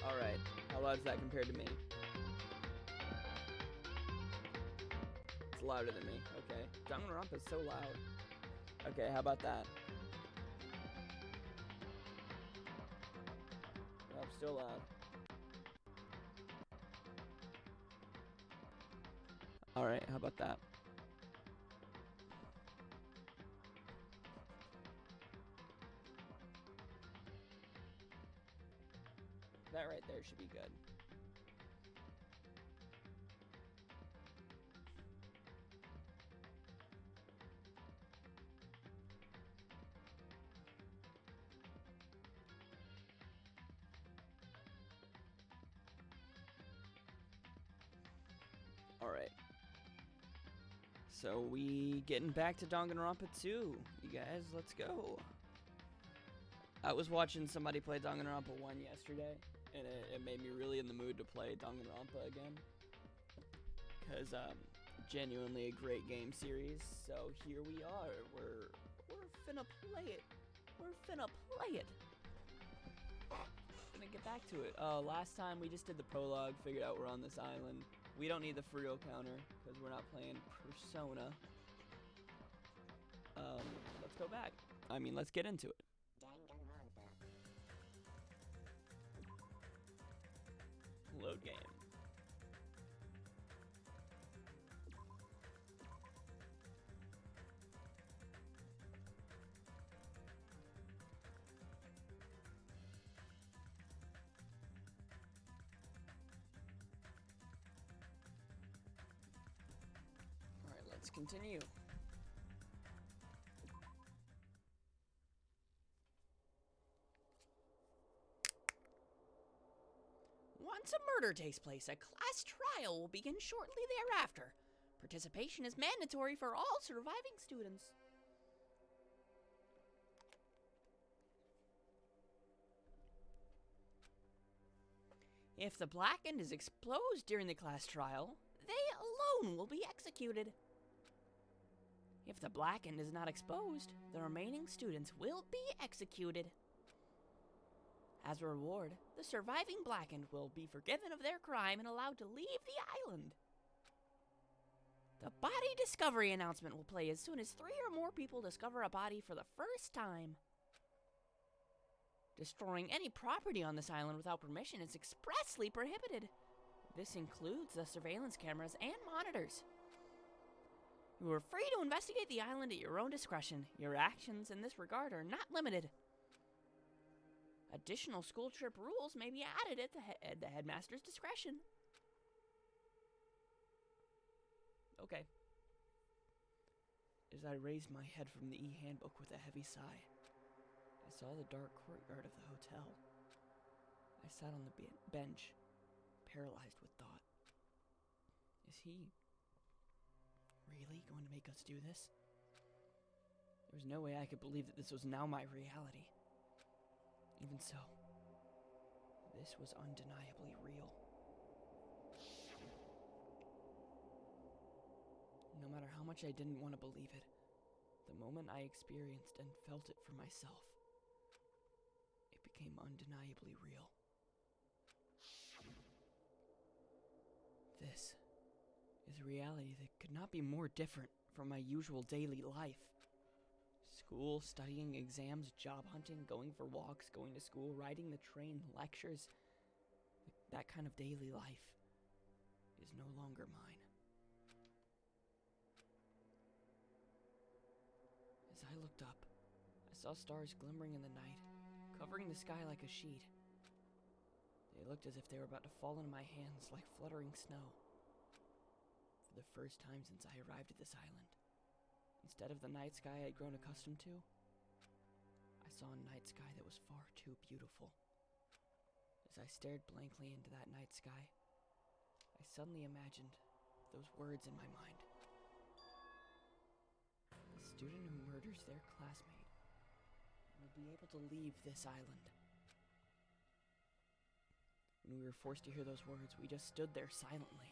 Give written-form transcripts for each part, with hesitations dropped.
Alright, how loud is that compared to me? It's louder than me, okay. Danganronpa is so loud. Okay, how about that? Nope, still loud. Alright, how about that? That right there should be good. Alright. So we getting back to Danganronpa 2. You guys, let's go. I was watching somebody play Danganronpa 1 yesterday, and it made me really in the mood to play Danganronpa again. Because, genuinely a great game series. So here we are. We're finna play it. Gonna get back to it. Last time we just did the prologue, figured out we're on this island. We don't need the for real counter, because we're not playing Persona. Let's go back. Let's get into it. Load game. Alright, let's continue. Once a murder takes place, a class trial will begin shortly thereafter. Participation is mandatory for all surviving students. If the blackened is exposed during the class trial, they alone will be executed. If the blackened is not exposed, the remaining students will be executed. As a reward, the surviving blackened will be forgiven of their crime and allowed to leave the island. The body discovery announcement will play as soon as 3 or more people discover a body for the first time. Destroying any property on this island without permission is expressly prohibited. This includes the surveillance cameras and monitors. You are free to investigate the island at your own discretion. Your actions in this regard are not limited. Additional school trip rules may be added at the headmaster's discretion. Okay. As I raised my head from the e-handbook with a heavy sigh, I saw the dark courtyard of the hotel. I sat on the bench, paralyzed with thought. Is he really going to make us do this? There was no way I could believe that this was now my reality. Even so, this was undeniably real. No matter how much I didn't want to believe it, the moment I experienced and felt it for myself, it became undeniably real. This is a reality that could not be more different from my usual daily life. School, studying, exams, job hunting, going for walks, going to school, riding the train, lectures. That kind of daily life is no longer mine. As I looked up, I saw stars glimmering in the night, covering the sky like a sheet. They looked as if they were about to fall into my hands like fluttering snow. For the first time since I arrived at this island, instead of the night sky I had grown accustomed to, I saw a night sky that was far too beautiful. As I stared blankly into that night sky, I suddenly imagined those words in my mind. The student who murders their classmate will be able to leave this island. When we were forced to hear those words, we just stood there silently.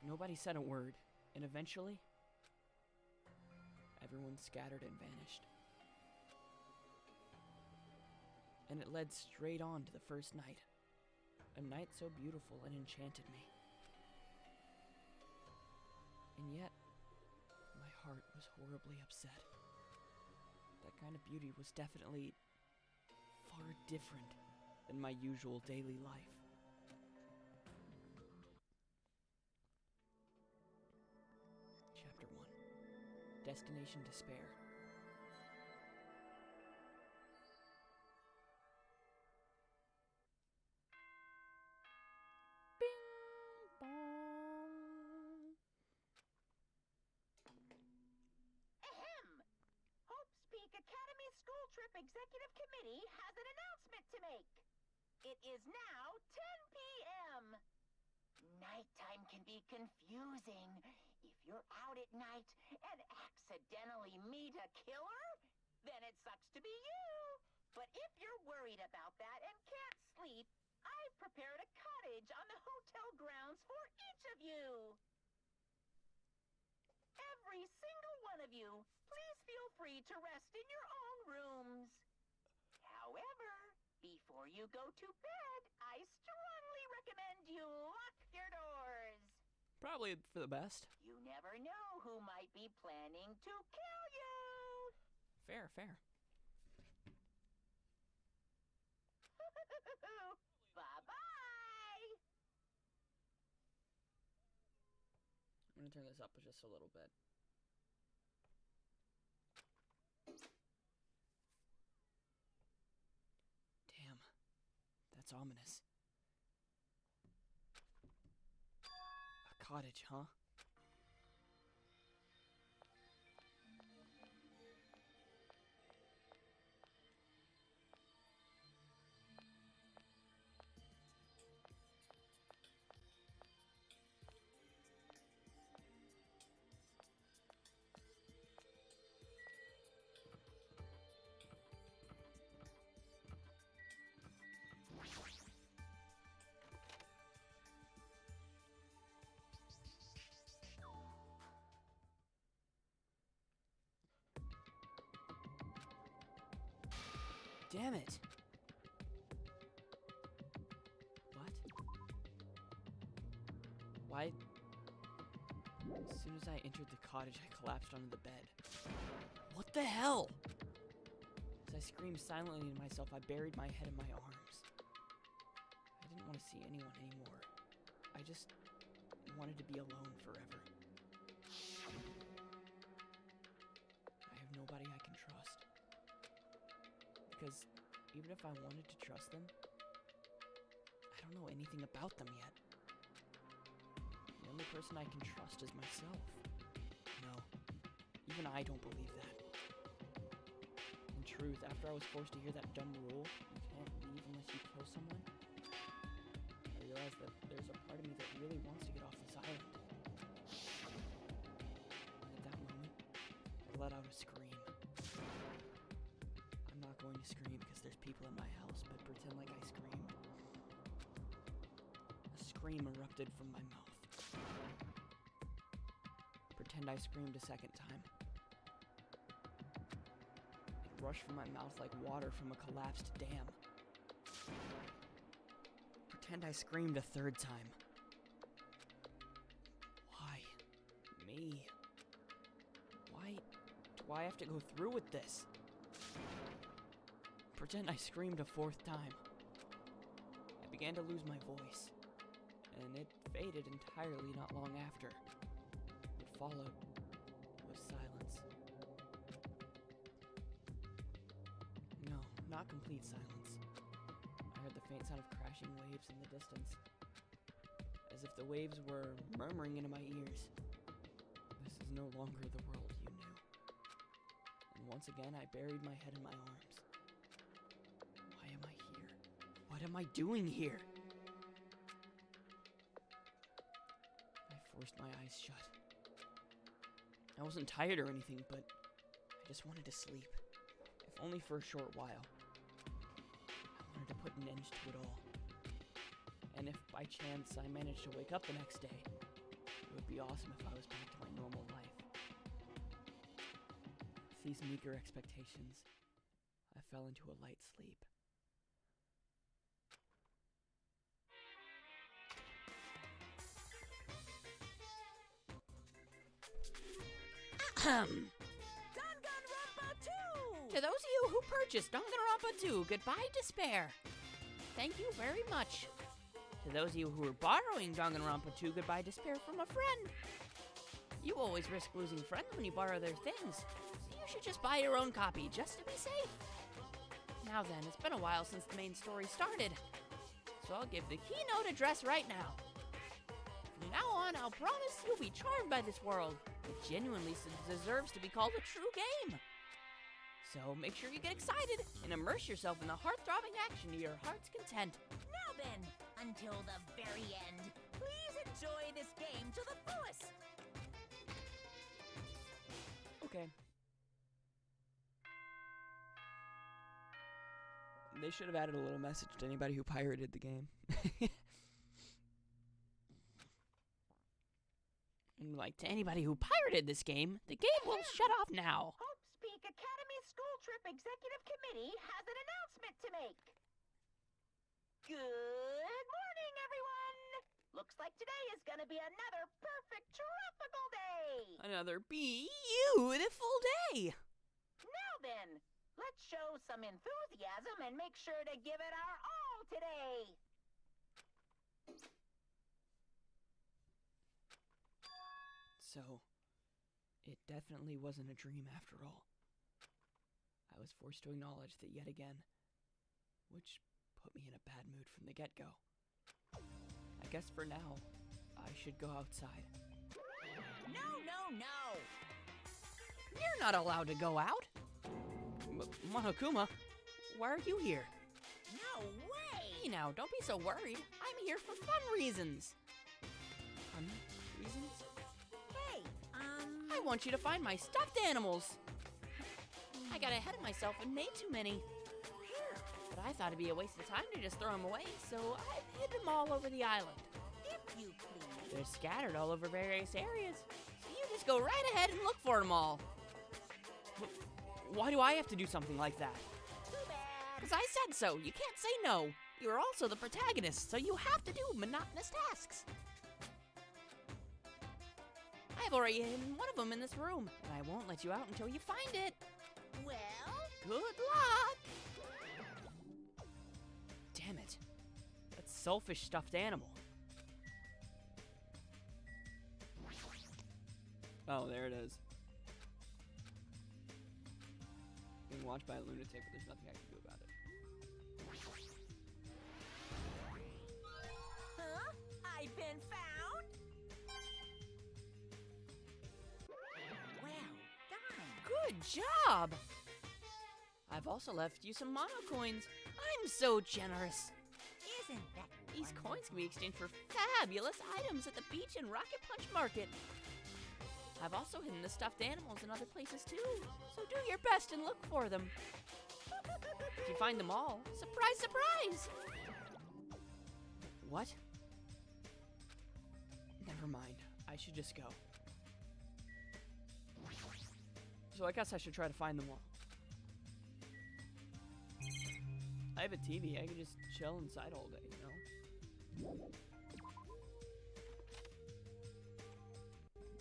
Nobody said a word. And eventually, everyone scattered and vanished. and it led straight on to the first night. A night so beautiful it enchanted me. And yet, my heart was horribly upset. That kind of beauty was definitely far different than my usual daily life. Chapter 1. Destination Despair. Academy School Trip Executive Committee has an announcement to make. It is now 10 p.m. Nighttime can be confusing. If you're out at night and accidentally meet a killer, then it sucks to be you. But if you're worried about that and can't sleep, I've prepared a cottage on the hotel grounds for each of you. Every single one of you, please feel free to rest in your own rooms. However, before you go to bed, I strongly recommend you lock your doors. Probably for the best. You never know who might be planning to kill you. Fair. Bye-bye. I'm gonna turn this up just a little bit. Damn, that's ominous. A cottage, huh? Damn it! What? Why? As soon as I entered the cottage, I collapsed onto the bed. What the hell? As I screamed silently to myself, I buried my head in my arms. I didn't want to see anyone anymore. I just wanted to be alone forever. I have nobody I can trust. Because even if I wanted to trust them, I don't know anything about them yet. The only person I can trust is myself. No, even I don't believe that. In truth, after I was forced to hear that dumb rule, you can't leave unless you kill someone, I realized that there's a part of me that really wants to get off this island. And at that moment, I let out a scream. I'm not going to scream because there's people in my house, but pretend like I screamed. A scream erupted from my mouth. Pretend I screamed a second time. It rushed from my mouth like water from a collapsed dam. Pretend I screamed a third time. Why? Me? Why do I have to go through with this? Pretend I screamed a fourth time. I began to lose my voice, and it faded entirely not long after. What followed was silence. No, not complete silence. I heard the faint sound of crashing waves in the distance, as if the waves were murmuring into my ears. This is no longer the world you knew. And once again, I buried my head in my arms. Why am I here? What am I doing here? I forced my eyes shut. I wasn't tired or anything, but I just wanted to sleep, if only for a short while. I wanted to put an end to it all. And if by chance I managed to wake up the next day, it would be awesome if I was back to my normal life. With these meager expectations, I fell into a light sleep. Danganronpa 2! To those of you who purchased Danganronpa 2, goodbye despair. Thank you very much. To those of you who are borrowing Danganronpa 2, goodbye despair from a friend. You always risk losing friends when you borrow their things, so you should just buy your own copy, just to be safe. Now then, it's been a while since the main story started, so I'll give the keynote address right now. From now on, I'll promise you'll be charmed by this world. It genuinely deserves to be called a true game. So make sure you get excited and immerse yourself in the heart-throbbing action to your heart's content. Now then, until the very end, please enjoy this game to the fullest. Okay. They should have added a little message to anybody who pirated the game. And like, to anybody who pirated this game, the game will shut off now. Hope's Peak Academy School Trip Executive Committee has an announcement to make. Good morning, everyone! Looks like today is gonna be another perfect tropical day! Another beautiful day. Now then, let's show some enthusiasm and make sure to give it our all today! So, it definitely wasn't a dream after all. I was forced to acknowledge that yet again, which put me in a bad mood from the get-go. I guess for now, I should go outside. No, no, no! You're not allowed to go out! Monokuma, why are you here? No way! Hey now, don't be so worried. I'm here for fun reasons. Fun reasons? Hey, I want you to find my stuffed animals. I got ahead of myself and made too many. But I thought it'd be a waste of time to just throw them away, so I've hid them all over the island. if you please. They're scattered all over various areas, so you just go right ahead and look for them all. Why do I have to do something like that? Too bad. Because I said so. You can't say no. You're also the protagonist, so you have to do monotonous tasks. I've already hidden one of them in this room, and I won't let you out until you find it. Well, Good luck! Damn it. That selfish stuffed animal. Oh, there it is. Being watched by a lunatic, but there's nothing I can do about it. huh? I've been found? Well done. Good job! I've also left you some mono coins. I'm so generous. Isn't that These wonderful? coins can be exchanged for fabulous items at the beach and Rocket Punch Market. I've also hidden the stuffed animals in other places too, so do your best and look for them. If you find them all, surprise, surprise! What? Never mind. I should just go. So I guess I should try to find them all. I have a TV. I can just chill inside all day, you know?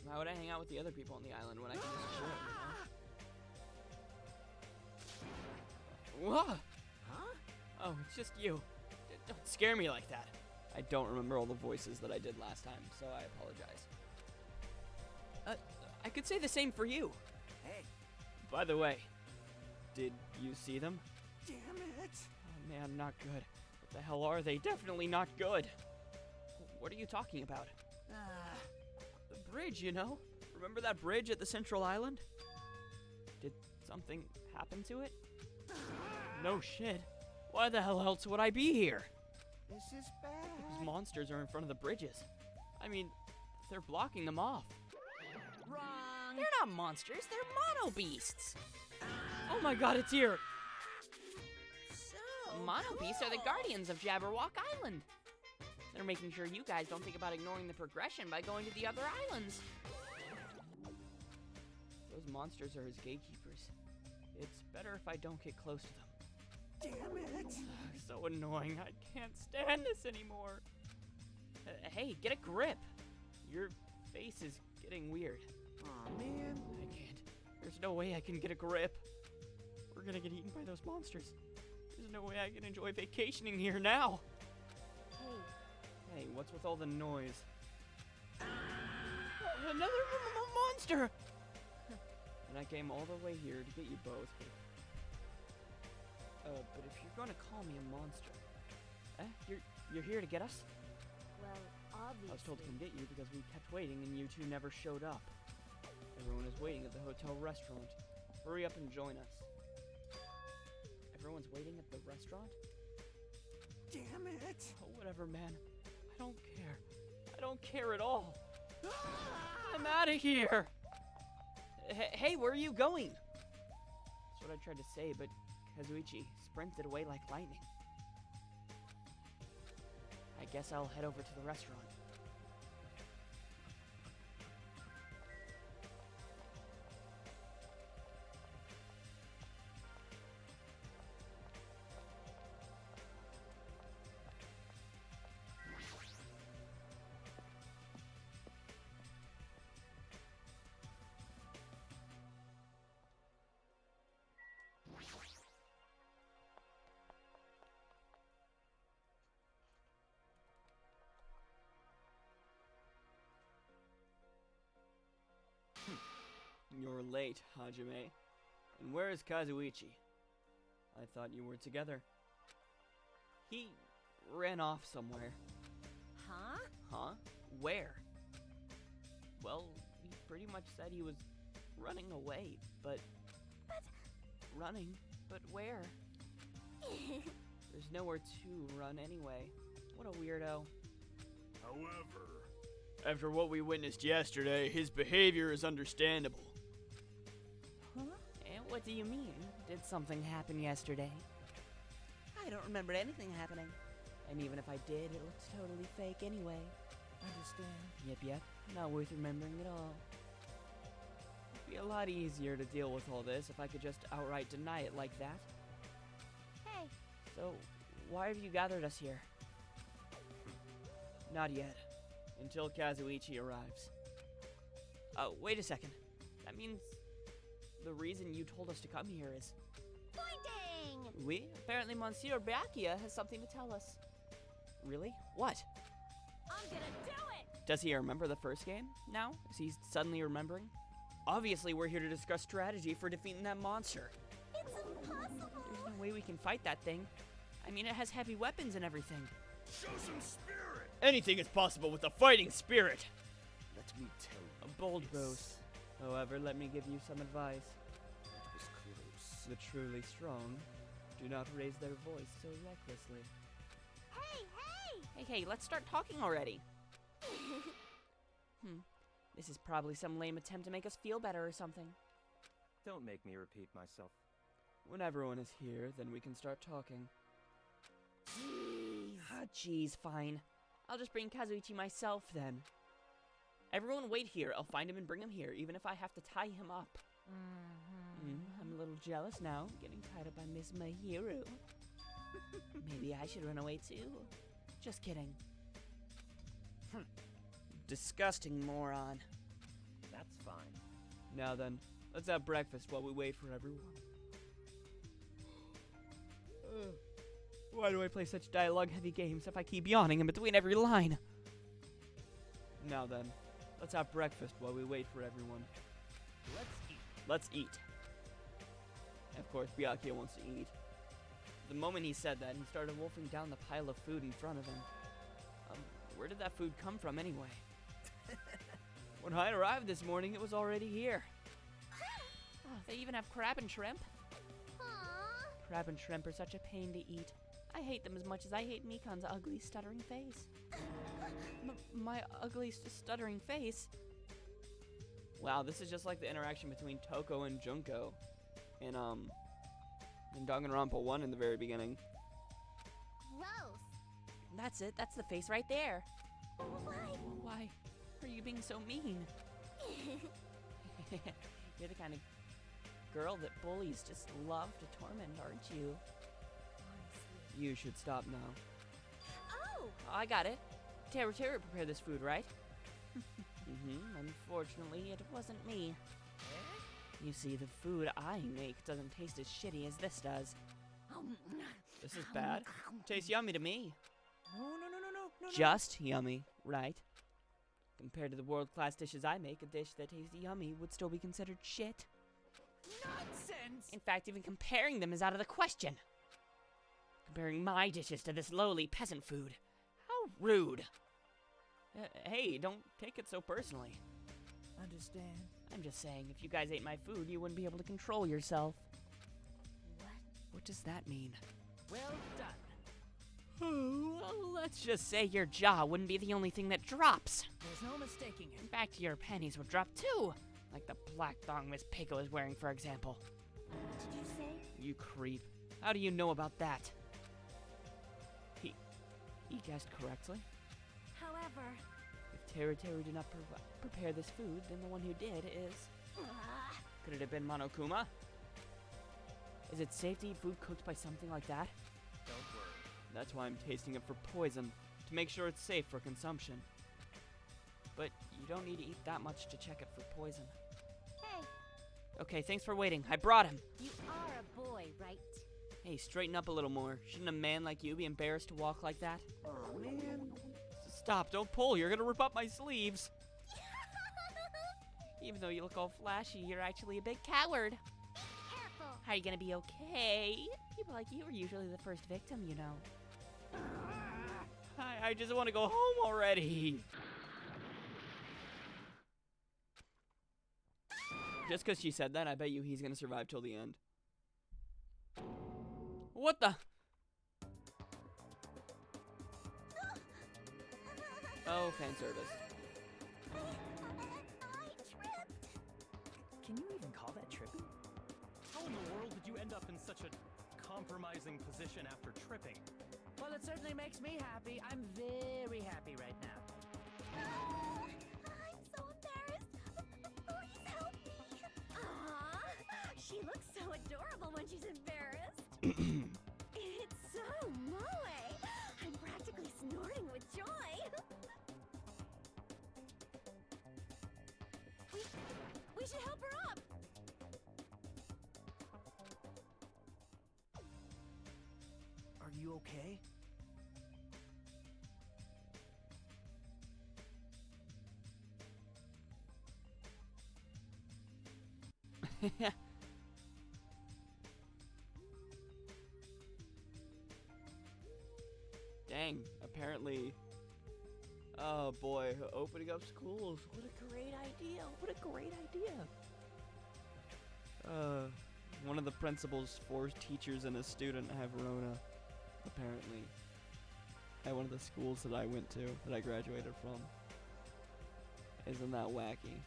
Why would I hang out with the other people on the island when I can just chill, you know? Whoa! Huh? Oh, it's just you. Don't scare me like that. I don't remember all the voices that I did last time, so I apologize. I could say the same for you. Hey, By the way, did you see them? damn it! Oh man, not good. What the hell are they? Definitely not good. What are you talking about? The bridge, you know? Remember that bridge at the Central Island? Did something happen to it? No shit. Why the hell else would I be here? This is Those bad. monsters are in front of the bridges. I mean, they're blocking them off. Wrong. They're not monsters, they're mono beasts. Oh my god, it's here. So Mono beasts are the cool. guardians of Jabberwock Island. They're making sure you guys don't think about ignoring the progression by going to the other islands. Those monsters are his gatekeepers. It's better if I don't get close to them. Damn it! So annoying. I can't stand this anymore. Hey, get a grip. Your face is getting weird. Aw, man. I can't. There's no way I can get a grip. We're gonna get eaten by those monsters. There's no way I can enjoy vacationing here now. Hey, what's with all the noise? Another monster! And I came all the way here to get you both. But if you're gonna call me a monster, you're here to get us? Well, obviously. I was told to come get you because we kept waiting and you two never showed up. Everyone is waiting at the hotel restaurant. Hurry up and join us. Everyone's waiting at the restaurant? Damn it. Oh, whatever, man. I don't care. I don't care at all. I'm out of here. Hey, where are you going? That's what I tried to say, but Kazuichi sprinted away like lightning. I guess I'll head over to the restaurant. You're late, Hajime. And where is Kazuichi? I thought you were together. He ran off somewhere. Huh? Huh? Where? Well, he pretty much said he was running away, but... Running? But where? There's nowhere to run anyway. What a weirdo. However, After what we witnessed yesterday, his behavior is understandable. Huh? And what do you mean? Did something happen yesterday? I don't remember anything happening. And even if I did, it looks totally fake anyway. Understand. Yep. Not worth remembering at all. It'd be a lot easier to deal with all this if I could just outright deny it like that. Hey. So, why have you gathered us here? Not yet. Until Kazuichi arrives. Oh, wait a second. That means the reason you told us to come here is... Pointing! Oui? Apparently Monsieur Byakuya has something to tell us. Really? What? I'm gonna do it! Does he remember the first game now? Is he suddenly remembering? Obviously, we're here to discuss strategy for defeating that monster. It's impossible! There's no way we can fight that thing. I mean, it has heavy weapons and everything. show some spirit! Anything is possible with a fighting spirit! Let me tell you. A bold this. boast. However, let me give you some advice. It was close. The truly strong do not raise their voice so recklessly. Hey! Hey, let's start talking already. This is probably some lame attempt to make us feel better or something. Don't make me repeat myself. When everyone is here, then we can start talking. Jeez. Ah, jeez, fine. I'll just bring Kazuichi myself then. Everyone wait here. I'll find him and bring him here, even if I have to tie him up. I'm a little jealous now, getting tied up by Miss Mahiru. Maybe I should run away too. Just kidding. Disgusting moron. That's fine. Now then, let's have breakfast while we wait for everyone. Why do I play such dialogue-heavy games if I keep yawning in between every line? Now then, let's have breakfast while we wait for everyone. Let's eat. Let's eat. Of course, Byakuya wants to eat. The moment he said that, he started wolfing down the pile of food in front of him. Where did that food come from anyway? When I arrived this morning, it was already here. Oh, they even have crab and shrimp. Aww. Crab and shrimp are such a pain to eat. I hate them as much as I hate Mikan's ugly, stuttering face. My ugly, stuttering face? Wow, this is just like the interaction between Toko and Junko in Danganronpa 1 in the very beginning. Gross. That's it. That's the face right there. Why? Why are you being so mean? You're the kind of girl that bullies just love to torment, aren't you? Honestly. You should stop now. Oh! I got it. Teru prepared this food, right? Unfortunately, it wasn't me. You see, the food I make doesn't taste as shitty as this does. This is bad. Tastes yummy to me. No. Just yummy, right? Compared to the world-class dishes I make, a dish that tastes yummy would still be considered shit. Nonsense! In fact, even comparing them is out of the question. Comparing my dishes to this lowly peasant food. How rude. Hey, don't take it so personally. Understand. I'm just saying, if you guys ate my food, you wouldn't be able to control yourself. What does that mean? Well done. Oh, well, let's just say your jaw wouldn't be the only thing that drops. There's no mistaking In it. fact, your panties would drop too. Like the black thong Miss Pico is wearing, for example. What did you say? You creep. How do you know about that? He guessed correctly. However, If Teru did not prepare this food, then the one who did is... Could it have been Monokuma? Is it safe to eat food cooked by something like that? Don't worry. That's why I'm tasting it for poison, to make sure it's safe for consumption. But you don't need to eat that much to check it for poison. hey, Okay, thanks for waiting. I brought him. you are a boy, right? Hey, straighten up a little more. Shouldn't a man like you be embarrassed to walk like that? Oh, man. Stop, don't pull. You're gonna rip up my sleeves. Even though you look all flashy, you're actually a big coward. Careful! How are you gonna be okay? People like you are usually the first victim, you know. I just want to go home already. Just because she said that, I bet you he's gonna survive till the end. What the? Oh, fan service. I tripped! Can you even call that tripping? How in the world did you end up in such a compromising position after tripping? Well, it certainly makes me happy. I'm very happy right now. I'm so embarrassed. Please help me. Aww, she looks so adorable when she's embarrassed. It's so moe. I'm practically snorting with joy. We should help her up. Are you okay? Dang, apparently. Oh boy, opening up schools. What a great idea. What a great idea. One of the principal's 4 teachers and a student have Rona, apparently, at one of the schools that I went to, that I graduated from. Isn't that wacky?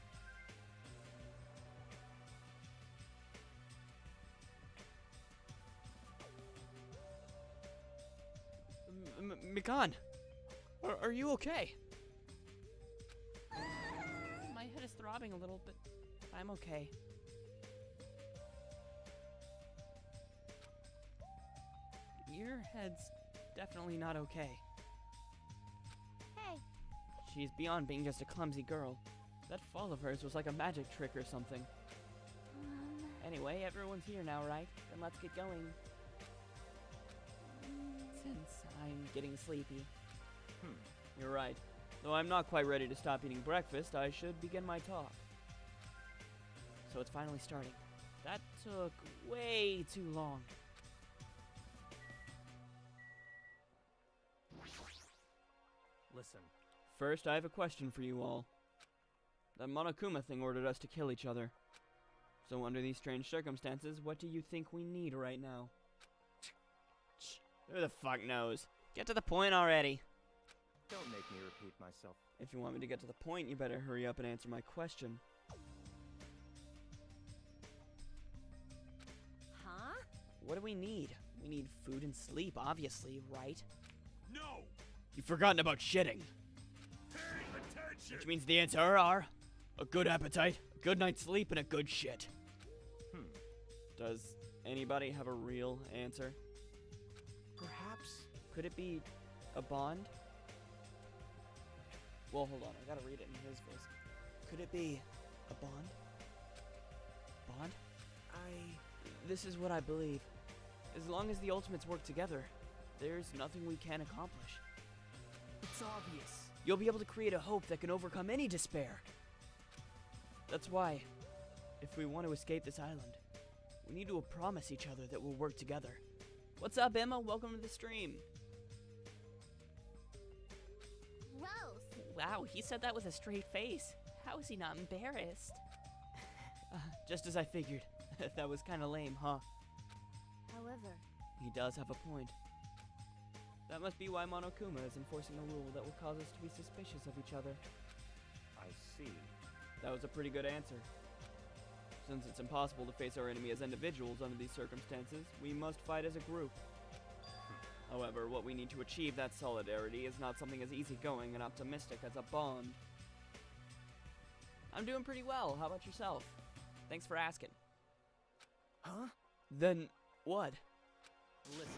Mikan, are you okay? My head is throbbing a little, but I'm okay. Your head's definitely not okay. Hey, She's beyond being just a clumsy girl. That fall of hers was like a magic trick or something. Anyway, everyone's here now, right? Then let's get going. Since I'm getting sleepy. You're right. Though I'm not quite ready to stop eating breakfast, I should begin my talk. So it's finally starting. That took way too long. Listen, First, I have a question for you all. That Monokuma thing ordered us to kill each other. So under these strange circumstances, what do you think we need right now? Who the fuck knows? Get to the point already. don't make me repeat myself. If you want me to get to the point, you better hurry up and answer my question. huh? What do we need? We need food and sleep, obviously, right? No! You've forgotten about shitting. Pay attention! Which means the answer are a good appetite, a good night's sleep, and a good shit. Does anybody have a real answer? Perhaps. Could it be a bond? Well, hold on, I gotta read it in his voice. Could it be a bond? Bond? This is what I believe. As long as the Ultimates work together, there's nothing we can't accomplish. It's obvious. You'll be able to create a hope that can overcome any despair. That's why, if we want to escape this island, we need to promise each other that we'll work together. What's up, Emma? Welcome to the stream. Gross. Wow, he said that with a straight face. How is he not embarrassed? Just as I figured. That was kind of lame, huh? However, He does have a point. That must be why Monokuma is enforcing a rule that will cause us to be suspicious of each other. I see. That was a pretty good answer. Since it's impossible to face our enemy as individuals under these circumstances, we must fight as a group. However, what we need to achieve that solidarity is not something as easygoing and optimistic as a bond. I'm doing pretty well. How about yourself? Thanks for asking. Huh? Then, what? Listen,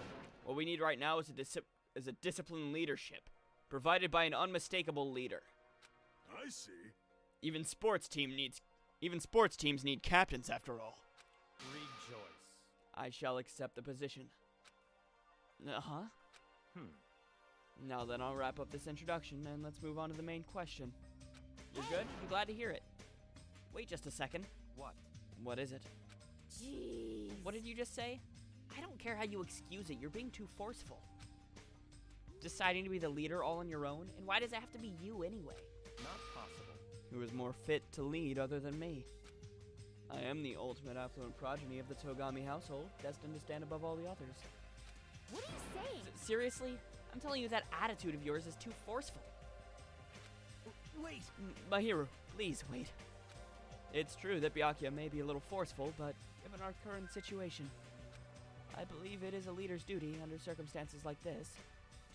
What we need right now is a disciplined leadership, provided by an unmistakable leader. I see. Even sports teams need captains, after all. rejoice. I shall accept the position. Uh-huh. Now then, I'll wrap up this introduction, and let's move on to the main question. You're good? I'm glad to hear it. Wait just a second. What? What is it? jeez. What did you just say? I don't care how you excuse it. You're being too forceful. Deciding to be the leader all on your own? And why does it have to be you anyway? Not possible. Who is more fit to lead other than me? I am the ultimate affluent progeny of the Togami household, destined to stand above all the others. What are you saying? Seriously? I'm telling you that attitude of yours is too forceful. Wait. My hero, please wait. It's true that Byakuya may be a little forceful, but given our current situation, I believe it is a leader's duty under circumstances like this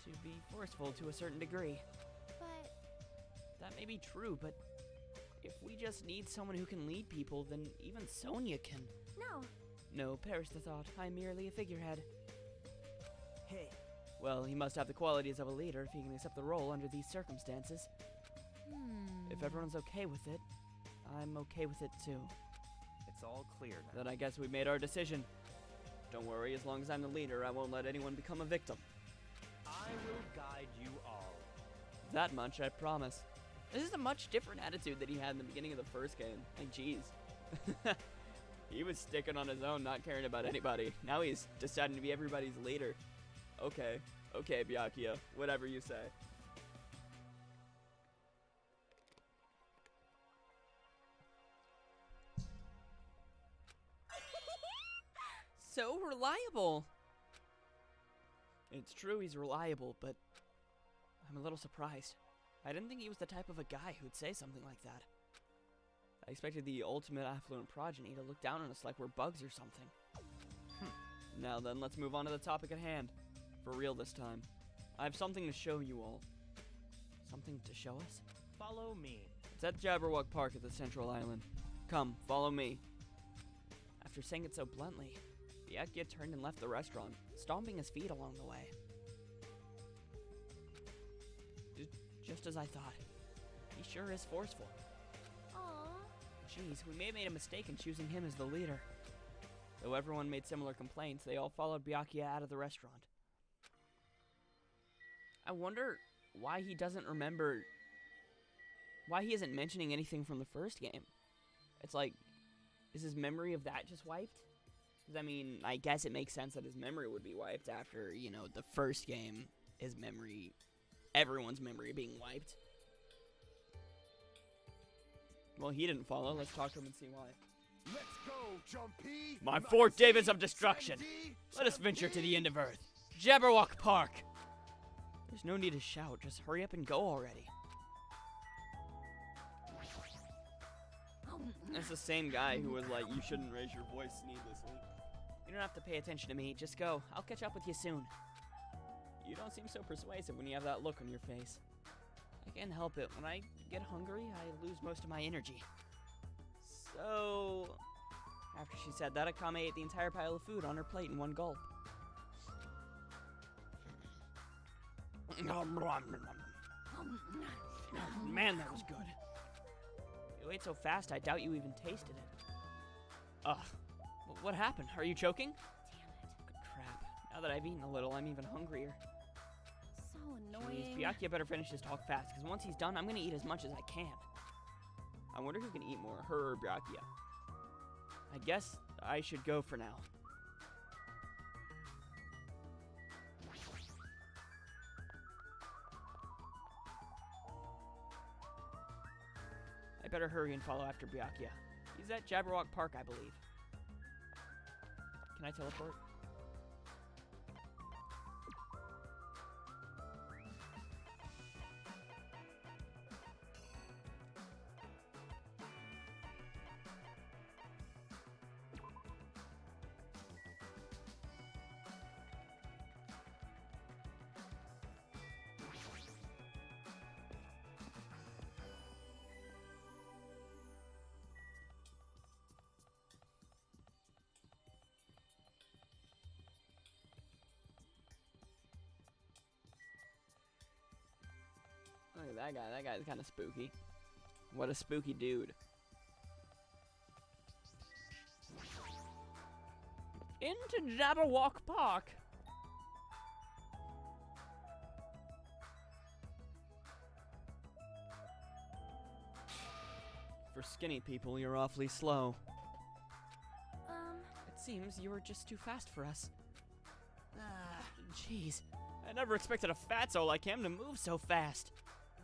to be forceful to a certain degree. But That may be true, but if we just need someone who can lead people, then even Sonia can. no. No, perish the thought. I'm merely a figurehead. Hey. Well, he must have the qualities of a leader if he can accept the role under these circumstances. If everyone's okay with it, I'm okay with it too. It's all clear now. Then I guess we made our decision. Don't worry, as long as I'm the leader, I won't let anyone become a victim. I will guide you all. That much, I promise. This is a much different attitude that he had in the beginning of the first game. Like, jeez. He was sticking on his own, not caring about anybody. Now he's deciding to be everybody's leader. Okay, Byakuya, whatever you say. So reliable. It's true he's reliable, but I'm a little surprised. I didn't think he was the type of a guy who'd say something like that. I expected the ultimate affluent progeny to look down on us like we're bugs or something. Now then, let's move on to the topic at hand. For real this time. I have something to show you all. Something to show us? Follow me. It's at Jabberwock Park at the Central Island. Come, follow me. After saying it so bluntly, Byakuya turned and left the restaurant, stomping his feet along the way. Just as I thought. He sure is forceful. Aww. Jeez, we may have made a mistake in choosing him as the leader. Though everyone made similar complaints, they all followed Byakuya out of the restaurant. I wonder why he doesn't remember... why he isn't mentioning anything from the first game. It's like, is his memory of that just wiped? 'Cause, I mean, I guess it makes sense that his memory would be wiped after, you know, the first game, his memory, everyone's memory being wiped. Well, he didn't follow. Let's talk to him and see why. Let's go, Jumpy! My 4 Davids of destruction. Let us venture to the end of Earth. Jabberwock Park. There's no need to shout. Just hurry up and go already. That's the same guy who was like, you shouldn't raise your voice needlessly. You don't have to pay attention to me. Just go. I'll catch up with you soon. You don't seem so persuasive when you have that look on your face. I can't help it. When I get hungry, I lose most of my energy. So... After she said that, Akame ate the entire pile of food on her plate in one gulp. Man, that was good. You ate so fast, I doubt you even tasted it. Ugh. What happened? Are you choking? Damn it. Good crap. Now that I've eaten a little, I'm even hungrier. So Jeez, annoying. Byakuya better finish his talk fast, because once he's done, I'm gonna eat as much as I can. I wonder who's gonna eat more, her or Byakuya. I guess I should go for now. I better hurry and follow after Byakuya. He's at Jabberwock Park, I believe. Can I teleport? Look at that guy. That guy's kind of spooky. What a spooky dude. Into Jabberwock Park. For skinny people, you're awfully slow. It seems you were just too fast for us. Jeez. I never expected a fatso like him to move so fast.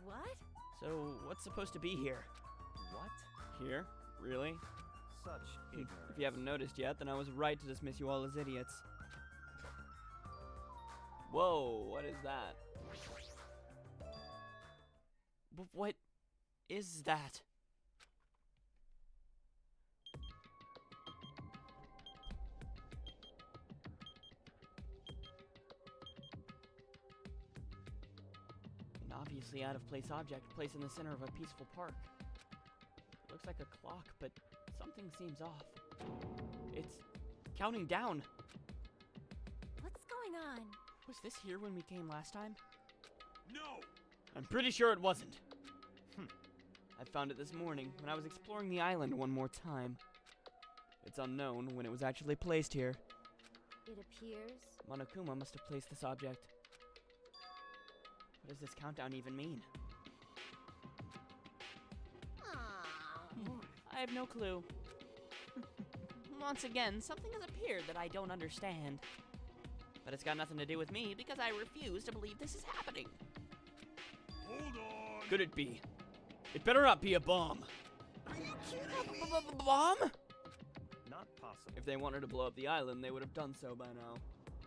What? So, what's supposed to be here? What? Here? Really? Such ignorance. If you haven't noticed yet, then I was right to dismiss you all as idiots. Whoa, what is that? What is that? An obviously out-of-place object placed in the center of a peaceful park. It looks like a clock, but something seems off. It's counting down. What's going on? Was this here when we came last time? No! I'm pretty sure it wasn't. I found it this morning when I was exploring the island one more time. It's unknown when it was actually placed here. It appears. Monokuma must have placed this object. What does this countdown even mean? Aww. I have no clue. Once again, something has appeared that I don't understand. But it's got nothing to do with me because I refuse to believe this is happening. Hold on! Could it be? It better not be a bomb. Are you kidding me? Bomb? Not possible. If they wanted to blow up the island, they would have done so by now.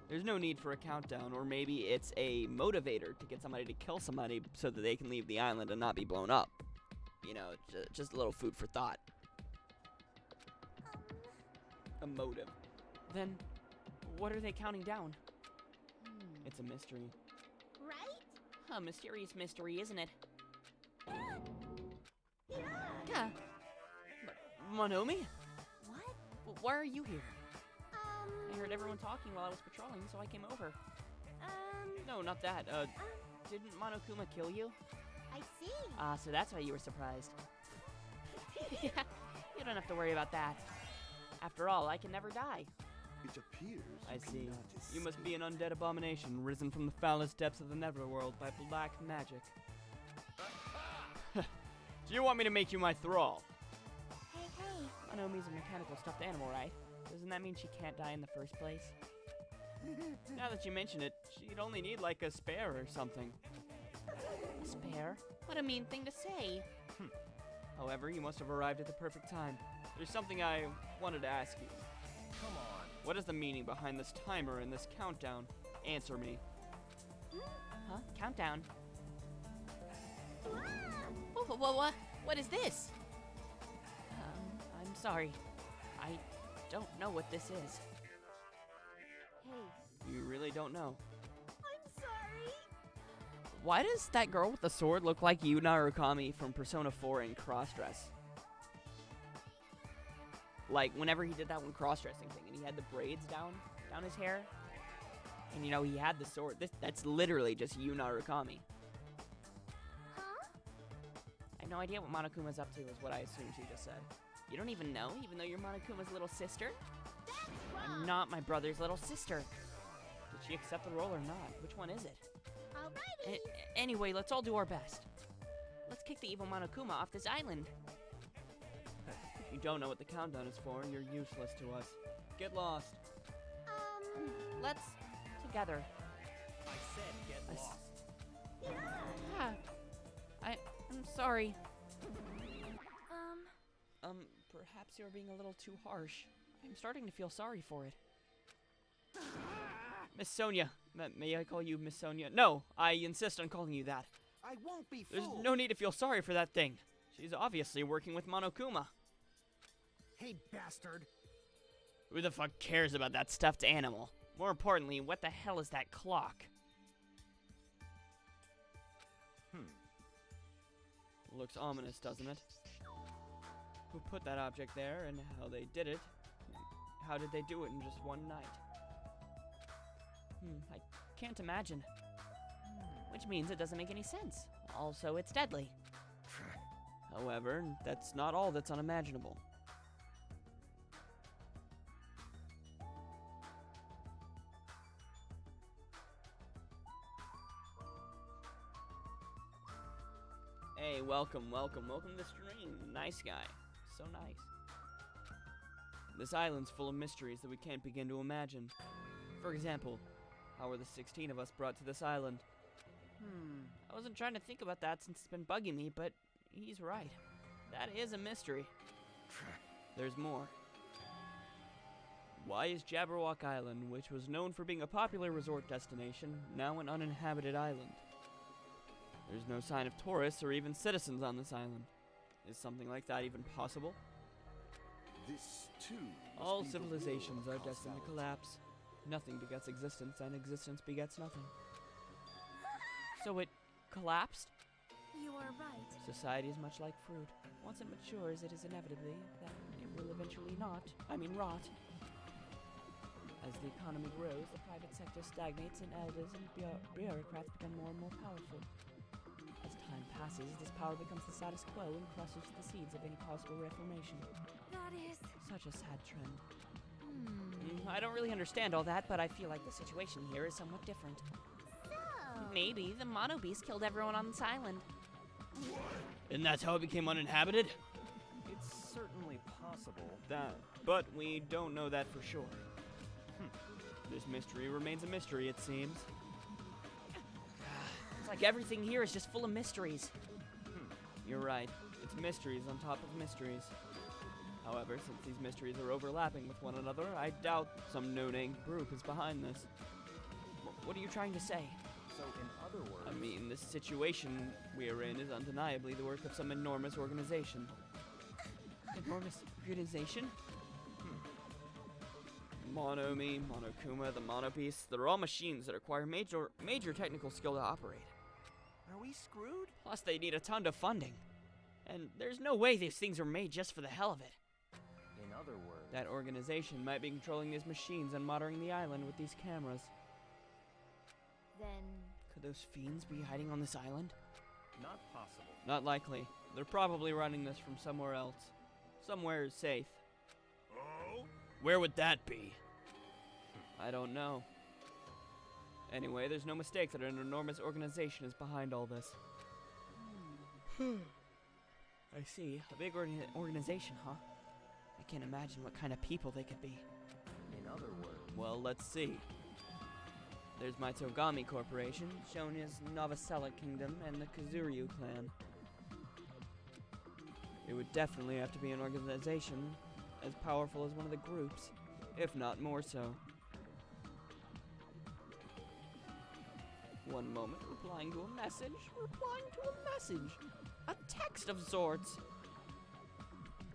There's no need for a countdown, or maybe it's a motivator to get somebody to kill somebody so that they can leave the island and not be blown up. You know, just a little food for thought. A motive. Then, what are they counting down? It's a mystery. Right? A mysterious mystery, isn't it? Yeah. Yeah. Monomi? What? Why are you here? I heard everyone talking while I was patrolling, so I came over. No, not that. Didn't Monokuma kill you? I see. So that's why you were surprised. Yeah, you don't have to worry about that. After all, I can never die. It appears I you see. cannot You must escape. be an undead abomination risen from the foulest depths of the Netherworld by black magic. Do you want me to make you my thrall? Hey, hey. Monomi's a mechanical stuffed animal, right? Doesn't that mean she can't die in the first place? Now that you mention it, she'd only need like a spare or something. A spare? What a mean thing to say. However, you must have arrived at the perfect time. There's something I wanted to ask you. Come on. What is the meaning behind this timer and this countdown? Answer me. Huh? Countdown? Oh, what is this? I'm sorry. I don't know what this is. Hey, You really don't know. I'm sorry. Why does that girl with the sword look like Yu Narukami from Persona 4 in crossdress? Like, whenever he did that one cross-dressing thing, and he had the braids down his hair, and, you know, he had the sword. That's literally just Yu Narukami. Huh? I no idea what Monokuma's up to, is what I assume she just said. You don't even know, even though you're Monokuma's little sister? I'm not my brother's little sister. Did she accept the role or not? Which one is it? Alrighty. Anyway, let's all do our best. Let's kick the evil Monokuma off this island. You don't know what the countdown is for, and you're useless to us. Get lost. Let's together. I said get lost. Yeah. I'm sorry. Perhaps you're being a little too harsh. I'm starting to feel sorry for it. Miss Sonia. May I call you Miss Sonia? No, I insist on calling you that. I won't be There's fooled. no need to feel sorry for that thing. She's obviously working with Monokuma. Hey, bastard. Who the fuck cares about that stuffed animal? More importantly, what the hell is that clock? Looks ominous, doesn't it? Who put that object there and how they did it? How did they do it in just one night? I can't imagine. Which means it doesn't make any sense. Also, it's deadly. However, that's not all that's unimaginable. Hey, welcome to the stream. Nice guy. So nice. This island's full of mysteries that we can't begin to imagine. For example, how were the 16 of us brought to this island? I wasn't trying to think about that since it's been bugging me, but he's right. That is a mystery. There's more. Why is Jabberwock Island, which was known for being a popular resort destination, now an uninhabited island? There's no sign of tourists or even citizens on this island. Is something like that even possible? This, too, must All be the will civilizations of are destined to causality. collapse. Nothing begets existence, and existence begets nothing. So it collapsed? You are right. Society is much like fruit. Once it matures, it is inevitably that it will eventually rot. As the economy grows, the private sector stagnates and elders and bureaucrats become more and more powerful. As time passes, this power becomes the status quo and crushes the seeds of any possible reformation. That is. Such a sad trend. I don't really understand all that, but I feel like the situation here is somewhat different. So. Maybe the Mono Beast killed everyone on this island. And that's how it became uninhabited? It's certainly possible. But we don't know that for sure. This mystery remains a mystery, it seems. It's like everything here is just full of mysteries. You're right. It's mysteries on top of mysteries. However, since these mysteries are overlapping with one another, I doubt some no-name group is behind this. What are you trying to say? So, in other words... I mean, this situation we are in is undeniably the work of some enormous organization. Enormous organization? Monomi, Monokuma, the Mono Beast, they're all machines that require major technical skill to operate. Are we screwed? Plus, they need a ton of funding. And there's no way these things were made just for the hell of it. In other words... That organization might be controlling these machines and monitoring the island with these cameras. Then. Could those fiends be hiding on this island? Not possible. Not likely. They're probably running this from somewhere else. Somewhere safe. Oh? Where would that be? I don't know. Anyway, there's no mistake that an enormous organization is behind all this. I see. A big organization, huh? I can't imagine what kind of people they could be. In other words... Well, let's see. There's my Togami Corporation, shown as Novosela Kingdom, and the Kazuryu clan. It would definitely have to be an organization as powerful as one of the groups, if not more so. One moment, replying to a message. A text of sorts.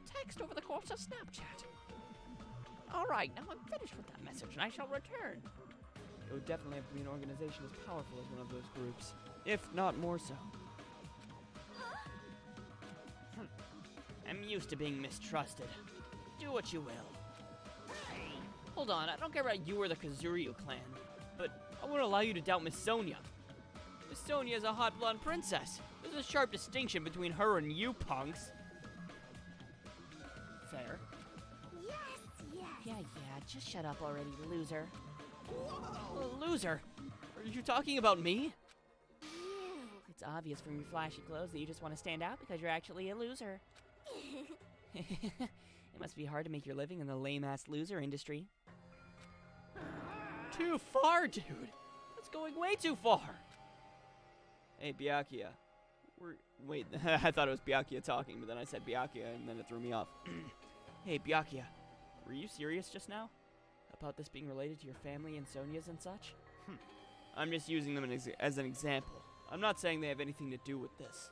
Text over the course of Snapchat. Alright, now I'm finished with that message and I shall return. It would definitely have to be an organization as powerful as one of those groups, if not more so. I'm used to being mistrusted. Do what you will. Hold on, I don't care about you or the Kazuryu clan, but I won't allow you to doubt Miss Sonia. Miss Sonia's a hot blonde princess. There's a sharp distinction between her and you punks. Fair. Yes. Yeah, just shut up already, loser. Loser? Are you talking about me? You. It's obvious from your flashy clothes that you just want to stand out because you're actually a loser. It must be hard to make your living in the lame-ass loser industry. Too far, dude. That's going way too far. Hey, Byakuya. Wait, I thought it was Byakuya talking, but then I said Byakuya, and then it threw me off. Hey, Byakuya. Were you serious just now? About this being related to your family and Sonia's and such? I'm just using them as an example. I'm not saying they have anything to do with this.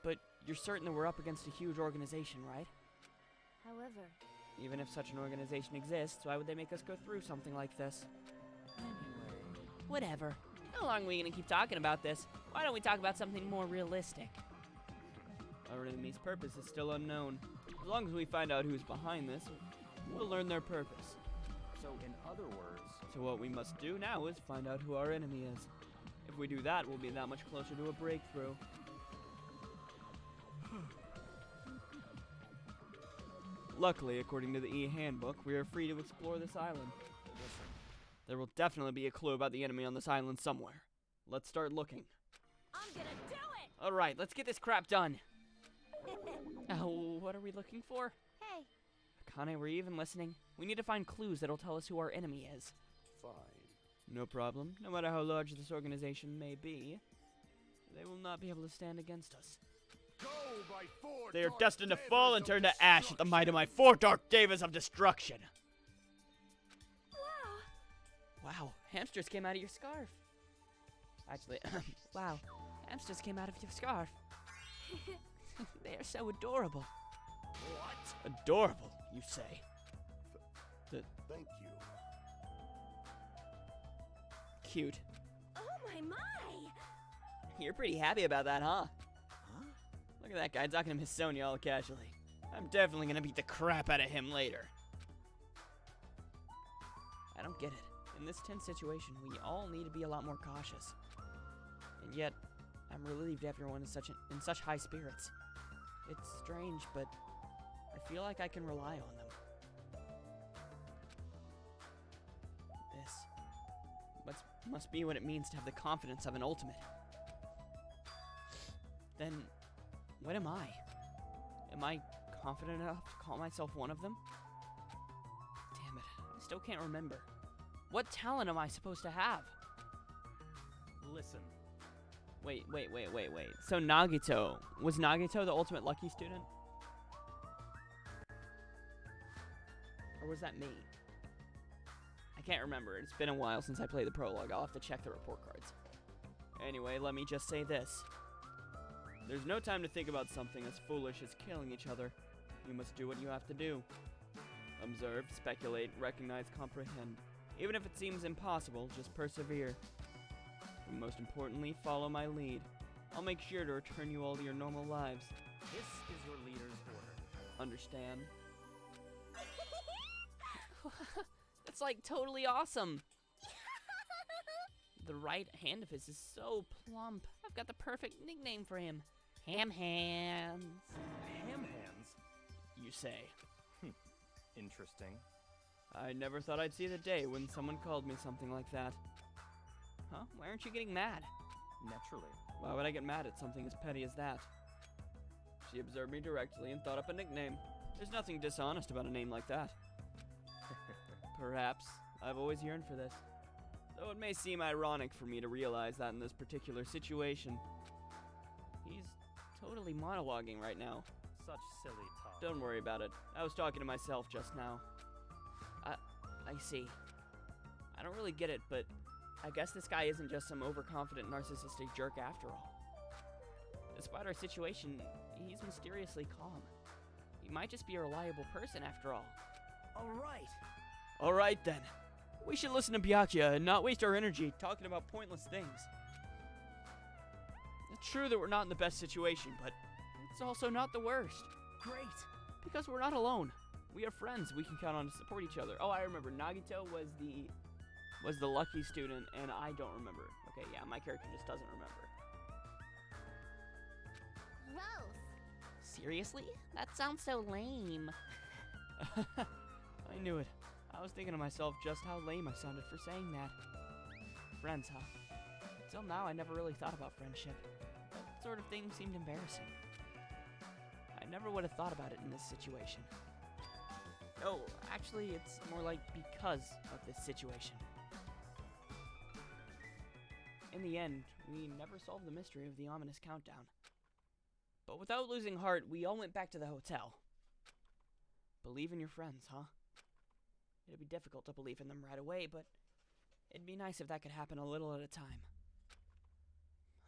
But you're certain that we're up against a huge organization, right? However, Even if such an organization exists, why would they make us go through something like this? Anyway, whatever. How long are we gonna keep talking about this? Why don't we talk about something more realistic? Our enemy's purpose is still unknown. As long as we find out who's behind this, we'll learn their purpose. So, in other words, So what we must do now is find out who our enemy is. If we do that, we'll be that much closer to a breakthrough. Luckily, according to the E-Handbook, we are free to explore this island. listen, There will definitely be a clue about the enemy on this island somewhere. Let's start looking. I'm gonna do it! Alright, let's get this crap done. What are we looking for? Hey, Akane, were you even listening? We need to find clues that'll tell us who our enemy is. Fine. No problem. No matter how large this organization may be, they will not be able to stand against us. Go by four They are dark destined to devas fall and of turn to ash at the might of my 4 dark devas of destruction. wow. Wow, hamsters came out of your scarf. Actually, wow, hamsters came out of your scarf. They are so adorable. What? Adorable, you say? Thank you. Cute. Oh my! You're pretty happy about that, huh? Huh? Look at that guy talking to Miss Sonia all casually. I'm definitely gonna beat the crap out of him later. I don't get it. In this tense situation, we all need to be a lot more cautious. And yet, I'm relieved everyone is in such high spirits. It's strange, but I feel like I can rely on them. This must be what it means to have the confidence of an ultimate. Then, what am I? Am I confident enough to call myself one of them? Damn it, I still can't remember. What talent am I supposed to have? listen. Wait. So Nagito, was Nagito the ultimate lucky student? Or was that me? I can't remember. It's been a while since I played the prologue. I'll have to check the report cards. Anyway, let me just say this. There's no time to think about something as foolish as killing each other. You must do what you have to do. Observe, speculate, recognize, comprehend. Even if it seems impossible, just persevere. And most importantly, follow my lead. I'll make sure to return you all to your normal lives. This is your leader's order. Understand? That's like totally awesome. The right hand of his is so plump. I've got the perfect nickname for him. Ham Hands. Ham hands? You say. Interesting. I never thought I'd see the day when someone called me something like that. Huh? Why aren't you getting mad? Naturally. Why would I get mad at something as petty as that? She observed me directly and thought up a nickname. There's nothing dishonest about a name like that. Perhaps. I've always yearned for this. Though it may seem ironic for me to realize that in this particular situation. He's totally monologuing right now. Such silly talk. Don't worry about it. I was talking to myself just now. I see. I don't really get it, but I guess this guy isn't just some overconfident narcissistic jerk after all. Despite our situation, he's mysteriously calm. He might just be a reliable person after all. Alright then. We should listen to Byakuya and not waste our energy talking about pointless things. It's true that we're not in the best situation, but it's also not the worst. Great. Because we're not alone. We are friends we can count on to support each other. Oh, I remember. Nagito was the lucky student, and I don't remember. Okay, yeah, my character just doesn't remember. Gross. Seriously? That sounds so lame. I knew it. I was thinking to myself just how lame I sounded for saying that. Friends, huh? Until now, I never really thought about friendship. That sort of thing seemed embarrassing. I never would have thought about it in this situation. Oh, actually, it's more like because of this situation. In the end, we never solved the mystery of the ominous countdown. But without losing heart, we all went back to the hotel. Believe in your friends, huh? It'd be difficult to believe in them right away, but it'd be nice if that could happen a little at a time.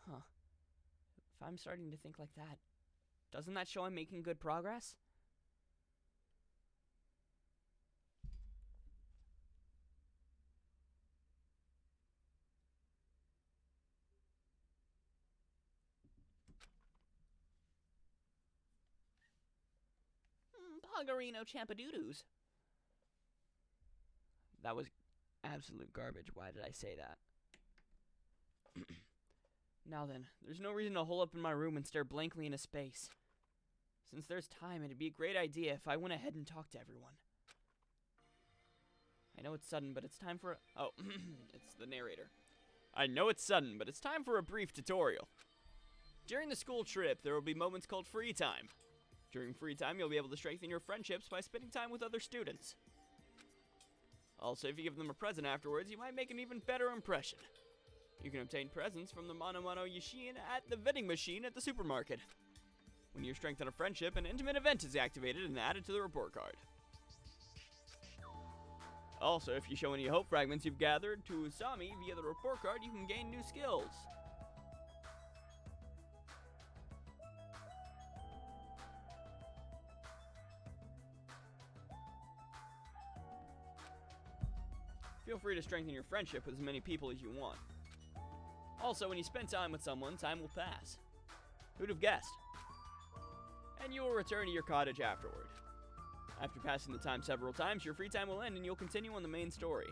Huh. If I'm starting to think like that, doesn't that show I'm making good progress? Poggerino Champadoodles. That was absolute garbage. Why did I say that? Now then, there's no reason to hole up in my room and stare blankly into space. Since there's time, it'd be a great idea if I went ahead and talked to everyone. I know it's sudden, but it's time for oh, it's the narrator. I know it's sudden, but it's time for a brief tutorial. During the school trip, there will be moments called free time. During free time, you'll be able to strengthen your friendships by spending time with other students. Also, if you give them a present afterwards, you might make an even better impression. You can obtain presents from the Mono Mono Yashin at the vending machine at the supermarket. When you strengthen a friendship, an intimate event is activated and added to the report card. Also, if you show any hope fragments you've gathered to Usami via the report card, you can gain new skills. Feel free to strengthen your friendship with as many people as you want. Also, when you spend time with someone, time will pass. Who'd have guessed? And you will return to your cottage afterward. After passing the time several times, your free time will end and you'll continue on the main story.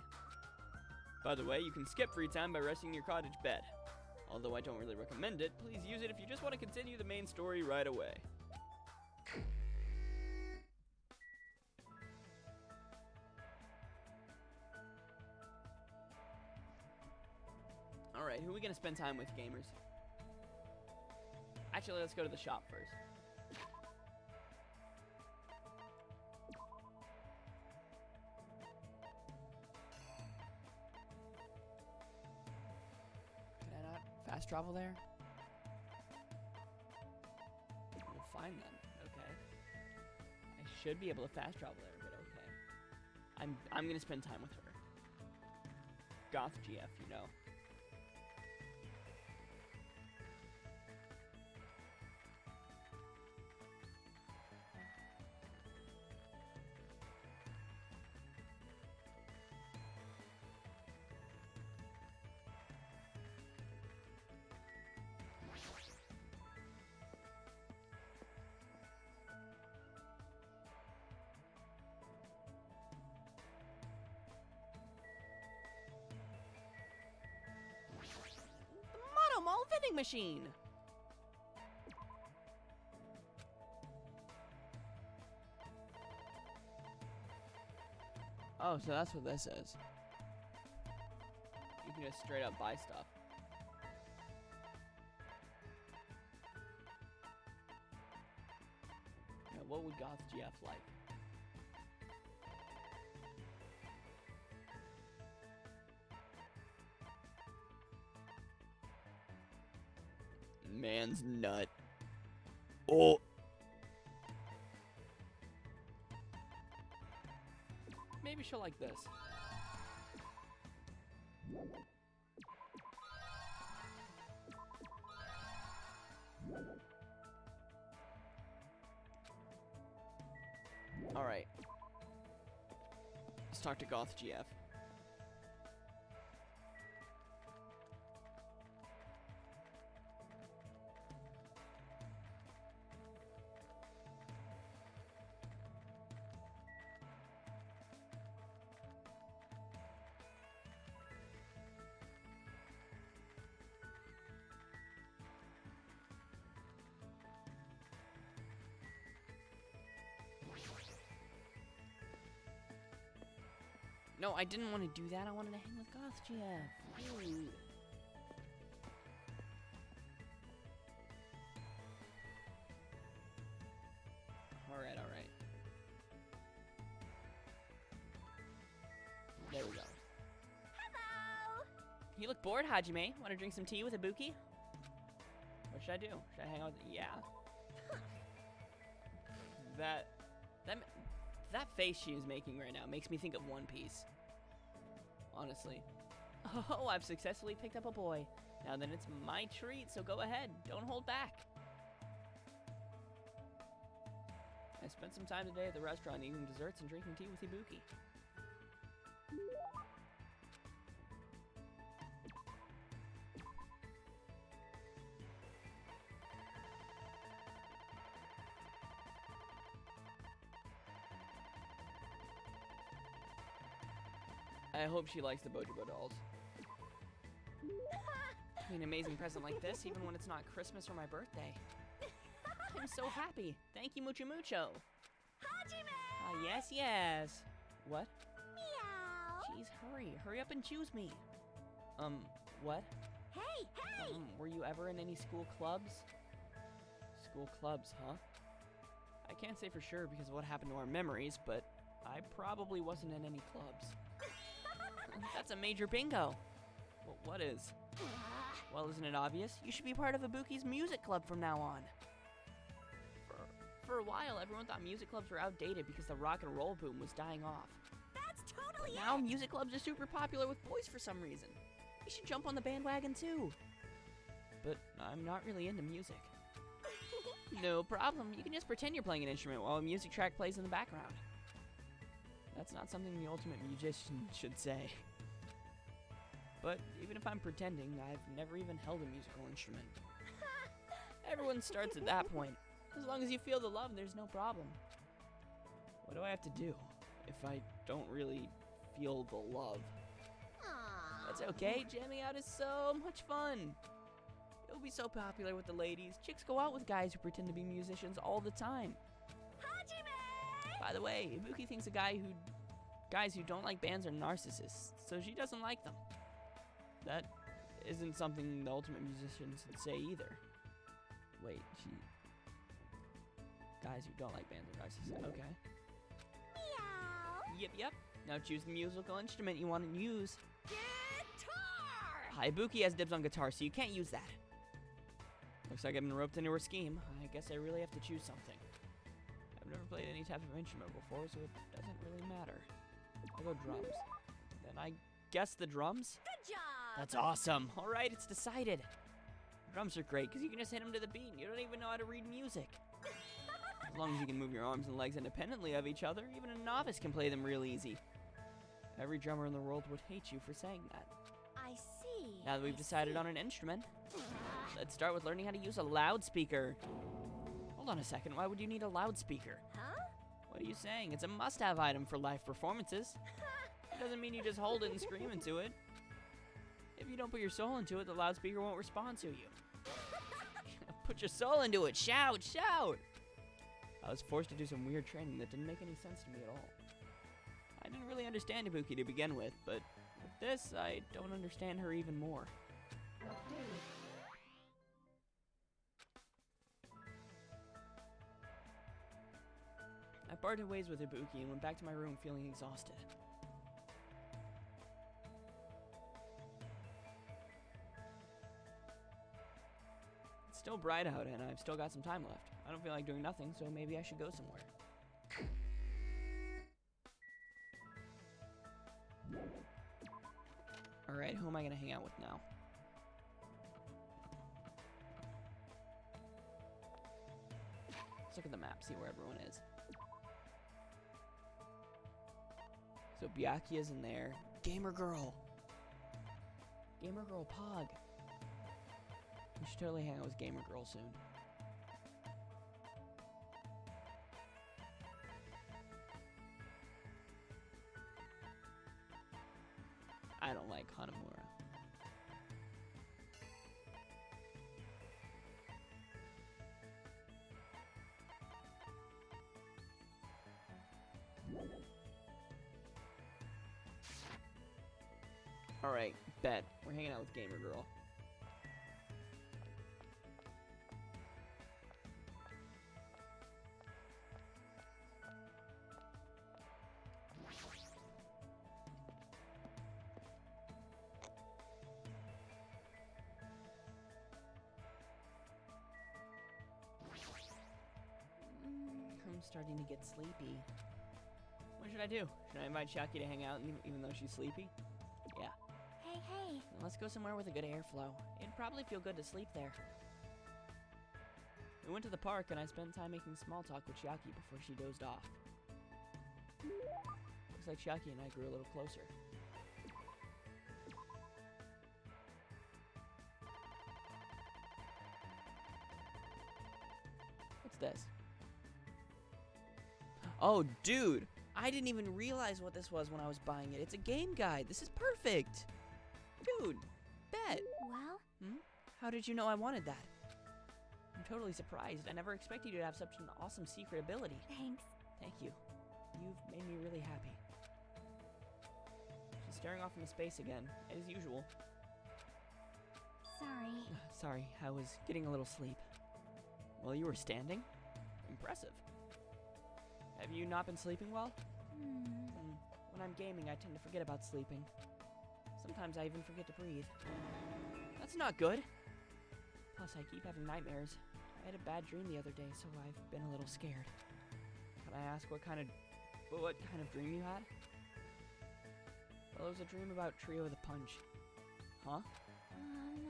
By the way, you can skip free time by resting in your cottage bed. Although I don't really recommend it, please use it if you just want to continue the main story right away. Alright, who are we going to spend time with, gamers? Actually, let's go to the shop first. Can I not fast travel there? Well, fine then. Okay. I should be able to fast travel there, but okay. I'm going to spend time with her. Goth GF, you know. Mall vending machine. Oh, so that's what this is. You can just straight up buy stuff. Yeah, what would Goth GF like? Man's nut. Oh. Maybe she'll like this. Alright. Let's talk to Goth GF. No, I didn't want to do that. I wanted to hang with Goth Jeff. Dude. Alright, alright. There we go. Hello! You look bored, Hajime. Want to drink some tea with Ibuki? What should I do? Should I hang out with... Yeah. That face she is making right now makes me think of One Piece. Honestly. Oh, I've successfully picked up a boy. Now then it's my treat, so go ahead. Don't hold back. I spent some time today at the restaurant eating desserts and drinking tea with Ibuki. I hope she likes the Bojobo dolls. An amazing present like this, even when it's not Christmas or my birthday. I'm so happy. Thank you, mucho mucho. Hajime! Yes, yes. What? Meow! Jeez, hurry up and choose me. What? Hey, hey! Were you ever in any school clubs? School clubs, huh? I can't say for sure because of what happened to our memories, but I probably wasn't in any clubs. That's a major bingo. Well, what is? Well, isn't it obvious? You should be part of Ibuki's music club from now on. For a while, everyone thought music clubs were outdated because the rock and roll boom was dying off. That's totally Now it! music clubs are super popular with boys for some reason. We should jump on the bandwagon too. But I'm not really into music. No problem. You can just pretend you're playing an instrument while a music track plays in the background. That's not something the ultimate musician should say. But even if I'm pretending, I've never even held a musical instrument. Everyone starts at that point. As long as you feel the love, there's no problem. What do I have to do if I don't really feel the love? Aww. That's okay. Jamming out is so much fun. It'll be so popular with the ladies. Chicks go out with guys who pretend to be musicians all the time. Hajime! By the way, Ibuki thinks guys who don't like bands are narcissists, so she doesn't like them. That isn't something the ultimate musicians would say either. Wait, guys who don't like bands are narcissists. Okay. Meow! Yep. Now choose the musical instrument you want to use. Guitar! Ibuki has dibs on guitar, so you can't use that. Looks like I've been roped into her scheme. I guess I really have to choose something. I've never played any type of instrument before, so it doesn't really matter. I'll go drums. Then I guess the drums? Good job! That's awesome. All right, it's decided. Drums are great because you can just hit them to the beat and you don't even know how to read music. As long as you can move your arms and legs independently of each other, even a novice can play them real easy. Every drummer in the world would hate you for saying that. I see. Now that we've decided on an instrument, let's start with learning how to use a loudspeaker. Hold on a second, why would you need a loudspeaker? Huh? What are you saying? It's a must-have item for live performances. It doesn't mean you just hold it and scream into it. If you don't put your soul into it, the loudspeaker won't respond to you. Put your soul into it, shout, shout! I was forced to do some weird training that didn't make any sense to me at all. I didn't really understand Ibuki to begin with, but with this, I don't understand her even more. I parted ways with Ibuki and went back to my room feeling exhausted. It's still bright out and I've still got some time left. I don't feel like doing nothing, so maybe I should go somewhere. Alright, who am I gonna hang out with now? Let's look at the map, see where everyone is. So Byakuya's in there. Gamer Girl! Gamer Girl Pog! We should totally hang out with Gamer Girl soon. I don't like Hanamura. Alright, bet. We're hanging out with Gamer Girl. I'm starting to get sleepy. What should I do? Should I invite Chiaki to hang out even though she's sleepy? Yeah. Hey, hey. Let's go somewhere with a good airflow. It'd probably feel good to sleep there. We went to the park and I spent time making small talk with Chiaki before she dozed off. Looks like Chiaki and I grew a little closer. What's this? Oh, dude! I didn't even realize what this was when I was buying it. It's a game guide. This is perfect! Dude, bet! Well, How did you know I wanted that? I'm totally surprised. I never expected you to have such an awesome secret ability. thanks. Thank you. You've made me really happy. She's staring off into space again, as usual. Sorry. Sorry, I was getting a little sleep. Well, you were standing? Impressive. Have you not been sleeping well? When I'm gaming, I tend to forget about sleeping. Sometimes I even forget to breathe. That's not good. Plus, I keep having nightmares. I had a bad dream the other day, so I've been a little scared. Can I ask what kind of dream you had? Well, it was a dream about Trio the Punch. Huh?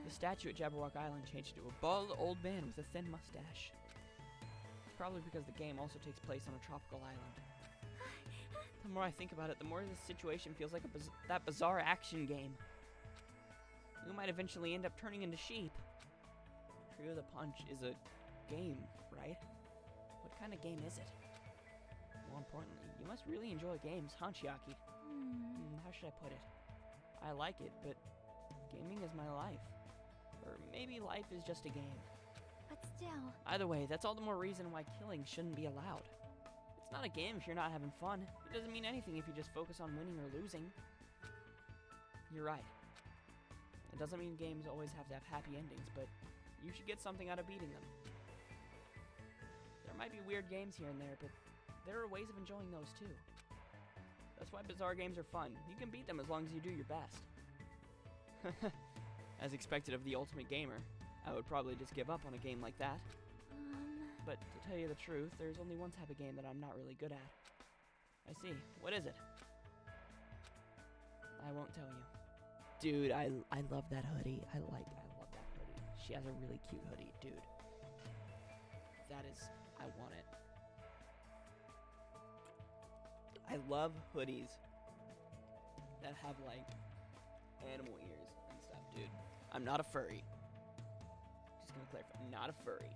The statue at Jabberwock Island changed into a bald old man with a thin mustache. It's probably because the game also takes place on a tropical island. The more I think about it, the more this situation feels like that bizarre action game. We might eventually end up turning into sheep. Trio the Punch is a game, right? What kind of game is it? More importantly, you must really enjoy games, huh, Chiaki? How should I put it? I like it, but gaming is my life. Or maybe life is just a game. But still. Either way, that's all the more reason why killing shouldn't be allowed. It's not a game if you're not having fun. It doesn't mean anything if you just focus on winning or losing. You're right. It doesn't mean games always have to have happy endings, but you should get something out of beating them. There might be weird games here and there, but there are ways of enjoying those too. That's why bizarre games are fun. You can beat them as long as you do your best. As expected of the ultimate gamer, I would probably just give up on a game like that. But to tell you the truth, there's only one type of game that I'm not really good at. I see. What is it? I won't tell you. Dude, I love that hoodie. I love that hoodie. She has a really cute hoodie, dude. That is, I want it. I love hoodies that have like animal ears and stuff, dude. I'm not a furry. Just gonna clarify, I'm not a furry.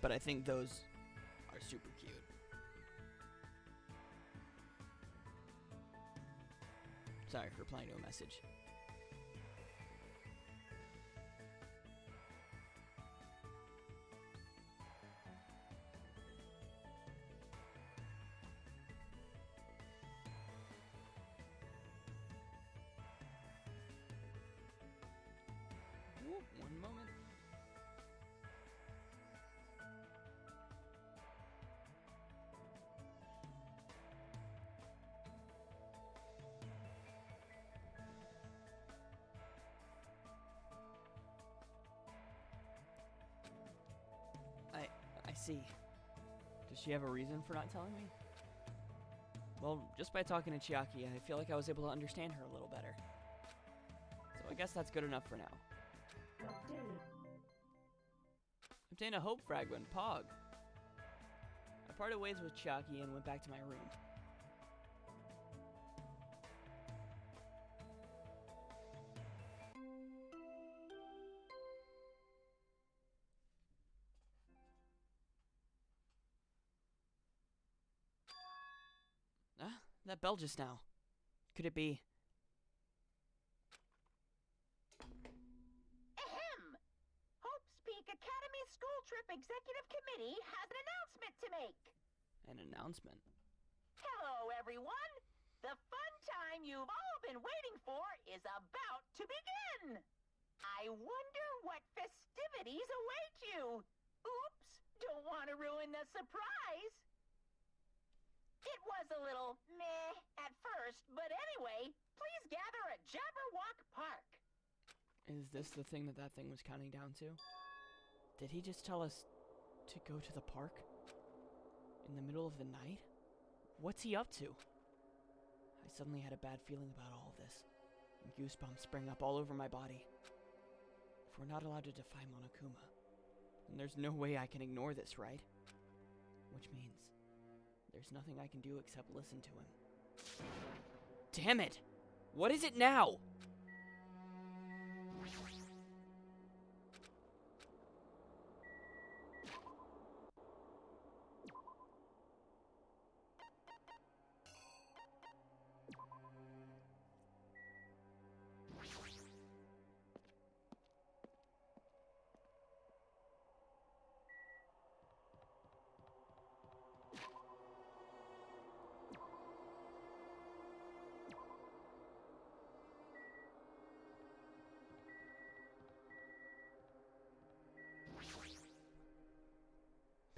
But I think those are super cute. Sorry for replying to a message. Whoop, one moment. I see. Does she have a reason for not telling me? Well, just by talking to Chiaki, I feel like I was able to understand her a little better. So I guess that's good enough for now. Obtain a hope fragment, Pog. I parted ways with Chiaki and went back to my room. That bell just now. Could it be? Ahem! Hope's Peak Academy School Trip Executive Committee has an announcement to make. An announcement? Hello, everyone! The fun time time you've all been waiting for is about to begin. I wonder what festivities await you. Oops, don't want to ruin the surprise. It was a little meh at first, but anyway, please gather at Jabberwock Park. Is this the thing that thing was counting down to? Did he just tell us to go to the park? In the middle of the night? What's he up to? I suddenly had a bad feeling about all of this, and goosebumps sprang up all over my body. If we're not allowed to defy Monokuma, then there's no way I can ignore this, right? Which means there's nothing I can do except listen to him. Damn it! What is it now?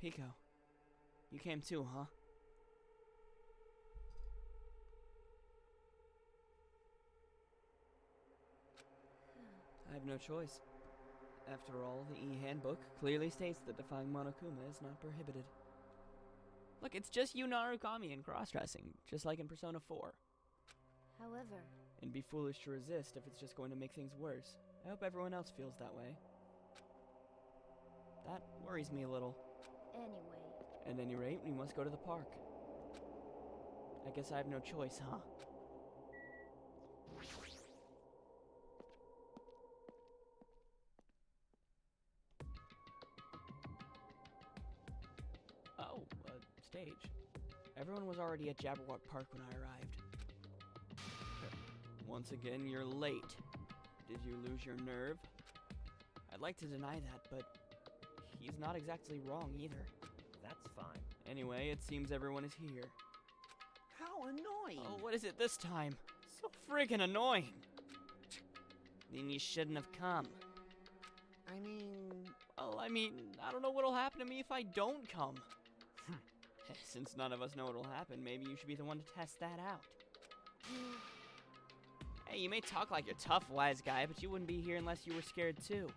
Pico, you came too, huh? I have no choice. After all, the E-handbook clearly states that defying Monokuma is not prohibited. Look, it's just you, Narukami, and cross-dressing, just like in Persona 4. However, It'd be foolish to resist if it's just going to make things worse. I hope everyone else feels that way. That worries me a little. anyway, At any rate, we must go to the park. I guess I have no choice, huh? Oh, stage. Everyone was already at Jabberwock Park when I arrived. Once again, you're late. Did you lose your nerve? I'd like to deny that, but he's not exactly wrong either. That's fine. Anyway, it seems everyone is here. How annoying. Oh, what is it this time? So friggin' annoying. Then you shouldn't have come. I mean, I don't know what'll happen to me if I don't come. Since none of us know what'll happen, maybe you should be the one to test that out. Hey, you may talk like you're tough, wise guy, but you wouldn't be here unless you were scared too.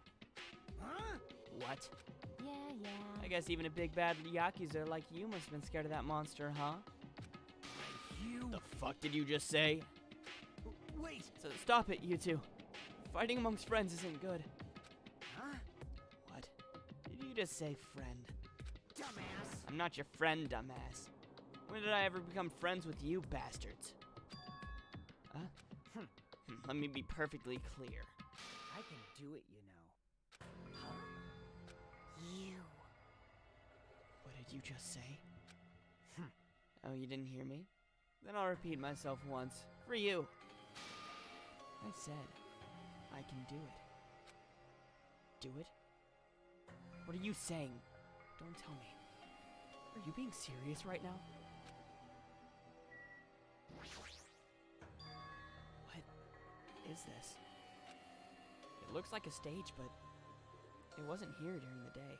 huh? What? yeah. I guess even a big bad Yakuza like you must have been scared of that monster, huh? You. The fuck did you just say? Wait. So stop it, you two. Fighting amongst friends isn't good. Huh? What? Did you just say friend? Dumbass. I'm not your friend, dumbass. When did I ever become friends with you, bastards? Huh? Let me be perfectly clear. I can do it, you know. You. What did you just say? Oh, you didn't hear me? Then I'll repeat myself once. For you. I said, I can do it. Do it? What are you saying? Don't tell me. Are you being serious right now? What is this? It looks like a stage, but it wasn't here during the day.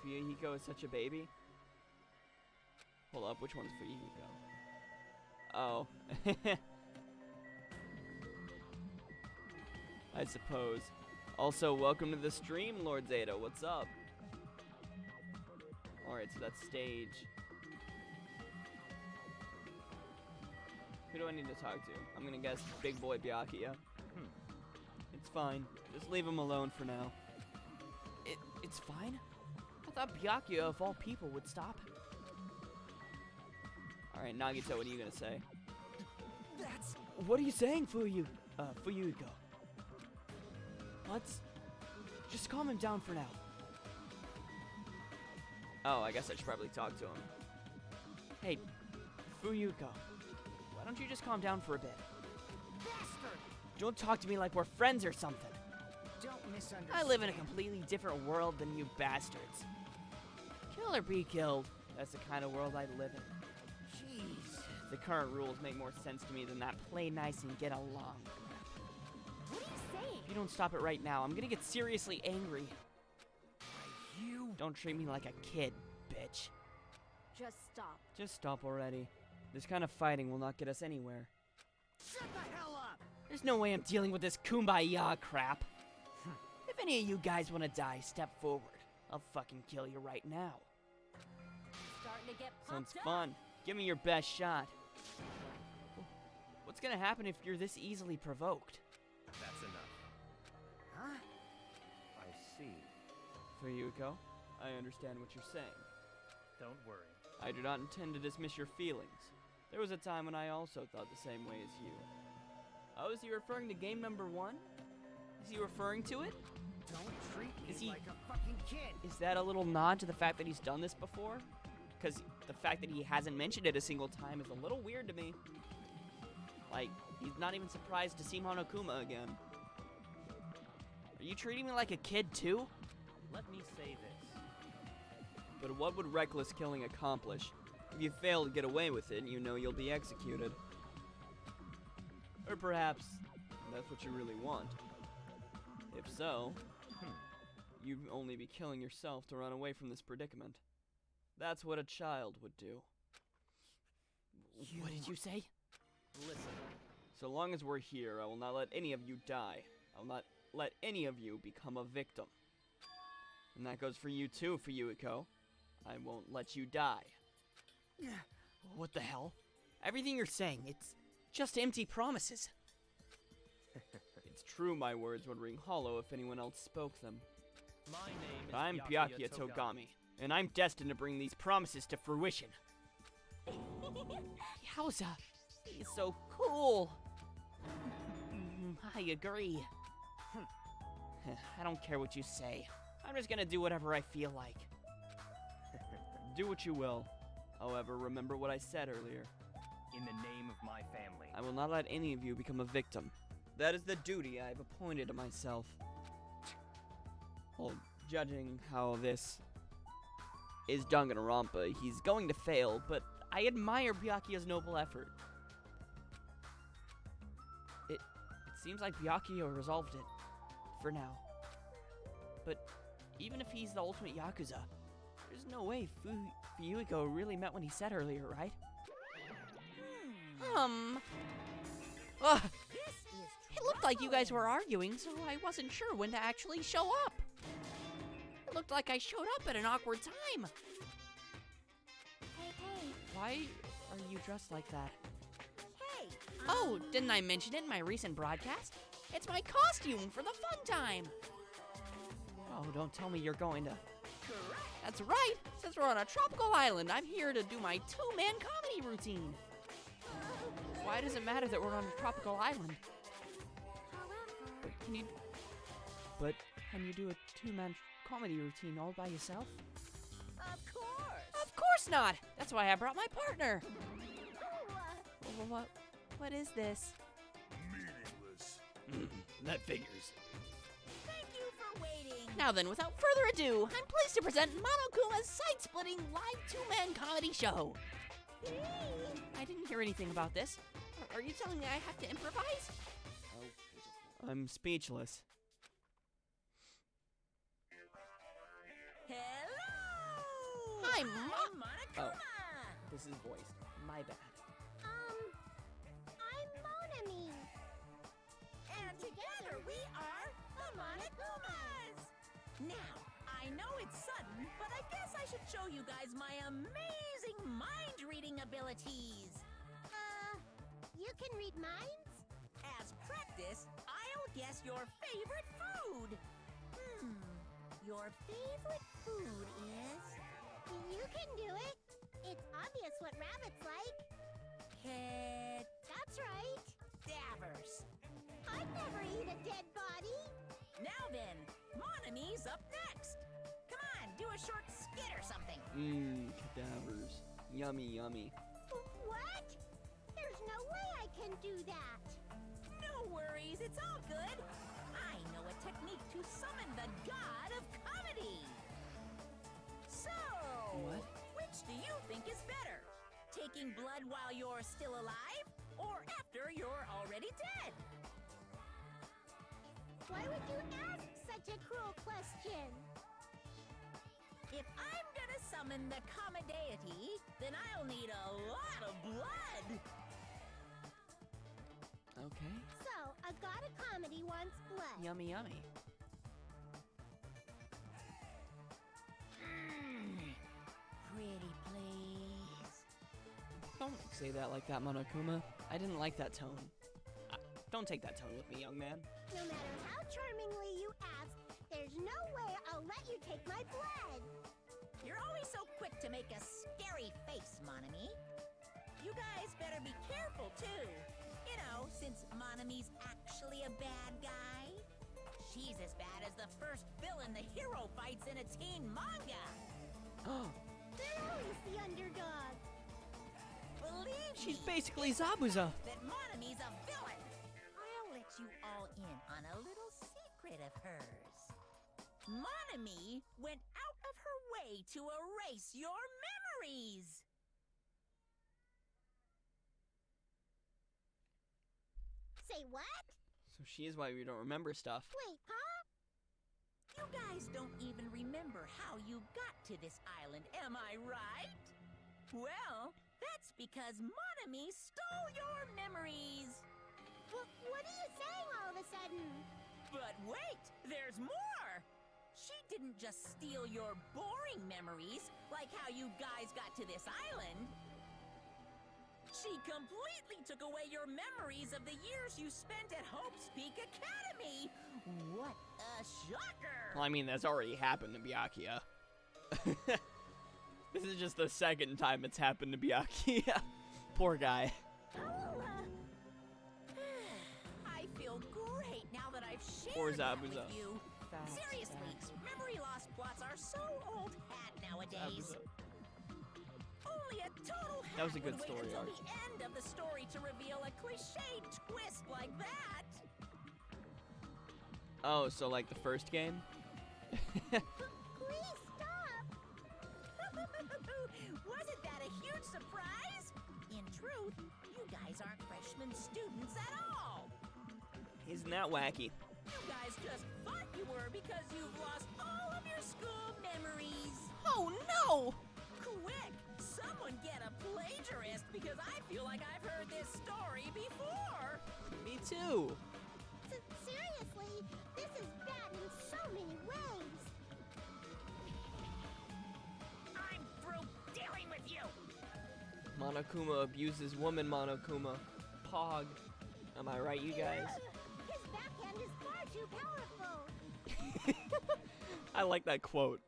Fuyuhiko is such a baby. Hold up, which one's Fuyuhiko? Oh. I suppose. Also, welcome to the stream, Lord Zeta. What's up? Alright, so that's stage. Who do I need to talk to? I'm gonna guess Big Boy Byakuya. It's fine. Just leave him alone for now. It's fine? I thought Byakuya, of all people, would stop him. Alright, Nagito, what are you gonna say? That's. What are you saying, Fuyuhiko? Let's just calm him down for now. Oh, I guess I should probably talk to him. Hey, Fuyuhiko, why don't you just calm down for a bit? Bastard! Don't talk to me like we're friends or something. Don't misunderstand. I live in a completely different world than you bastards. Kill or be killed. That's the kind of world I live in. Jeez. The current rules make more sense to me than that play nice and get along. What are you saying? If you don't stop it right now, I'm gonna get seriously angry. You. Don't treat me like a kid, bitch. Just stop. Just stop already. This kind of fighting will not get us anywhere. Shut the hell up! There's no way I'm dealing with this kumbaya crap. If any of you guys want to die, step forward. I'll fucking kill you right now. Starting to get Sounds pumped up. fun. Give me your best shot. What's gonna happen if you're this easily provoked? That's enough. Huh? I see. Fuyuko, I understand what you're saying. Don't worry. I do not intend to dismiss your feelings. There was a time when I also thought the same way as you. Oh, is he referring to game number 1? Is he referring to it? Don't treat me Is he- like a fucking kid. Is that a little nod to the fact that he's done this before? Because the fact that he hasn't mentioned it a single time is a little weird to me. Like, he's not even surprised to see Monokuma again. Are you treating me like a kid too? Let me say this. But what would reckless killing accomplish? If you fail to get away with it, you know you'll be executed. Or perhaps that's what you really want. If so, you'd only be killing yourself to run away from this predicament. That's what a child would do. What did you say? Listen, So long as we're here, I will not let any of you die. I will not let any of you become a victim. And that goes for you too, Fuyuko. I won't let you die. What the hell? Everything you're saying, it's just empty promises. It's true my words would ring hollow if anyone else spoke them. my name is I'm Byakuya Togami, and I'm destined to bring these promises to fruition. Yowza, he's so cool. I agree. I don't care what you say. I'm just gonna do whatever I feel like. Do what you will. However, remember what I said earlier. In the name of my family. I will not let any of you become a victim. That is the duty I have appointed to myself. Well, judging how this is Danganronpa, he's going to fail, but I admire Byakuya's noble effort. It seems like Byakuya resolved it. For now. But even if he's the ultimate Yakuza, there's no way Fuyuko really meant what he said earlier, right? Ugh. It looked like you guys were arguing, so I wasn't sure when to actually show up. It looked like I showed up at an awkward time. Hey, Why are you dressed like that? hey. Oh, didn't I mention it in my recent broadcast? It's my costume for the fun time. Oh, don't tell me you're going to... That's right! Since we're on a tropical island, I'm here to do my two-man comedy routine. Why does it matter that we're on a tropical island? However, Can you do a two-man comedy routine all by yourself? Of course. Of course not! That's why I brought my partner. oh, What is this? Meaningless. That figures. Thank you for waiting. Now then, without further ado, I'm pleased to present Monokuma's side-splitting live two-man comedy show. I didn't hear anything about this. Are you telling me I have to improvise? I'm speechless. Hello. Hi, I'm Monokuma. Monokuma. This is voiced. My bad. I'm Monami. And together we are the Monokumas. Now, I know it's sudden, but I guess I should show you guys my amazing mind-reading abilities. You can read minds? As practice, I'll guess your favorite food. Your favorite food is... You can do it. It's obvious what rabbits like. That's right. Cadavers. I'd never eat a dead body. Now then, Monami's up next. Come on, do a short skit or something. Cadavers. Yummy, yummy. What? There's no way I can do that. No worries, it's all good. I know a technique to summon the god of comedy. So, What? which do you think is better? taking blood while you're still alive, or after you're already dead? Why would you ask such a cruel question? If I'm gonna summon the Kama deity, then I'll need a lot of blood. Okay. So, a god of comedy wants blood. Yummy, yummy. Pretty please. Don't say that like that, Monokuma. I didn't like that tone. Don't take that tone with me, young man. No matter how charmingly you ask, there's no way I'll let you take my blood. You're always so quick to make a scary face, Monami. You guys better be careful, too. You know, since Monami's actually a bad guy. She's as bad as the first villain the hero fights in a teen manga. Oh, They're always the underdog. Believe she's me, basically Zabuza. that Monami's a villain. I'll let you all in on a little secret of hers. Monami went out of her way to erase your memories. Say what? So she is why we don't remember stuff. Wait, huh? You guys don't even remember how you got to this island, am I right? Well, that's because Monami stole your memories. What are you saying all of a sudden? But wait, there's more! She didn't just steal your boring memories, like how you guys got to this island. She completely took away your memories of the years you spent at Hope's Peak Academy. What a shocker! Well, I mean, that's already happened to Byakuya. This is just the second time it's happened to Byakuya. Poor guy. I feel great now that I've Poor shared that with Zabuza. you. Facts, Seriously, facts. memory loss plots are so old hat nowadays. Zabuza. Only a total That was a hack good would wait story until arc. the end of the story to reveal a cliched twist like that. Oh, so like the first game? Please stop. Wasn't that a huge surprise? In truth, you guys aren't freshman students at all. Isn't that wacky? You guys just thought you were because you've lost all of your school memories. Oh no! Quick, someone get a plagiarist because I feel like I've heard this story before. Me too. Seriously, this is bad in so many ways. I'm through dealing with you. Monokuma abuses woman Monokuma. Pog. Am I right, you guys? His backhand is far too powerful. I like that quote.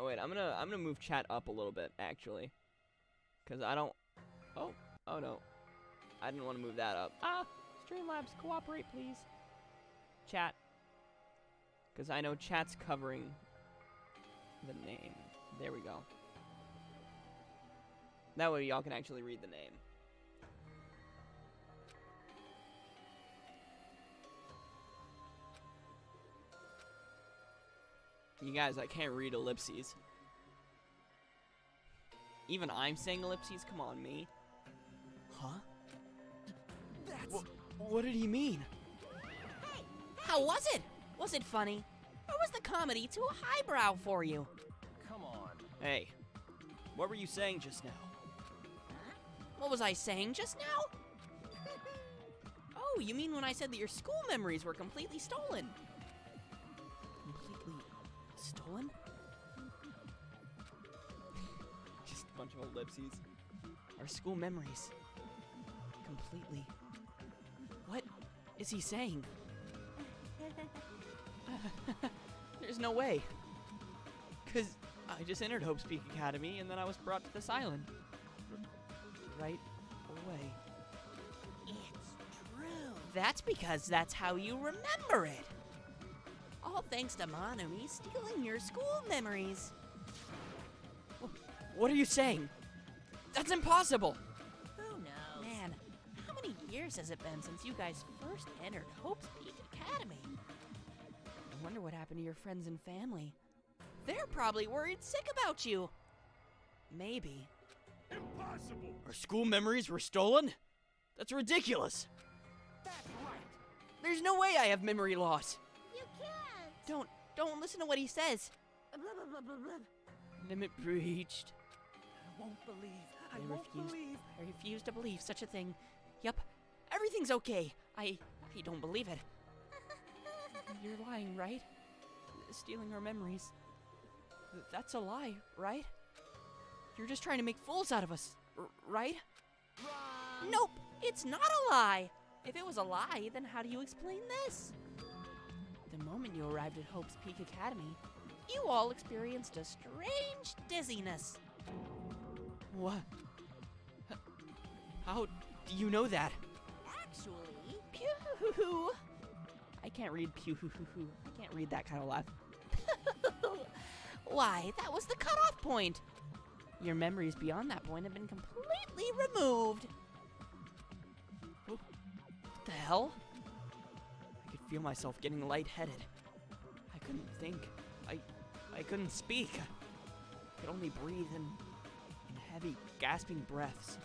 Oh wait, I'm gonna move chat up a little bit actually, cause I don't. Oh no, I didn't want to move that up. Streamlabs, cooperate please. Chat, cause I know chat's covering the name. There we go. That way y'all can actually read the name. You guys, I can't read ellipses. Even I'm saying ellipses? Come on, me. Huh? That's... What did he mean? How was it? Was it funny? Or was the comedy too highbrow for you? Come on. Hey, what were you saying just now? What was I saying just now? Oh, you mean when I said that your school memories were completely stolen? Completely stolen? Just a bunch of ellipses. Our school memories. Completely. What is he saying? There's no way. Because I just entered Hope's Peak Academy and then I was brought to this island. Right away. It's true. That's because that's how you remember it. All thanks to Monami stealing your school memories. What are you saying? That's impossible! Who knows? Man, how many years has it been since you guys first entered Hope's Peak Academy? I wonder what happened to your friends and family. They're They're probably worried sick about you. Maybe. Impossible! Our school memories were stolen? That's ridiculous. That's right. There's no way I have memory loss. You can't. Don't listen to what he says. Blah, blah, blah, blah, blah. Limit breached. I won't believe. I I won't refuse. believe. I refuse to believe such a thing. Yup, everything's okay. I don't believe it. You're lying, right? Stealing our memories. That's a lie, right? You're just trying to make fools out of us, right? Wrong. Nope, it's not a lie. If it was a lie, then how do you explain this? The moment you arrived at Hope's Peak Academy, you all experienced a strange dizziness. What? How do you know that? Actually, Pew! I can't read pew. I can't read that kind of laugh. Why, that was the cutoff point. Your memories beyond that point have been completely removed. What the hell? I could feel myself getting lightheaded. I couldn't think. I couldn't speak. I could only breathe in heavy, gasping breaths.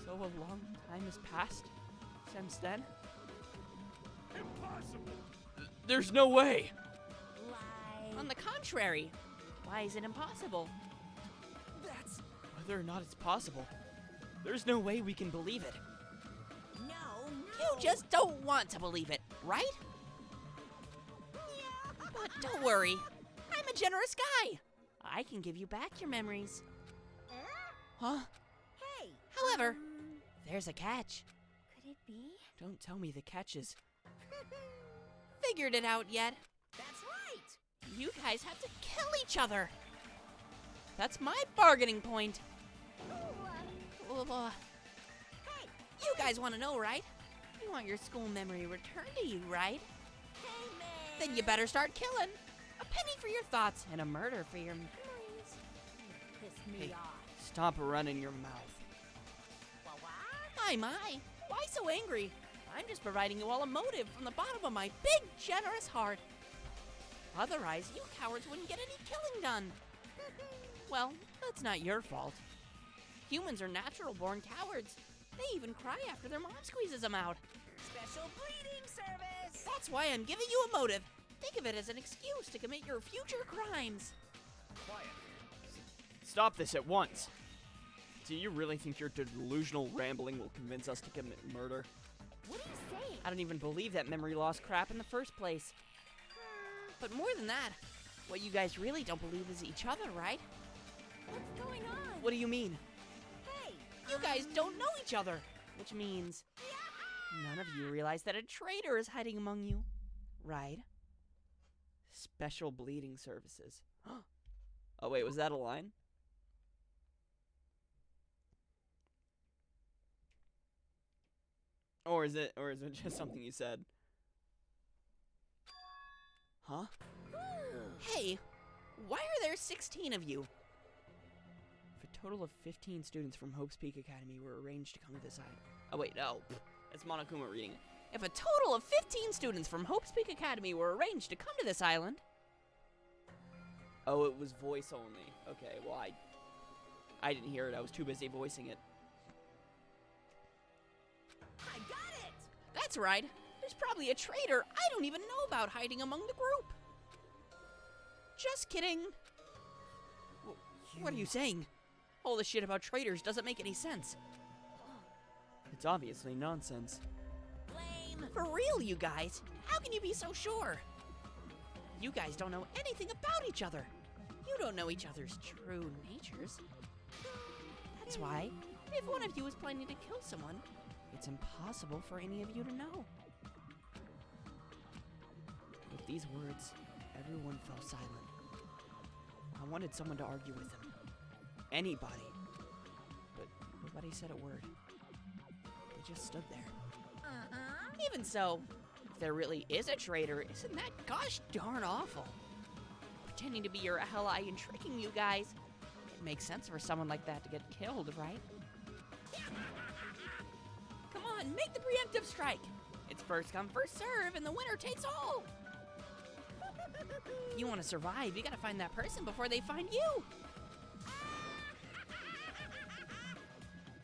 So a long time has passed since then? Impossible! There's no way! lie. On the contrary, why is it impossible? That's Whether or not it's possible, there's no way we can believe it. No, no. You just don't want to believe it, right? But don't worry, I'm a generous guy. I can give you back your memories. Huh? Hey. However, there's a catch. Could it be? Don't tell me the catches. Figured it out yet? That's right. You guys have to kill each other. That's my bargaining point. Hey, You guys want to know, right? You want your school memory returned to you, right? hey, man. Then you better start killing. A penny for your thoughts and a murder for your memories. Piss me Hey. off. Stop running your mouth. What? My. Why so angry? I'm just providing you all a motive from the bottom of my big, generous heart. Otherwise, you cowards wouldn't get any killing done. Well, that's not your fault. Humans are natural-born cowards. They even cry after their mom squeezes them out. Special bleeding service. That's why I'm giving you a motive. Think of it as an excuse to commit your future crimes. Quiet. Stop this at once. Do you really think your delusional rambling will convince us to commit murder? What are you saying? I don't even believe that memory loss crap in the first place. But more than that, what you guys really don't believe is each other, right? What's going on? What do you mean? Hey. You guys don't know each other, which means none of you realize that a traitor is hiding among you, right? Special bleeding services. Oh wait, was that a line? Or is it just something you said? Huh? Hey, why are there 16 of you? If a total of 15 students from Hope's Peak Academy were arranged to come to this island. Oh wait, no. It's Monokuma reading it. If a total of 15 students from Hope's Peak Academy were arranged to come to this island, Oh, it was voice only. Okay, well I didn't hear it. I was too busy voicing it. I got it. that's right. There's probably a traitor I don't even know about hiding among the group. Just kidding. What are you saying? All this shit about traitors doesn't make any sense. It's obviously nonsense. Blame. For real, you guys. How can you be so sure? You guys don't know anything about each other. You don't know each other's true natures. That's why, if one of you is planning to kill someone, it's impossible for any of you to know. With these words, everyone fell silent. I wanted someone to argue with him. Anybody. But nobody said a word. They just stood there. Even so, if there really is a traitor, isn't that gosh darn awful? Pretending to be your ally and tricking you guys. It makes sense for someone like that to get killed, right? Come on, make the preemptive strike. It's first come, first serve, and the winner takes all. If you want to survive, you gotta find that person before they find you.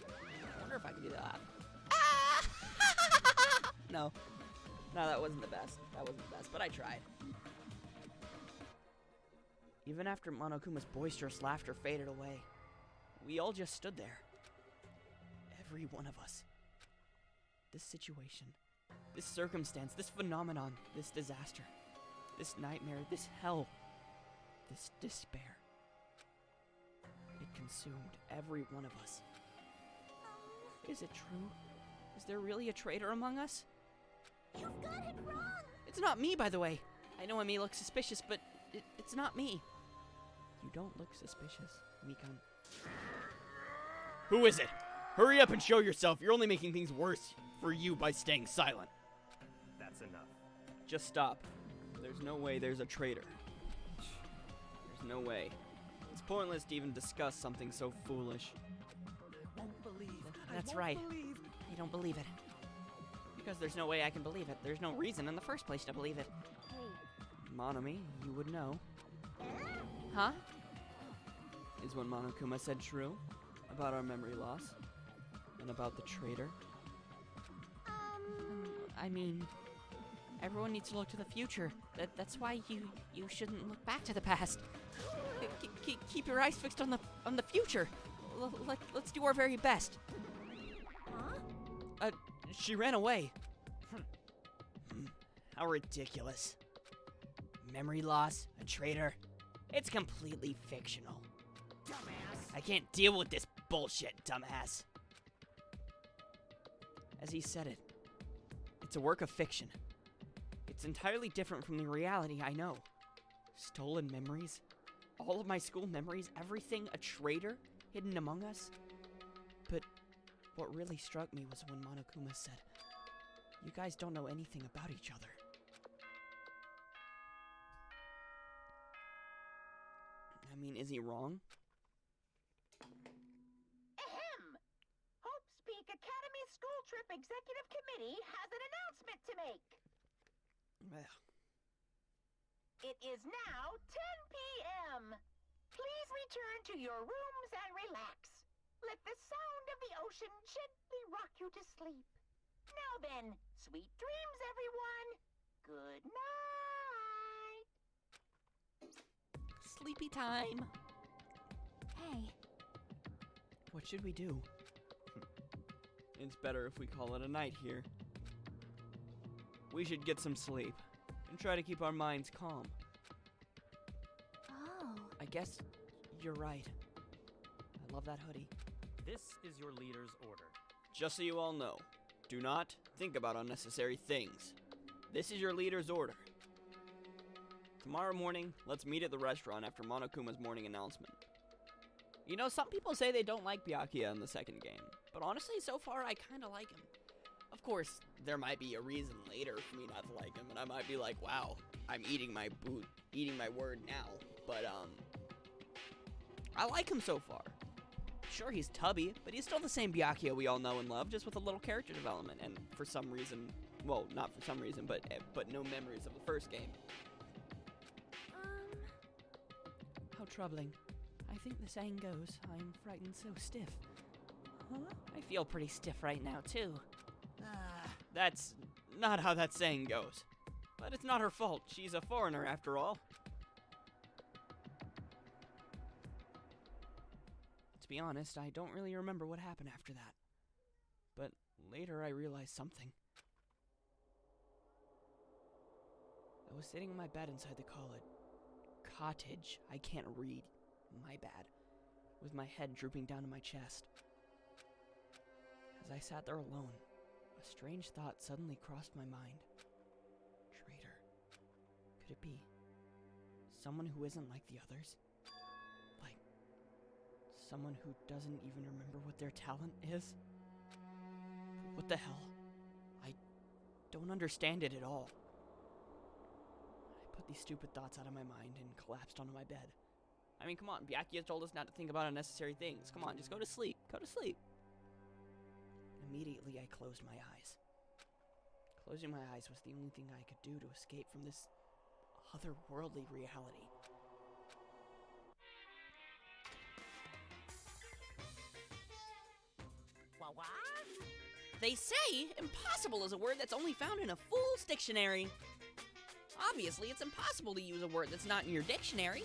I wonder if I can do that. No. No, that wasn't the best. That wasn't the best, but I tried. Even after Monokuma's boisterous laughter faded away, we all just stood there. Every one of us. This situation, this circumstance, this phenomenon, this disaster, this nightmare, this hell, this despair. It consumed every one of us. Is it true? Is there really a traitor among us? You've got it wrong! It's not me, by the way. I know I may look suspicious, but it's not me. You don't look suspicious, Mikan. Who is it? Hurry up and show yourself. You're only making things worse for you by staying silent. That's enough. Just stop. There's no way there's a traitor. There's no way. It's pointless to even discuss something so foolish. I won't believe. That's right. I don't believe it. Because there's no way I can believe it. There's no reason in the first place to believe it. Hey, Monomi, you would know. Huh? Is what Monokuma said true? About our memory loss? And about the traitor? I mean, everyone needs to look to the future. That's why you shouldn't look back to the past. Keep your eyes fixed on the future. Let's do our very best. huh? She ran away. How ridiculous. Memory loss? A traitor? It's completely fictional. Dumbass. I can't deal with this bullshit, dumbass. As he said it, it's a work of fiction. It's entirely different from the reality I know. Stolen memories, all of my school memories, everything a traitor hidden among us. But what really struck me was when Monokuma said, "You guys don't know anything about each other." I mean, is he wrong? Ahem! Hope's Peak Academy School Trip Executive Committee has an announcement to make. Ugh. It is now 10 p.m. Please return to your rooms and relax. Let the sound of the ocean gently rock you to sleep. Now then, sweet dreams, everyone. Good night. Sleepy time. Hey, What should we do? It's better if we call it a night here. We should get some sleep and try to keep our minds calm. oh. I guess you're right. I love that hoodie. This is your leader's order. Just so you all know, do not think about unnecessary things. This is your leader's order. Tomorrow morning, let's meet at the restaurant after Monokuma's morning announcement. You know, some people say they don't like Byakuya in the second game, but honestly, so far, I kinda like him. Of course, there might be a reason later for me not to like him, and I might be like, wow, I'm eating my word now, but, I like him so far. Sure, he's tubby, but he's still the same Byakuya we all know and love, just with a little character development, and for some reason, well, not for some reason, but no memories of the first game. How troubling. I think the saying goes, I'm frightened so stiff. Huh? I feel pretty stiff right now, too. That's not how that saying goes. But it's not her fault. She's a foreigner, after all. To be honest, I don't really remember what happened after that. But later I realized something. I was sitting in my bed inside the cottage. I can't read. My bad. With my head drooping down to my chest. As I sat there alone, a strange thought suddenly crossed my mind. Traitor. Could it be someone who isn't like the others? Like someone who doesn't even remember what their talent is? What the hell? I don't understand it at all. I put these stupid thoughts out of my mind and collapsed onto my bed. I mean, come on, Byakuya told us not to think about unnecessary things. Come on, just go to sleep. Go to sleep. Immediately, I closed my eyes. Closing my eyes was the only thing I could do to escape from this otherworldly reality. What? They say impossible is a word that's only found in a fool's dictionary. Obviously, it's impossible to use a word that's not in your dictionary.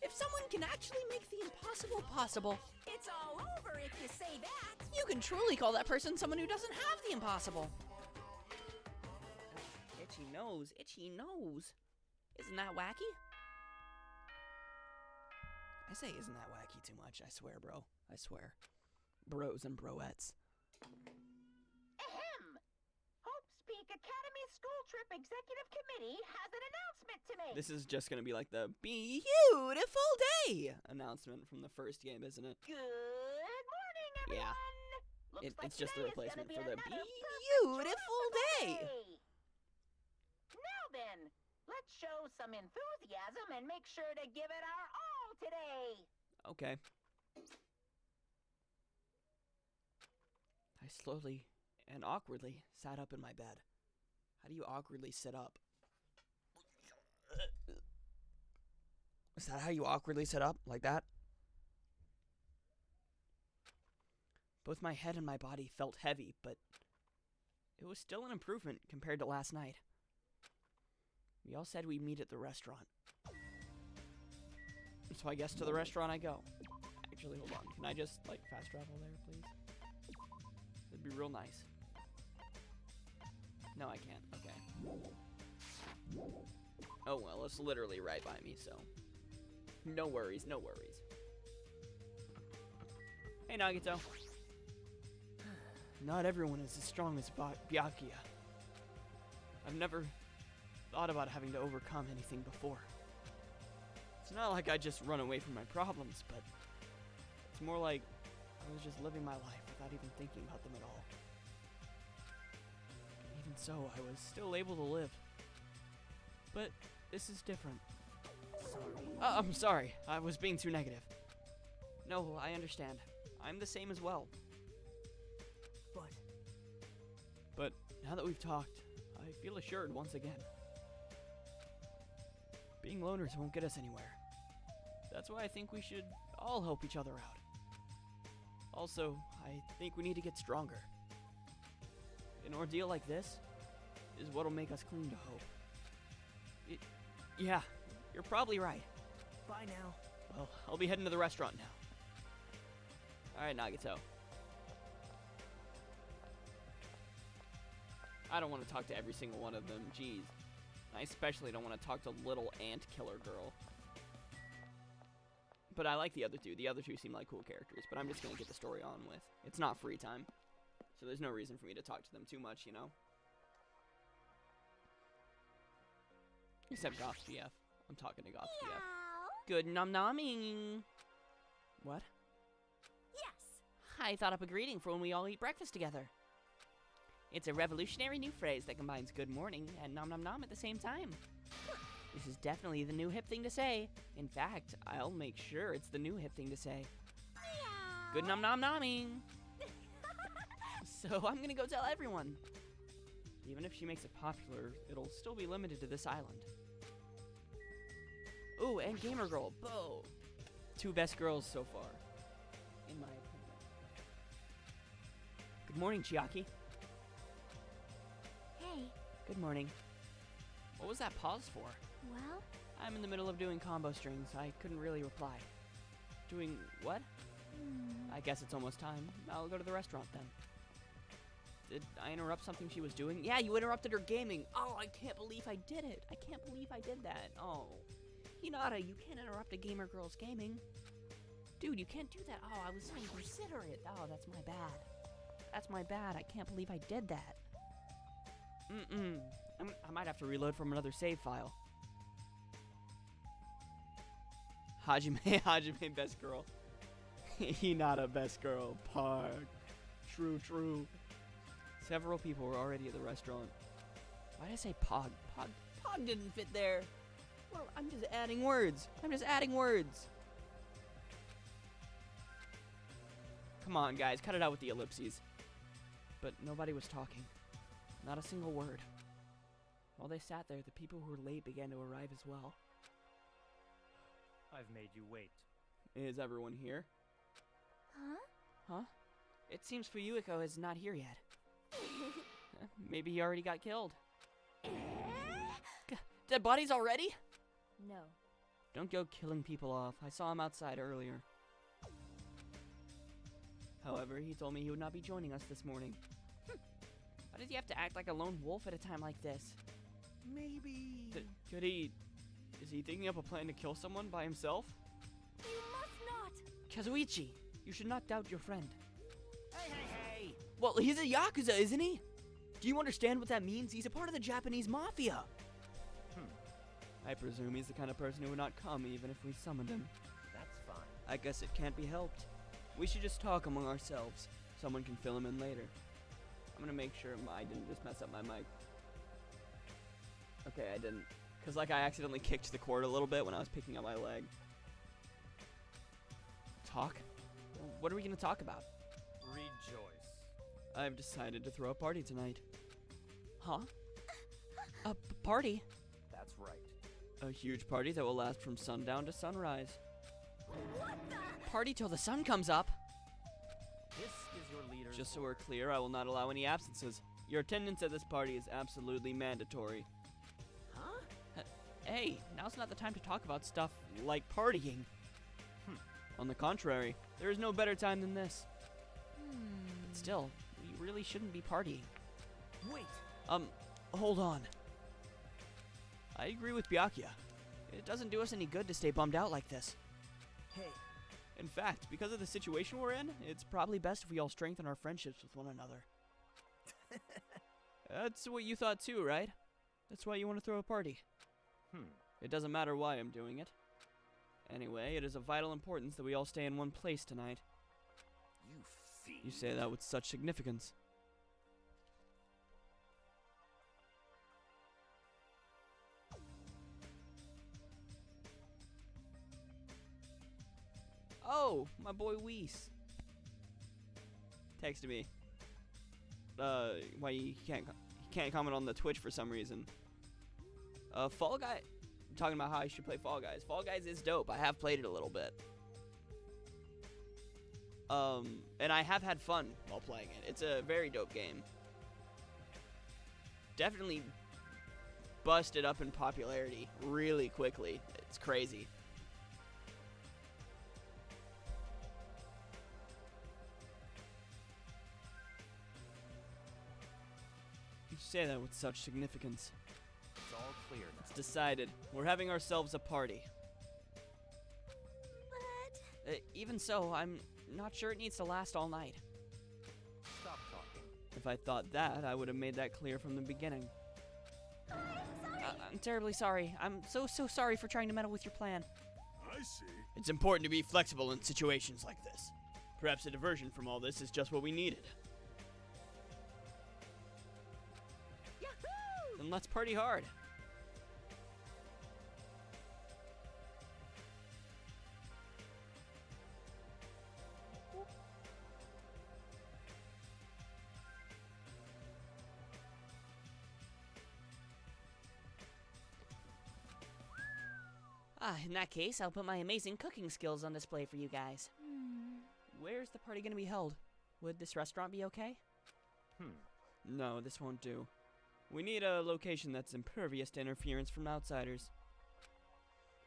If someone can actually make the impossible possible, It's all over if you say that. you can truly call that person someone who doesn't have the impossible. Itchy nose, itchy nose. Isn't that wacky? I say isn't that wacky too much, I swear, bro. I swear. Bros and broettes. Ahem! Hope's Peak Academy School Trip Executive Committee has an announcement to make. This is just gonna be like the beautiful day announcement from the first game, isn't it? Good morning, everyone. Yeah. Looks like It's just the today is gonna replacement be for the another perfect beautiful day. Now then, let's show some enthusiasm and make sure to give it our all today. Okay. I slowly and awkwardly sat up in my bed. How do you awkwardly sit up? Is that how you awkwardly sit up? Like that? Both my head and my body felt heavy, but it was still an improvement compared to last night. We all said we'd meet at the restaurant. So I guess to the restaurant I go. Actually, hold on. Can I just, like, fast travel there, please? It'd be real nice. No, I can't. Okay. Oh, well, it's literally right by me, so... No worries, no worries. Hey, Nagito. Not everyone is as strong as Byakuya. I've never thought about having to overcome anything before. It's not like I just run away from my problems, but it's more like I was just living my life without even thinking about them at all. Even so, I was still able to live. But this is different. I'm sorry. I was being too negative. No, I understand. I'm the same as well. But now that we've talked, I feel assured once again. Being loners won't get us anywhere. That's why I think we should all help each other out. Also, I think we need to get stronger. An ordeal like this is what'll make us cling to hope. Yeah, you're probably right. Bye now. Well, I'll be heading to the restaurant now. Alright, Nagito. I don't want to talk to every single one of them, jeez. I especially don't want to talk to little ant killer girl. But I like the other two. The other two seem like cool characters, but I'm just going to get the story on with. It's not free time, so there's no reason for me to talk to them too much, you know? Except Goth's GF. I'm talking to Goth's GF. Good nom-nomming. What? Yes. I thought up a greeting for when we all eat breakfast together. It's a revolutionary new phrase that combines good morning and nom nom nom at the same time. This is definitely the new hip thing to say. In fact, I'll make sure it's the new hip thing to say. Good nom nom nomming. So I'm gonna go tell everyone. Even if she makes it popular, it'll still be limited to this island. Ooh, and Gamer Girl, Bo. Two best girls so far, in my opinion. Good morning, Chiaki. Hey, Good morning. What was that pause for? well, I'm in the middle of doing combo strings. I couldn't really reply. Doing what? I guess it's almost time. I'll go to the restaurant then. Did I interrupt something she was doing? Yeah, you interrupted her gaming. Oh, I can't believe I did it. I can't believe I did that. Oh. Hinata, you can't interrupt a gamer girl's gaming. Dude, you can't do that. Oh, I was so inconsiderate. Oh, that's my bad. That's my bad. I can't believe I did that. I might have to reload from another save file. Hajime, best girl. Hinata, best girl. Park. True. Several people were already at the restaurant. Why did I say Pog? Pog didn't fit there. Well, I'm just adding words. Come on, guys, cut it out with the ellipses. But nobody was talking. Not a single word. While they sat there, the people who were late began to arrive as well. I've made you wait. Is everyone here? Huh? Huh? It seems Fuyuhiko is not here yet. Maybe he already got killed. Dead bodies already? No. Don't go killing people off. I saw him outside earlier. However, he told me he would not be joining us this morning. Why does he have to act like a lone wolf at a time like this? Maybe. Could he... Is he thinking up a plan to kill someone by himself? You must not! Kazuichi, you should not doubt your friend. Hey, hey, hey! Well, he's a Yakuza, isn't he? Do you understand what that means? He's a part of the Japanese mafia. I presume he's the kind of person who would not come even if we summoned him. That's fine. I guess it can't be helped. We should just talk among ourselves. Someone can fill him in later. I'm gonna make sure I didn't just mess up my mic. Okay, I didn't. Because, like, I accidentally kicked the cord a little bit when I was picking up my leg. Talk? What are we gonna talk about? Rejoice. I've decided to throw a party tonight. Huh? A party? That's right. A huge party that will last from sundown to sunrise. What the? Party till the sun comes up. This is your leader's Just so we're clear, I will not allow any absences. Your attendance at this party is absolutely mandatory. Huh? Hey, now's not the time to talk about stuff like partying. On the contrary, there is no better time than this. But still, we really shouldn't be partying. Wait. Hold on. I agree with Byakuya. It doesn't do us any good to stay bummed out like this. Hey. In fact, because of the situation we're in, it's probably best if we all strengthen our friendships with one another. That's what you thought too, right? That's why you want to throw a party. It doesn't matter why I'm doing it. Anyway, it is of vital importance that we all stay in one place tonight. You fiend. You say that with such significance. Oh, my boy Whis. Texted me. Why he can't comment on the Twitch for some reason. Fall Guy. I'm talking about how I should play Fall Guys. Fall Guys is dope. I have played it a little bit. And I have had fun while playing it. It's a very dope game. Definitely busted up in popularity really quickly. It's crazy. You say that with such significance. It's all clear now. It's decided. We're having ourselves a party. But... Even so, I'm not sure it needs to last all night. Stop talking. If I thought that, I would have made that clear from the beginning. I'm sorry! I'm terribly sorry. I'm so sorry for trying to meddle with your plan. I see. It's important to be flexible in situations like this. Perhaps a diversion from all this is just what we needed. Yahoo! Then let's party hard. In that case, I'll put my amazing cooking skills on display for you guys. Where's the party gonna be held? Would this restaurant be okay? No, this won't do. We need a location that's impervious to interference from outsiders.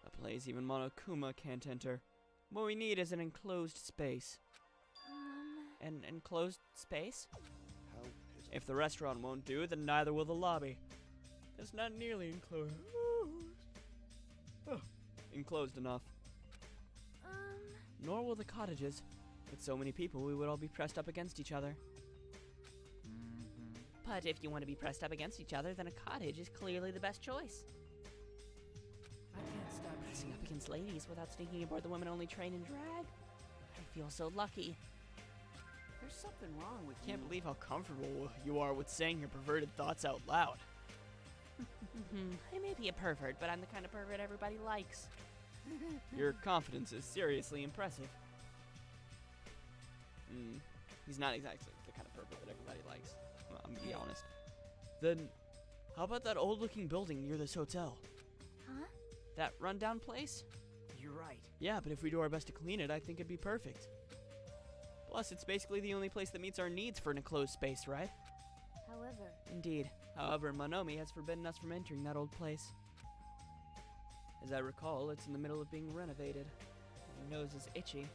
A place even Monokuma can't enter. What we need is an enclosed space. An enclosed space? How pitiful. If the restaurant won't do, then neither will the lobby. It's not nearly enclosed. Enclosed enough. Nor will the cottages. With so many people, we would all be pressed up against each other. But if you want to be pressed up against each other, then a cottage is clearly the best choice. I can't stop Pressing seeing up against ladies without sneaking aboard the women-only train and drag? I feel so lucky. There's something wrong with Can't you. believe how comfortable you are with saying your perverted thoughts out loud. I may be a pervert, but I'm the kind of pervert everybody likes. Your confidence is seriously impressive. He's not exactly the kind of pervert that everybody likes. I'm gonna be honest. Then, How about that old-looking building near this hotel? Huh? That rundown place? You're right. Yeah, but if we do our best to clean it, I think it'd be perfect. Plus, it's basically the only place that meets our needs for an enclosed space, right? However, Indeed. However, Monomi has forbidden us from entering that old place. As I recall, it's in the middle of being renovated. My nose is itchy.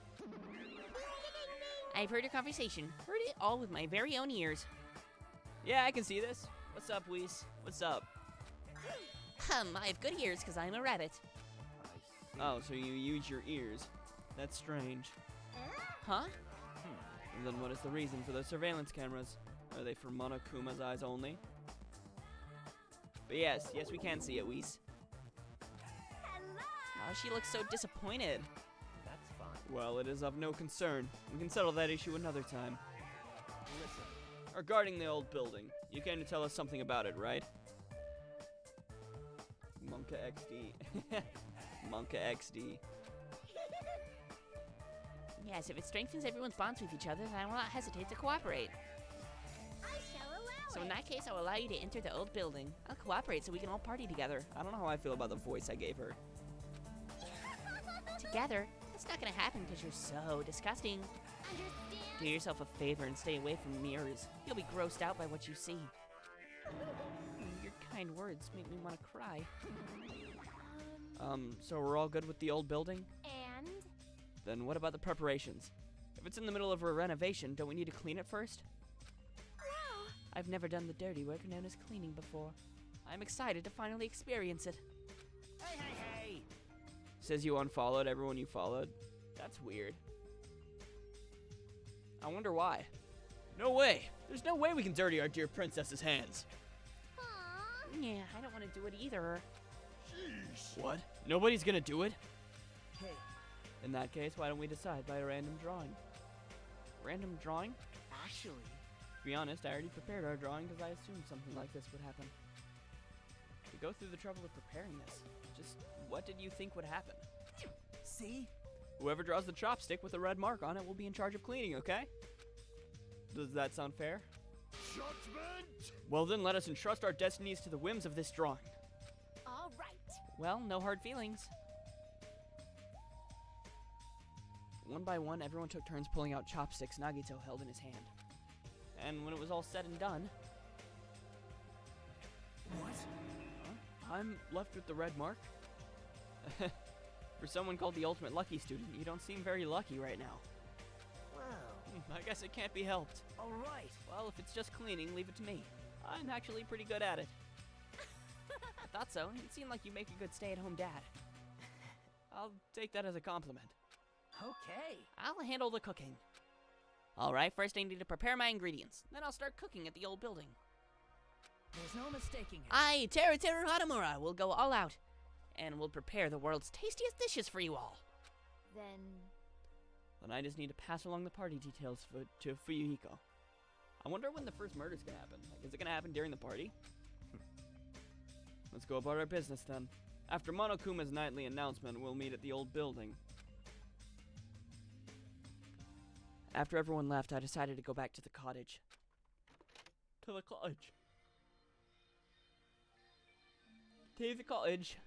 I've heard your conversation. Heard it all with my very own ears. Yeah, I can see this. What's up, Whis? What's up? I have good ears because I'm a rabbit. Oh, so you use your ears. That's strange. Huh? And then what is the reason for those surveillance cameras? Are they for Monokuma's eyes only? But yes, we can see it, Whis. Oh, she looks so disappointed. That's fine. Well, it is of no concern. We can settle that issue another time. Listen, Regarding the old building, you came to tell us something about it, right? Monka XD. Monka XD. Yes, if it strengthens everyone's bonds with each other, then I will not hesitate to cooperate. I shall allow So in it. that case, I will allow you to enter the old building. I'll cooperate so we can all party together. I don't know how I feel about the voice I gave her. Together? That's not gonna happen because you're so disgusting. Understand? Do yourself a favor and stay away from mirrors. You'll be grossed out by what you see. Your kind words make me want to cry. So we're all good with the old building? And Then what about the preparations? If it's in the middle of a renovation, don't we need to clean it first? wow, I've never done the dirty work known as cleaning before. I'm excited to finally experience it. Hey! Says you unfollowed everyone you followed. That's weird. I wonder why. No way! There's no way we can dirty our dear princess's hands. Aw. Yeah, I don't want to do it either. What? Nobody's gonna do it? Hey, In that case, why don't we decide by a random drawing? Random drawing? actually, To be honest, I already prepared our drawing because I assumed something like this would happen. To go through the trouble of preparing this, just what did you think would happen? see? Whoever draws the chopstick with a red mark on it will be in charge of cleaning, okay? Does that sound fair? Judgment! Well then, let us entrust our destinies to the whims of this drawing. All right. Well, no hard feelings. One by one, everyone took turns pulling out chopsticks Nagito held in his hand. And when it was all said and done, What? I'm left with the red mark. For someone called the ultimate lucky student, you don't seem very lucky right now. Well, I guess it can't be helped. alright. Well, if it's just cleaning, leave it to me. I'm actually pretty good at it. I thought so. It seemed like you make a good stay-at-home dad. I'll take that as a compliment. Okay. I'll handle the cooking. All right, first I need to prepare my ingredients. Then I'll start cooking at the old building. There's no mistaking it. I, Teru Hanamura, will go all out. And will prepare the world's tastiest dishes for you all. Then Then I just need to pass along the party details to Fuyuhiko. I wonder when the first murder's gonna happen. Like, is it gonna happen during the party? Let's go about our business then. After Monokuma's nightly announcement, we'll meet at the old building. After everyone left, I decided to go back to the cottage. To the cottage. To the cottage.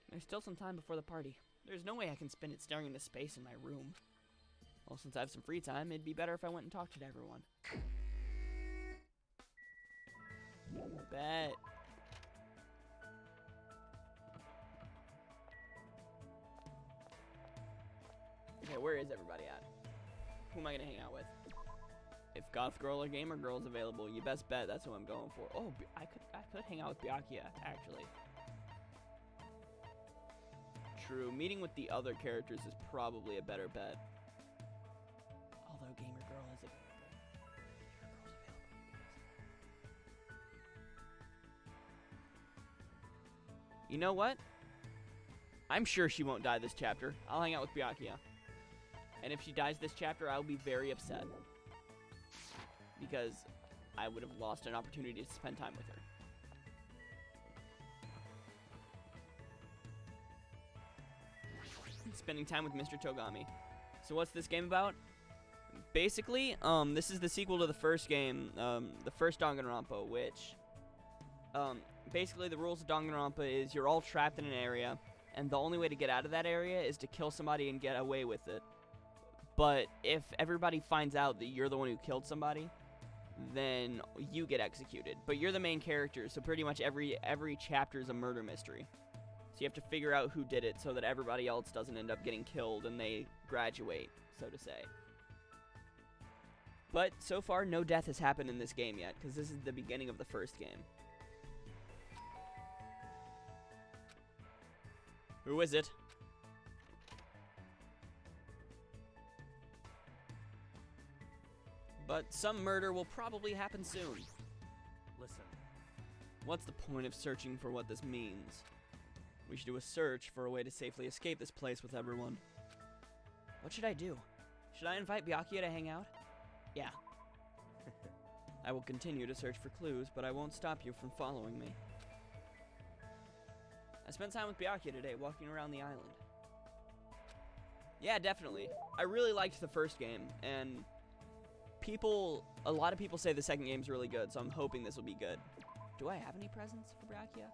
There's still some time before the party. There's no way I can spend it staring into space in my room. Well, since I have some free time, it'd be better if I went and talked to everyone. Bet. Okay, where is everybody at? Who am I gonna hang out with? If Goth Girl or Gamer Girl is available, you best bet that's who I'm going for. Oh, I could hang out with Byakuya, actually. True, meeting with the other characters is probably a better bet. Although Gamer Girl is available. Gamer Girl's available, you know what? I'm sure she won't die this chapter. I'll hang out with Byakuya. And if she dies this chapter, I'll be very upset. Because I would have lost an opportunity to spend time with her. Spending time with Mr. Togami. So what's this game about? Basically, this is the sequel to the first game, the first Danganronpa, which Basically, the rules of Danganronpa is you're all trapped in an area, and the only way to get out of that area is to kill somebody and get away with it. But if everybody finds out that you're the one who killed somebody, then you get executed. But you're the main character, so pretty much every chapter is a murder mystery. So you have to figure out who did it so that everybody else doesn't end up getting killed and they graduate, so to say. But so far, no death has happened in this game yet, because this is the beginning of the first game. Who is it? But some murder will probably happen soon. Listen. What's the point of searching for what this means? We should do a search for a way to safely escape this place with everyone. What should I do? Should I invite Byakuya to hang out? Yeah. I will continue to search for clues, but I won't stop you from following me. I spent time with Byakuya today, walking around the island. Yeah, definitely. I really liked the first game, and a lot of people say the second game's really good, so I'm hoping this will be good. Do I have any presents for Byakuya?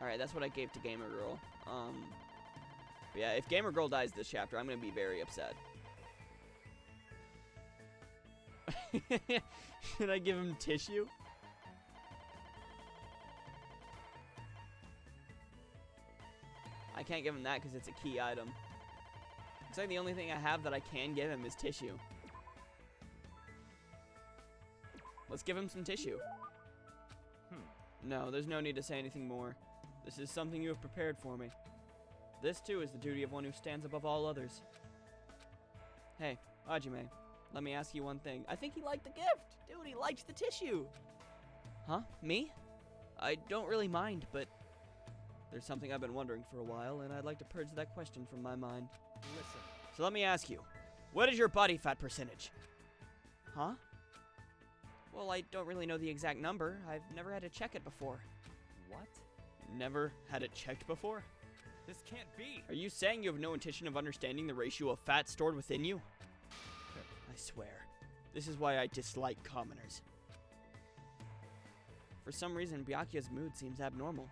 Alright, that's what I gave to Gamer Girl. But yeah, if Gamer Girl dies this chapter, I'm gonna be very upset. Should I give him tissue? I can't give him that because it's a key item. Looks like the only thing I have that I can give him is tissue. Let's give him some tissue. No, there's no need to say anything more. This is something you have prepared for me. This, too, is the duty of one who stands above all others. Hey, Hajime, let me ask you one thing. I think he liked the gift. Dude, he liked the tissue. Huh? Me? I don't really mind, but there's something I've been wondering for a while, and I'd like to purge that question from my mind. Listen. So let me ask you, what is your body fat percentage? Huh? Well, I don't really know the exact number. I've never had to check it before. What? Never had it checked before? This can't be. Are you saying you have no intention of understanding the ratio of fat stored within you? I swear, this is why I dislike commoners. For some reason, Byakuya's mood seems abnormal.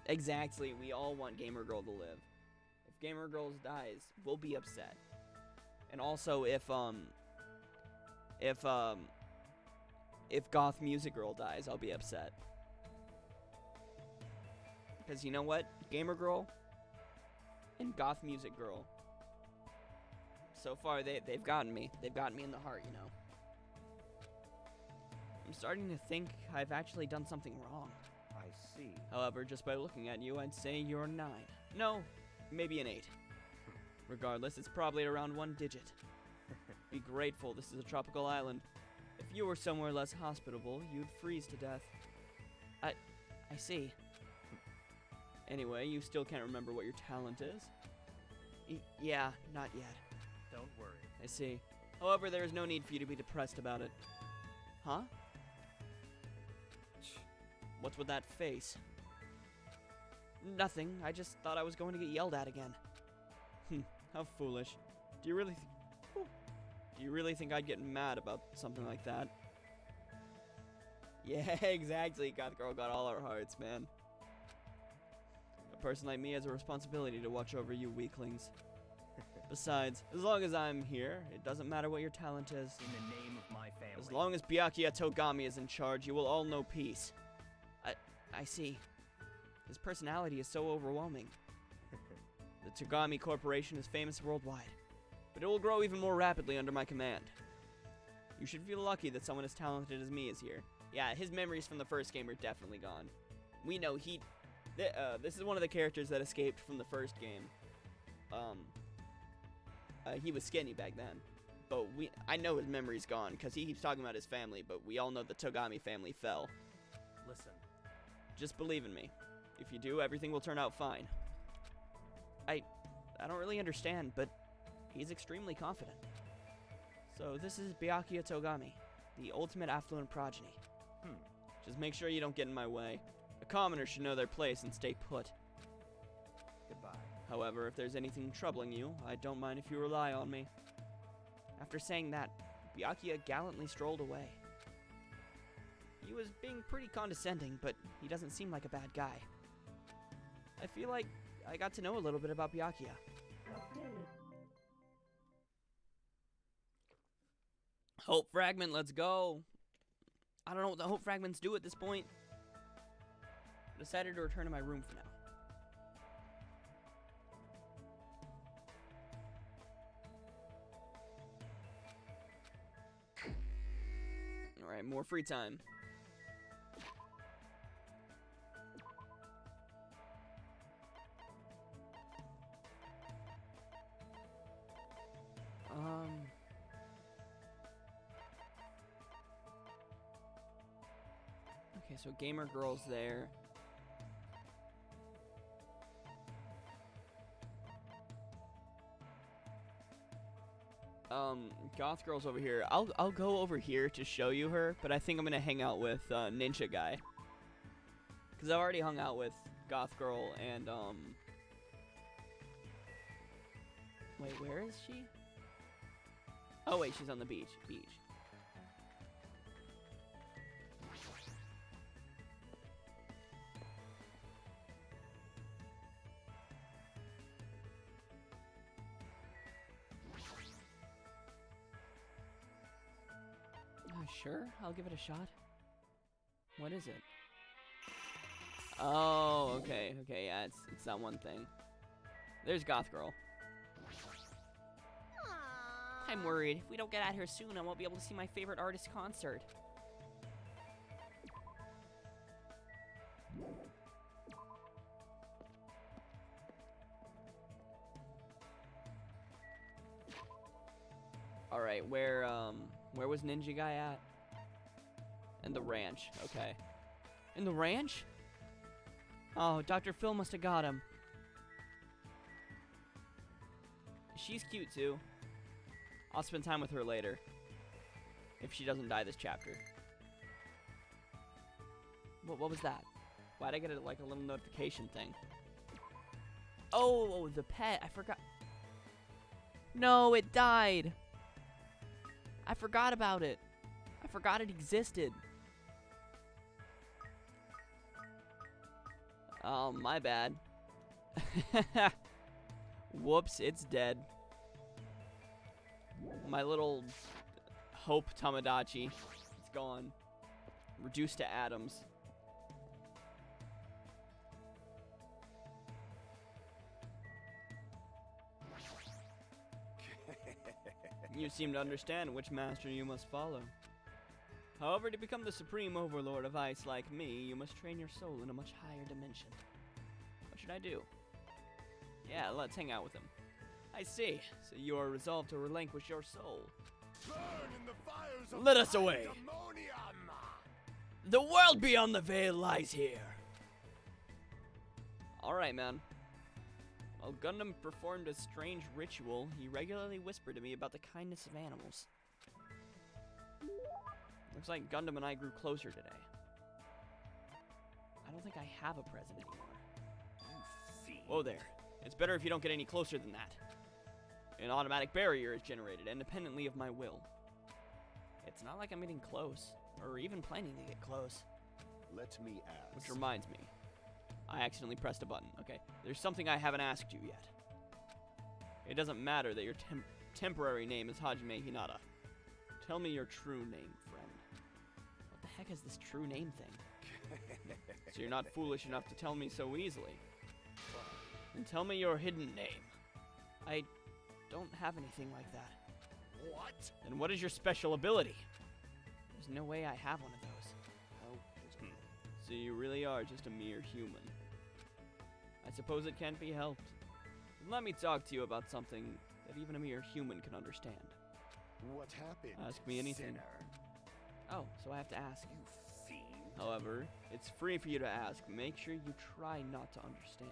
Exactly, we all want Gamer Girl to live. If Gamer Girl dies, we'll be upset. And also, if Goth Music Girl dies, I'll be upset. Because you know what? Gamer Girl and Goth Music Girl, so far they've gotten me. They've gotten me in the heart, you know. I'm starting to think I've actually done something wrong. I see. However, just by looking at you, I'd say you're a 9. No, maybe an 8. Regardless, it's probably around 1 digit. Be grateful this is a tropical island. If you were somewhere less hospitable, you'd freeze to death. I see. Anyway, you still can't remember what your talent is? Yeah, not yet. Don't worry. I see. However, there is no need for you to be depressed about it. Huh? What's with that face? Nothing. I just thought I was going to get yelled at again. How foolish. Do you really think I'd get mad about something like that? Yeah, exactly. Goth Girl got all our hearts, man. A person like me has a responsibility to watch over you weaklings. Besides, as long as I'm here, it doesn't matter what your talent is. In the name of my family. As long as Byakuya Togami is in charge, you will all know peace. I see. His personality is so overwhelming. The Togami Corporation is famous worldwide, but it will grow even more rapidly under my command. You should feel lucky that someone as talented as me is here. Yeah, his memories from the first game are definitely gone. We know this is one of the characters that escaped from the first game. He was skinny back then, but I know his memory's gone because he keeps talking about his family, but we all know the Togami family fell. Listen. Just believe in me. If you do, everything will turn out fine. I don't really understand, but he's extremely confident. So this is Byakuya Togami, the ultimate affluent progeny. Just make sure you don't get in my way. A commoner should know their place and stay put. Goodbye. However, if there's anything troubling you, I don't mind if you rely on me. After saying that, Byakuya gallantly strolled away. He was being pretty condescending, but he doesn't seem like a bad guy. I feel like I got to know a little bit about Byakuya. Hope Fragment, let's go. I don't know what the Hope Fragments do at this point. I decided to return to my room for now. Alright, more free time. Okay, so Gamer Girl's there. Goth Girl's over here. I'll go over here to show you her, but I think I'm gonna hang out with Ninja Guy. Cause I've already hung out with Goth Girl and wait, where is she? Oh wait, she's on the beach. Sure, I'll give it a shot. What is it? Oh, okay, yeah, it's that one thing. There's Goth Girl. I'm worried. If we don't get out here soon, I won't be able to see my favorite artist concert. Alright, where was Ninja Guy at? In the ranch, okay. In the ranch? Oh, Dr. Phil must have got him. She's cute too. I'll spend time with her later. If she doesn't die this chapter. What was that? Why'd I get like a little notification thing? Oh, the pet. I forgot. No, it died. I forgot about it. I forgot it existed. Oh, my bad. Whoops, it's dead. My little Hope Tamagotchi. It's gone. Reduced to atoms. You seem to understand which master you must follow. However, to become the supreme overlord of ice like me, you must train your soul in a much higher dimension. What should I do? Yeah, let's hang out with him. I see. So you are resolved to relinquish your soul. Burn in the fires of Let us away. pandemonium. The world beyond the veil lies here. Alright, man. While Gundam performed a strange ritual, he regularly whispered to me about the kindness of animals. Looks like Gundam and I grew closer today. I don't think I have a present anymore. Whoa there. It's better if you don't get any closer than that. An automatic barrier is generated independently of my will. It's not like I'm getting close, or even planning to get close. Let me ask. Which reminds me, I accidentally pressed a button. Okay, there's something I haven't asked you yet. It doesn't matter that your temporary name is Hajime Hinata. Tell me your true name, friend. What the heck is this true name thing? So you're not foolish enough to tell me so easily. Then tell me your hidden name. I don't have anything like that. What? Then what is your special ability? There's no way I have one of those. Oh. So you really are just a mere human. I suppose it can't be helped. Let me talk to you about something that even a mere human can understand. What happened? Ask me anything. Sinner? Oh, so I have to ask. You fiend. However, it's free for you to ask. Make sure you try not to understand.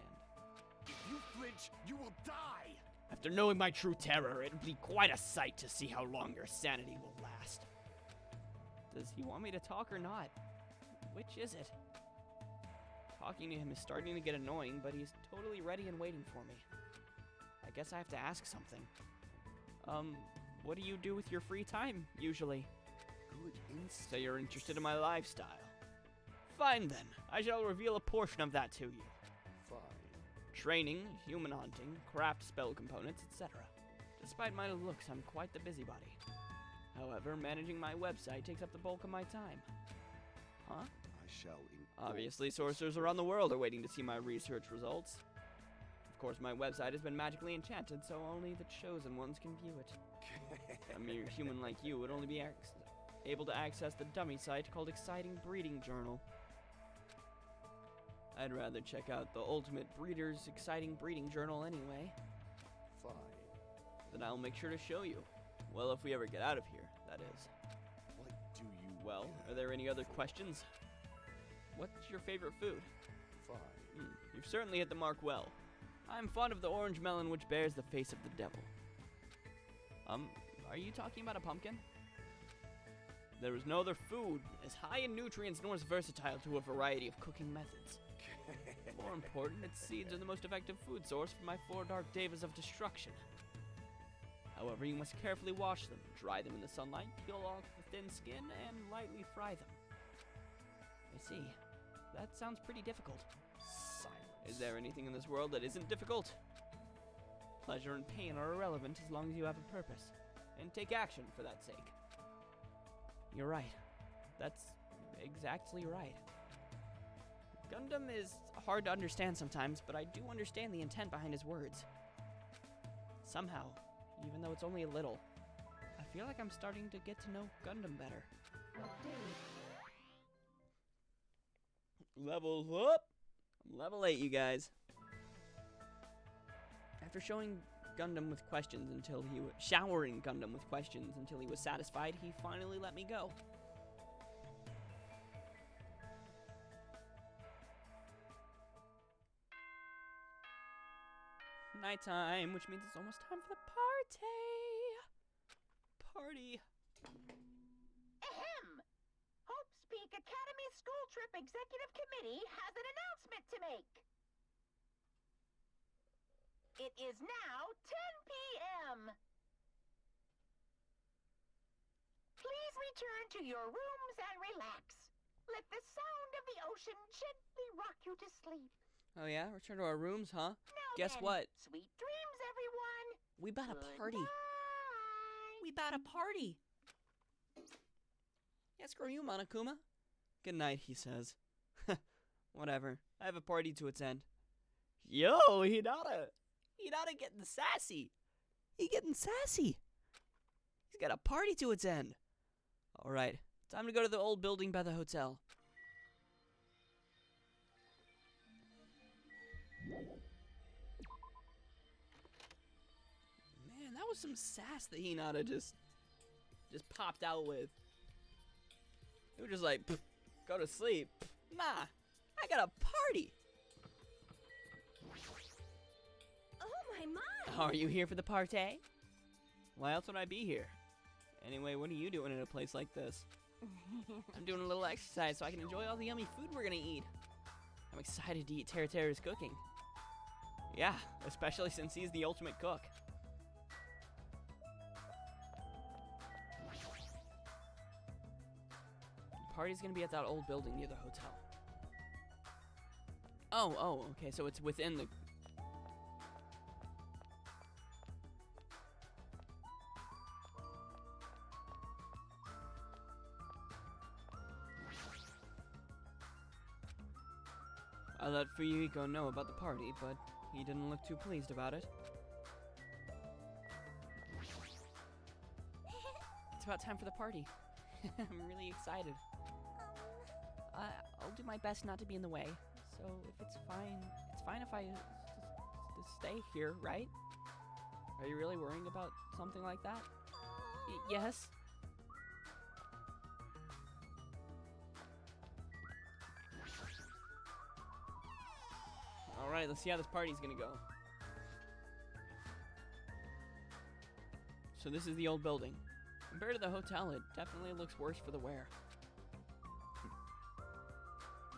If you flinch, you will die. After knowing my true terror, it would be quite a sight to see how long your sanity will last. Does he want me to talk or not? Which is it? Talking to him is starting to get annoying, but he's totally ready and waiting for me. I guess I have to ask something. what do you do with your free time, usually? Good instinct. So you're interested in my lifestyle. Fine then, I shall reveal a portion of that to you. Fine. Training, human hunting, craft spell components, etc. Despite my looks, I'm quite the busybody. However, managing my website takes up the bulk of my time. Huh? I shall. Obviously, sorcerers around the world are waiting to see my research results. Of course, my website has been magically enchanted, so only the chosen ones can view it. A mere human like you would only be able to access the dummy site called Exciting Breeding Journal. I'd rather check out the Ultimate Breeder's Exciting Breeding Journal anyway. Fine. Then I'll make sure to show you. Well, if we ever get out of here, that is. What do you? Well, are there any other questions? What's your favorite food? Fine. You've certainly hit the mark well. I'm fond of the orange melon which bears the face of the devil. Are you talking about a pumpkin? There is no other food as high in nutrients nor as versatile to a variety of cooking methods. More important, its seeds are the most effective food source for my 4 dark devas of destruction. However, you must carefully wash them, dry them in the sunlight, peel off the thin skin, and lightly fry them. I see. That sounds pretty difficult. Silence. Is there anything in this world that isn't difficult? Pleasure and pain are irrelevant as long as you have a purpose, and take action for that sake. You're right. That's exactly right. Gundam is hard to understand sometimes, but I do understand the intent behind his words. Somehow, even though it's only a little, I feel like I'm starting to get to know Gundam better. Level up! I'm level 8, you guys. After showering Gundam with questions until he was satisfied, he finally let me go. Nighttime, which means it's almost time for the party. Ahem! Hope's Peak Academy School Trip Executive Committee has an announcement to make. It is now 10 p.m. Please return to your rooms and relax. Let the sound of the ocean gently rock you to sleep. Oh yeah? Return to our rooms, huh? Now Guess then, what? Sweet dreams, everyone. We about a Good party. night. We about a party. Yeah, screw you, Monokuma. Good night, he says. Whatever. I have a party to attend. Yo, Hinata getting sassy. He getting sassy. He's got a party to attend. Alright, time to go to the old building by the hotel. Man, that was some sass that Hinata just popped out with. He was just like, go to sleep. Nah, I got a party. Oh my! Are you here for the party? Why else would I be here? Anyway, what are you doing in a place like this? I'm doing a little exercise so I can enjoy all the yummy food we're gonna eat. I'm excited to eat Teruteru's cooking. Yeah, especially since he's the ultimate cook. The party's gonna be at that old building near the hotel. Oh, okay, so it's within the... I let Fuyuhiko know about the party, but he didn't look too pleased about it. It's about time for the party. I'm really excited. I'll do my best not to be in the way. So if it's fine if I just stay here, right? Are you really worrying about something like that? Yes? Alright, let's see how this party's gonna go. So this is the old building. Compared to the hotel, it definitely looks worse for the wear.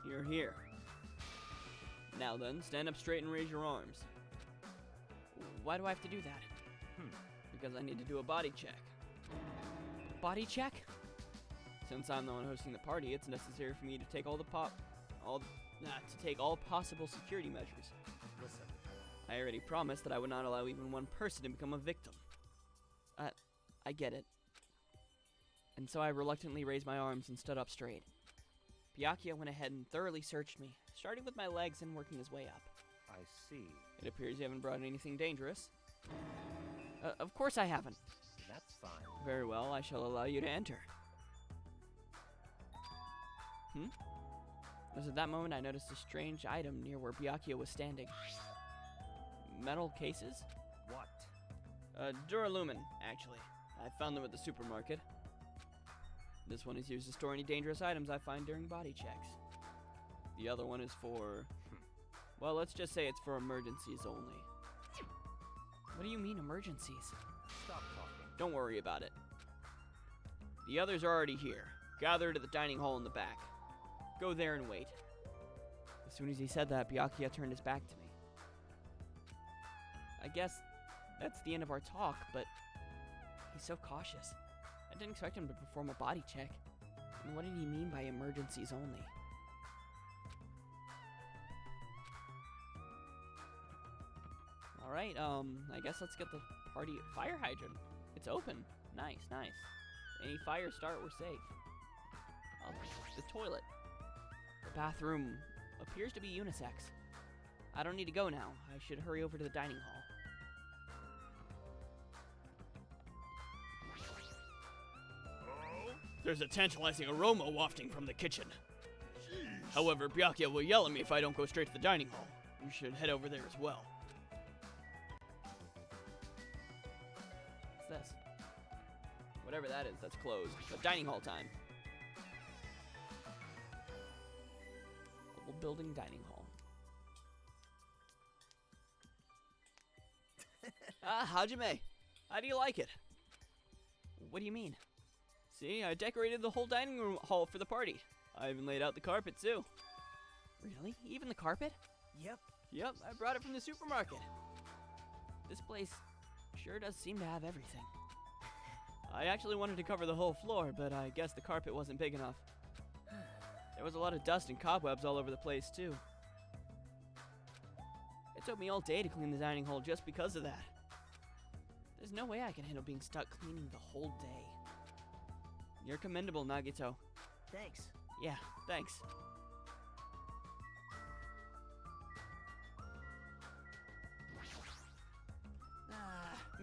You're here. Now then, stand up straight and raise your arms. Why do I have to do that? Because I need to do a body check. body check? Since I'm the one hosting the party, it's necessary for me to take all possible security measures. Listen, I already promised that I would not allow even one person to become a victim. I get it. And so I reluctantly raised my arms and stood up straight. Byakuya went ahead and thoroughly searched me, starting with my legs and working his way up. I see. It appears you haven't brought anything dangerous. Of course I haven't. That's fine. Very well, I shall allow you to enter. It was at that moment I noticed a strange item near where Byakuya was standing. Metal cases? what? Duralumin, actually. I found them at the supermarket. This one is used to store any dangerous items I find during body checks. The other one is for... well, let's just say it's for emergencies only. What do you mean, emergencies? Stop talking. Don't worry about it. The others are already here, gathered at the dining hall in the back. Go there and wait. As soon as he said that, Byakuya turned his back to me. I guess that's the end of our talk, but he's so cautious. I didn't expect him to perform a body check. And what did he mean by emergencies only? Alright, I guess let's get the party fire hydrant. It's open. Nice, nice. Any fire start, we're safe. Oh, the toilet. The bathroom appears to be unisex. I don't need to go now. I should hurry over to the dining hall. There's a tantalizing aroma wafting from the kitchen. However, Byakuya will yell at me if I don't go straight to the dining hall. You should head over there as well. What's this? Whatever that is, that's closed. But dining hall time. Old building dining hall. Hajime, how do you like it? What do you mean? See, I decorated the whole dining room hall for the party. I even laid out the carpet too. Really? Even the carpet? Yep. Yep, I brought it from the supermarket. This place sure does seem to have everything. I actually wanted to cover the whole floor, but I guess the carpet wasn't big enough. There was a lot of dust and cobwebs all over the place too. It took me all day to clean the dining hall just because of that. There's no way I can handle being stuck cleaning the whole day. You're commendable, Nagito. Thanks. Yeah, thanks.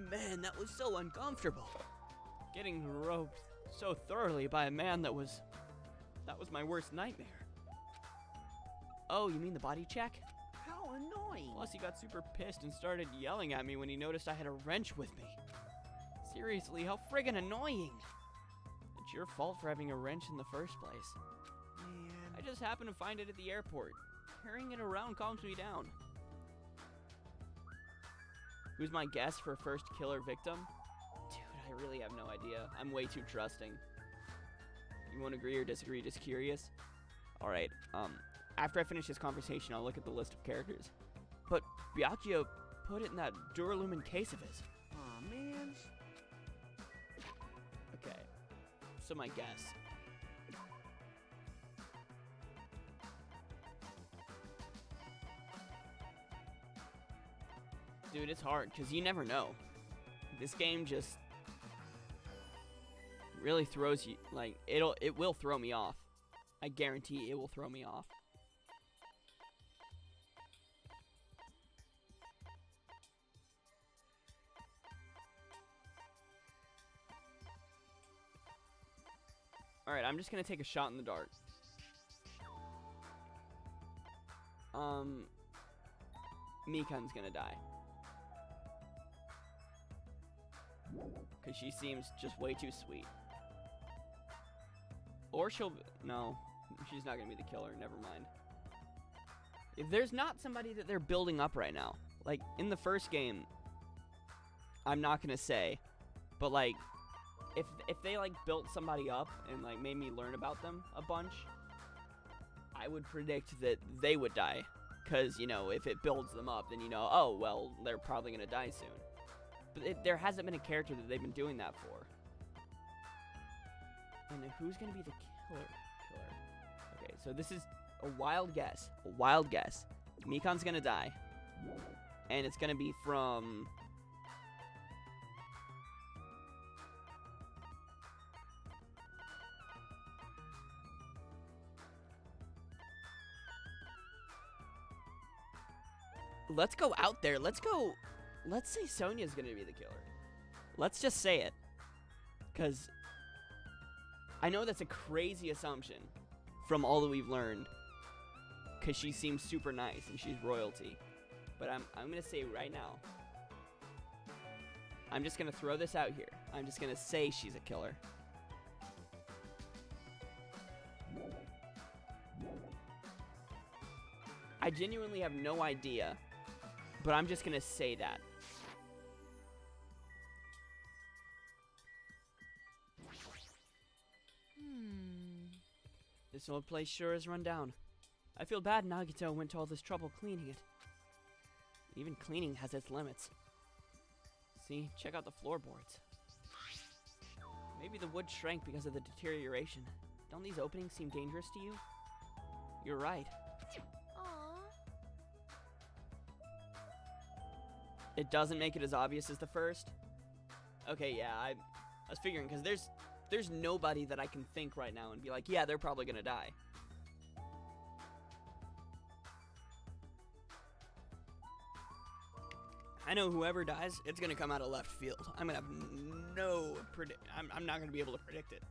Man, that was so uncomfortable. Getting roped so thoroughly by a man that was my worst nightmare. Oh, you mean the body check? How annoying. Plus, he got super pissed and started yelling at me when he noticed I had a wrench with me. Seriously, how friggin' annoying. It's your fault for having a wrench in the first place. Man. I just happened to find it at the airport. Carrying it around calms me down. Who's my guess for first killer victim? Dude, I really have no idea. I'm way too trusting. You won't agree or disagree, just curious? Alright, after I finish this conversation, I'll look at the list of characters. But Byakuya put it in that Duralumin case of his. Aw, man. Okay, so my guess. Dude, it's hard, because you never know. This game just really throws you, like, it will throw me off. I guarantee it will throw me off. Alright, I'm just gonna take a shot in the dark. Mikan's gonna die. Because she seems just way too sweet. Or no, she's not going to be the killer, never mind. If there's not somebody that they're building up right now, like, in the first game, I'm not going to say, but, like, if they, like, built somebody up and, like, made me learn about them a bunch, I would predict that they would die. Because, you know, if it builds them up, then you know, oh, well, they're probably going to die soon. But there hasn't been a character that they've been doing that for. And who's gonna be the killer? Okay, so this is a wild guess. A wild guess. Mikan's gonna die. And it's gonna be from... Let's go out there. Let's say Sonia's gonna be the killer. Let's just say it. Because I know that's a crazy assumption from all that we've learned. Because she seems super nice and she's royalty. But I'm gonna say right now. I'm just gonna throw this out here. I'm just gonna say she's a killer. I genuinely have no idea. But I'm just gonna say that. This old place sure is run down. I feel bad Nagito went to all this trouble cleaning it. Even cleaning has its limits. See, check out the floorboards. Maybe the wood shrank because of the deterioration. Don't these openings seem dangerous to you? You're right. It doesn't make it as obvious as the first. Okay, yeah, I was figuring, because there's nobody that I can think right now and be like, yeah, they're probably gonna die. I know whoever dies, it's gonna come out of left field. I'm gonna have I'm not gonna be able to predict it.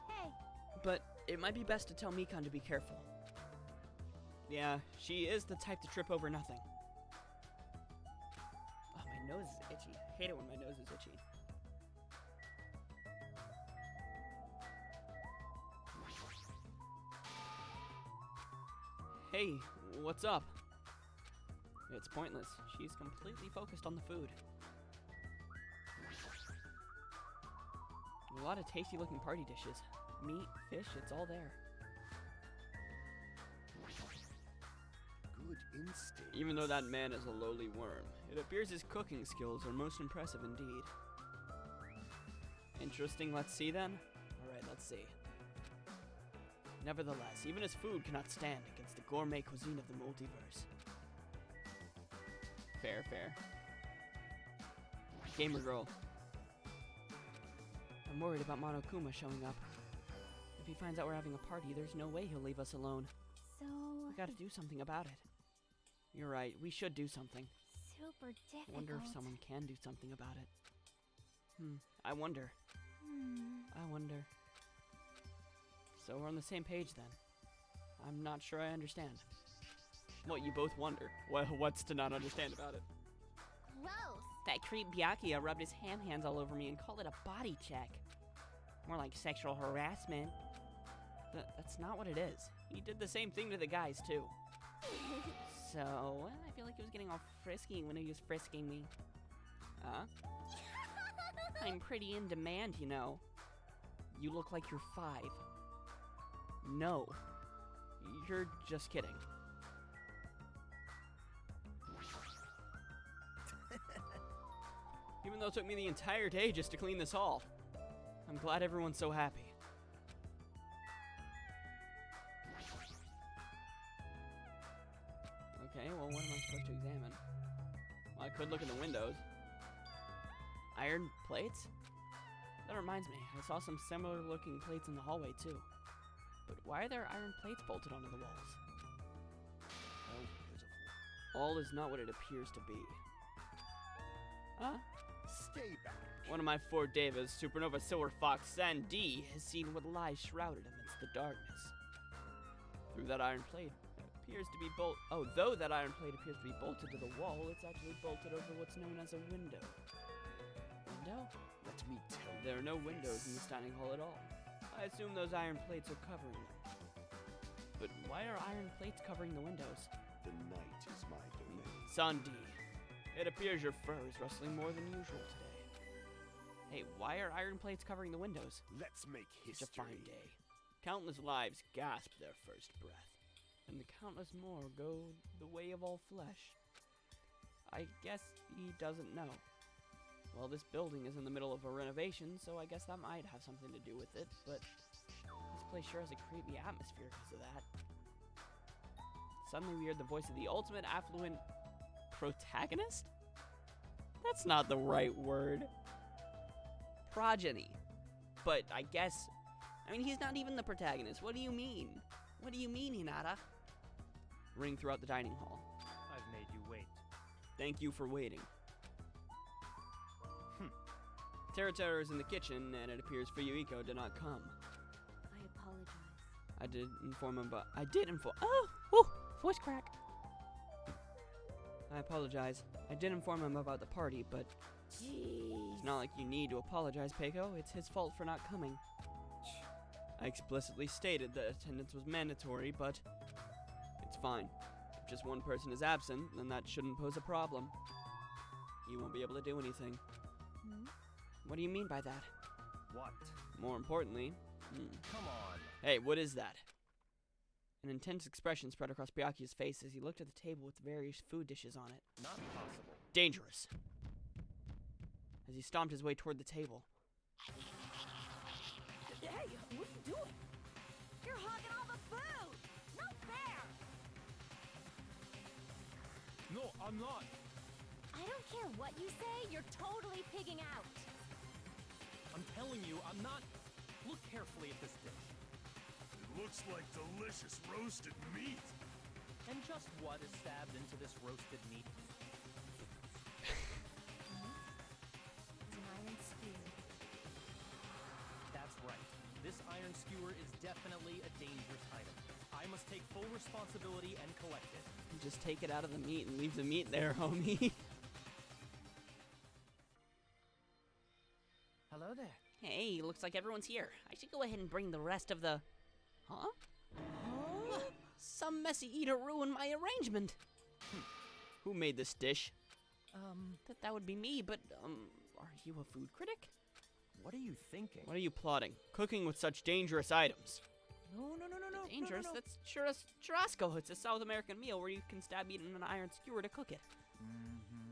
Hey. But it might be best to tell Mikan to be careful. Yeah, she is the type to trip over nothing. Oh, my nose is itchy. I hate it when my nose is itchy. Hey, what's up? It's pointless. She's completely focused on the food. A lot of tasty looking party dishes. Meat, fish, it's all there. Good instinct. Even though that man is a lowly worm, it appears his cooking skills are most impressive indeed. Interesting, let's see then? Alright, let's see. Nevertheless, even his food cannot stand against the gourmet cuisine of the multiverse. Fair, fair. Gamer girl. I'm worried about Monokuma showing up. If he finds out we're having a party, there's no way he'll leave us alone. So... We gotta do something about it. You're right, we should do something. Super difficult. I wonder if someone can do something about it. I wonder. I wonder. So we're on the same page then. I'm not sure I understand. What, you both wonder? What's to not understand about it? Gross. That creep Byakuya rubbed his hands all over me and called it a body check. More like sexual harassment. That's not what it is. He did the same thing to the guys, too. So, I feel like he was getting all frisky when he was frisking me. Huh? I'm pretty in demand, you know. You look like you're 5. No. You're just kidding. Even though it took me the entire day just to clean this hall. I'm glad everyone's so happy. Okay, well, what am I supposed to examine? Well, I could look in the windows. Iron plates? That reminds me, I saw some similar looking plates in the hallway too. But why are there iron plates bolted onto the walls? How pitiful. All is not what it appears to be. Huh? Stay back. One of my 4 devas, Supernova Silver Fox Sandy, is seen with lies shrouded amidst the darkness. Though that iron plate appears to be bolted to the wall, it's actually bolted over what's known as a window. Window? Let me tell you. There are no windows in the dining hall at all. I assume those iron plates are covering them. But why are iron plates covering the windows? The night is my domain. Sandy, it appears your fur is rustling more than usual today. Hey, why are iron plates covering the windows? Let's make history. Such a fine day. Countless lives gasp their first breath, and the countless more go the way of all flesh. I guess he doesn't know. Well, this building is in the middle of a renovation, so I guess that might have something to do with it, but this place sure has a creepy atmosphere because of that. Suddenly we heard the voice of the ultimate affluent protagonist? That's not the right word. Progeny. But I guess, he's not even the protagonist. What do you mean? What do you mean, Hinata? Ring throughout the dining hall. I've made you wait. Thank you for waiting. Teru is in the kitchen, and it appears Fuyuhiko did not come. I apologize. I did inform him, oh, voice crack. I apologize. I did inform him about the party, but Jeez. it's not like you need to apologize, Peiko. It's his fault for not coming. I explicitly stated that attendance was mandatory, but it's fine. If just one person is absent, then that shouldn't pose a problem. You won't be able to do anything. What do you mean by that? What? More importantly, Come on. Hey, what is that? An intense expression spread across Byakuya's face as he looked at the table with various food dishes on it. Not possible. Dangerous. As he stomped his way toward the table. Hey, what are you doing? You're hogging all the food! Not fair! No, I'm not. I don't care what you say, you're totally pigging out. I'm telling you, I'm not. Look carefully at this dish. It looks like delicious roasted meat. And just what is stabbed into this roasted meat? It's an iron skewer. That's right. This iron skewer is definitely a dangerous item. I must take full responsibility and collect it. You just take it out of the meat and leave the meat there, homie. Hello there. Hey, looks like everyone's here. I should go ahead and bring the rest of the... Huh? Some messy eater ruined my arrangement. Who made this dish? That would be me, but, are you a food critic? What are you thinking? What are you plotting? Cooking with such dangerous items. No. Dangerous? No. That's churrasco. It's a South American meal where you can stab meat in an iron skewer to cook it.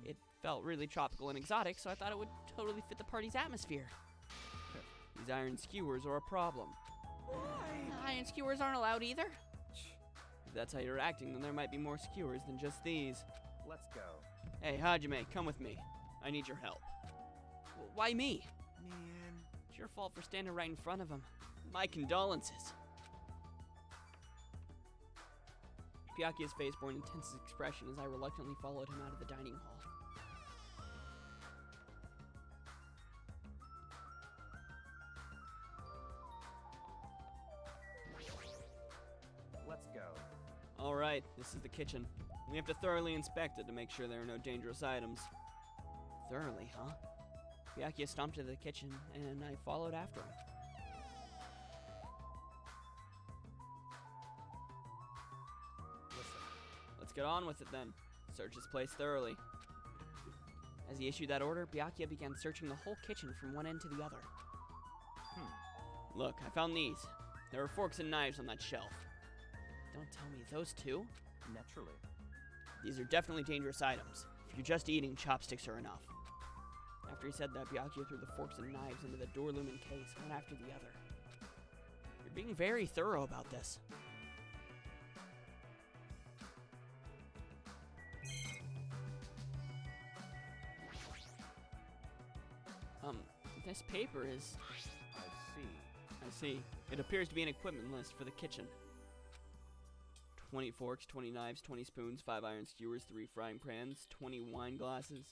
It felt really tropical and exotic, so I thought it would totally fit the party's atmosphere. These iron skewers are a problem. Iron skewers aren't allowed either. If that's how you're acting, then there might be more skewers than just these. Let's go. Hey, Hajime, come with me. I need your help. Why me? Man. It's your fault for standing right in front of him. My condolences. Byakuya's face bore an intense expression as I reluctantly followed him out of the dining hall. Let's go. Alright, this is the kitchen. We have to thoroughly inspect it to make sure there are no dangerous items. Thoroughly, huh? Byakuya stomped into the kitchen, and I followed after him. Listen. Let's get on with it then. Search this place thoroughly. As he issued that order, Byakuya began searching the whole kitchen from one end to the other. Look, I found these. There are forks and knives on that shelf. Don't tell me, those two? Naturally. These are definitely dangerous items. If you're just eating, chopsticks are enough. After he said that, Byakuya threw the forks and knives into the door lumen case, one after the other. You're being very thorough about this. This paper is... I see. It appears to be an equipment list for the kitchen. 20 forks, 20 knives, 20 spoons, 5 iron skewers, 3 frying pans, 20 wine glasses.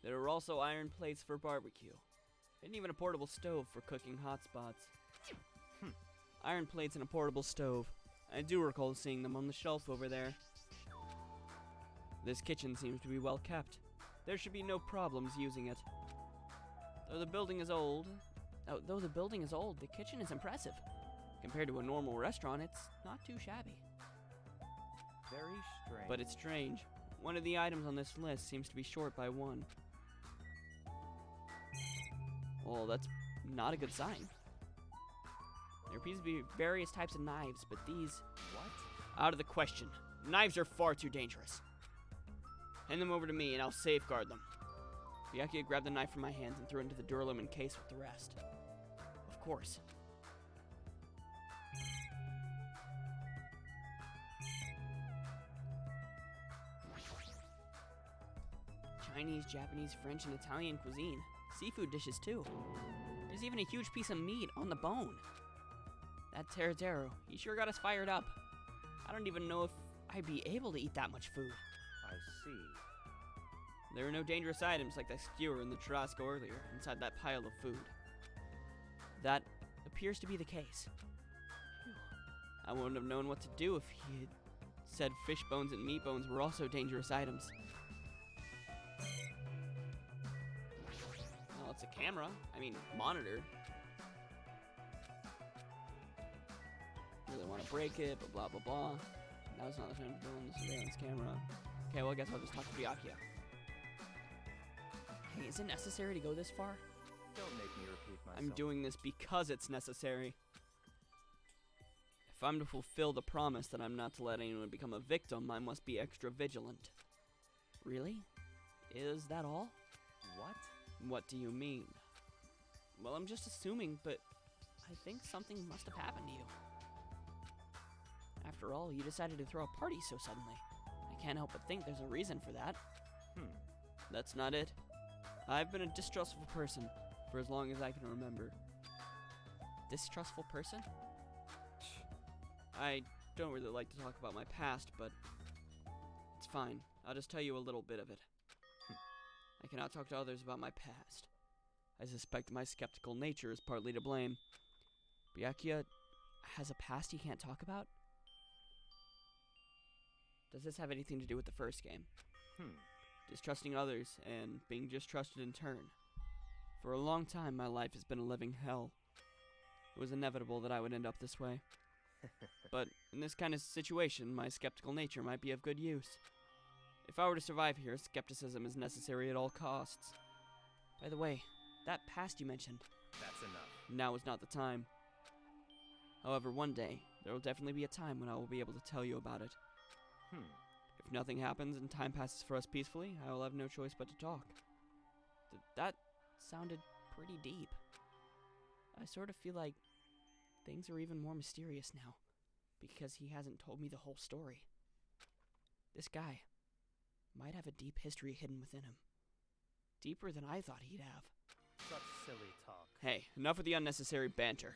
There are also iron plates for barbecue. And even a portable stove for cooking hot spots. Iron plates and a portable stove. I do recall seeing them on the shelf over there. This kitchen seems to be well kept. There should be no problems using it. Though the building is old, the kitchen is impressive. Compared to a normal restaurant, it's not too shabby. Very strange. But it's strange. One of the items on this list seems to be short by one. Well, that's not a good sign. There appears to be various types of knives, but these... What? Out of the question. Knives are far too dangerous. Hand them over to me and I'll safeguard them. Byakuya grabbed the knife from my hands and threw it into the duralumin case with the rest. Of course. Chinese, Japanese, French, and Italian cuisine. Seafood dishes too. There's even a huge piece of meat on the bone. That Teru, he sure got us fired up. I don't even know if I'd be able to eat that much food. I see. There are no dangerous items like that skewer in the churrasco earlier inside that pile of food. That appears to be the case. Phew. I wouldn't have known what to do if he had said fish bones and meat bones were also dangerous items. Well, it's a camera. Monitor. Really want to break it, but blah, blah, blah. Now's not the time to go on the surveillance camera. Okay, well, I guess I'll just talk to Byakuya. Hey, is it necessary to go this far? Don't make me repeat myself. I'm doing this because it's necessary. If I'm to fulfill the promise that I'm not to let anyone become a victim, I must be extra vigilant. Really? Is that all? What? What do you mean? Well, I'm just assuming, but I think something must have happened to you. After all, you decided to throw a party so suddenly. I can't help but think there's a reason for that. That's not it. I've been a distrustful person for as long as I can remember. Distrustful person? I don't really like to talk about my past, but it's fine. I'll just tell you a little bit of it. I cannot talk to others about my past. I suspect my skeptical nature is partly to blame. Byakuya has a past he can't talk about? Does this have anything to do with the first game? Distrusting others and being distrusted in turn. For a long time, my life has been a living hell. It was inevitable that I would end up this way. But in this kind of situation, my skeptical nature might be of good use. If I were to survive here, skepticism is necessary at all costs. By the way, that past you mentioned. That's enough. Now is not the time. However, one day, there will definitely be a time when I will be able to tell you about it. If nothing happens and time passes for us peacefully, I will have no choice but to talk. That sounded pretty deep. I sort of feel like things are even more mysterious now, because he hasn't told me the whole story. This guy might have a deep history hidden within him. Deeper than I thought he'd have. Such silly talk. Hey, enough with the unnecessary banter.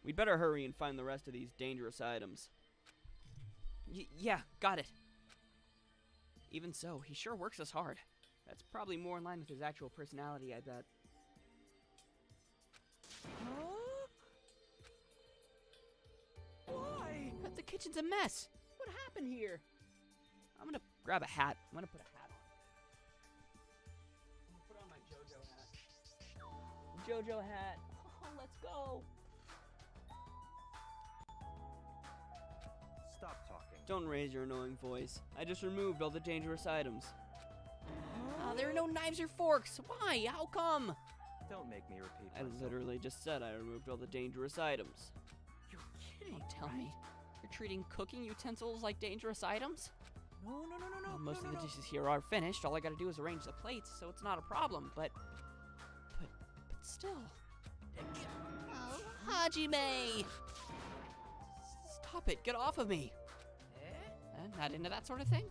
We'd better hurry and find the rest of these dangerous items. Yeah, got it. Even so, he sure works us hard. That's probably more in line with his actual personality, I bet. Why? The kitchen's a mess. What happened here? I'm gonna grab a hat. I'm gonna put a hat on. I'm gonna put on my JoJo hat. JoJo hat. Oh, let's go. Stop talking. Don't raise your annoying voice. I just removed all the dangerous items. There are no knives or forks. Why? How come? Don't make me repeat I myself. literally just said I removed all the dangerous items. You're kidding. Don't tell me. You're treating cooking utensils like dangerous items? No. Well, most of the dishes here are finished. All I gotta do is arrange the plates, so it's not a problem, but still. Oh, Hajime! Stop it. Get off of me. Not into that sort of thing?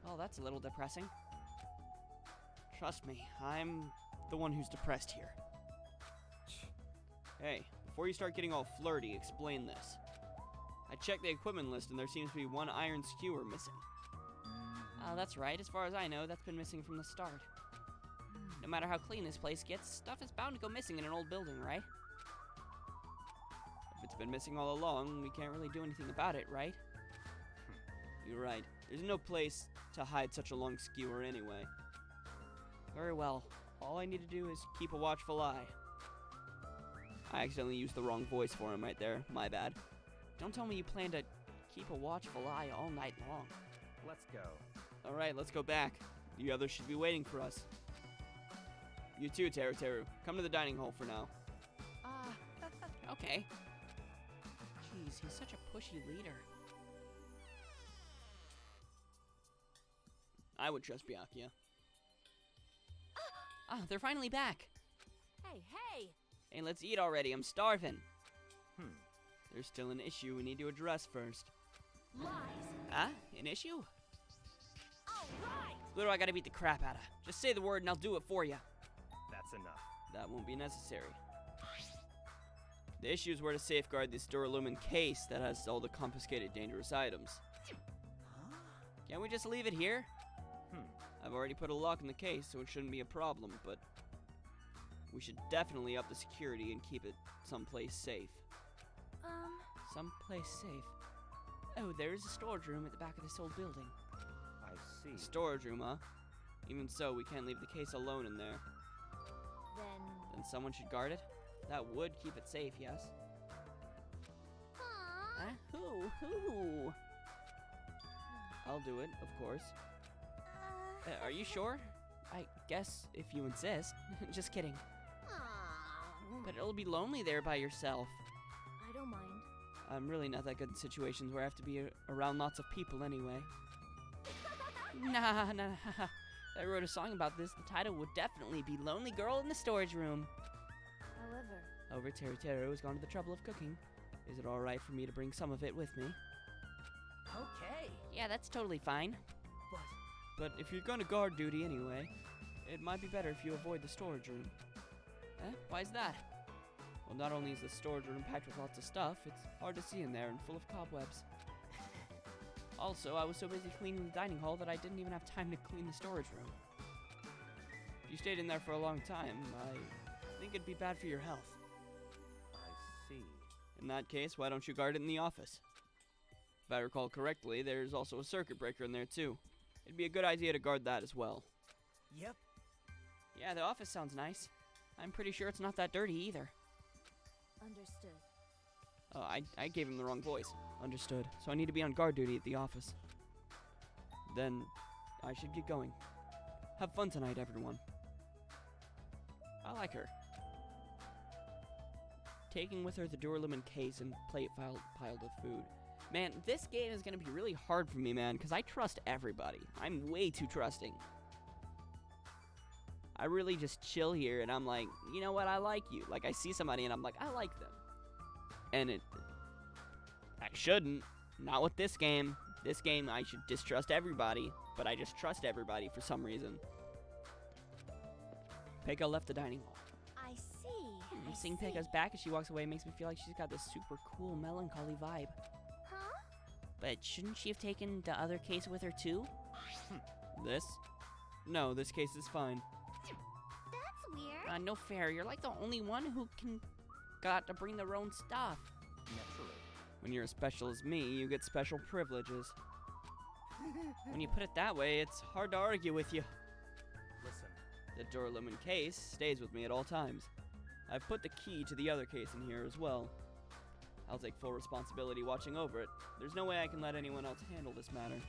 Well, that's a little depressing. Trust me, I'm the one who's depressed here. Hey, before you start getting all flirty, explain this. I checked the equipment list and there seems to be one iron skewer missing. That's right. As far as I know, that's been missing from the start. No matter how clean this place gets, stuff is bound to go missing in an old building, right? If it's been missing all along, we can't really do anything about it, right? You're right. There's no place to hide such a long skewer anyway. Very well. All I need to do is keep a watchful eye. I accidentally used the wrong voice for him right there. My bad. Don't tell me you plan to keep a watchful eye all night long. Let's go. Alright, let's go back. The others should be waiting for us. You too, Teru. Come to the dining hall for now. Okay. Jeez, he's such a pushy leader. I would trust Byakuya. Ah, they're finally back. Hey, hey! Hey, let's eat already. I'm starving. There's still an issue we need to address first. Lies! Huh? An issue? All right! Who do I gotta beat the crap out of? Just say the word and I'll do it for you. That's enough. That won't be necessary. The issue is where to safeguard this Duralumin case that has all the confiscated dangerous items. Can't we just leave it here? I've already put a lock in the case, so it shouldn't be a problem, but we should definitely up the security and keep it someplace safe. Someplace safe? Oh, there's a storage room at the back of this old building. I see. Storage room, huh? Even so, we can't leave the case alone in there. Then someone should guard it? That would keep it safe, yes? Who? I'll do it, of course. Are you sure? I guess, if you insist. Just kidding. But it'll be lonely there by yourself. I don't mind. I'm really not that good in situations where I have to be around lots of people anyway. Nah. If I wrote a song about this, the title would definitely be Lonely Girl in the Storage Room. However, Teru has gone to the trouble of cooking. Is it alright for me to bring some of it with me? Okay. Yeah, that's totally fine. But if you're going to guard duty anyway, it might be better if you avoid the storage room. Why is that? Well, not only is the storage room packed with lots of stuff, it's hard to see in there and full of cobwebs. Also, I was so busy cleaning the dining hall that I didn't even have time to clean the storage room. If you stayed in there for a long time, I think it'd be bad for your health. I see. In that case, why don't you guard it in the office? If I recall correctly, there's also a circuit breaker in there too. It'd be a good idea to guard that as well. Yep. Yeah, the office sounds nice. I'm pretty sure it's not that dirty either. Understood. Oh, I gave him the wrong voice. Understood. So I need to be on guard duty at the office. Then I should get going. Have fun tonight, everyone. I like her. Taking with her the Duralumin case and plate piled with food. Man, this game is going to be really hard for me, man, because I trust everybody. I'm way too trusting. I really just chill here, and I'm like, you know what, I like you. Like, I see somebody, and I'm like, I like them. And I shouldn't. Not with this game. This game, I should distrust everybody, but I just trust everybody for some reason. Pekka left the dining hall. I see. Seeing Pekka's back as she walks away makes me feel like she's got this super cool, melancholy vibe. Huh? But shouldn't she have taken the other case with her too? This? No, this case is fine. That's weird. No fair. You're like the only one who got to bring their own stuff. Naturally. When you're as special as me, you get special privileges. When you put it that way, it's hard to argue with you. Listen. The Duralumin case stays with me at all times. I've put the key to the other case in here as well. I'll take full responsibility watching over it. There's no way I can let anyone else handle this matter.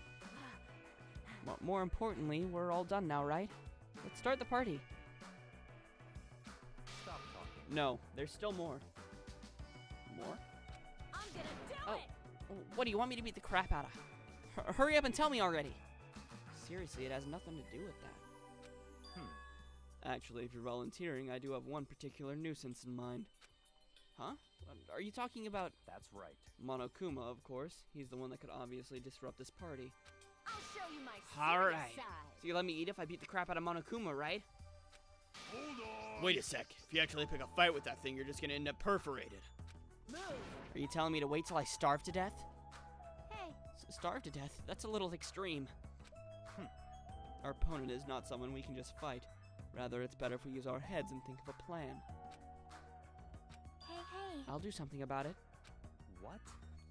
Well, more importantly, we're all done now, right? Let's start the party. Stop talking. No, there's still more. More? I'm gonna do Oh. it! What do you want me to beat the crap out of? Hurry up and tell me already. Seriously, it has nothing to do with that. Actually, if you're volunteering, I do have one particular nuisance in mind. Huh? Are you talking about That's right. Monokuma, of course? He's the one that could obviously disrupt this party. I'll show you my All serious right. side. So you let me eat if I beat the crap out of Monokuma, right? Hold on! Wait a sec. If you actually pick a fight with that thing, you're just gonna end up perforated. Move! Are you telling me to wait till I starve to death? Hey, Starve to death? That's a little extreme. Our opponent is not someone we can just fight. Rather, it's better if we use our heads and think of a plan. hey. I'll do something about it. What?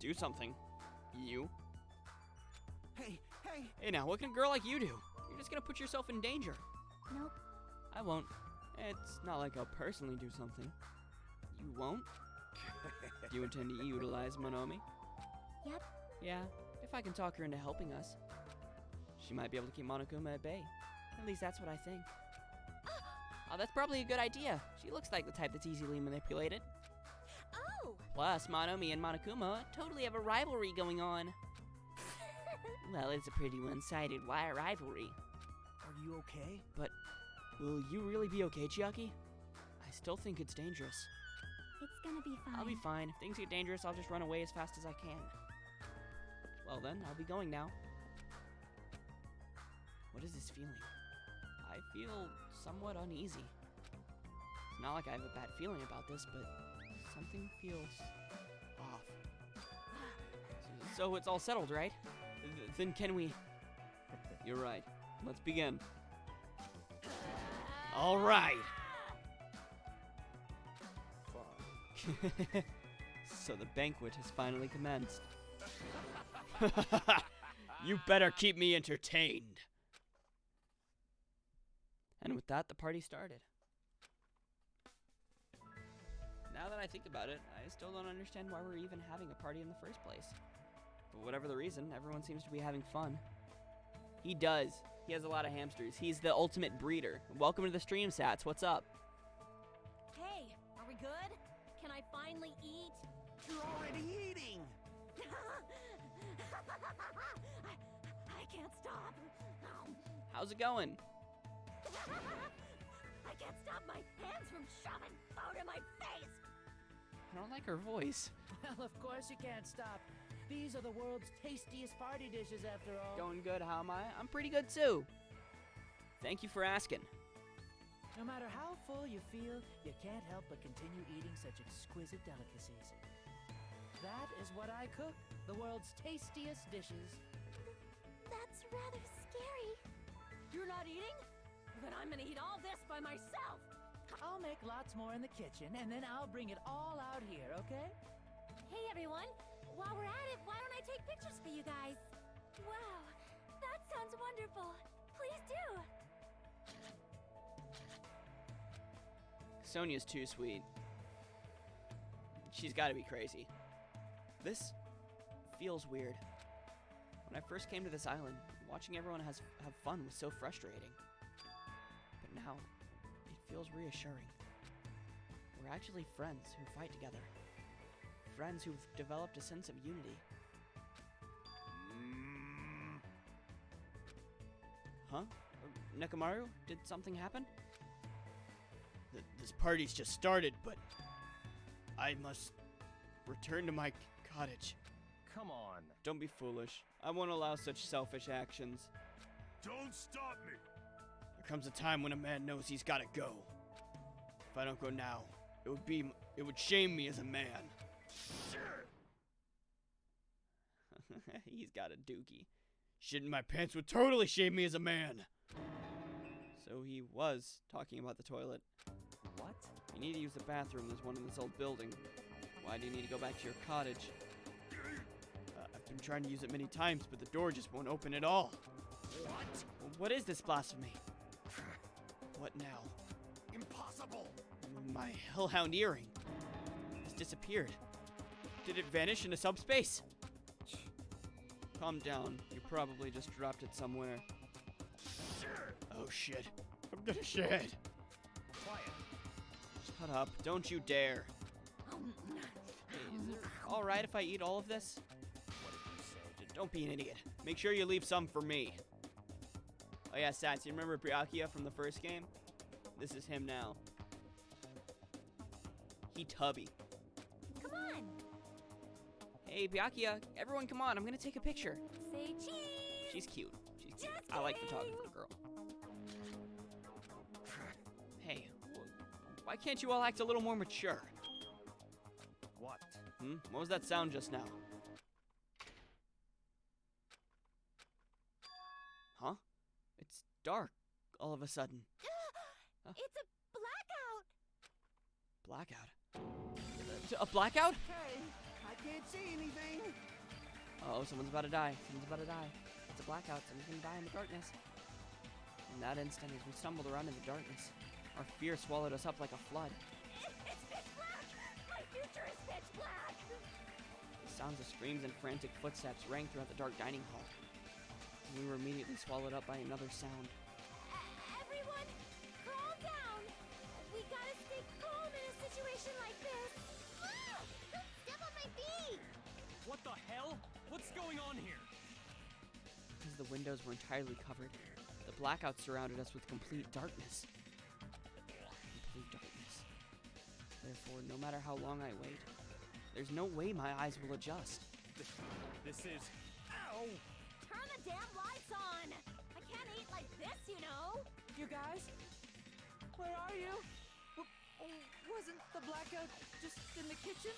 Do something. You? Hey. Hey now, what can a girl like you do? You're just gonna put yourself in danger. Nope. I won't. It's not like I'll personally do something. You won't? Do you intend to utilize Monomi? Yep. Yeah, if I can talk her into helping us. She might be able to keep Monokuma at bay. At least that's what I think. Oh, that's probably a good idea. She looks like the type that's easily manipulated. Oh! Plus, Monomi and Monokuma totally have a rivalry going on. Well, it's a pretty one-sided rivalry. Are you okay? But Will you really be okay, Chiaki? I still think it's dangerous. It's gonna be fine. I'll be fine. If things get dangerous, I'll just run away as fast as I can. Well then, I'll be going now. What is this feeling? I feel somewhat uneasy. It's not like I have a bad feeling about this, but something feels off. So it's all settled, right? Then can we... You're right. Let's begin. All right. So the banquet has finally commenced. You better keep me entertained. And with that, the party started. Now that I think about it, I still don't understand why we're even having a party in the first place. But whatever the reason, everyone seems to be having fun. He does. He has a lot of hamsters. He's the ultimate breeder. Welcome to the stream, Sats. What's up? Hey, are we good? Can I finally eat? You're already eating! I can't stop. How's it going? I can't stop my hands from shoving food in my face. I don't like her voice. Well, of course you can't stop. These are the world's tastiest party dishes, after all. Going good, how am I? I'm pretty good, too. Thank you for asking. No matter how full you feel, you can't help but continue eating such exquisite delicacies. That is what I cook, the world's tastiest dishes. That's rather scary. You're not eating? Then I'm gonna eat all this by myself. I'll make lots more in the kitchen, and then I'll bring it all out here, okay? Hey everyone, while we're at it, why don't I take pictures for you guys? Wow, that sounds wonderful. Please do. Sonia's too sweet. She's got to be crazy. This feels weird. When I first came to this island, watching everyone have fun was so frustrating. But now, it feels reassuring. We're actually friends who fight together. Friends who've developed a sense of unity. Huh? Nekomaru? Did something happen? This party's just started, but I must return to my cottage. Come on. Don't be foolish. I won't allow such selfish actions. Don't stop me! There comes a time when a man knows he's gotta go. If I don't go now, it would shame me as a man. He's got a dookie. Shit in my pants would totally shame me as a man. So he was talking about the toilet. What? You need to use the bathroom. There's one in this old building. Why do you need to go back to your cottage? I've been trying to use it many times, but the door just won't open at all. What? What is this blasphemy? What now? Impossible! My hellhound earring has disappeared. Did it vanish into subspace? Calm down. You probably just dropped it somewhere. Oh shit. I'm gonna shed. Quiet. Shut up. Don't you dare. Hey, is it alright if I eat all of this? What did you say? Don't be an idiot. Make sure you leave some for me. Oh yeah, Sats, you remember Byakuya from the first game? This is him now. He tubby. Come on, Hey, Byakuya, everyone come on, I'm gonna take a picture. say cheese. She's cute. She's cute. Just I like kidding. photographer girl. Hey, why can't you all act a little more mature? What? What was that sound just now? Huh? It's dark all of a sudden. It's a blackout. Blackout? A blackout? Hey, I can't see anything! Oh, someone's about to die. Someone's about to die. It's a blackout. Someone's gonna die in the darkness. In that instant, as we stumbled around in the darkness, our fear swallowed us up like a flood. It's pitch black. My future is pitch black. The sounds of screams and frantic footsteps rang throughout the dark dining hall. We were immediately swallowed up by another sound. Everyone, calm down. We gotta stay calm in a situation like this. Ah! Don't step on my feet. What the hell? What's going on here? Because the windows were entirely covered, the blackout surrounded us with complete darkness. before, no matter how long I wait. There's no way my eyes will adjust. This is... Ow! Turn the damn lights on! I can't eat like this, you know! You guys? Where are you? Wasn't the blackout just in the kitchen?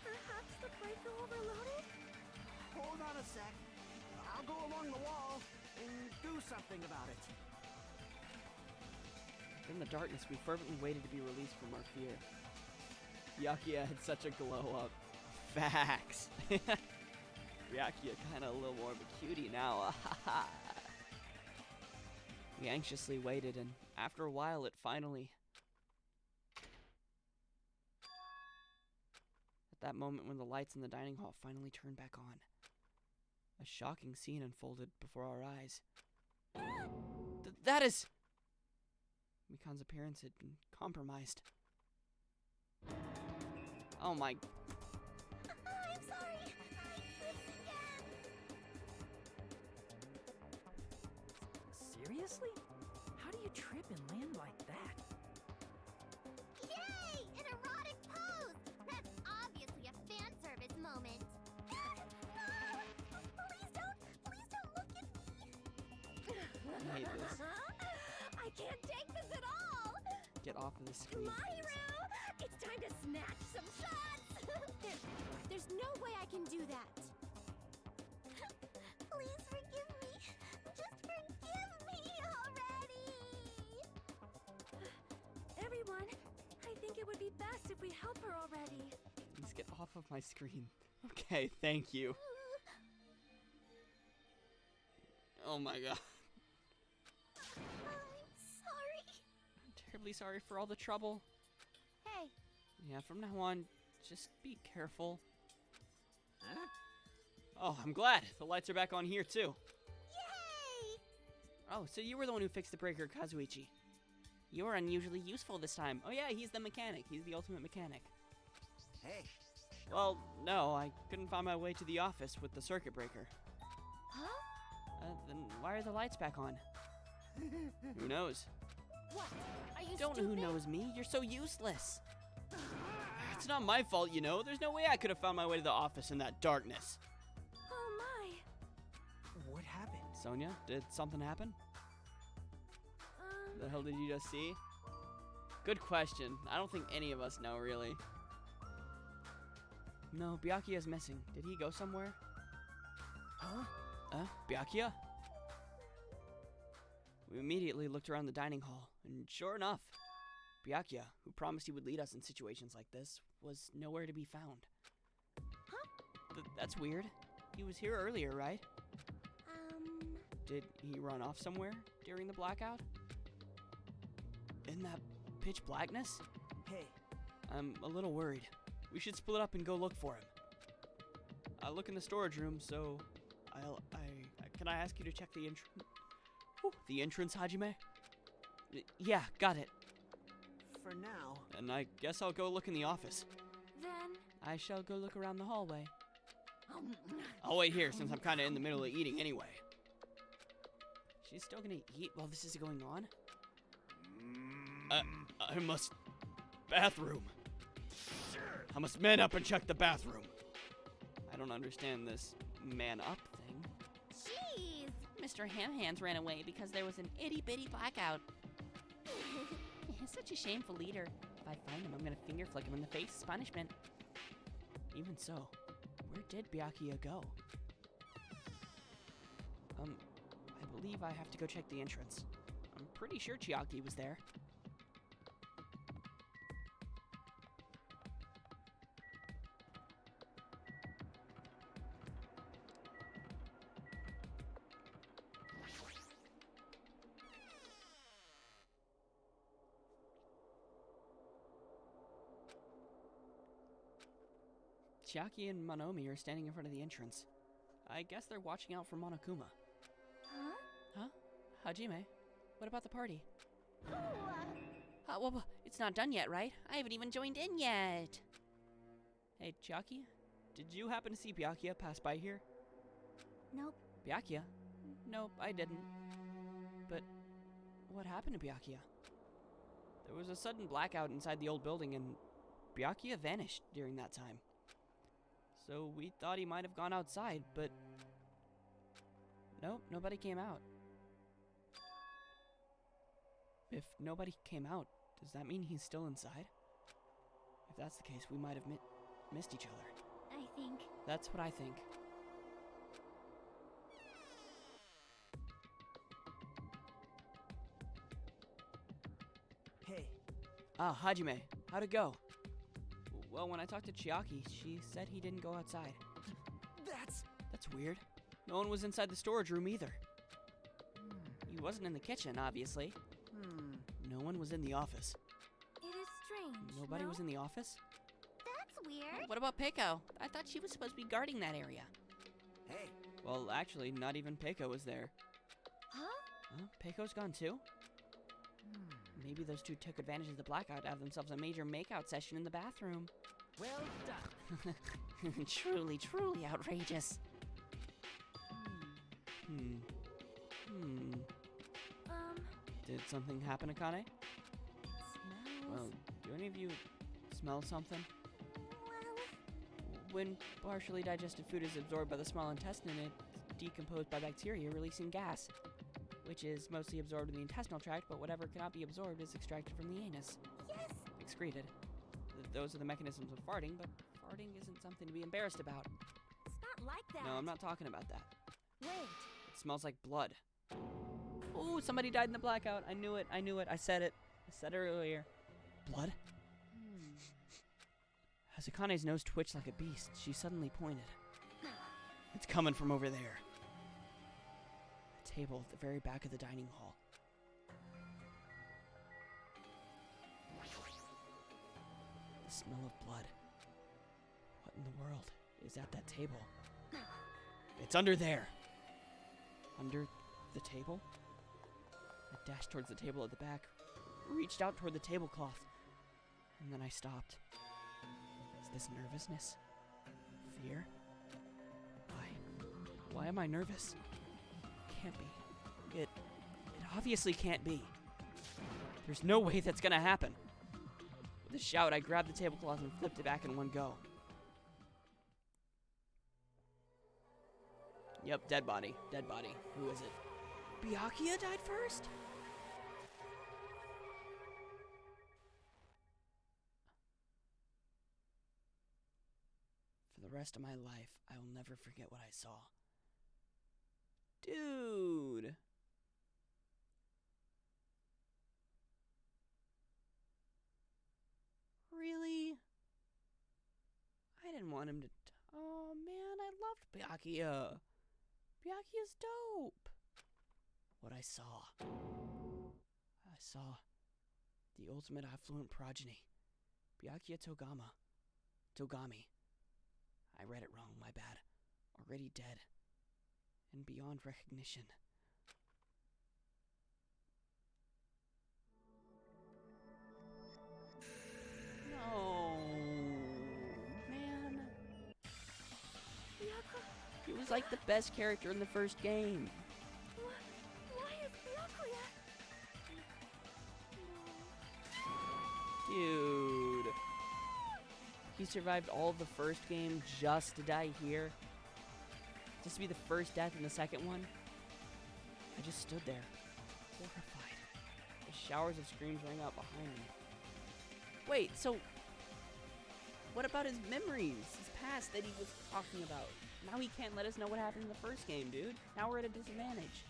Perhaps the breaker overloaded? Hold on a sec. I'll go along the wall and do something about it. In the darkness, we fervently waited to be released from our fear. Byakuya had such a glow up. Facts. Byakuya kinda a little more of a cutie now. We anxiously waited, and after a while, it finally... At that moment when the lights in the dining hall finally turned back on, a shocking scene unfolded before our eyes. That is... Mikan's appearance had been compromised. Oh my... I'm sorry! I tripped again! Seriously? How do you trip and land like that? Yay! An erotic pose! That's obviously a fan service moment. No! Please don't look at me! I hate this. I can't take this at all! Get off of the screen. Mahiru! It's time to snatch some shots! There's no way I can do that. Please forgive me. Just forgive me already! Everyone, I think it would be best if we help her already. Please get off of my screen. Okay, thank you. Oh my god. I'm sorry. I'm terribly sorry for all the trouble. Hey, Yeah, from now on, just be careful. Oh, I'm glad. The lights are back on here, too. yay! Oh, so you were the one who fixed the breaker, Kazuichi. You were unusually useful this time. Oh yeah, he's the mechanic. He's the ultimate mechanic. Hey, Well, no, I couldn't find my way to the office with the circuit breaker. Huh? Then why are the lights back on? Who knows? What? Are you Don't know stupid? who knows me. You're so useless. It's not my fault, you know. There's no way I could have found my way to the office in that darkness. Oh my. What happened? Sonia, did something happen? The hell did you just see? Good question. I don't think any of us know, really. No, Byakuya's missing. Did he go somewhere? Huh? Byakuya? We immediately looked around the dining hall, and sure enough, Byakuya, who promised he would lead us in situations like this, was nowhere to be found. Huh? That's weird. He was here earlier, right? Um, Did he run off somewhere during the blackout? In that pitch blackness? Hey, I'm a little worried. We should split up and go look for him. I'll look in the storage room, so can I ask you to check the entrance? The entrance, Hajime? Yeah, got it. for now. And I guess I'll go look in the office. then. I shall go look around the hallway. I'll wait here since I'm kind of in the middle of eating anyway. She's still gonna eat while this is going on? I must... Bathroom. I must man up and check the bathroom. I don't understand this man up thing. Jeez! Mr. Ham-Hands ran away because there was an itty-bitty blackout. He's such a shameful leader. If I find him, I'm gonna finger flick him in the face as punishment. Even so, where did Byakuya go? I believe I have to go check the entrance. I'm pretty sure Chiaki was there. Chiaki and Monomi are standing in front of the entrance. I guess they're watching out for Monokuma. Huh? Huh? Hajime, what about the party? Oh, Well, it's not done yet, right? I haven't even joined in yet. Hey, Chiaki, did you happen to see Byakuya pass by here? nope. Byakuya? Nope, I didn't. But what happened to Byakuya? There was a sudden blackout inside the old building and Byakuya vanished during that time. So we thought he might have gone outside, but nope, nobody came out. If nobody came out, does that mean he's still inside? If that's the case, we might have missed each other. I think. That's what I think. Hey, Ah, Hajime, how'd it go? Well, when I talked to Chiaki, she said he didn't go outside. That's weird. No one was inside the storage room either. He wasn't in the kitchen, obviously. No one was in the office. It is strange. Nobody no? was in the office? That's weird. What about Peiko? I thought she was supposed to be guarding that area. hey, Well, actually, not even Peiko was there. Huh? Huh? Peiko's gone too? Maybe those two took advantage of the blackout to have themselves a major makeout session in the bathroom. Well done. Truly, truly outrageous. Did something happen, Akane? Smells. Well, do any of you smell something? Well, When partially digested food is absorbed by the small intestine, it's decomposed by bacteria, releasing gas, which is mostly absorbed in the intestinal tract, but whatever cannot be absorbed is extracted from the anus. yes. Excreted. Those are the mechanisms of farting, but farting isn't something to be embarrassed about. It's not like that. No, I'm not talking about that. Wait. It smells like blood. Ooh, somebody died in the blackout. I knew it. I said it. I said it earlier. Blood? As Akane's nose twitched like a beast, she suddenly pointed. It's coming from over there. A table at the very back of the dining hall. The smell of blood. What in the world is at that table? It's under there. Under the table? I dashed towards the table at the back, reached out toward the tablecloth, and then I stopped. Is this nervousness? Fear? Why am I nervous? Can't be. It obviously can't be. There's no way that's gonna happen. With a shout, I grabbed the tablecloth and flipped it back in one go. Yep, dead body. Dead body. Who is it? Byakuya died first? For the rest of my life, I will never forget what I saw. Dude! Really? I didn't want him to... Oh man, I loved Byakuya. Byakuya's dope. What I saw the ultimate affluent progeny, Byakuya Togami. I read it wrong, my bad. Already dead, and beyond recognition. No, man. Byakuya. He was like the best character in the first game. Why is Byakuya? Dude. He survived all of the first game just to die here. Just to be the first death in the second one. I just stood there, horrified. The showers of screams rang out behind me. Wait, so what about his memories, his past that he was talking about? Now he can't let us know what happened in the first game, dude. Now we're at a disadvantage.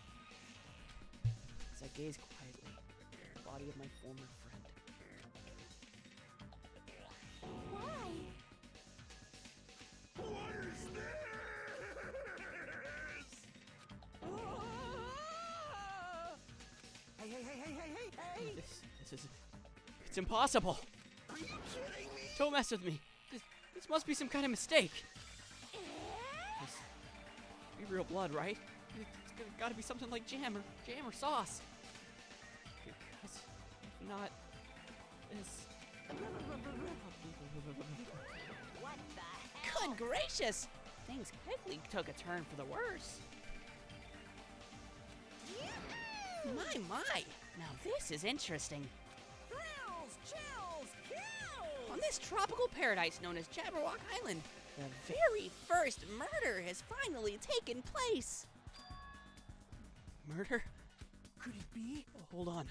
As I gazed quietly at the body of my former friend. Why? What is this? Hey! This is... It's impossible. Are you kidding me? Don't mess with me. This must be some kind of mistake. This be real blood, right? It's gotta be something like jam or sauce. Because if not, this... What the hell? Good gracious! Things quickly took a turn for the worse. My! Now this is interesting. Thrills, chills, kills! Oh this tropical paradise known as Jabberwock Island, the very first murder has finally taken place. Murder? Could it be? Oh, hold on.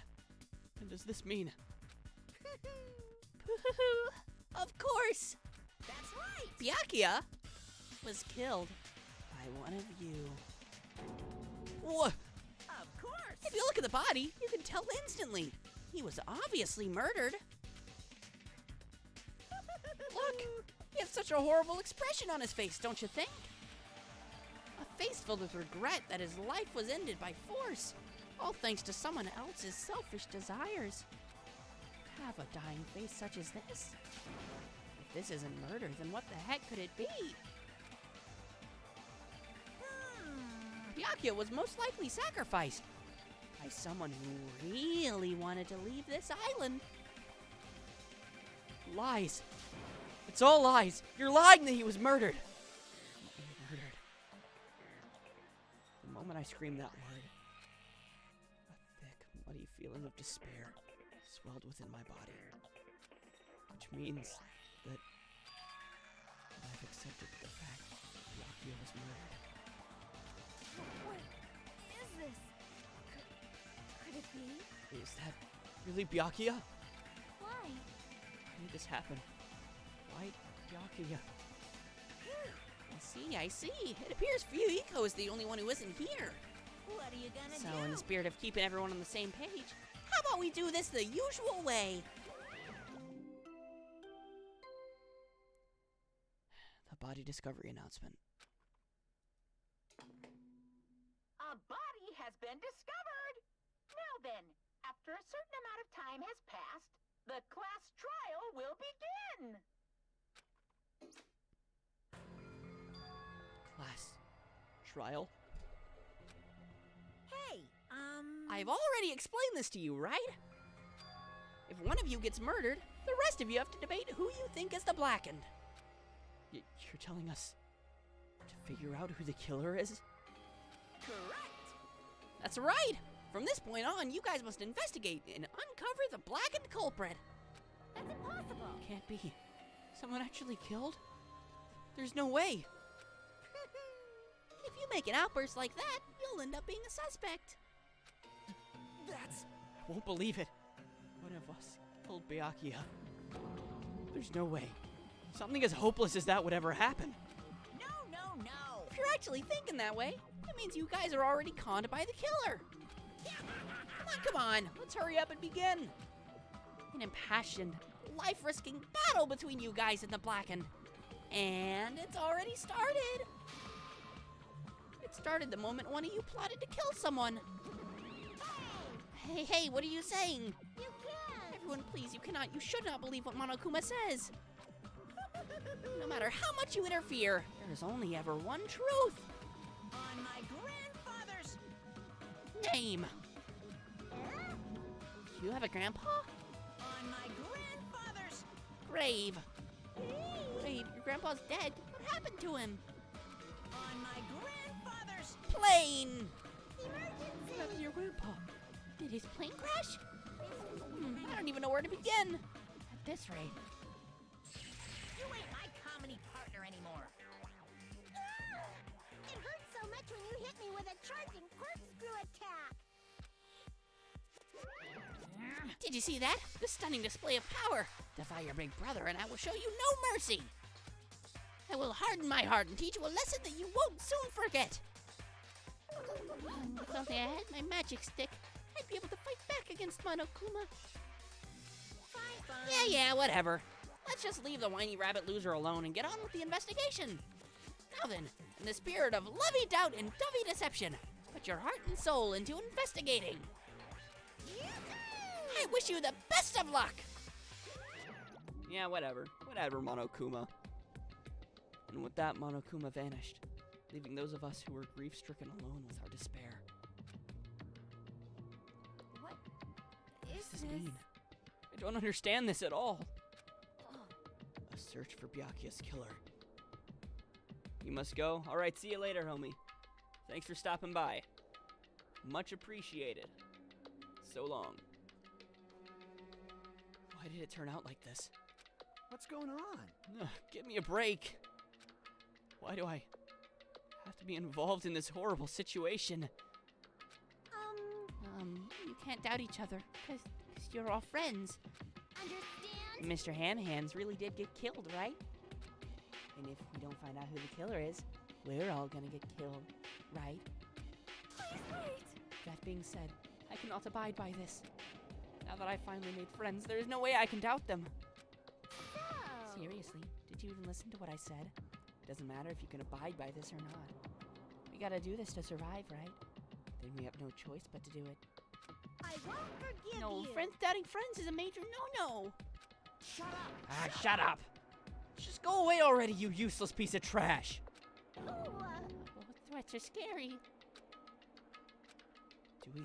What does this mean? Of course! That's right! Byakuya was killed by one of you. What? Of course! If you look at the body, you can tell instantly. He was obviously murdered. Look! He has such a horrible expression on his face, don't you think? A face filled with regret that his life was ended by force, all thanks to someone else's selfish desires. Have a dying face such as this? If this isn't murder, then what the heck could it be? Byakuya was most likely sacrificed by someone who really wanted to leave this island. Lies. It's all lies. You're lying that he was murdered. Murdered. The moment I screamed that word, a thick, muddy feeling of despair swelled within my body. Which means that I've accepted the fact that Byakuya was murdered. What is this? Could it be? Is that really Byakuya? Why? Why did this happen? Why Byakuya? I see. It appears Fuyuhiko is the only one who isn't here. What are you gonna So, do? in the spirit of keeping everyone on the same page, how about we do this the usual way? The body discovery announcement. A body has been discovered! Now then, after a certain amount of time has passed, the class trial will begin! Class trial? Hey, I've already explained this to you, right? If one of you gets murdered, the rest of you have to debate who you think is the blackened. You're telling us to figure out who the killer is? correct! That's right! From this point on, you guys must investigate and uncover the blackened culprit. That's impossible. Can't be. Someone actually killed? There's no way. If you make an outburst like that, you'll end up being a suspect. I won't believe it. One of us killed Byakuya. There's no way. Something as hopeless as that would ever happen. No! If you're actually thinking that way, it means you guys are already conned by the killer. Come on, let's hurry up and begin. An impassioned, life-risking battle between you guys and the blackened. And it's already started. It started the moment one of you plotted to kill someone. Hey, what are you saying? You can't. Everyone, please, you should not believe what Monokuma says. No matter how much you interfere, there's only ever one truth. On my grandfather's... Name. You have a grandpa? On my grandfather's... Grave. Grave, your grandpa's dead. What happened to him? On my grandfather's... Plane. Emergency. What happened to your grandpa? Did his plane crash? I don't even know where to begin. At this rate. You ain't my comedy partner anymore. It hurt so much when you hit me with a charging corkscrew attack. Did you see that? The stunning display of power. Defy your big brother and I will show you no mercy. I will harden my heart and teach you a lesson that you won't soon forget. If only I had my magic stick, I'd be able to fight back against Monokuma. Fine. Yeah, whatever. Let's just leave the whiny rabbit loser alone and get on with the investigation. Now then, in the spirit of lovey-doubt and dovey deception, put your heart and soul into investigating. I wish you the best of luck! Yeah, whatever. Whatever, Monokuma. And with that, Monokuma vanished, leaving those of us who were grief-stricken alone with our despair. What What is does this mean? I don't understand this at all. A search for Byakuya's killer. You must go? Alright, see you later, homie. Thanks for stopping by. Much appreciated. So long. Why did it turn out like this? What's going on? Give me a break. Why do I have to be involved in this horrible situation? You can't doubt each other, because you're all friends. Understand? Mr. Ham-Hands really did get killed, right? And if we don't find out who the killer is, we're all gonna get killed, right? Please wait. That being said, I cannot abide by this. Now that I finally made friends, there is no way I can doubt them. So, Seriously, did you even listen to what I said? Doesn't matter if you can abide by this or not. We gotta do this to survive, right? Then we have no choice but to do it. I won't forgive No, you. friends doubting friends is a major no-no. Shut up! Ah, shut up! Just go away already, you useless piece of trash! Ooh, Well, threats are scary. Do we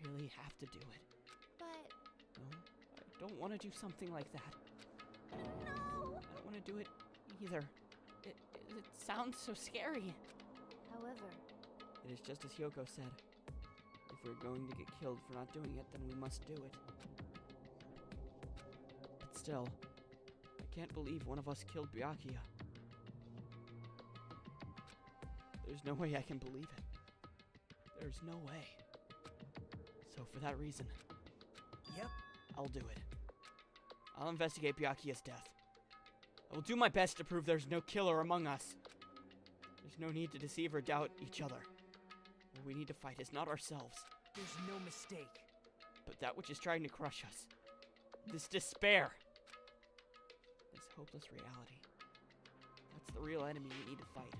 really have to do it? but No, I don't want to do something like that. no. I don't want to do it either. It sounds so scary. However, It is just as Hyoko said. If we're going to get killed for not doing it, then we must do it. But still, I can't believe one of us killed Byakuya. There's no way I can believe it. There's no way. So for that reason, Yep. I'll do it. I'll investigate Byakuya's death. I will do my best to prove there's no killer among us. There's no need to deceive or doubt each other. What we need to fight is not ourselves, There's no mistake. but that which is trying to crush us. This despair. This hopeless reality. That's the real enemy we need to fight.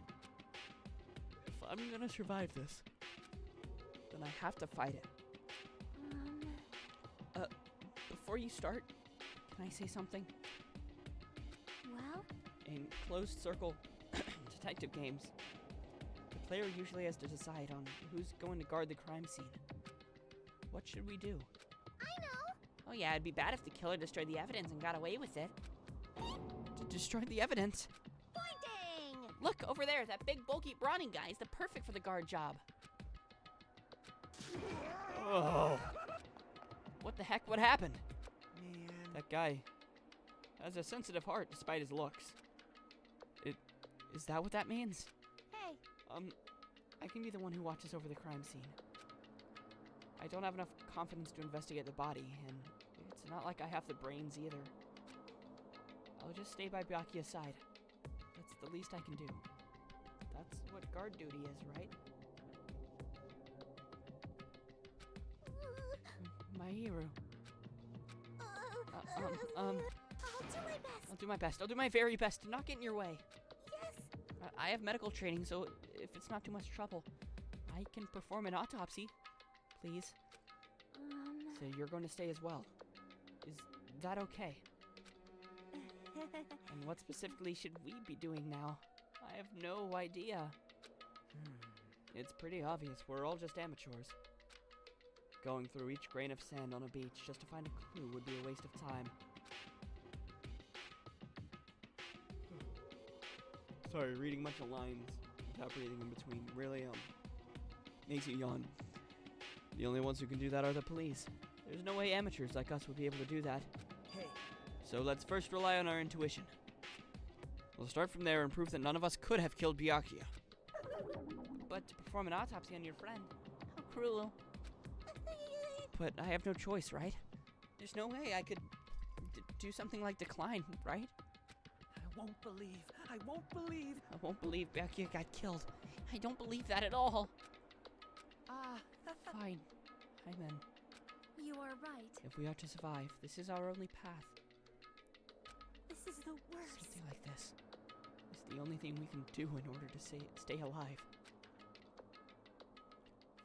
If I'm gonna survive this, then I have to fight it. Before you start, can I say something? well, In closed circle detective games, the player usually has to decide on who's going to guard the crime scene. What should we do? I know. Oh yeah, it'd be bad if the killer destroyed the evidence and got away with it. To destroy the evidence? Pointing. Look, over there, that big, bulky, brawny guy is the perfect for the guard job. Oh. What the heck? What happened? Man. That guy has a sensitive heart despite his looks. Is that what that means? Hey, I can be the one who watches over the crime scene. I don't have enough confidence to investigate the body, and it's not like I have the brains either. I'll just stay by Byakuya's side. That's the least I can do. That's what guard duty is, right? My hero. I'll do my best. I'll do my best. I'll do my very best to not get in your way. Yes. I have medical training, so if it's not too much trouble, I can perform an autopsy. Please. So you're going to stay as well. Is that okay? And what specifically should we be doing now? I have no idea. It's pretty obvious. We're all just amateurs. Going through each grain of sand on a beach just to find a clue would be a waste of time. Sorry, reading much of lines without breathing in between really makes you yawn. The only ones who can do that are the police. There's no way amateurs like us would be able to do that. Hey, So let's first rely on our intuition. We'll start from there and prove that none of us could have killed Byakuya. But to perform an autopsy on your friend, How cruel. but I have no choice, right? There's no way I could do something like decline, right? I won't believe. I won't believe. I won't believe Byakuya got killed. I don't believe that at all. Fine. I'm in. You are right. If we are to survive, this is our only path. This is the worst. Something like this is the only thing we can do in order to stay alive.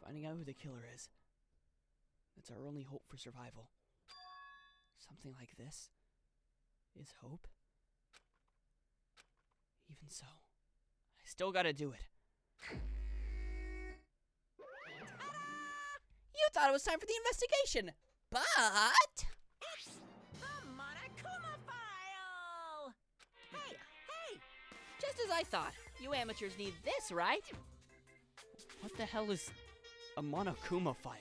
Finding out who the killer is. That's our only hope for survival. Something like this is hope. Even so, I still gotta do it. You thought it was time for the investigation, but The Monokuma file! Hey! just as I thought, you amateurs need this, right? What the hell is a Monokuma file?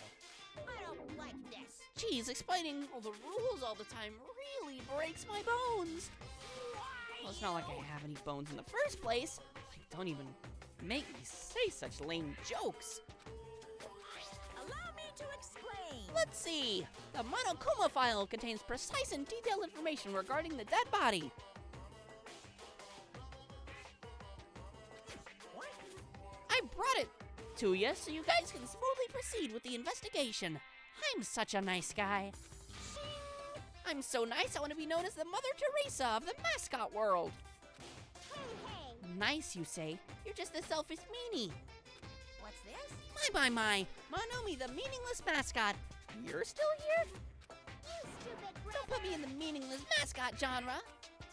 I don't like this. Geez, explaining all the rules all the time really breaks my bones. Well, it's not like I have any bones in the first place. Like, don't even make me say such lame jokes. Allow me to explain. Let's see. The Monokuma file contains precise and detailed information regarding the dead body. What? I brought it to you so you guys can smoothly proceed with the investigation. I'm such a nice guy. I'm so nice I want to be known as the Mother Teresa of the mascot world. Hey, Nice, you say? You're just a selfish meanie. What's this? My. Monomi, the meaningless mascot. You're still here? you stupid Don't put me in the meaningless mascot genre.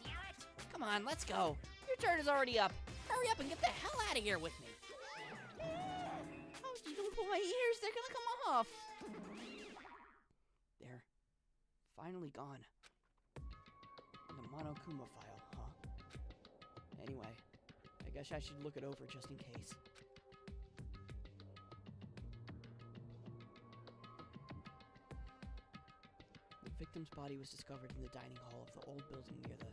Damn it. Come on, let's go. Your turn is already up. Hurry up and get the hell out of here with me. Oh, you don't pull my ears. They're gonna come off. There. Finally gone. The Monokuma file, huh? Anyway, I guess I should look it over just in case. The victim's body was discovered in the dining hall of the old building near the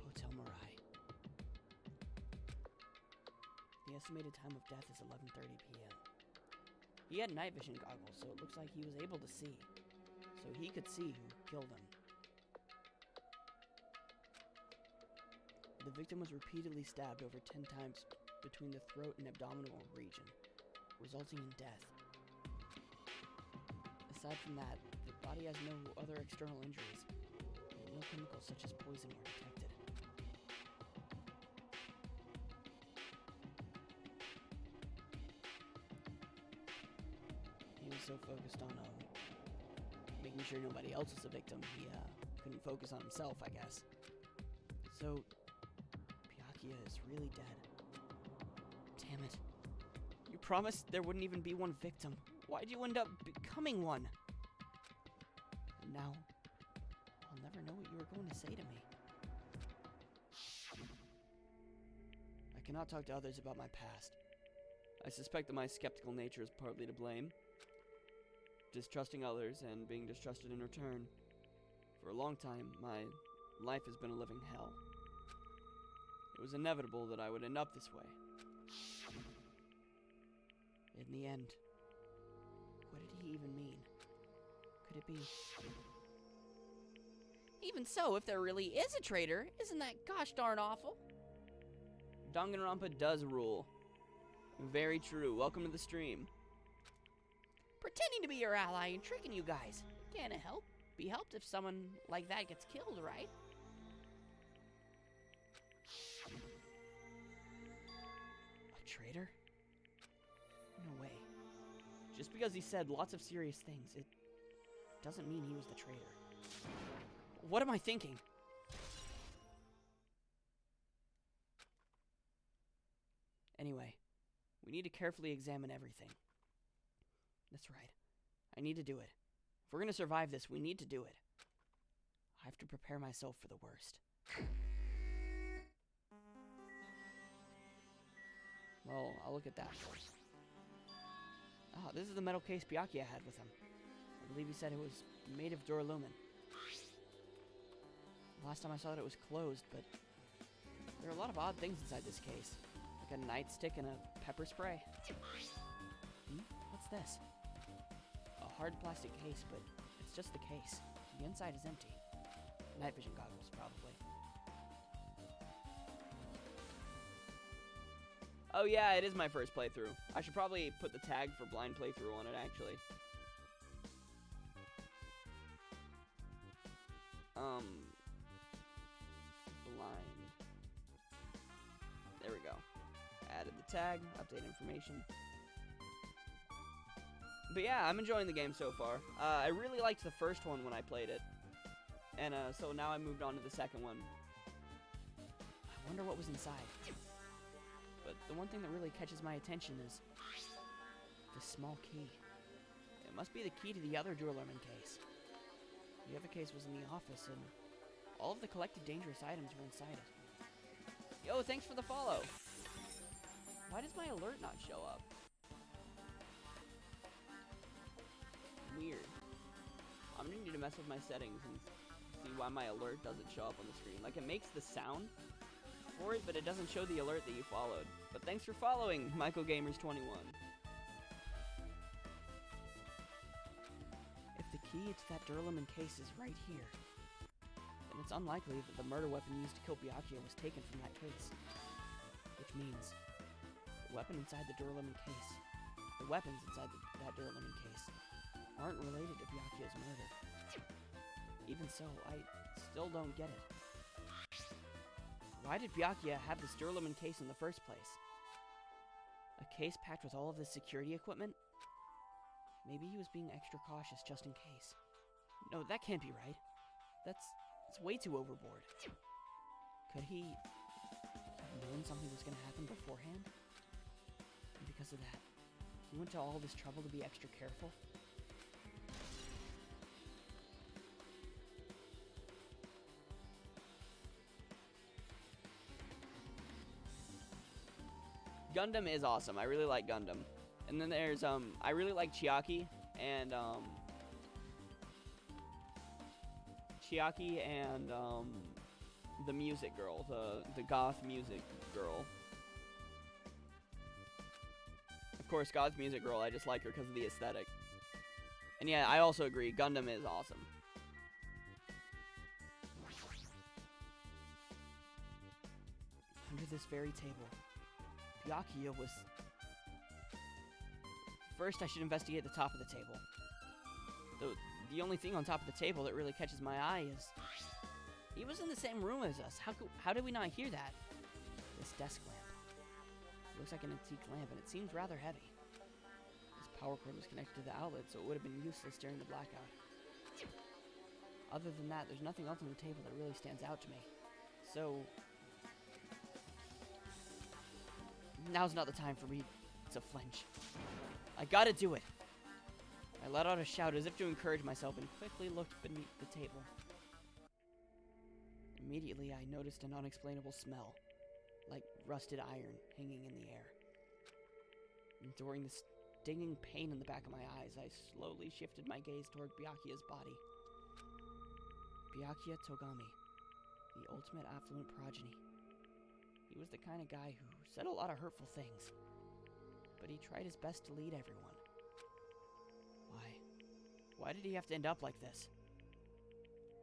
Hotel Mirai. The estimated time of death is 11:30 p.m. He had night vision goggles, so it looks like he was able to see. So he could see who killed him. The victim was repeatedly stabbed over 10 times between the throat and abdominal region, resulting in death. Aside from that, the body has no other external injuries, and no chemicals such as poison were detected. He was so focused on making sure nobody else was a victim, he couldn't focus on himself, I guess. So, Byakuya is really dead. Damn it. You promised there wouldn't even be one victim. Why'd you end up becoming one? And now, I'll never know what you were going to say to me. I cannot talk to others about my past. I suspect that my skeptical nature is partly to blame. Distrusting others and being distrusted in return. For a long time, my life has been a living hell. It was inevitable that I would end up this way. In the end, what did he even mean? Could it be... Even so, if there really is a traitor, isn't that gosh darn awful? Danganronpa does rule. Very true. Welcome to the stream. Pretending to be your ally and tricking you guys. Can't be helped if someone like that gets killed, right? A traitor? No way. Just because he said lots of serious things, it doesn't mean he was the traitor. What am I thinking? Anyway, we need to carefully examine everything. That's right. I need to do it. If we're going to survive this, we need to do it. I have to prepare myself for the worst. Well, I'll look at that first. Ah, this is the metal case Byakuya had with him. I believe he said it was made of duralumin. Last time I saw it, it was closed, but there are a lot of odd things inside this case. Like a nightstick and a pepper spray. What's this? A hard plastic case, but it's just the case. The inside is empty. Night vision goggles, probably. Oh yeah, it is my first playthrough. I should probably put the tag for blind playthrough on it, actually. Blind. There we go. Added the tag, update information. But yeah, I'm enjoying the game so far. I really liked the first one when I played it. And so now I moved on to the second one. I wonder what was inside. But the one thing that really catches my attention is this small key. It must be the key to the other duralumin case. The other case was in the office, and all of the collected dangerous items were inside it. Yo, thanks for the follow. Why does my alert not show up? I'm gonna need to mess with my settings and see why my alert doesn't show up on the screen. Like, it makes the sound for it, but it doesn't show the alert that you followed. But thanks for following, Michael Gamers 21. If the key to that Durlaman case is right here, then it's unlikely that the murder weapon used to kill Byakuya was taken from that case. Which means the weapon inside the Durlaman case, the weapons inside that Durlaman case, aren't related to Byakuya's murder. Even so, I still don't get it. Why did Byakuya have this Durlaman case in the first place? A case packed with all of this security equipment? Maybe he was being extra cautious just in case. No, that can't be right. That's way too overboard. Could he have known something was going to happen beforehand? And because of that, he went to all this trouble to be extra careful? Gundam is awesome. I really like Gundam. And then there's, I really like Chiaki and, the music girl, the goth music girl. Of course, goth music girl, I just like her because of the aesthetic. And yeah, I also agree, Gundam is awesome. Under this very table, Byakuya was... First, I should investigate the top of the table. The only thing on top of the table that really catches my eye is... He was in the same room as us. How did we not hear that? This desk lamp. It looks like an antique lamp, and it seems rather heavy. This power cord was connected to the outlet, so it would have been useless during the blackout. Other than that, there's nothing else on the table that really stands out to me. So... Now's not the time for me to flinch. I gotta do it. I let out a shout as if to encourage myself and quickly looked beneath the table. Immediately, I noticed an unexplainable smell, like rusted iron hanging in the air. Enduring the stinging pain in the back of my eyes, I slowly shifted my gaze toward Byakuya's body. Byakuya Togami, the ultimate affluent progeny. He was the kind of guy who said a lot of hurtful things, but he tried his best to lead everyone. Why did he have to end up like this?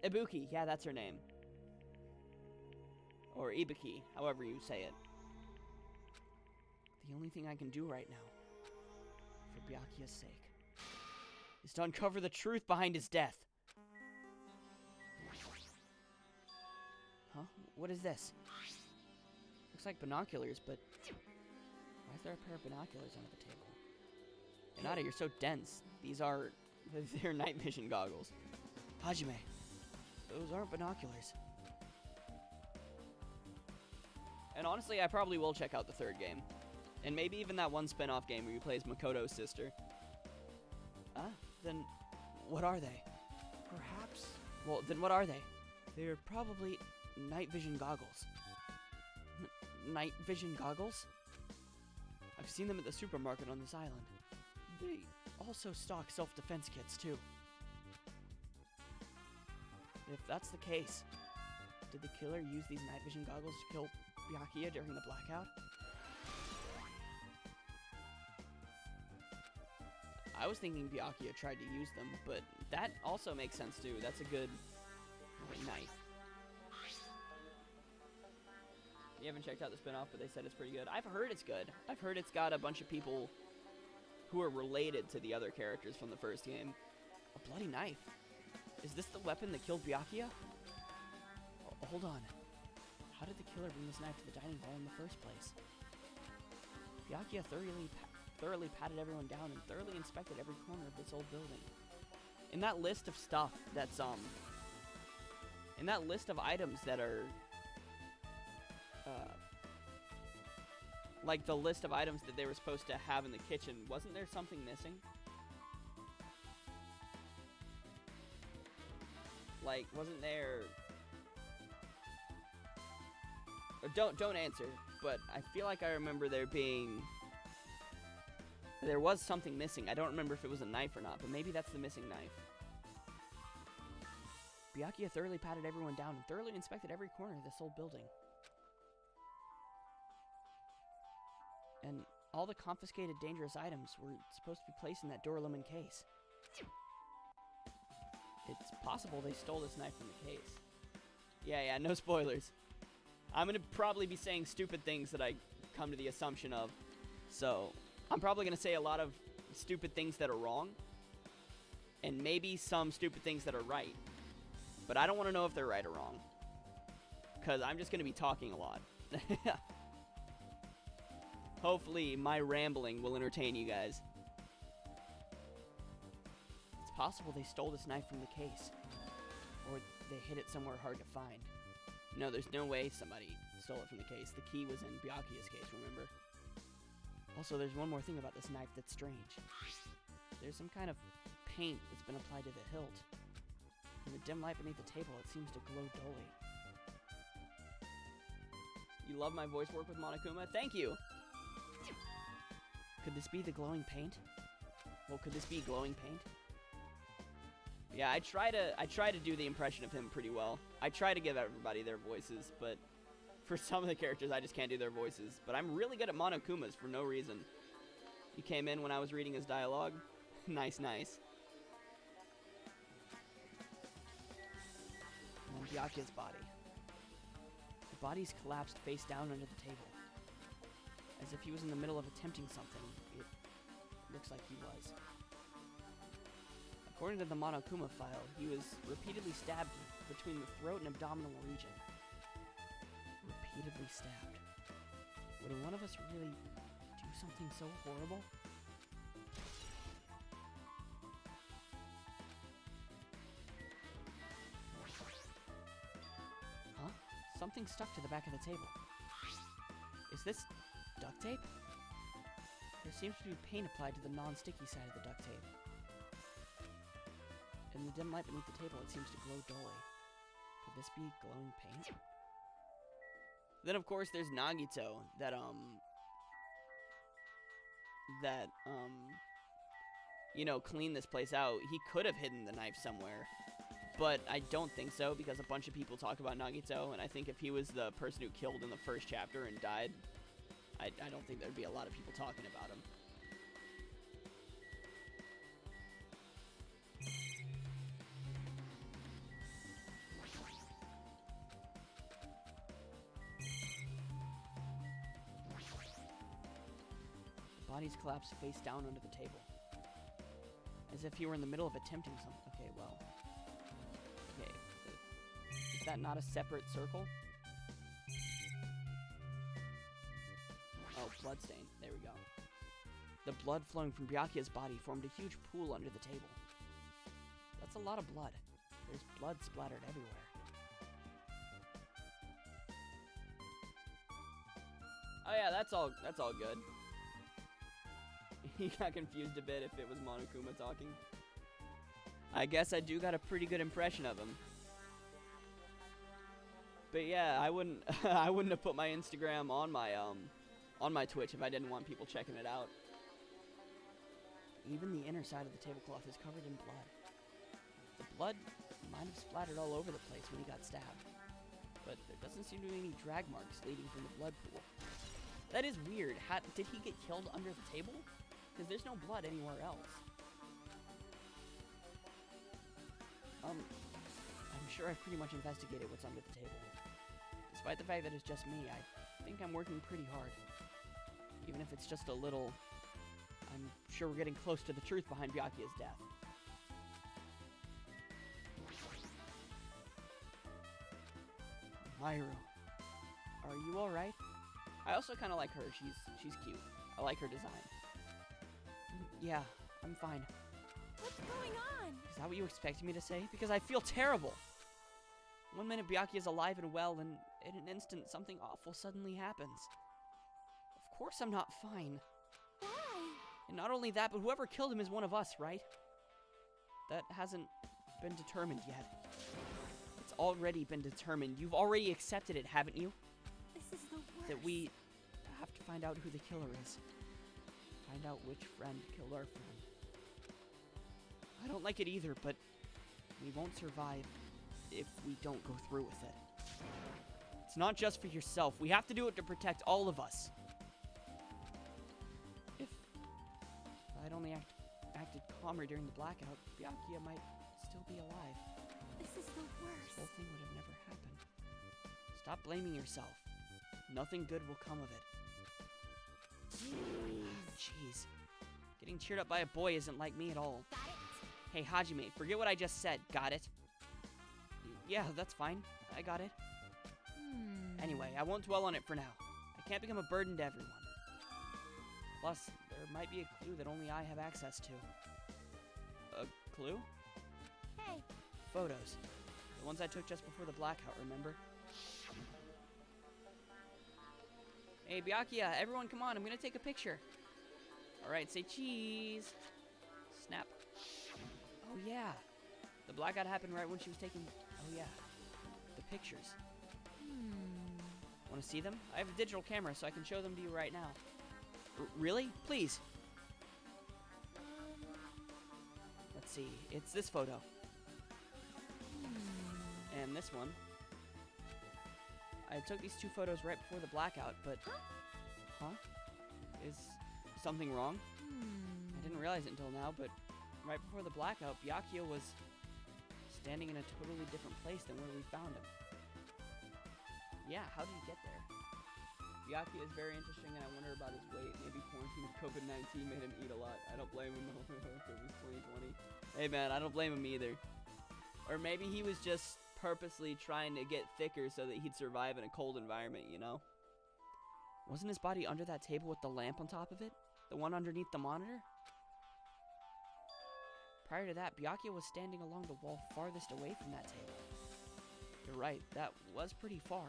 Ibuki, yeah, that's her name. Or Ibuki, however you say it. The only thing I can do right now, for Byakuya's sake, is to uncover the truth behind his death. Huh? What is this? Looks like binoculars, but why is there a pair of binoculars under the table? Hinata, you're so dense. They're night vision goggles. Hajime, those aren't binoculars. And honestly, I probably will check out the third game. And maybe even that one spin-off game where you play as Makoto's sister. Then what are they? Perhaps. Well, then what are they? They're probably night vision goggles. Night vision goggles? I've seen them at the supermarket on this island. They also stock self-defense kits, too. If that's the case, did the killer use these night vision goggles to kill Byakuya during the blackout? I was thinking Byakuya tried to use them, but that also makes sense, too. That's a good knife. You haven't checked out the spin-off, but they said it's pretty good. I've heard it's good. I've heard it's got a bunch of people who are related to the other characters from the first game. A bloody knife. Is this the weapon that killed Byakuya? Hold on. How did the killer bring this knife to the dining hall in the first place? Byakuya thoroughly patted everyone down and thoroughly inspected every corner of this old building. In that list of stuff that's, in that list of items that are, like the list of items that they were supposed to have in the kitchen, wasn't there something missing? Like, wasn't there... Or don't answer, but I feel like I remember there was something missing. I don't remember if it was a knife or not, but maybe that's the missing knife. Byakuya thoroughly patted everyone down and thoroughly inspected every corner of this old building. And all the confiscated dangerous items were supposed to be placed in that Duralumin case. It's possible they stole this knife from the case. Yeah, no spoilers. I'm gonna probably be saying stupid things that I come to the assumption of. So, I'm probably gonna say a lot of stupid things that are wrong. And maybe some stupid things that are right. But I don't want to know if they're right or wrong. Because I'm just gonna be talking a lot. Hopefully, my rambling will entertain you guys. It's possible they stole this knife from the case. Or they hid it somewhere hard to find. No, there's no way somebody stole it from the case. The key was in Byakuya's case, remember? Also, there's one more thing about this knife that's strange. There's some kind of paint that's been applied to the hilt. In the dim light beneath the table, it seems to glow dully. You love my voice work with Monokuma? Thank you! Could this be the glowing paint? Well, could this be glowing paint? Yeah, I try to do the impression of him pretty well. I try to give everybody their voices, but for some of the characters, I just can't do their voices. But I'm really good at Monokuma's for no reason. He came in when I was reading his dialogue. Nice. And then Byakuya's body. The body's collapsed face down under the table. As if he was in the middle of attempting something. It looks like he was. According to the Monokuma file, he was repeatedly stabbed between the throat and abdominal region. Repeatedly stabbed. Would one of us really do something so horrible? Huh? Something stuck to the back of the table. Is this duct tape? There seems to be paint applied to the non-sticky side of the duct tape. In the dim light beneath the table, it seems to glow dully. Could this be glowing paint? Then, of course, there's Nagito, you know, cleaned this place out. He could have hidden the knife somewhere, but I don't think so, because a bunch of people talk about Nagito, and I think if he was the person who killed in the first chapter and died, I don't think there'd be a lot of people talking about him. The body's collapsed face down under the table. As if he were in the middle of attempting something. Okay, well. Okay. Is that not a separate circle? Oh, bloodstain. There we go. The blood flowing from Byakuya's body formed a huge pool under the table. That's a lot of blood. There's blood splattered everywhere. Oh yeah, that's all good. He got confused a bit if it was Monokuma talking. I guess I do got a pretty good impression of him. But yeah, I wouldn't have put my Instagram on my Twitch if I didn't want people checking it out. Even the inner side of the tablecloth is covered in blood. The blood might have splattered all over the place when he got stabbed. But there doesn't seem to be any drag marks leading from the blood pool. That is weird. Did he get killed under the table? Because there's no blood anywhere else. I'm sure I've pretty much investigated what's under the table. Despite the fact that it's just me, I think I'm working pretty hard. Even if it's just a little, I'm sure we're getting close to the truth behind Byakuya's death. Myru, are you alright? I also kind of like her. She's cute. I like her design. Yeah, I'm fine. What's going on? Is that what you expected me to say? Because I feel terrible. One minute Byakuya's alive and well, and in an instant something awful suddenly happens. Of course I'm not fine. Why? And not only that, but whoever killed him is one of us, right? That hasn't been determined yet. It's already been determined. You've already accepted it, haven't you? This is the worst. That we have to find out who the killer is. Find out which friend killed our friend. I don't like it either, but we won't survive if we don't go through with it. It's not just for yourself. We have to do it to protect all of us. If I'd only acted calmer during the blackout, Byakuya might still be alive. This is the This worst. whole thing would have never happened. Stop blaming yourself. Nothing good will come of it. Jeez. Getting cheered up by a boy isn't like me at all. Got it? Hey, Hajime, forget what I just said. Got it? Yeah, that's fine. I got it. Anyway, I won't dwell on it for now. I can't become a burden to everyone. Plus, there might be a clue that only I have access to. A clue? Hey, Photos. The ones I took just before the blackout, remember? Hey, Byakuya, everyone come on, I'm gonna take a picture. Alright, say cheese. Snap. Oh yeah. The blackout happened right when she was taking... Oh yeah. The pictures. Want to see them? I have a digital camera, so I can show them to you right now. Really? Please. Let's see. It's this photo. And this one. I took these two photos right before the blackout, but... Huh? Is something wrong? I didn't realize it until now, but right before the blackout, Byakuya was standing in a totally different place than where we found him. Yeah, how did he get there? Byakuya is very interesting, and I wonder about his weight. Maybe quarantine with COVID-19 made him eat a lot. I don't blame him if it was 2020. Hey man, I don't blame him either. Or maybe he was just purposely trying to get thicker so that he'd survive in a cold environment, you know? Wasn't his body under that table with the lamp on top of it? The one underneath the monitor? Prior to that, Byakuya was standing along the wall farthest away from that table. You're right, that was pretty far.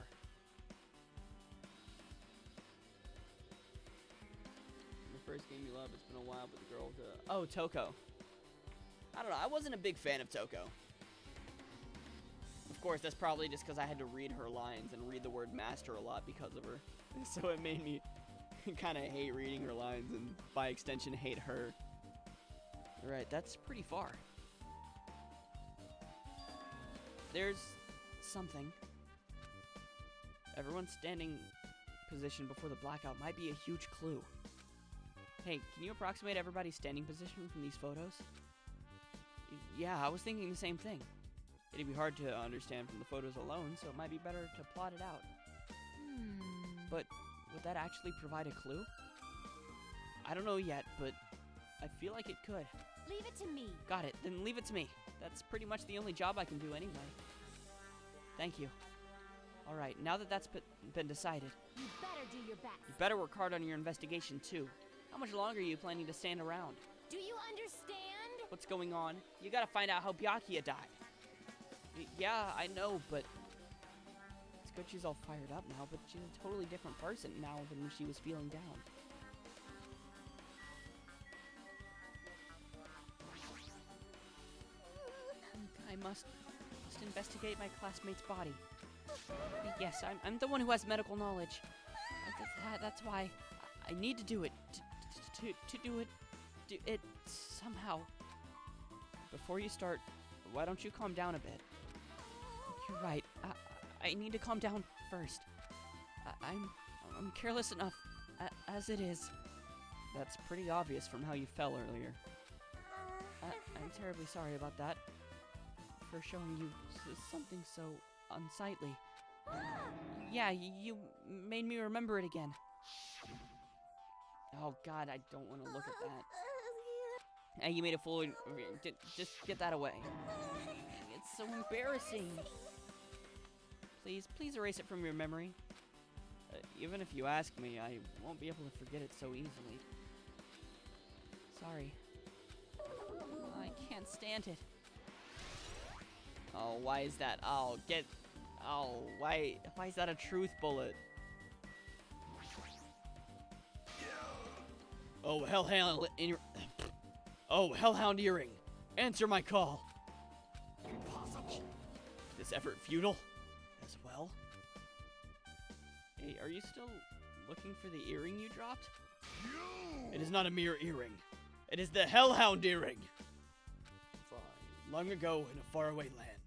The first game you love, it's been a while, but the girl to... Oh, Toko. I don't know, I wasn't a big fan of Toko. Of course, that's probably just because I had to read her lines and read the word master a lot because of her. So it made me kind of hate reading her lines and, by extension, hate her. Alright, that's pretty far. There's something. Everyone's standing position before the blackout might be a huge clue. Hey, can you approximate everybody's standing position from these photos? Yeah, I was thinking the same thing. It'd be hard to understand from the photos alone, so it might be better to plot it out. But would that actually provide a clue? I don't know yet, but I feel like it could. Leave it to me. Got it, then leave it to me. That's pretty much the only job I can do anyway. Thank you. Alright, now that that's been decided, You better do your best. you better work hard on your investigation too. How much longer are you planning to stand around? Do you understand? What's going on? You gotta find out how Byakuya died. Yeah, I know, but... It's good she's all fired up now, but she's a totally different person now than when she was feeling down. I must investigate my classmate's body. Yes, I'm the one who has medical knowledge. That's why I need to do it. To do it somehow. Before you start, why don't you calm down a bit? You're right. I need to calm down first. I'm careless enough as it is. That's pretty obvious from how you fell earlier. I'm terribly sorry about that. For showing you something so unsightly. Yeah, you made me remember it again. Oh god, I don't want to look at that. Hey, you made a fool. Just get that away. It's so embarrassing. Please erase it from your memory. Even if you ask me, I won't be able to forget it so easily. Sorry. I can't stand it. Oh, why is that? Oh, why is that a truth bullet? Oh, hellhound hellhound earring. Answer my call. Impossible. This effort futile as well? Hey, are you still looking for the earring you dropped? It is not a mere earring. It is the hellhound earring. Long ago in a faraway land,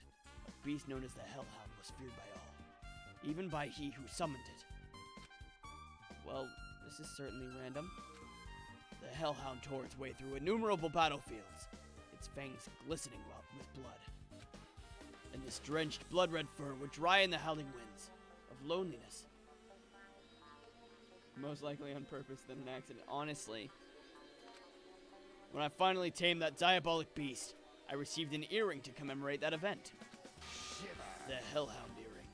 a beast known as the Hellhound was feared by all, even by he who summoned it. Well, this is certainly random. The Hellhound tore its way through innumerable battlefields, its fangs glistening with blood. And this drenched, blood-red fur would dry in the howling winds of loneliness. Most likely on purpose than an accident. Honestly, when I finally tamed that diabolic beast, I received an earring to commemorate that event. The Hellhound earring.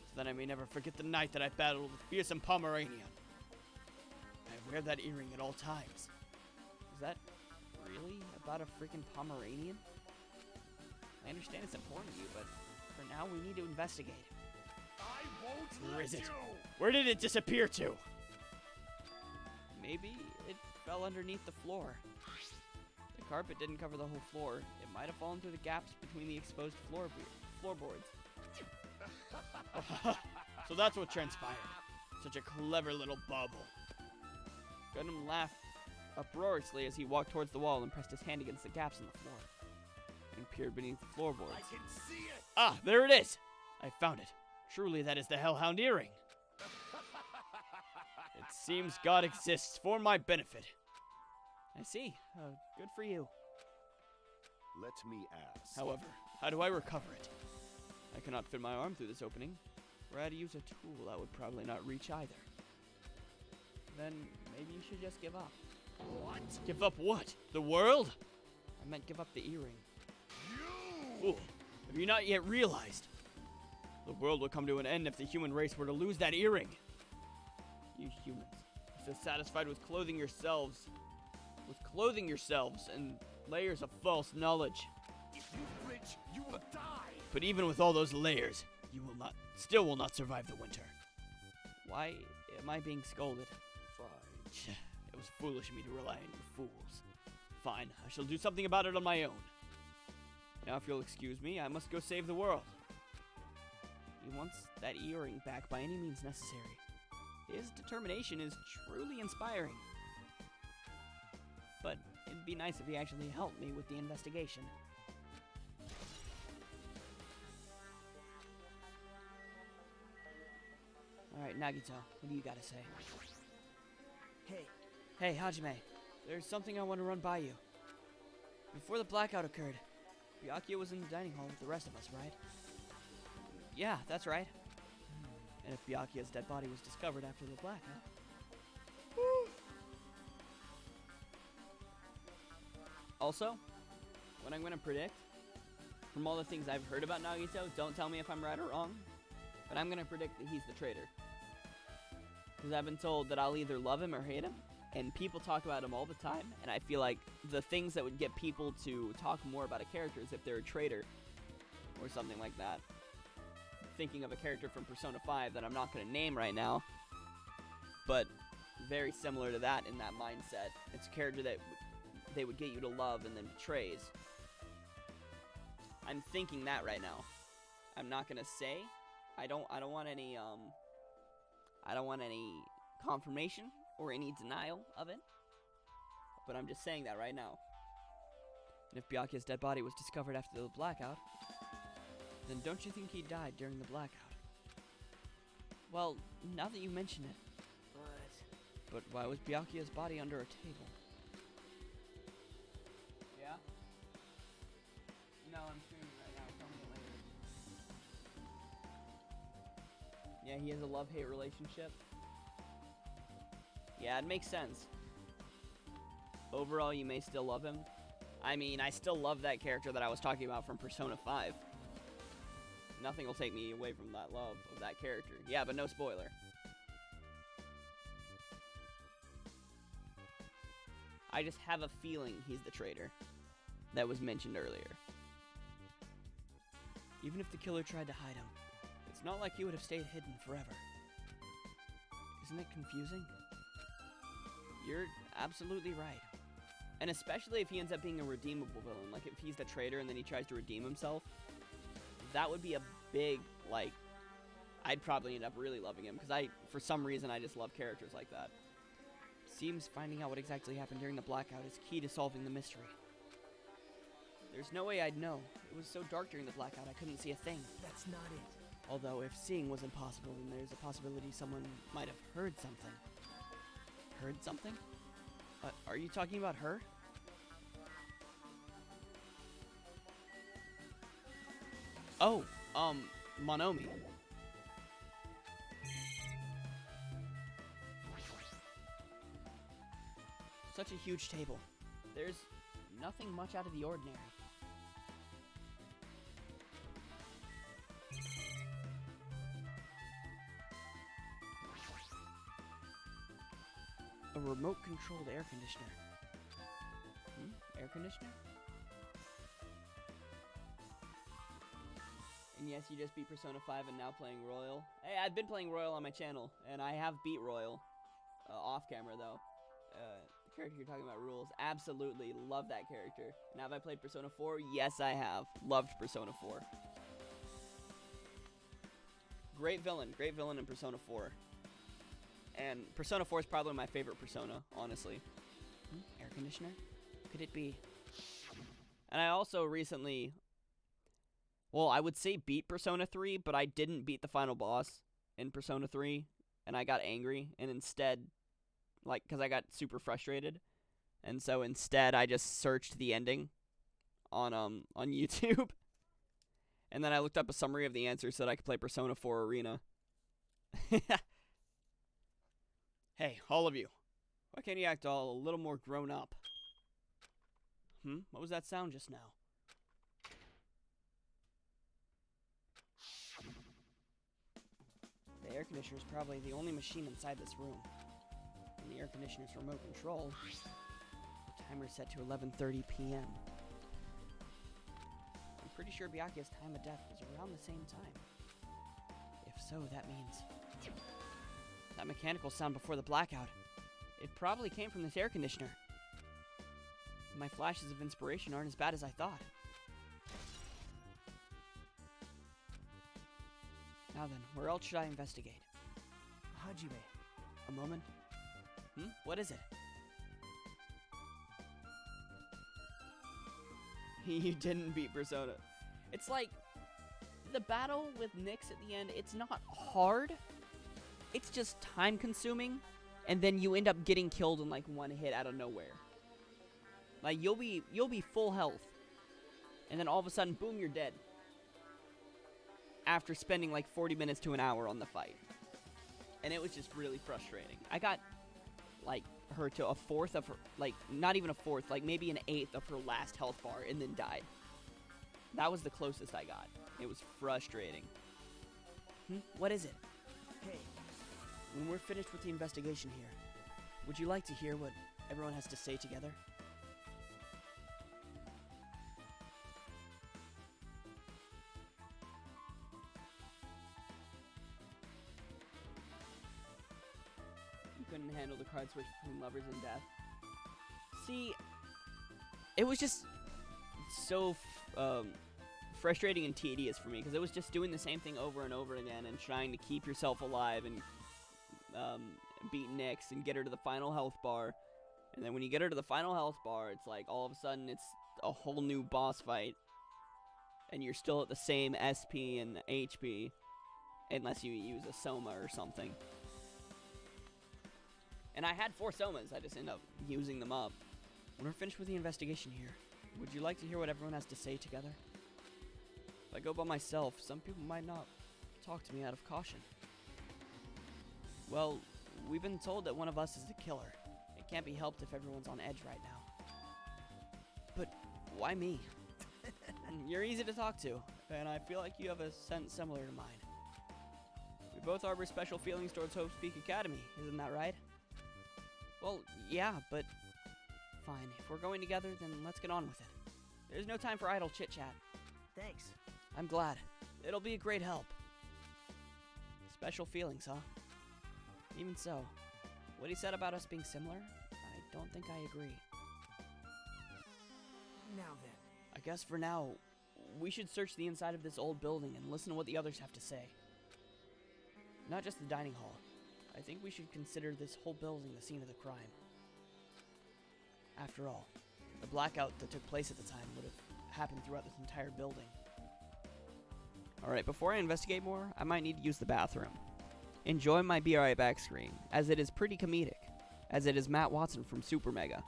So that I may never forget the night that I battled with fearsome Pomeranian. I wear that earring at all times. Is that really about a freaking Pomeranian? I understand it's important to you, but for now we need to investigate. I won't Where is let it? you! Where did it disappear to? Maybe it fell underneath the floor. The carpet didn't cover the whole floor. It might have fallen through the gaps between the exposed floorboards. So that's what transpired. Such a clever little bauble. Gundam laughed uproariously as he walked towards the wall and pressed his hand against the gaps in the floor and peered beneath the floorboards. I can see it! Ah, there it is! I found it. Truly, that is the Hellhound earring. It seems God exists for my benefit. I see. Good for you. Let me ask. However, how do I recover it? I cannot fit my arm through this opening. Were I to use a tool, that would probably not reach either. Then maybe you should just give up. What? Give up what? The world? I meant give up the earring. You! Fool, have you not yet realized? The world would come to an end if the human race were to lose that earring. You humans are so satisfied with clothing yourselves in layers of false knowledge. If you flinch, you will die! But even with all those layers, you still will not survive the winter. Why am I being scolded? Fine. It was foolish of me to rely on you fools. Fine, I shall do something about it on my own. Now if you'll excuse me, I must go save the world. He wants that earring back by any means necessary. His determination is truly inspiring. But it'd be nice if he actually helped me with the investigation. Alright, Nagito, what do you gotta say? Hey, Hajime, there's something I want to run by you. Before the blackout occurred, Byakuya was in the dining hall with the rest of us, right? Yeah, that's right. And if Byakuya's dead body was discovered after the blackout... Also, what I'm going to predict, from all the things I've heard about Nagito, don't tell me if I'm right or wrong, but I'm going to predict that he's the traitor. Because I've been told that I'll either love him or hate him, and people talk about him all the time, and I feel like the things that would get people to talk more about a character is if they're a traitor, or something like that. Thinking of a character from Persona 5 that I'm not going to name right now, but very similar to that in that mindset. It's a character that they would get you to love and then betrays. I'm thinking that right now. I'm not going to say. I don't want any confirmation or any denial of it, but I'm just saying that right now. And if Byakuya's dead body was discovered after the blackout, then don't you think he died during the blackout? Well, now that you mention it. But why was Byakuya's body under a table? Yeah? No, I'm streaming right now. Tell me later. Yeah, he has a love-hate relationship. Yeah, it makes sense. Overall, you may still love him. I mean, I still love that character that I was talking about from Persona 5. Nothing will take me away from that love of that character. Yeah, but no spoiler. I just have a feeling he's the traitor that was mentioned earlier. Even if the killer tried to hide him, it's not like he would have stayed hidden forever. Isn't it confusing? You're absolutely right. And especially if he ends up being a redeemable villain, like if he's the traitor and then he tries to redeem himself, that would be a big, like, I'd probably end up really loving him, because for some reason, I just love characters like that. Seems finding out what exactly happened during the blackout is key to solving the mystery. There's no way I'd know. It was so dark during the blackout, I couldn't see a thing. That's not it. Although, if seeing was impossible, then there's a possibility someone might have heard something. Heard something? Are you talking about her? Oh, Monomi. Such a huge table. There's nothing much out of the ordinary. A remote-controlled air conditioner. Air conditioner? And yes, you just beat Persona 5 and now playing Royal. Hey, I've been playing Royal on my channel, and I have beat Royal. Off camera, though. The character you're talking about rules. Absolutely love that character. And have I played Persona 4? Yes, I have. Loved Persona 4. Great villain in Persona 4. And Persona 4 is probably my favorite Persona, honestly. Air conditioner? Could it be? And I also recently, well, I would say beat Persona 3, but I didn't beat the final boss in Persona 3, and I got angry, and instead, like, because I got super frustrated, and so instead I just searched the ending on YouTube, and then I looked up a summary of the answers so that I could play Persona 4 Arena. Hey, all of you. Why can't you act all a little more grown up? What was that sound just now? The air conditioner is probably the only machine inside this room. And the air conditioner's remote control. The timer's set to 11:30 p.m. I'm pretty sure Byakuya's time of death was around the same time. If so, that means that mechanical sound before the blackout. It probably came from this air conditioner. My flashes of inspiration aren't as bad as I thought. Now then, where else should I investigate? Hajime. A moment. What is it? You didn't beat Persona. It's like, the battle with Nyx at the end, it's not hard. It's just time consuming, and then you end up getting killed in like one hit out of nowhere. Like you'll be full health, and then all of a sudden, boom, you're dead. After spending like 40 minutes to an hour on the fight. And it was just really frustrating. I got like her to a fourth of her, like not even a fourth, like maybe an eighth of her last health bar and then died. That was the closest I got. It was frustrating. What is it? Hey. When we're finished with the investigation here, would you like to hear what everyone has to say together? You couldn't handle the card switch between lovers and death. See, it was just so frustrating and tedious for me, because it was just doing the same thing over and over again and trying to keep yourself alive and beat Nyx and get her to the final health bar. And then when you get her to the final health bar, it's like all of a sudden it's a whole new boss fight. And you're still at the same SP and HP. Unless you use a Soma or something. And I had 4 Somas, I just ended up using them up. When we're finished with the investigation here, would you like to hear what everyone has to say together? If I go by myself, some people might not talk to me out of caution. Well, we've been told that one of us is the killer. It can't be helped if everyone's on edge right now. But why me? You're easy to talk to, and I feel like you have a sense similar to mine. We both harbor special feelings towards Hope Peak Academy, isn't that right? Well, yeah, but fine. If we're going together, then let's get on with it. There's no time for idle chit-chat. Thanks. I'm glad. It'll be a great help. Special feelings, huh? Even so, what he said about us being similar, I don't think I agree. Now then. I guess for now, we should search the inside of this old building and listen to what the others have to say. Not just the dining hall. I think we should consider this whole building the scene of the crime. After all, the blackout that took place at the time would have happened throughout this entire building. Alright, before I investigate more, I might need to use the bathroom. Enjoy my Be Right Back screen, as it is pretty comedic, as it is Matt Watson from Super Mega.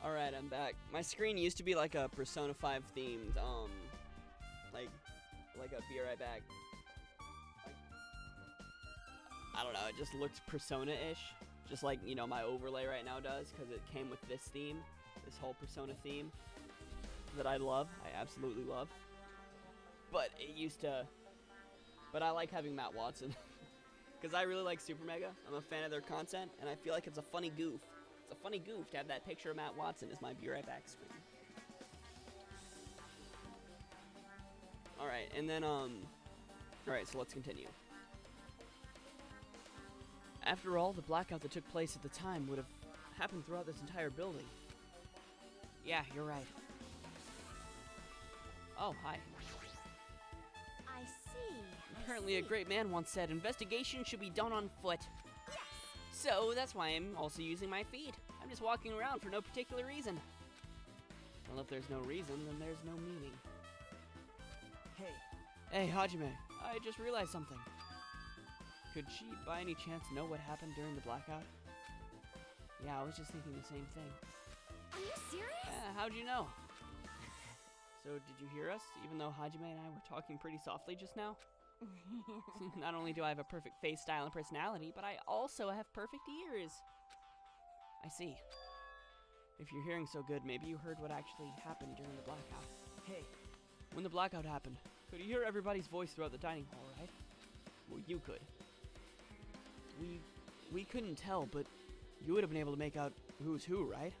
Alright, I'm back. My screen used to be like a Persona 5 themed, like a Be Right Back. I don't know, it just looked Persona-ish. Just like, you know, my overlay right now does, because it came with this theme. This whole Persona theme. That I love. I absolutely love. But it used to... But I like having Matt Watson. Because I really like Super Mega. I'm a fan of their content, and I feel like it's a funny goof. It's a funny goof to have that picture of Matt Watson as my Be Right Back screen. Alright, and then, alright, so let's continue. After all, the blackout that took place at the time would have happened throughout this entire building. Yeah, you're right. Oh, hi. I see. Apparently a great man once said, investigation should be done on foot. Yes. So, that's why I'm also using my feet. I'm just walking around for no particular reason. Well, if there's no reason, then there's no meaning. Hey, Hajime, I just realized something. Could she, by any chance, know what happened during the blackout? Yeah, I was just thinking the same thing. Are you serious? How'd you know? So, did you hear us, even though Hajime and I were talking pretty softly just now? Not only do I have a perfect face, style, and personality, but I also have perfect ears. I see. If your hearing's so good, maybe you heard what actually happened during the blackout. Hey. When the blackout happened, could you hear everybody's voice throughout the dining hall, right? Well, you could. We couldn't tell, but you would have been able to make out who's who, right?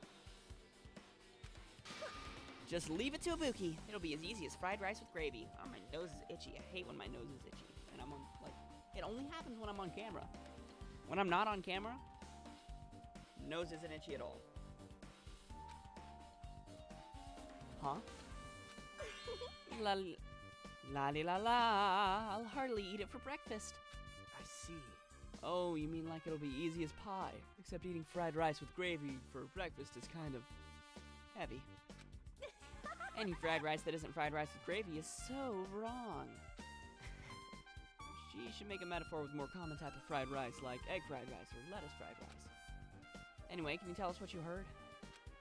Just leave it to Ibuki. It'll be as easy as fried rice with gravy. Oh, my nose is itchy. I hate when my nose is itchy. And I'm on, like, it only happens when I'm on camera. When I'm not on camera, nose isn't itchy at all. Huh? La la la la. I'll hardly eat it for breakfast. I see. Oh, you mean like it'll be easy as pie, except eating fried rice with gravy for breakfast is kind of heavy. Any fried rice that isn't fried rice with gravy is so wrong. She should make a metaphor with more common type of fried rice, like egg fried rice or lettuce fried rice. Anyway, can you tell us what you heard?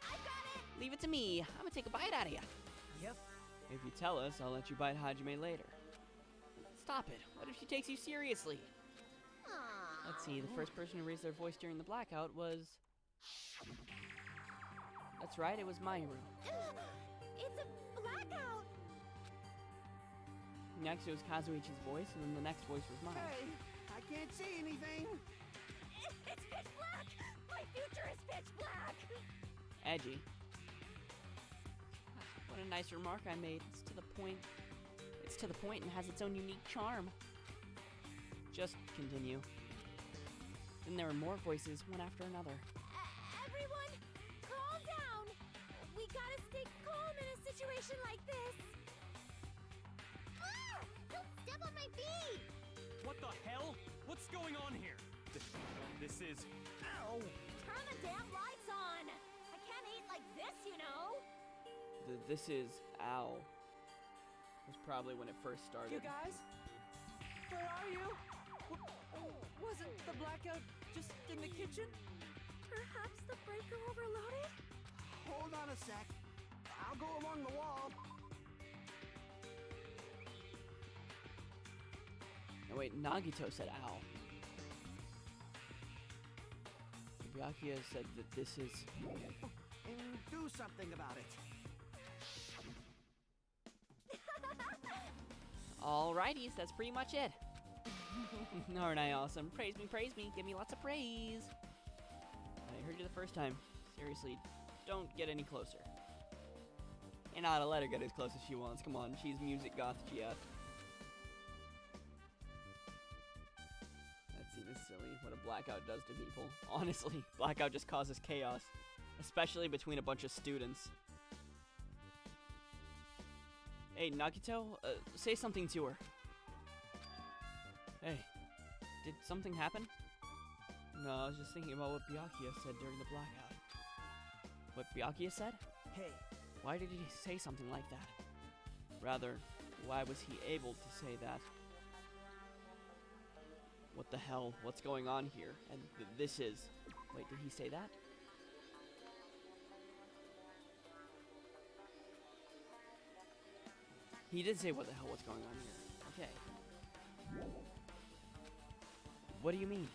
I got it! Leave it to me. I'm gonna take a bite out of you. Yep. If you tell us, I'll let you bite Hajime later. Stop it. What if she takes you seriously? Aww. Let's see, the first person who raised their voice during the blackout was... That's right, it was Mahiru. It's a blackout! Next, it was Kazuichi's voice, and then the next voice was mine. Hey, I can't see anything. It's pitch black! My future is pitch black! Edgy. What a nice remark I made. It's to the point. It's to the point and has its own unique charm. Just continue. Then there were more voices, one after another. Everyone, calm down! We gotta stay calm in a situation like this! Ah! Don't step on my feet! What the hell? What's going on here? This is... Ow! Turn the damn lights on! I can't eat like this, you know! This is Ow. Was probably when it first started. You guys? Where are you? Wasn't the blackout just in the kitchen? Perhaps the breaker overloaded? Hold on a sec. I'll go along the wall. No, wait, Nagito said Ow. Byakuya said that this is... And do something about it. Alrighties, that's pretty much it. Aren't I awesome? Praise me, give me lots of praise. I heard you the first time. Seriously, don't get any closer. You're not to let her get as close as she wants. Come on, she's music goth GF. That scene is silly, what a blackout does to people. Honestly, blackout just causes chaos. Especially between a bunch of students. Hey, Nagito, say something to her. Hey, did something happen? No, I was just thinking about what Byakuya said during the blackout. What Byakuya said? Hey, Why did he say something like that? Rather, why was he able to say that? What the hell? What's going on here? And this is... Wait, did he say that? He did say what the hell, what's going on here. Okay. What do you mean?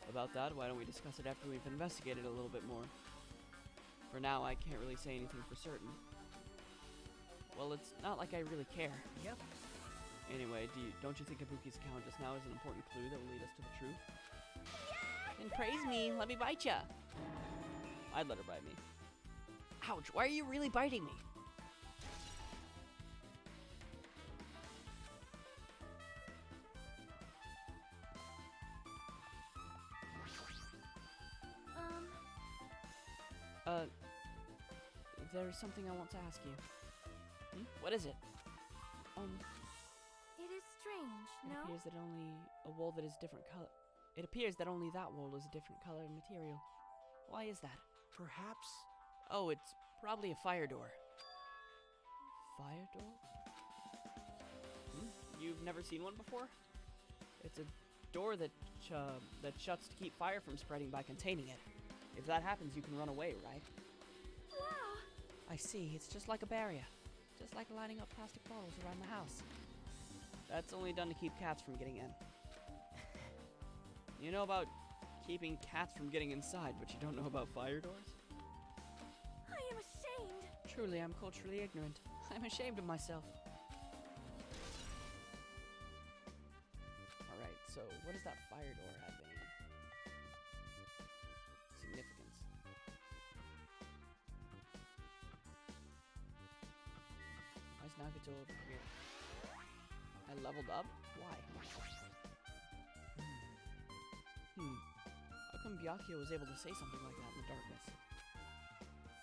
About that, why don't we discuss it after we've investigated a little bit more? For now, I can't really say anything for certain. Well, it's not like I really care. yep. Anyway, don't you think Ibuki's account just now is an important clue that will lead us to the truth? And praise me, let me bite ya. I'd let her bite me. Ouch, why are you really biting me? There's something I want to ask you. What is it? It is strange, It no? appears that only a wool that is different color. It appears that only that wool is a different color and material. Why is that? Perhaps. Oh, it's probably a fire door. Fire door? You've never seen one before? It's a door that shuts to keep fire from spreading by containing it. If that happens, you can run away, right? Wow! I see, it's just like a barrier. Just like lining up plastic bottles around the house. That's only done to keep cats from getting in. You know about keeping cats from getting inside, but you don't know about fire doors? I am ashamed! Truly, I'm culturally ignorant. I'm ashamed of myself. Alright, so what does that fire door have any significance? Why is Nagito over here? I leveled up? Why? How come Byakuya was able to say something like that in the darkness?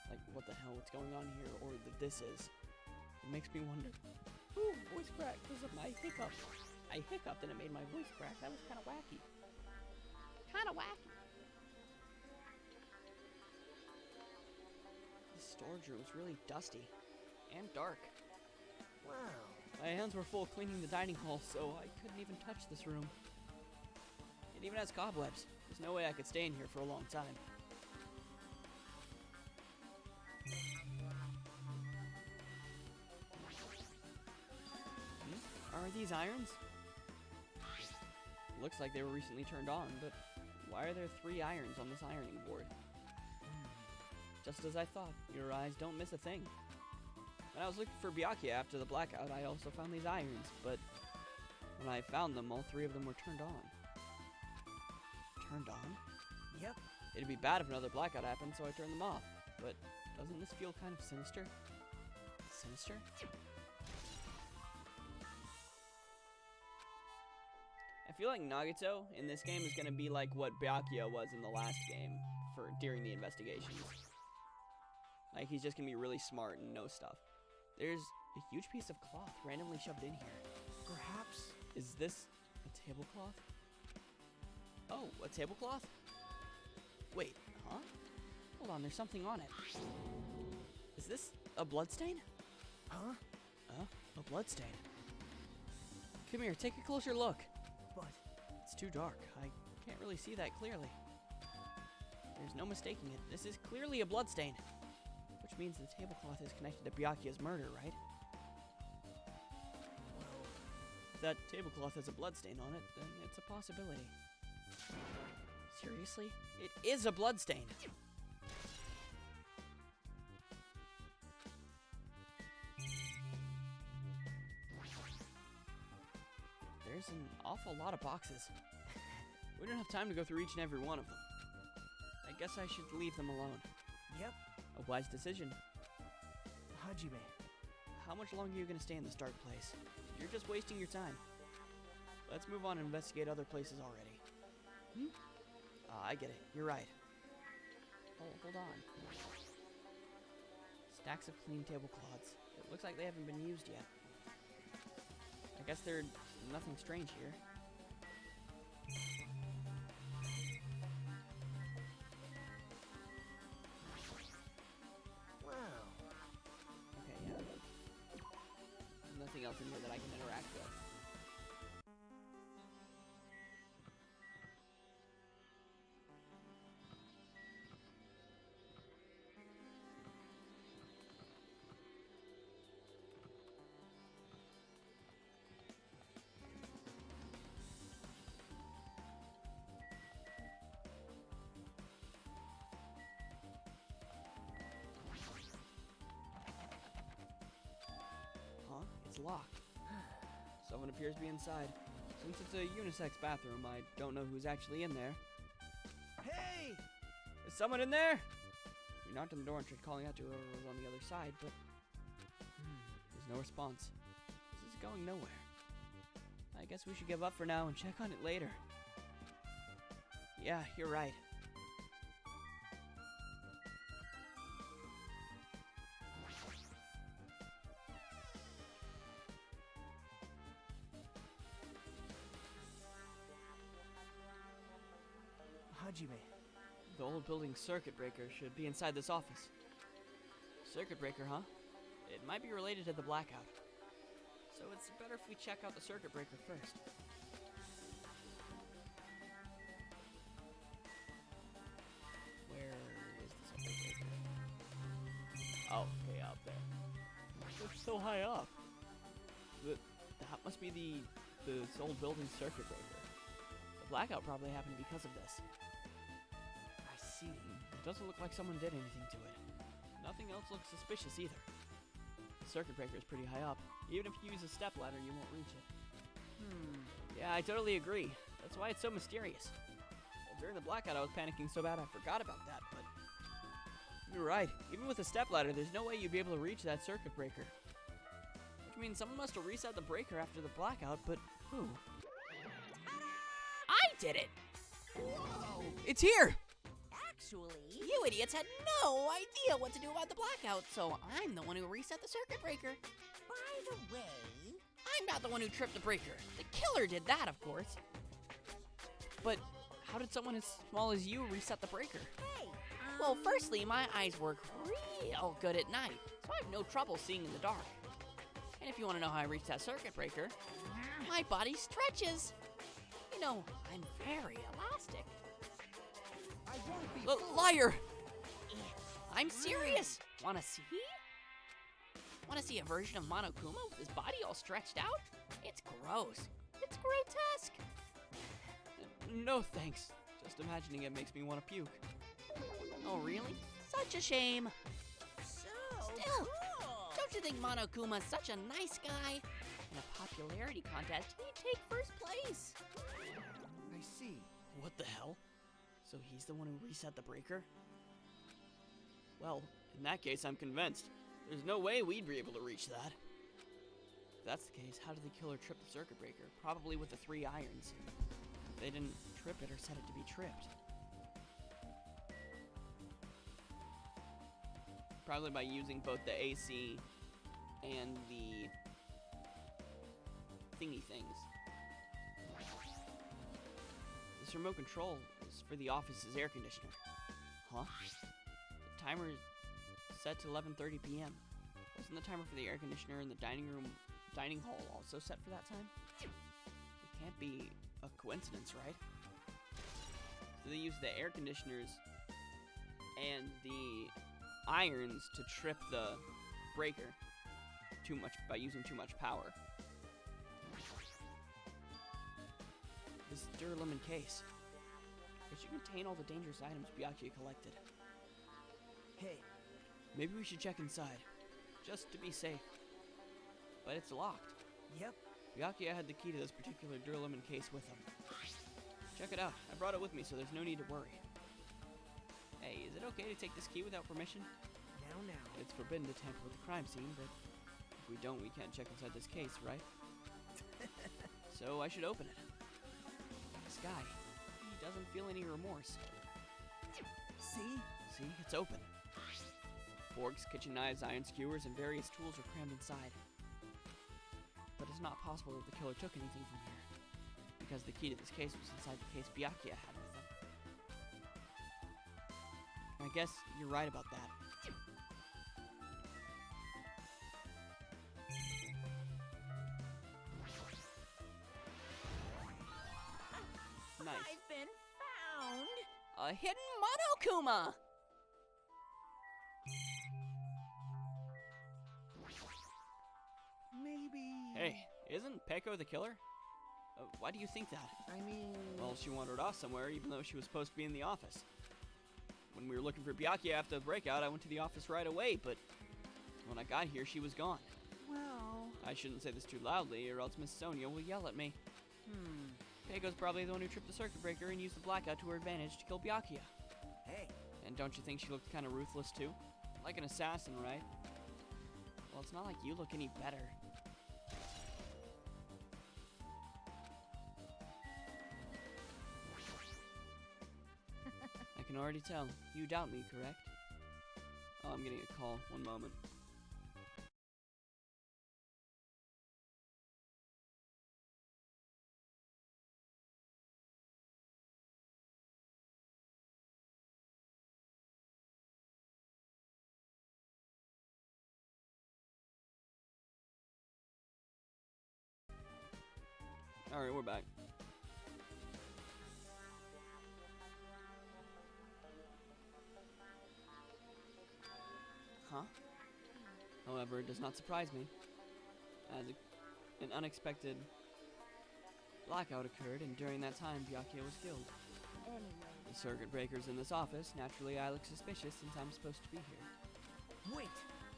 Like, what the hell, what's going on here, or that this is? It makes me wonder. Ooh, voice crack because of my hiccup. I hiccuped and it made my voice crack. That was kind of wacky. Kinda wacky. This storage room is really dusty. and dark. Well, My hands were full cleaning the dining hall, so I couldn't even touch this room. It even has cobwebs. There's no way I could stay in here for a long time. Are these irons? Looks like they were recently turned on, but why are there 3 irons on this ironing board? Just as I thought, your eyes don't miss a thing. When I was looking for Byakuya after the blackout, I also found these irons, but when I found them, all 3 of them were turned on. Turned on? yep. It'd be bad if another blackout happened, so I turned them off. But doesn't this feel kind of sinister? Sinister? I feel like Nagito in this game is going to be like what Byakuya was in the last game during the investigations. Like, he's just going to be really smart and know stuff. There's a huge piece of cloth randomly shoved in here. Perhaps. Is this a tablecloth? Oh, a tablecloth? Wait, huh? Hold on, there's something on it. Is this a bloodstain? Huh? A bloodstain. Come here, take a closer look. But It's too dark. I can't really see that clearly. There's no mistaking it. This is clearly a bloodstain. Which means the tablecloth is connected to Byakuya's murder, right? If that tablecloth has a bloodstain on it, then it's a possibility. Seriously? It is a bloodstain! There's an awful lot of boxes. We don't have time to go through each and every one of them. I guess I should leave them alone. yep. A wise decision. Hajime. How much longer are you going to stay in this dark place? You're just wasting your time. Let's move on and investigate other places already. I get it. You're right. Oh, hold on. Stacks of clean tablecloths. It looks like they haven't been used yet. I guess there's nothing strange here. Well, Okay, yeah. Nothing else in here that I can interact with. Huh? It's locked. Someone appears to be inside. Since it's a unisex bathroom, I don't know who's actually in there. hey! Is someone in there? We knocked on the door and tried calling out to whoever was on the other side, but there's no response. This is going nowhere. I guess we should give up for now and check on it later. Yeah, you're right. Hajime. The old building's circuit breaker should be inside this office. Circuit breaker, huh? It might be related to the blackout. So it's better if we check out the circuit breaker first. Where is the circuit breaker? Oh, okay, up there. It's so high up. That must be this old building's circuit breaker. The blackout probably happened because of this. I see. It doesn't look like someone did anything to it. Nothing else looks suspicious either. The circuit breaker is pretty high up. Even if you use a stepladder, you won't reach it. Yeah, I totally agree. That's why it's so mysterious. Well, during the blackout, I was panicking so bad I forgot about that, but you're right. Even with a stepladder, there's no way you'd be able to reach that circuit breaker. Which means someone must have reset the breaker after the blackout, but who? I did it! Whoa! It's here! Actually, You idiots had no idea what to do about the blackout, so I'm the one who reset the circuit breaker. by the way, I'm not the one who tripped the breaker. The killer did that, of course. But how did someone as small as you reset the breaker? hey, Well, firstly, my eyes work real good at night, so I have no trouble seeing in the dark. And if you want to know how I reached that circuit breaker, my body stretches. You know, I'm very elastic. I won't be Liar! I'm serious. Wanna see? Wanna see a version of Monokuma with his body all stretched out? It's gross. It's grotesque. No thanks. Just imagining it makes me want to puke. Oh, really? Such a shame. So Still, cool. don't you think Monokuma's such a nice guy? In a popularity contest, he'd take first place. I see. What the hell? So he's the one who reset the breaker? Well, in that case, I'm convinced. There's no way we'd be able to reach that. If that's the case, how did the killer trip the circuit breaker? Probably with the 3 irons. If they didn't trip it or set it to be tripped. Probably by using both the AC and the thingy things. This remote control is for the office's air conditioner. Huh? The timer is set to 11:30 p.m. Wasn't the timer for the air conditioner in the dining hall also set for that time? It can't be a coincidence, right? So they use the air conditioners and the irons to trip the breaker by using too much power. This duralumin case. It should contain all the dangerous items Byakuya collected. Hey, Maybe we should check inside, just to be safe. But it's locked. yep. Byakuya had the key to this particular duralumin case with him. Check it out. I brought it with me, so there's no need to worry. Hey, is it okay to take this key without permission? Now. It's forbidden to tamper with the crime scene, but if we don't, we can't check inside this case, right? So I should open it. This guy, he doesn't feel any remorse. See? See, it's open. Forks, kitchen knives, iron skewers, and various tools are crammed inside. But it's not possible that the killer took anything from here, because the key to this case was inside the case Byakuya had with him. I guess you're right about that. Nice. I've been found. A hidden Monokuma! Maybe. Hey, isn't Peko the killer? Why do you think that? I mean. Well, she wandered off somewhere, even though she was supposed to be in the office. When we were looking for Byakuya after the breakout, I went to the office right away, but when I got here, she was gone. Well. I shouldn't say this too loudly, or else Miss Sonia will yell at me. Peiko's probably the one who tripped the circuit breaker and used the blackout to her advantage to kill Byakuya. Hey. And don't you think she looked kind of ruthless, too? Like an assassin, right? Well, it's not like you look any better. I can already tell. You doubt me, correct? Oh, I'm getting a call. One moment. Alright, we're back. Huh? However, it does not surprise me, as an unexpected blackout occurred, and during that time, Byakuya was killed. Anyway. The circuit breaker's in this office. Naturally, I look suspicious since I'm supposed to be here. Wait.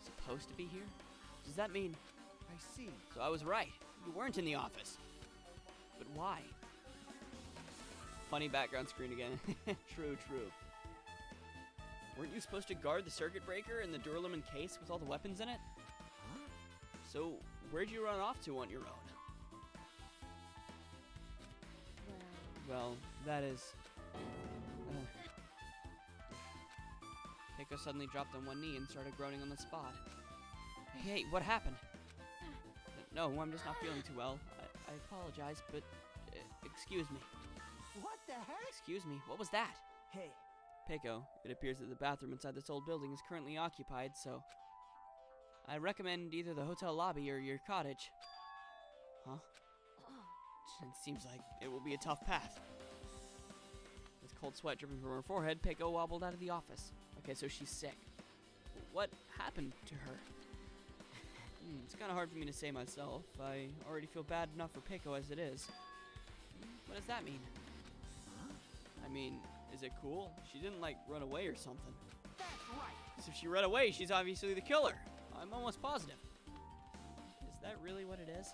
Supposed to be here? Does that mean... I see. So I was right. You weren't in the office. But why? Funny background screen again. True. Weren't you supposed to guard the circuit breaker in the duralumin case with all the weapons in it? Huh? So, where'd you run off to on your own? Well, that is... Keiko suddenly dropped on one knee and started groaning on the spot. Hey, what happened? No, I'm just not feeling too well. I apologize, but... excuse me. What the heck? Excuse me, what was that? Hey. Peiko, it appears that the bathroom inside this old building is currently occupied, so... I recommend either the hotel lobby or your cottage. Huh? It seems like it will be a tough path. With cold sweat dripping from her forehead, Peiko wobbled out of the office. Okay, so she's sick. What happened to her? It's kind of hard for me to say myself. I already feel bad enough for Peiko as it is. What does that mean? Huh? I mean, is it cool? She didn't, like, run away or something. That's right. Because if she ran away, she's obviously the killer. I'm almost positive. Is that really what it is?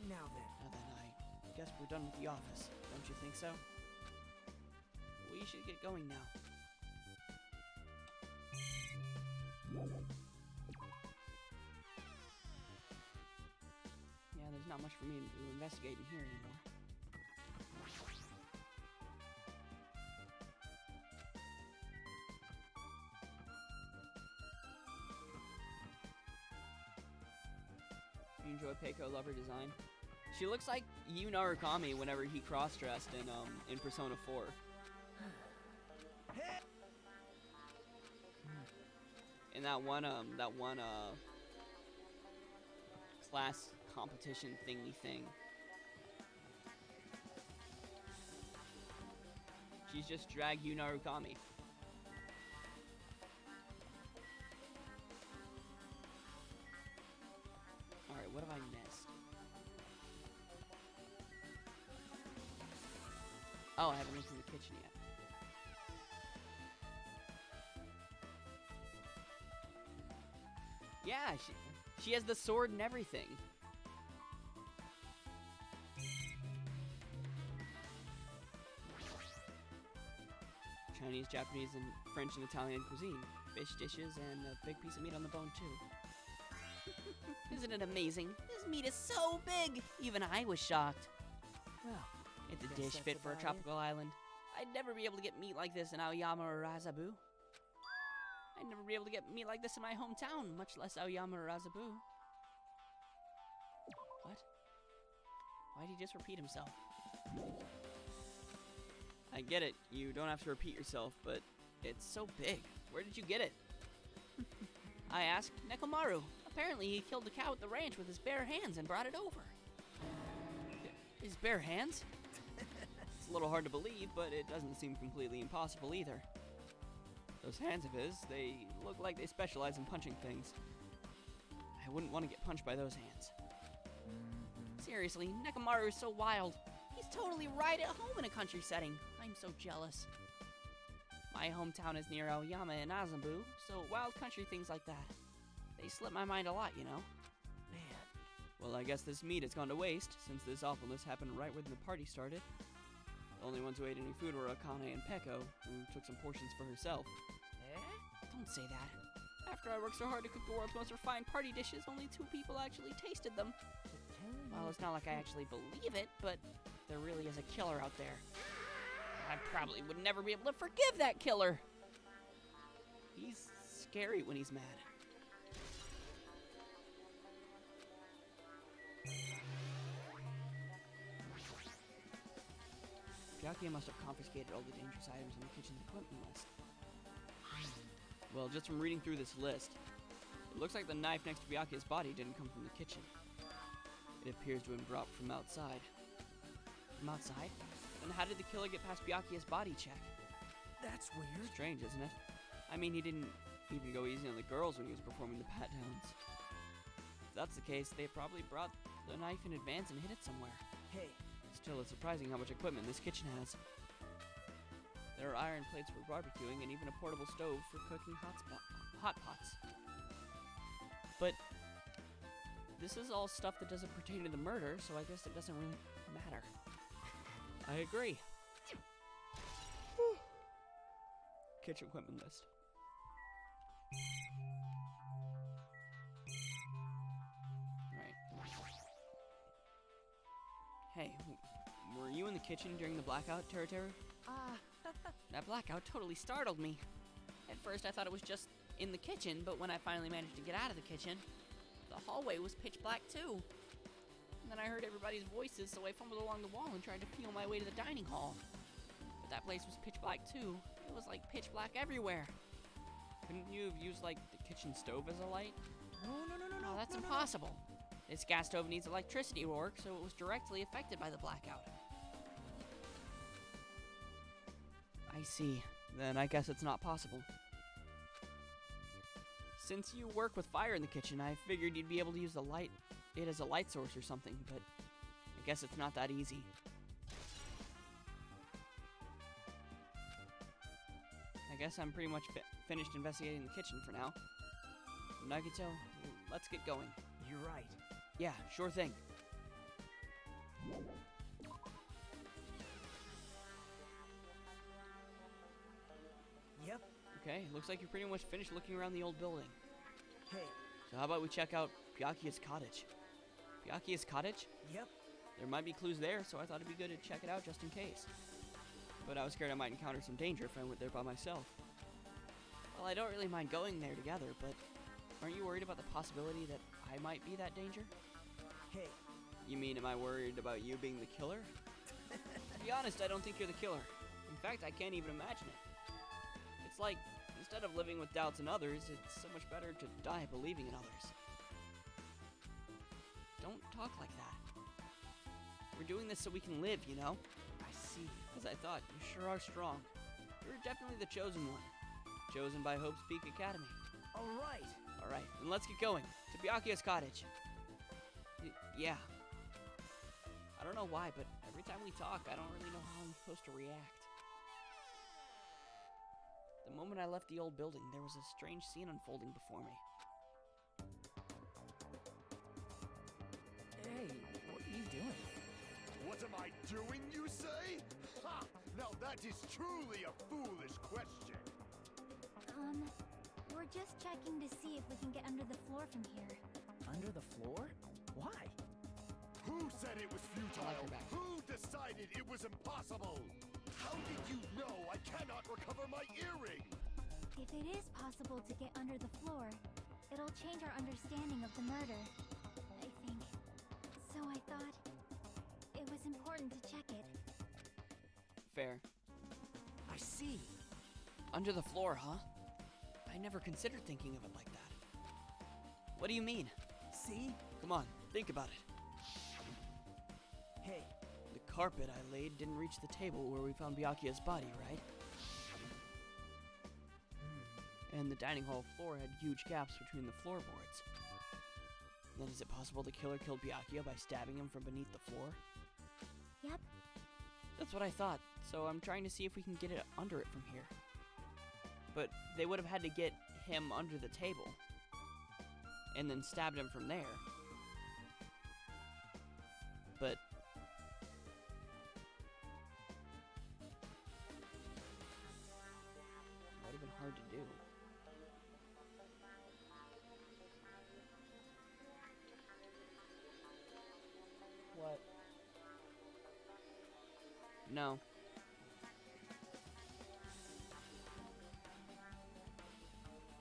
Now then. Now then, I guess we're done with the office. Don't you think so? We should get going now. Yeah, there's not much for me to investigate in here anymore. You enjoy Peiko Lover design? She looks like Yu Narukami whenever he cross-dressed in Persona 4. In that one class competition thingy thing. She's just dragged Yu Narukami. Alright, what have I missed? Oh, I haven't looked in the kitchen yet. Yeah, she has the sword and everything. Chinese, Japanese, and French and Italian cuisine. Fish dishes and a big piece of meat on the bone, too. Isn't it amazing? This meat is so big! Even I was shocked. Well, It's a guess dish that's fit for a about it. tropical island. I'd never be able to get meat like this in Aoyama or Azabu. I'd never be able to get meat like this in my hometown, much less Aoyama or Azabu. What? Why'd he just repeat himself? I get it, you don't have to repeat yourself, but it's so big. Where did you get it? I asked Nekomaru. Apparently he killed the cow at the ranch with his bare hands and brought it over. His bare hands? It's a little hard to believe, but it doesn't seem completely impossible either. Those hands of his, they look like they specialize in punching things. I wouldn't want to get punched by those hands. Seriously, Nekomaru is so wild. He's totally right at home in a country setting. I'm so jealous. My hometown is near Aoyama and Azabu, so wild country things like that, they slip my mind a lot, you know? Man, Well, I guess this meat has gone to waste, since this awfulness happened right when the party started. The only ones who ate any food were Akane and Peko, who took some portions for herself. Don't say that. After I worked so hard to cook the world's most refined party dishes, only 2 people actually tasted them. Well, it's not like I actually believe it, but there really is a killer out there. I probably would never be able to forgive that killer. He's scary when he's mad. Byakuya must have confiscated all the dangerous items in the kitchen's equipment list. Well, just from reading through this list, it looks like the knife next to Byakuya's body didn't come from the kitchen. It appears to have been brought from outside. From outside? Then how did the killer get past Byakuya's body check? That's weird. Strange, isn't it? I mean, he didn't even go easy on the girls when he was performing the pat-downs. If that's the case, they probably brought the knife in advance and hid it somewhere. Hey, Still, it's surprising how much equipment this kitchen has. There are iron plates for barbecuing and even a portable stove for cooking hot pots. But this is all stuff that doesn't pertain to the murder, so I guess it doesn't really matter. I agree. Kitchen equipment list. Right. Hey, were you in the kitchen during the blackout, Teru Teru? That blackout totally startled me. At first I thought it was just in the kitchen, but when I finally managed to get out of the kitchen, the hallway was pitch black too. And then I heard everybody's voices, so I fumbled along the wall and tried to feel my way to the dining hall. But that place was pitch black too. It was like pitch black everywhere. Couldn't you have used, like, the kitchen stove as a light? No, that's impossible. This gas stove needs electricity to work, so it was directly affected by the blackout. I see. Then I guess it's not possible. Since you work with fire in the kitchen, I figured you'd be able to use it as a light source or something, but I guess it's not that easy. I guess I'm pretty much finished investigating the kitchen for now. Nagito, let's get going. You're right. Yeah, sure thing. Yep. Okay, looks like you're pretty much finished looking around the old building. Hey. So how about we check out Byakuya's cottage? Byakuya's cottage? Yep. There might be clues there, so I thought it'd be good to check it out just in case. But I was scared I might encounter some danger if I went there by myself. Well, I don't really mind going there together, but aren't you worried about the possibility that I might be that danger? Hey. You mean, am I worried about you being the killer? To be honest, I don't think you're the killer. In fact, I can't even imagine it. It's like, instead of living with doubts in others, it's so much better to die believing in others. Don't talk like that. We're doing this so we can live, you know? I see. As I thought, you sure are strong. You're definitely the chosen one. Chosen by Hope's Peak Academy. All right. Alright, then let's get going. To Byakuya's cottage. Yeah. I don't know why, but every time we talk, I don't really know how I'm supposed to react. The moment I left the old building, there was a strange scene unfolding before me. Hey, what are you doing? What am I doing, you say? Ha! Now that is truly a foolish question. We're just checking to see if we can get under the floor from here. Under the floor? Why? Who said it was futile? I like her back. Who decided it was impossible? How did you know I cannot recover my earring? If it is possible to get under the floor, it'll change our understanding of the murder, I think. So I thought it was important to check it. Fair. I see. Under the floor, huh? I never considered thinking of it like that. What do you mean? See? Come on, think about it. Hey. The carpet I laid didn't reach the table where we found Byakuya's body, right? And the dining hall floor had huge gaps between the floorboards. Then is it possible the killer killed Byakuya by stabbing him from beneath the floor? Yep. That's what I thought, so I'm trying to see if we can get it under it from here. But they would have had to get him under the table, and then stabbed him from there. But might have been hard to do. What? No.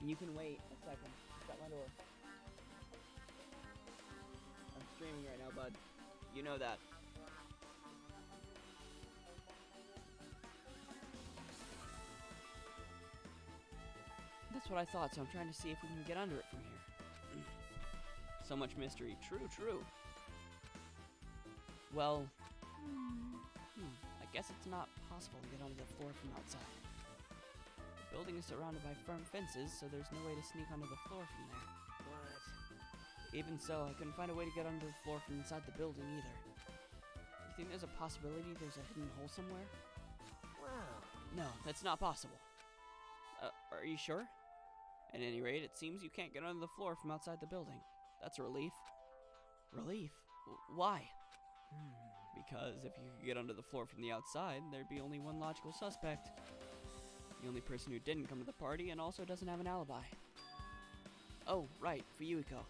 You can wait a second. Shut my door. I'm streaming right now, bud. You know that. That's what I thought, so I'm trying to see if we can get under it from here. So much mystery. True, true. Well, I guess it's not possible to get onto the floor from outside. The building is surrounded by firm fences, so there's no way to sneak onto the floor from there. But Even so, I couldn't find a way to get under the floor from inside the building either. You think there's a possibility there's a hidden hole somewhere? well, No, that's not possible. Are you sure? At any rate, it seems you can't get under the floor from outside the building. That's a relief. Relief? Why? Because if you could get under the floor from the outside, there'd be only one logical suspect. The only person who didn't come to the party and also doesn't have an alibi. Oh, right, Fuyuhiko.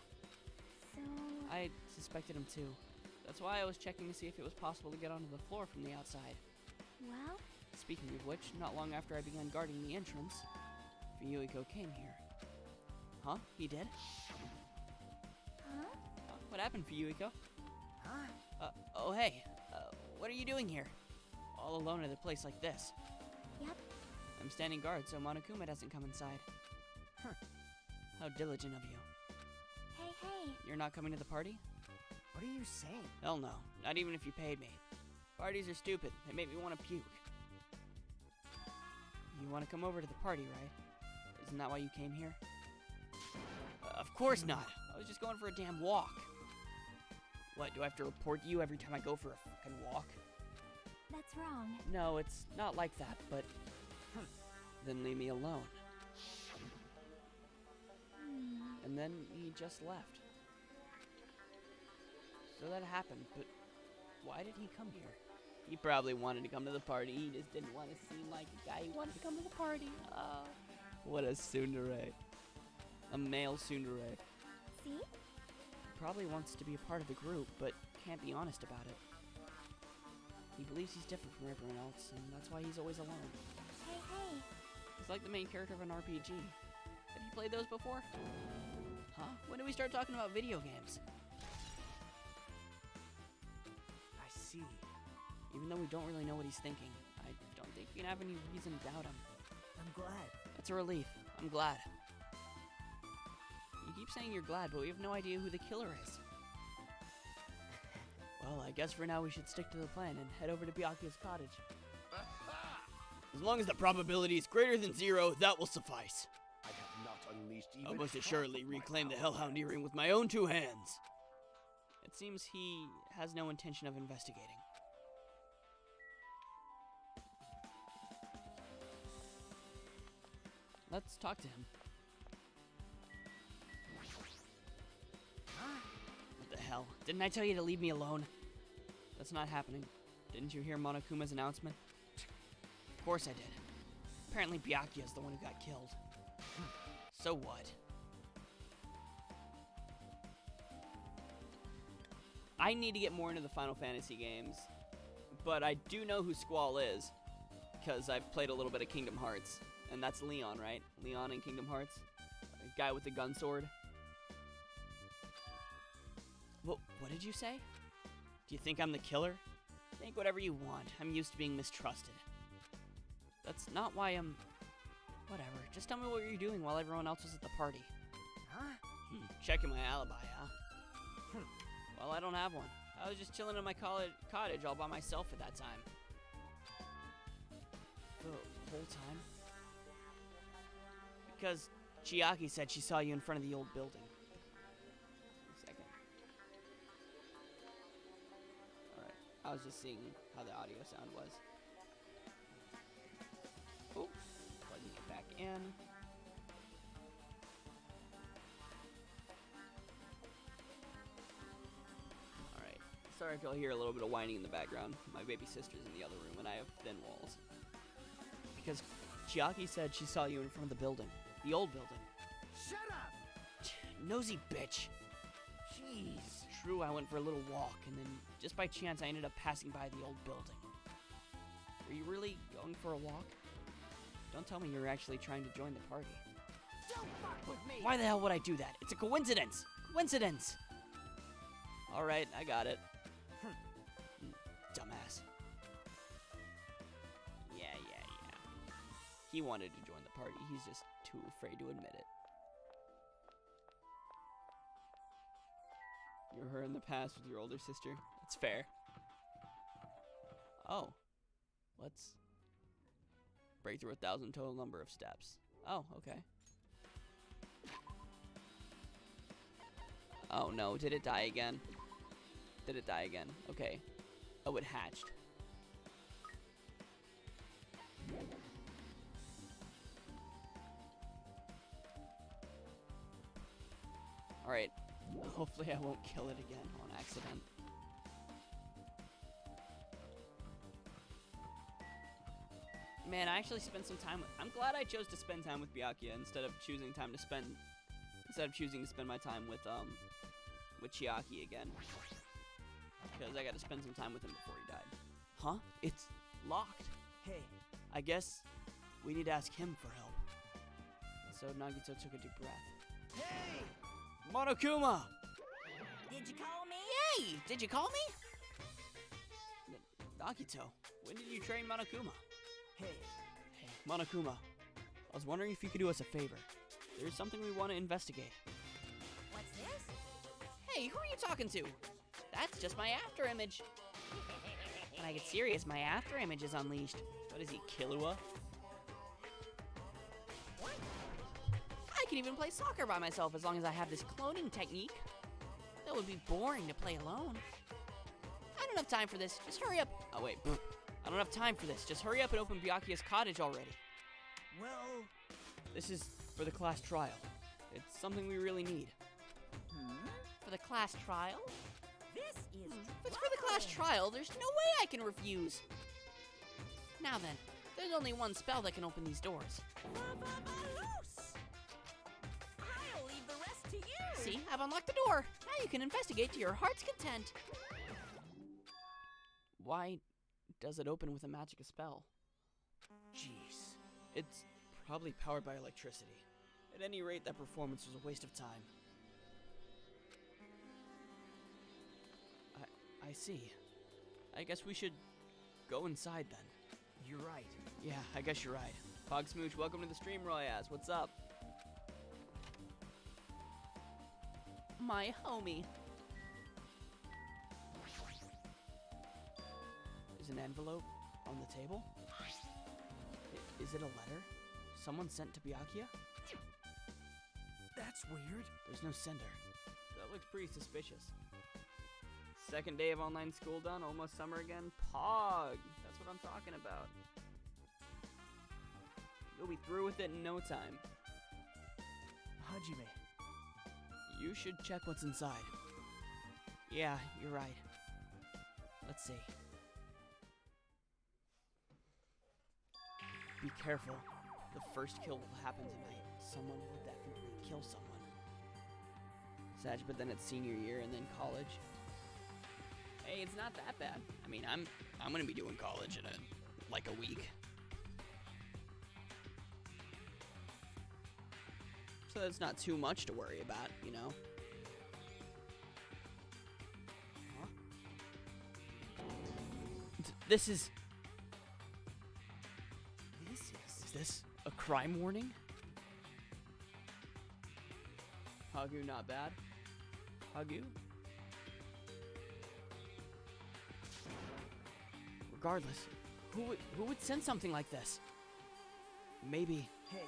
So... I suspected him too. That's why I was checking to see if it was possible to get onto the floor from the outside. Well, Speaking of which, not long after I began guarding the entrance, Fuyuhiko came here. Huh? He did? huh? What happened, Fuyuhiko? huh? Oh hey, what are you doing here? All alone at a place like this. Yep. I'm standing guard so Monokuma doesn't come inside. How diligent of you. Hey. You're not coming to the party? What are you saying? Hell no. Not even if you paid me. Parties are stupid. They make me want to puke. You want to come over to the party, right? Isn't that why you came here? Of course not. I was just going for a damn walk. What, do I have to report you every time I go for a fucking walk? That's wrong. No, it's not like that, but... Then leave me alone. And then he just left. So that happened, but why did he come here? He probably wanted to come to the party. He just didn't want to seem like a guy who wanted to come to the party. Oh, what a tsundere. A male tsundere. See? Probably wants to be a part of the group, but can't be honest about it. He believes he's different from everyone else, and that's why he's always alone. Hey. He's like the main character of an RPG. Have you played those before? Huh? When did we start talking about video games? I see. Even though we don't really know what he's thinking, I don't think we can have any reason to doubt him. I'm glad. That's a relief. I'm glad. You keep saying you're glad, but we have no idea who the killer is. Well, I guess for now we should stick to the plan and head over to Byakuya's cottage. As long as the probability is greater than 0, that will suffice. I have not unleashed even I'll most half assuredly of my reclaim the power. Hellhound earring with my own 2 hands. It seems he has no intention of investigating. Let's talk to him. What the hell? Didn't I tell you to leave me alone? That's not happening. Didn't you hear Monokuma's announcement? Of course I did. Apparently Byakuya's the one who got killed. So what? I need to get more into the Final Fantasy games, but I do know who Squall is, because I've played a little bit of Kingdom Hearts, and that's Leon, right? Leon in Kingdom Hearts? A guy with the gun sword. What did you say? Do you think I'm the killer? Think whatever you want. I'm used to being mistrusted. That's not why I'm... Whatever. Just tell me what you're doing while everyone else was at the party. Huh? Checking my alibi, huh? Well, I don't have one. I was just chilling in my cottage all by myself at that time. The whole time? Because Chiaki said she saw you in front of the old building. A second. Alright, I was just seeing how the audio sound was. Oh, plugging it back in. Alright, sorry if y'all hear a little bit of whining in the background. My baby sister's in the other room and I have thin walls. Because Chiaki said she saw you in front of the building. The old building. Shut up! Nosy bitch. Jeez. True, I went for a little walk, and then just by chance I ended up passing by the old building. Were you really going for a walk? Don't tell me you're actually trying to join the party. Don't fuck with me! Why the hell would I do that? It's a coincidence! Coincidence! Alright, I got it. Dumbass. Yeah. He wanted to join the party. He's just too afraid to admit it. You're her in the past with your older sister. It's fair. Oh. Let's break through 1,000 total number of steps. Oh, okay. Oh no, did it die again? Did it die again? Okay. Oh, it hatched. Alright. Hopefully I won't kill it again on accident. Man, I actually spent some time with... I'm glad I chose to spend time with Byakuya instead of choosing to spend my time with Chiaki again. Because I got to spend some time with him before he died. Huh? It's locked. Hey. I guess we need to ask him for help. So Nagito took a deep breath. Hey! Monokuma! Did you call me? Hey! Did you call me? Nagito, when did you train Monokuma? Hey. Hey, Monokuma. I was wondering if you could do us a favor. there's something we want to investigate. What's this? Hey, who are you talking to? That's just my after image. When I get serious, my after image is unleashed. What is he, Killua? What? I can even play soccer by myself as long as I have this cloning technique. That would be boring to play alone. I don't have time for this. Just hurry up. Oh wait, I don't have time for this. Just hurry up and open Byakuya's cottage already. Well, This is for the class trial. It's something we really need. For the class trial? This is If it's for the class trial, there's no way I can refuse. Now then, there's only one spell that can open these doors. Loose! I'll leave the rest to you. See, I've unlocked the door. Now you can investigate to your heart's content. Why does it open with a magic spell? jeez. It's probably powered by electricity. At any rate, that performance was a waste of time. I see. I guess we should go inside then. You're right. Yeah, I guess you're right. Pog Smooch, welcome to the stream, Royaz. What's up? My homie. Is an envelope on the table? Is it a letter? Someone sent to Byakuya? That's weird. There's no sender. That looks pretty suspicious. Second day of online school done, almost summer again. Pog! That's what I'm talking about. You'll be through with it in no time. Hajime. You should check what's inside. Yeah, you're right. Let's see. Be careful. The first kill will happen tonight. Someone will definitely kill someone. Sag, but then it's senior year and then college. Hey, it's not that bad. I mean, I'm gonna be doing college in like a week. So that's not too much to worry about, you know? Huh? This is... Is this a crime warning? Hagu, not bad. Hagu? Regardless, who would send something like this? Maybe Hey,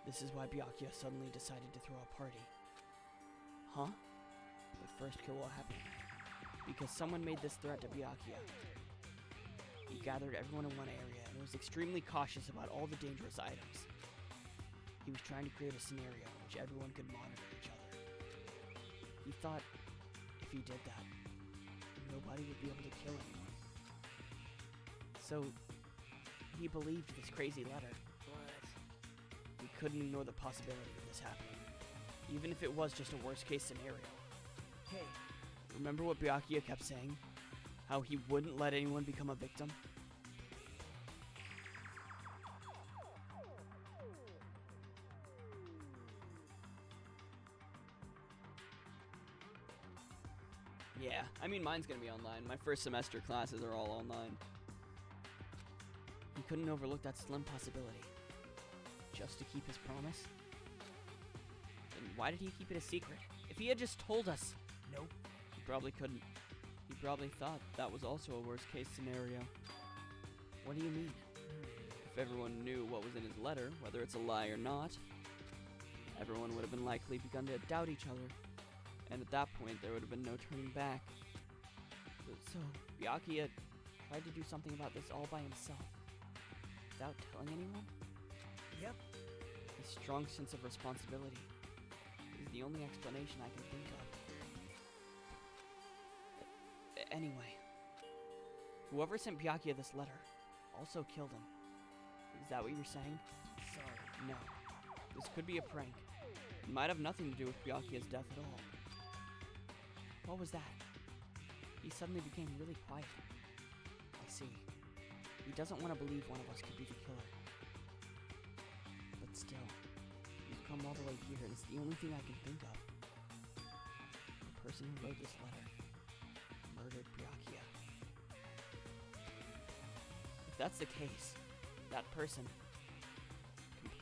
this is why Byakuya suddenly decided to throw a party. Huh? The first kill will happen because someone made this threat to Byakuya. He gathered everyone in one area and was extremely cautious about all the dangerous items. He was trying to create a scenario in which everyone could monitor each other. He thought if he did that, nobody would be able to kill anyone. So, he believed this crazy letter. but We couldn't ignore the possibility of this happening, even if it was just a worst-case scenario. hey, Remember what Byakuya kept saying? How he wouldn't let anyone become a victim? Yeah, I mean, mine's gonna be online. My first semester classes are all online. He couldn't overlook that slim possibility. Just to keep his promise? Then why did he keep it a secret? If he had just told us, nope. he probably couldn't. He probably thought that was also a worst case scenario. What do you mean? If everyone knew what was in his letter, whether it's a lie or not, everyone would have been likely begun to doubt each other. And at that point, there would have been no turning back. So Byakuya tried to do something about this all by himself, without telling anyone? Yep. His strong sense of responsibility is the only explanation I can think of. Anyway, whoever sent Byakuya this letter also killed him. Is that what you're saying? Sorry. No. This could be a prank. It might have nothing to do with Byakuya's death at all. What was that? He suddenly became really quiet. I see. He doesn't want to believe one of us could be the killer. But still, we've come all the way here, and it's the only thing I can think of. The person who wrote this letter murdered Byakuya. If that's the case, that person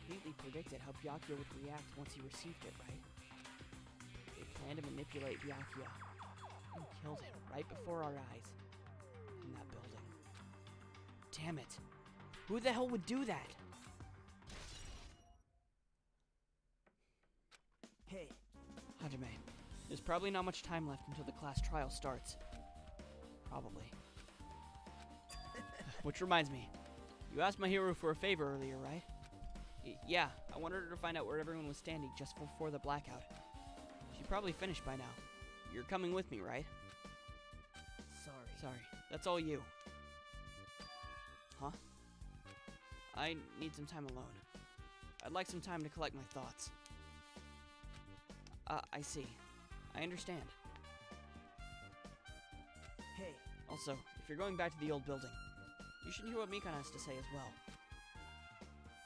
completely predicted how Byakuya would react once he received it, right? They planned to manipulate Byakuya and killed him right before our eyes in that building. Damn it. Who the hell would do that? Hey, Hajime, there's probably not much time left until the class trial starts. Probably. Which reminds me, you asked my hero for a favor earlier, right? Yeah, I wanted her to find out where everyone was standing just before the blackout. She probably finished by now. You're coming with me, right? Sorry, that's all you. Huh? I need some time alone. I'd like some time to collect my thoughts. I see. I understand. hey, Also, if you're going back to the old building, you should hear what Mikan has to say as well.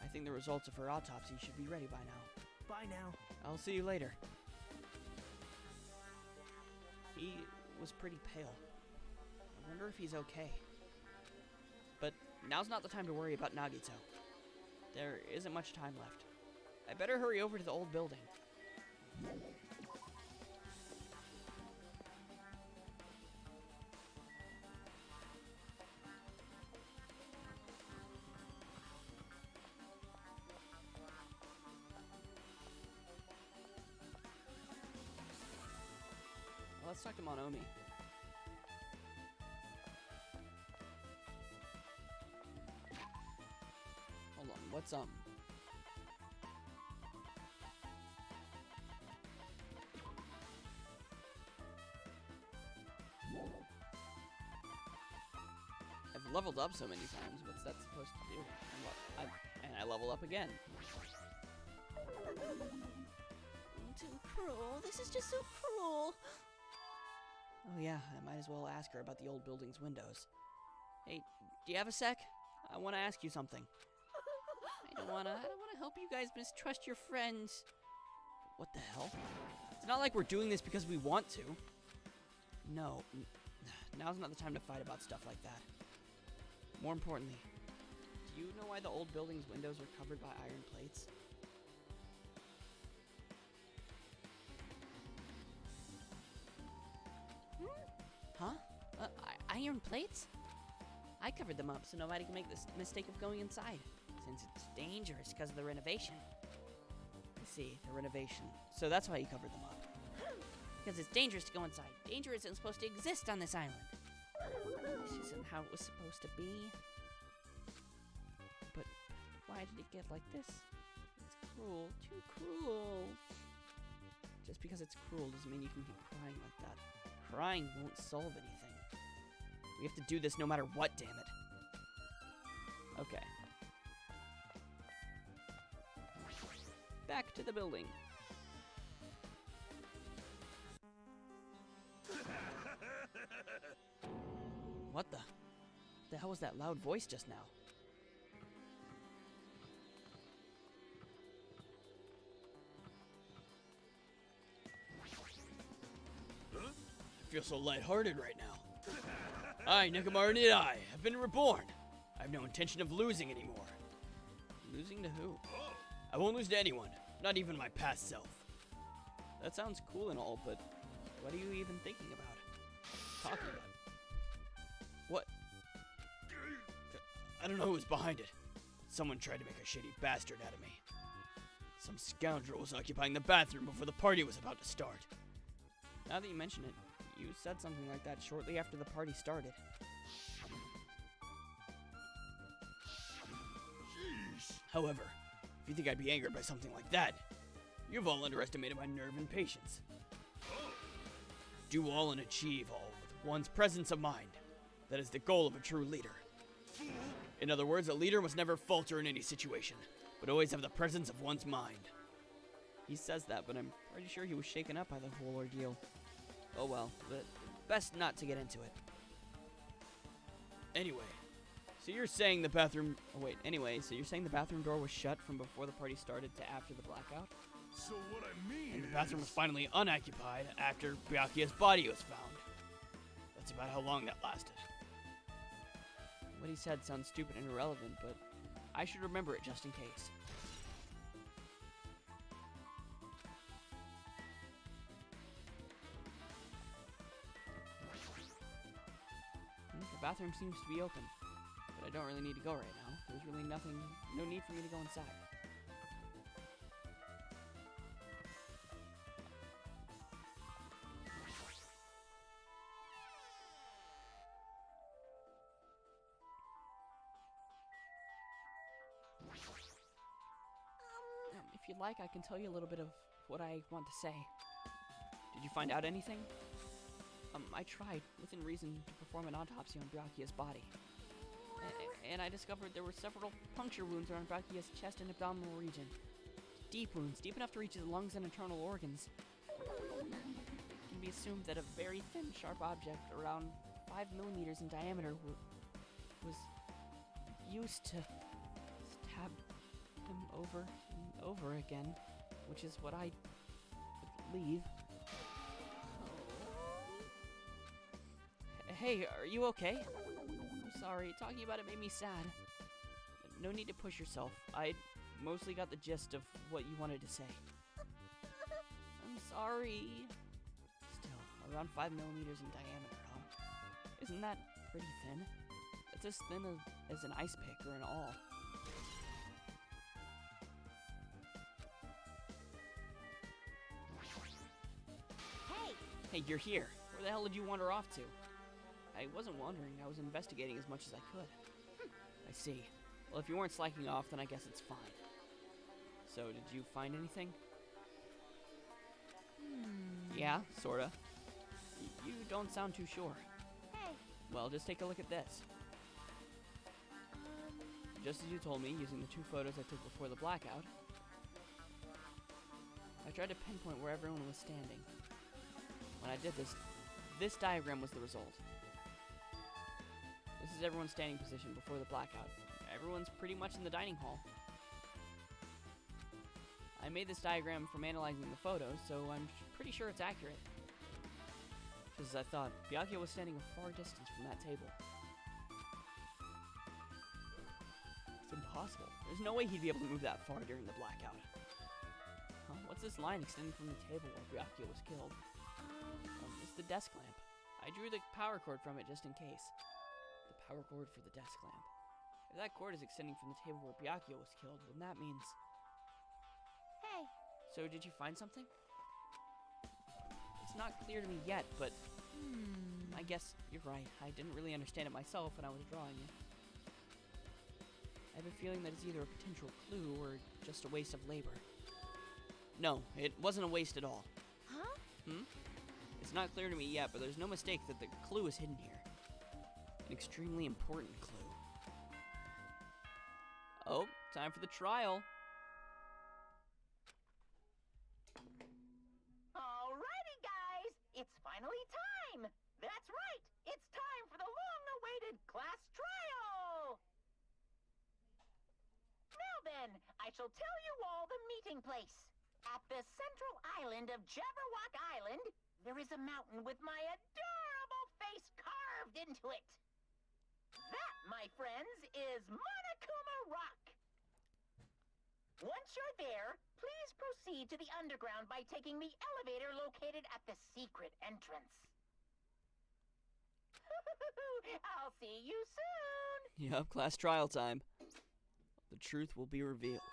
I think the results of her autopsy should be ready by now. bye now. I'll see you later. He was pretty pale. I wonder if he's okay. But now's not the time to worry about Nagito. There isn't much time left. I better hurry over to the old building. Let's talk to Monomi. Hold on, what's I've leveled up so many times. What's that supposed to do? And I level up again. Too cruel. This is just so cruel. Oh yeah, I might as well ask her about the old building's windows. Hey, do you have a sec? I want to ask you something. I don't wanna help you guys mistrust your friends. What the hell? It's not like we're doing this because we want to. No, now's not the time to fight about stuff like that. More importantly, do you know why the old building's windows are covered by iron plates? Huh? Iron plates? I covered them up so nobody can make the mistake of going inside, since it's dangerous because of the renovation. I see, the renovation. So that's why you covered them up. Because it's dangerous to go inside. Danger isn't supposed to exist on this island. This isn't how it was supposed to be. But why did it get like this? It's cruel, too cruel. Just because it's cruel doesn't mean you can keep crying like that. Crying won't solve anything. We have to do this no matter what, damn it. Okay. Back to the building. What the hell was that loud voice just now? I feel so lighthearted right now. I, Nekomaru Nidai, have been reborn. I have no intention of losing anymore. Losing to who? I won't lose to anyone, not even my past self. That sounds cool and all, but what are you even thinking about? Talking about? What? I don't know who was behind it. Someone tried to make a shitty bastard out of me. Some scoundrel was occupying the bathroom before the party was about to start. Now that you mention it, you said something like that shortly after the party started. Jeez. However, if you think I'd be angered by something like that, you've all underestimated my nerve and patience. Do all and achieve all with one's presence of mind. That is the goal of a true leader. In other words, a leader must never falter in any situation, but always have the presence of one's mind. He says that, but I'm pretty sure he was shaken up by the whole ordeal. Oh well, but best not to get into it. Anyway, so you're saying the bathroom... Oh wait, so you're saying the bathroom door was shut from before the party started to after the blackout? So what I mean And the bathroom was is... finally unoccupied after Byakuya's body was found. That's about how long that lasted. What he said sounds stupid and irrelevant, but I should remember it just in case. The bathroom seems to be open, but I don't really need to go right now. There's really no need for me to go inside. If you'd like, I can tell you a little bit of what I want to say. Did you find out anything? I tried, within reason, to perform an autopsy on Byakuya's body. And I discovered there were several puncture wounds around Byakuya's chest and abdominal region. Deep wounds, deep enough to reach his lungs and internal organs. It can be assumed that a very thin, sharp object around 5 millimeters in diameter was used to stab him over and over again, which is what I believe. Hey, are you okay? I'm sorry, talking about it made me sad. No need to push yourself. I mostly got the gist of what you wanted to say. I'm sorry. Still, around 5 millimeters in diameter, huh? Isn't that pretty thin? It's as thin as an ice pick or an awl. Hey, you're here. Where the hell did you wander off to? I wasn't wandering. I was investigating as much as I could. I see. Well, if you weren't slacking off, then I guess it's fine. So, did you find anything? Yeah, sorta. You don't sound too sure. Hey. Well, just take a look at this. Just as you told me, using the 2 photos I took before the blackout, I tried to pinpoint where everyone was standing. When I did this diagram was the result. This is everyone's standing position before the blackout. Everyone's pretty much in the dining hall. I made this diagram from analyzing the photos, so I'm pretty sure it's accurate. Just as I thought, Byakuya was standing a far distance from that table. It's impossible. There's no way he'd be able to move that far during the blackout. Huh, what's this line extending from the table where Byakuya was killed? It's the desk lamp. I drew the power cord from it just in case. The power cord for the desk lamp. If that cord is extending from the table where Byakuya was killed, then that means... Hey. So did you find something? It's not clear to me yet, but... I guess you're right. I didn't really understand it myself when I was drawing it. I have a feeling that it's either a potential clue or just a waste of labor. No, it wasn't a waste at all. Huh? It's not clear to me yet, but there's no mistake that the clue is hidden here. An extremely important clue. Oh, time for the trial. Alrighty, guys. It's finally time. That's right. It's time for the long-awaited class trial. Now then, I shall tell you all the meeting place. At the central island of Jabberwock Island, there is a mountain with my adorable face carved into it. That, my friends, is Monokuma Rock. Once you're there, please proceed to the underground by taking the elevator located at the secret entrance. I'll see you soon. Yup, class trial time. The truth will be revealed.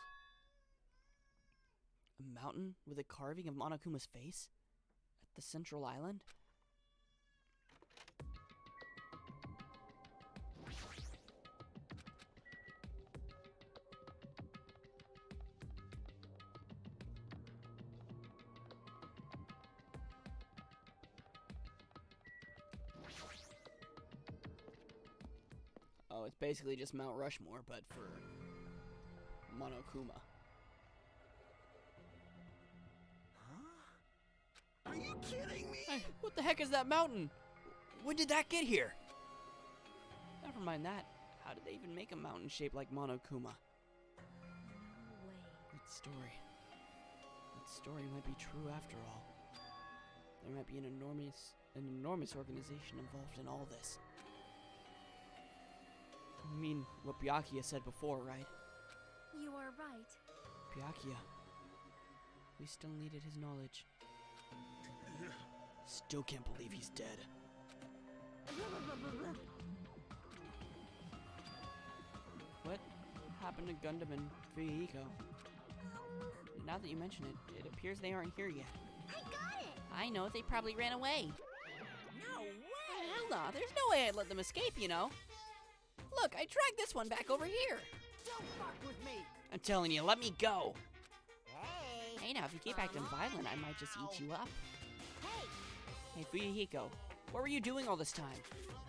A mountain with a carving of Monokuma's face? At the central island? Oh, it's basically just Mount Rushmore, but for Monokuma. Are you kidding me? Hey, what the heck is that mountain? When did that get here? Never mind that. How did they even make a mountain shaped like Monokuma? No way. That story might be true after all. There might be an enormous organization involved in all this. I mean, what Byakuya said before, right? You are right. Byakuya. We still needed his knowledge. Still can't believe he's dead. happened to Gundam and Fuyiko? Now that you mention it, it appears they aren't here yet. I got it! I know, they probably ran away. No way! Hell no, there's no way I'd let them escape, you know. Look, I dragged this one back over here. Don't fuck with me! I'm telling you, let me go. Hey, now, if you keep acting violent, I might just eat you up. Hey, Fuyiko, what were you doing all this time?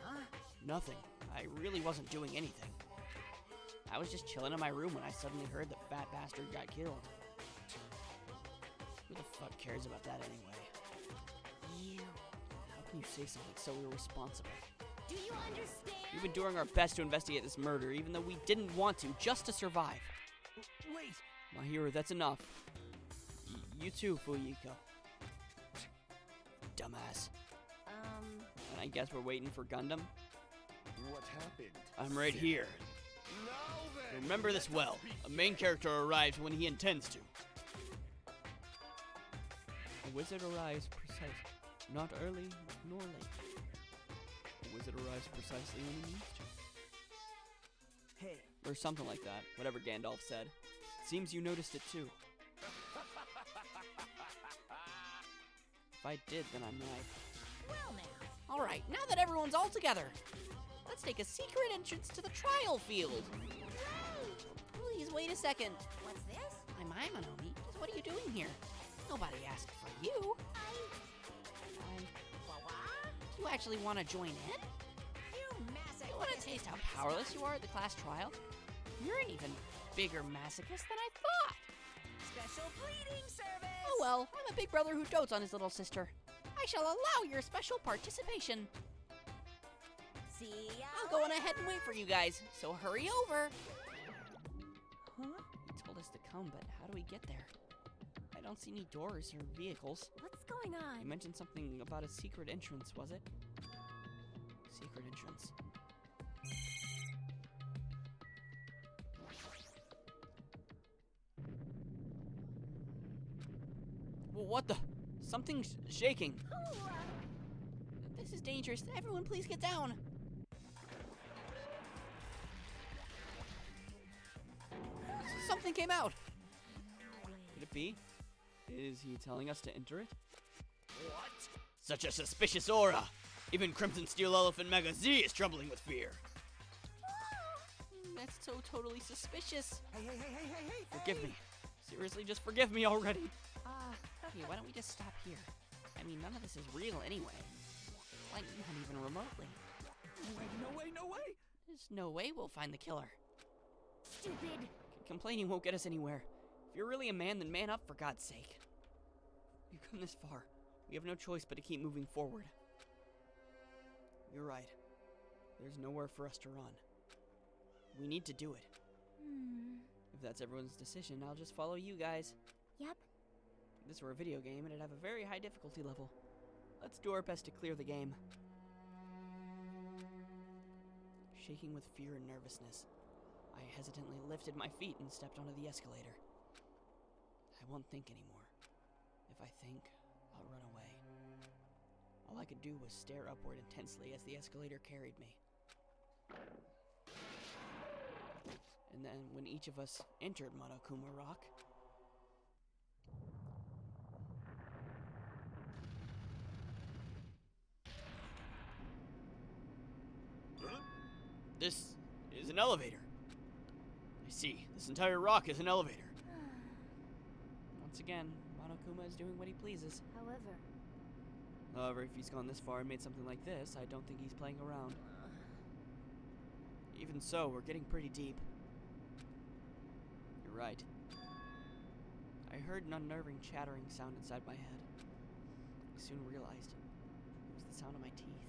Huh? Nothing. I really wasn't doing anything. I was just chilling in my room when I suddenly heard the fat bastard got killed. Who the fuck cares about that anyway? You. How can you say something so irresponsible? Do you understand? We've been doing our best to investigate this murder, even though we didn't want to, just to survive. Wait! My hero, that's enough. You too, Fuyiko. Dumbass. And I guess we're waiting for Gundam? What happened? I'm right here. Now then, Remember this well. A main character arrives when he intends to. A wizard arrives precise, not early nor late. A wizard arrives precisely when he needs to. Hey, Or something like that, whatever Gandalf said. Seems you noticed it too. If I did, then I'm right. Well now. All right, now that everyone's all together, let's take a secret entrance to the trial field. Please wait a second. What's this? I'm Manomi. Just what are you doing here? Nobody asked for you. You actually want to join in? You masochist. You want to taste how powerless you are at the class trial? You're an even bigger masochist than I thought. Special pleading service. Oh well, I'm a big brother who dotes on his little sister. I shall allow your special participation. See ya. I'll go on ahead and wait for you guys, so hurry over. Huh? You told us to come, but how do we get there? I don't see any doors or vehicles. What's going on? You mentioned something about a secret entrance, was it? Secret entrance. Well, what the? Something's shaking. This is dangerous. Everyone please get down. Something came out. Could it be? Is he telling us to enter it? What? Such a suspicious aura! Even Crimson Steel Elephant Mega Z is trembling with fear. That's so totally suspicious. Hey! Forgive me. Seriously, just forgive me already. Hey, why don't we just stop here? I mean, none of this is real anyway. Like, not even remotely. No way! There's no way we'll find the killer. Stupid. Complaining won't get us anywhere. If you're really a man, then man up for God's sake. We've come this far. We have no choice but to keep moving forward. You're right. There's nowhere for us to run. We need to do it. If that's everyone's decision, I'll just follow you guys. Yep. If this were a video game, it'd have a very high difficulty level. Let's do our best to clear the game. Shaking with fear and nervousness, I hesitantly lifted my feet and stepped onto the escalator. I won't think anymore. If I think, I'll run away. All I could do was stare upward intensely as the escalator carried me. And then, when each of us entered Monokuma Rock, this is an elevator. I see, this entire rock is an elevator. Once again, Monokuma is doing what he pleases. However, if he's gone this far and made something like this, I don't think he's playing around. Even so, we're getting pretty deep. You're right. I heard an unnerving chattering sound inside my head. I soon realized it was the sound of my teeth.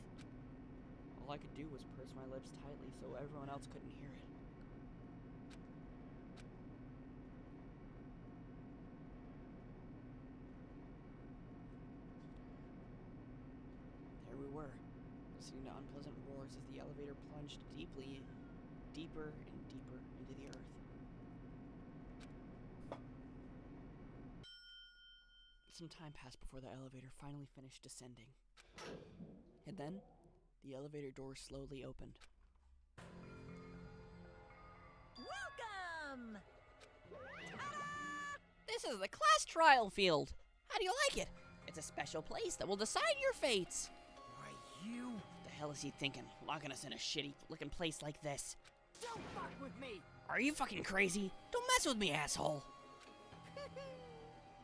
All I could do was purse my lips tightly so everyone else couldn't hear it. There we were, listening to unpleasant roars as the elevator plunged deeper and deeper into the earth. Some time passed before the elevator finally finished descending. And then, the elevator door slowly opened. Welcome Welcome! This is the class trial field. How do you like it? It's a special place that will decide your fates. Why, you... What the hell is he thinking, locking us in a shitty-looking place like this? Don't fuck with me! Are you fucking crazy? Don't mess with me, asshole.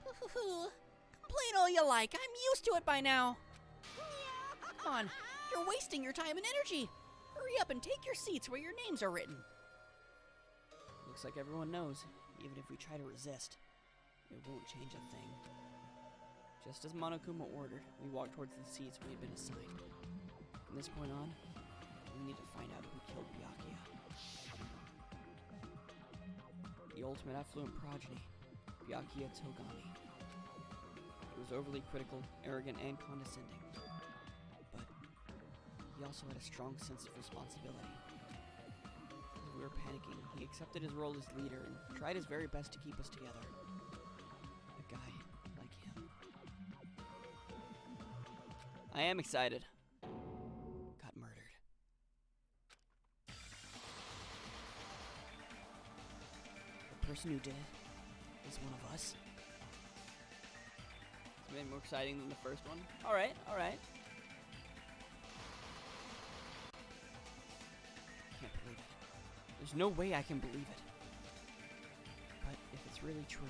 Complain all you like. I'm used to it by now. Come on, you're wasting your time and energy. Hurry up and take your seats where your names are written. Looks like everyone knows, even if we try to resist, it won't change a thing. Just as Monokuma ordered, we walked towards the seats we had been assigned. From this point on, we need to find out who killed Byakuya. The ultimate affluent progeny, Byakuya Togami. He was overly critical, arrogant, and condescending. But he also had a strong sense of responsibility. As we were panicking, he accepted his role as leader and tried his very best to keep us together. A guy like him. I am excited. Got murdered. The person who did it is one of us. It's been more exciting than the first one. Alright, alright. Can't believe it. There's no way I can believe it. But if it's really true,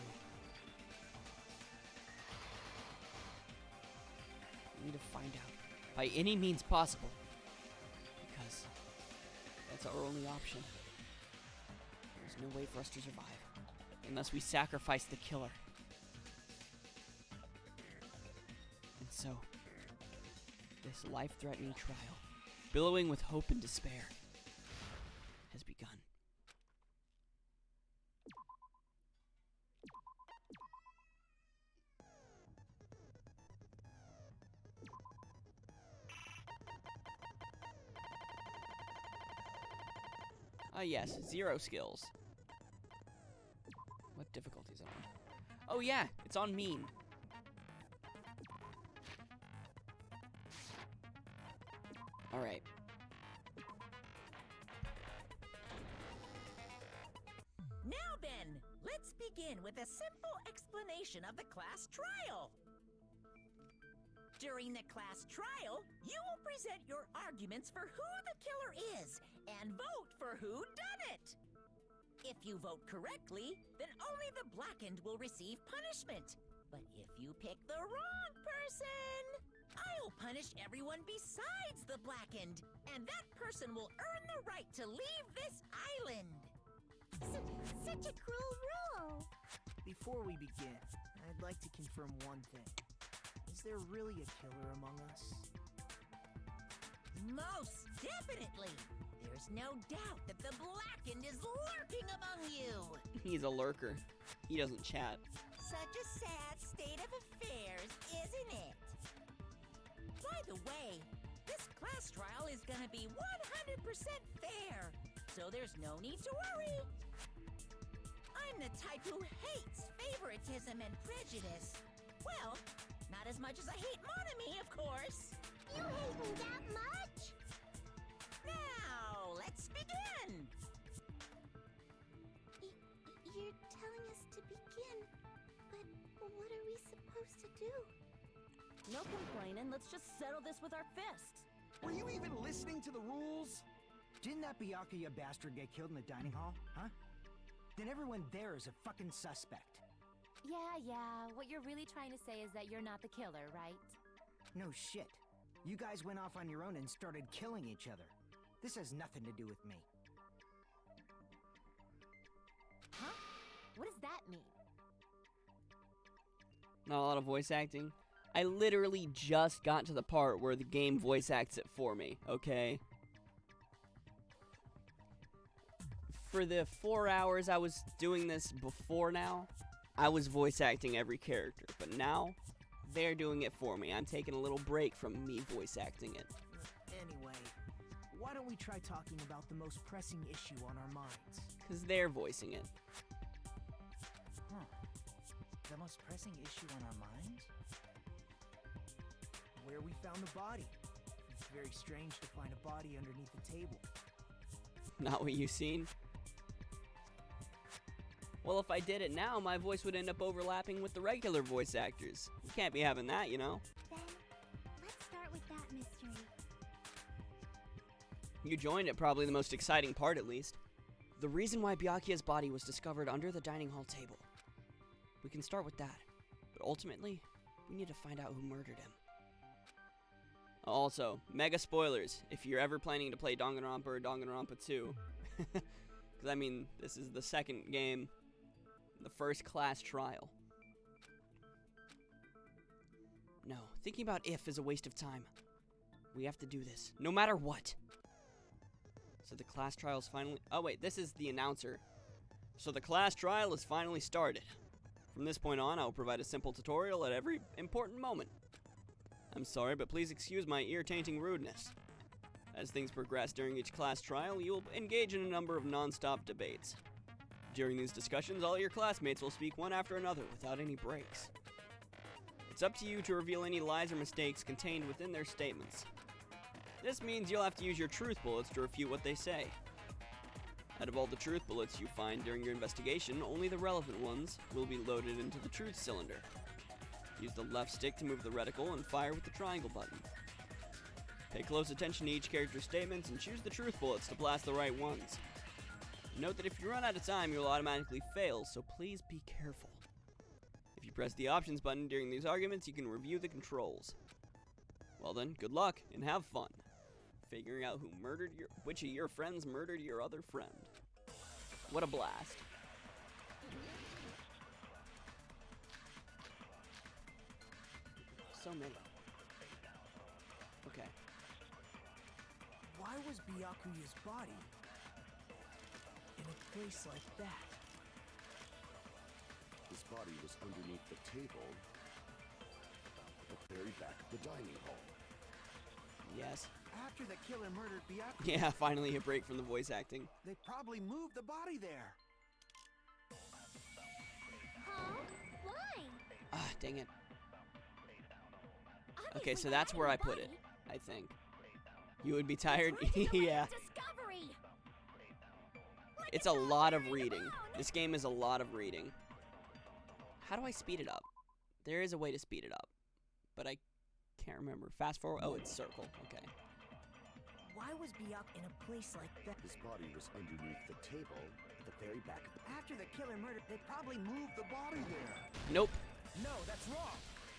we need to find out by any means possible. Because that's our only option. There's no way for us to survive unless we sacrifice the killer. And so, this life-threatening trial, billowing with hope and despair, has begun. Ah yes, 0 skills. What difficulty is it on? Oh yeah, it's on mean. Alright. Now then, let's begin with a simple explanation of the class trial. During the class trial, you will present your arguments for who the killer is and vote for who done it. If you vote correctly, then only the blackened will receive punishment. But if you pick the wrong person, I'll punish everyone besides the blackened, and that person will earn the right to leave this island. Such a cruel rule. Before we begin, I'd like to confirm one thing. Is there really a killer among us? Most definitely. There's no doubt that the blackened is lurking among you. He's a lurker. He doesn't chat. Such a sad state of affairs, isn't it? By the way, this class trial is gonna be 100% fair, so there's no need to worry. I'm the type who hates favoritism and prejudice. Well, not as much as I hate Monami, of course. You hate me that much? Now, let's begin. You're telling us to begin, but what are we supposed to do? No complaining, let's just settle this with our fists. Were you even listening to the rules? Didn't that Byakuya bastard get killed in the dining hall, huh? Then everyone there is a fucking suspect. Yeah, what you're really trying to say is that you're not the killer, right? No shit. You guys went off on your own and started killing each other. This has nothing to do with me. Huh? What does that mean? Not a lot of voice acting. I literally just got to the part where the game voice acts it for me, okay? For the 4 hours I was doing this before now, I was voice acting every character. But now, they're doing it for me. I'm taking a little break from me voice acting it. Anyway, why don't we try talking about the most pressing issue on our minds? Because they're voicing it. Huh. The most pressing issue on our minds? Where we found the body. It's very strange to find a body underneath the table. Not what you've seen? Well, if I did it now, my voice would end up overlapping with the regular voice actors. You can't be having that, you know? Then, let's start with that mystery. You joined at probably the most exciting part, at least. The reason why Byakuya's body was discovered under the dining hall table. We can start with that, but ultimately, we need to find out who murdered him. Also, mega spoilers if you're ever planning to play Danganronpa or Danganronpa 2. Because, I mean, this is the second game, the first class trial. No, thinking about if is a waste of time. We have to do this, no matter what. So the class trial is finally... Oh wait, this is the announcer. So the class trial is finally started. From this point on, I will provide a simple tutorial at every important moment. I'm sorry, but please excuse my ear-tainting rudeness. As things progress during each class trial, you'll engage in a number of non-stop debates. During these discussions, all your classmates will speak one after another without any breaks. It's up to you to reveal any lies or mistakes contained within their statements. This means you'll have to use your truth bullets to refute what they say. Out of all the truth bullets you find during your investigation, only the relevant ones will be loaded into the truth cylinder. Use the left stick to move the reticle and fire with the triangle button. Pay close attention to each character's statements and choose the truth bullets to blast the right ones. Note that if you run out of time, you'll automatically fail, so please be careful. If you press the options button during these arguments, you can review the controls. Well then, good luck and have fun figuring out which of your friends murdered your other friend. What a blast. So many. Okay. Why was Byakuya's body in a place like that? His body was underneath the table at the very back of the dining hall. Yes. After the killer murdered Byakuya, Yeah, finally a break from the voice acting. they probably moved the body there. Huh? Why? Ah, dang it. Obviously, Okay, so we're that's hiding where the I put it, body. I think. You would be tired? It's hard to delay Yeah. discovery. Look It's at a that, lot we're of in reading. alone. This game is a lot of reading. How do I speed it up? There is a way to speed it up, but I can't remember. Fast forward? Oh, it's circle. Okay. Why was Byakuya in a place like that? His body was underneath the table at the very back of the... After the killer murdered, they probably moved the body there. Nope. No, that's wrong.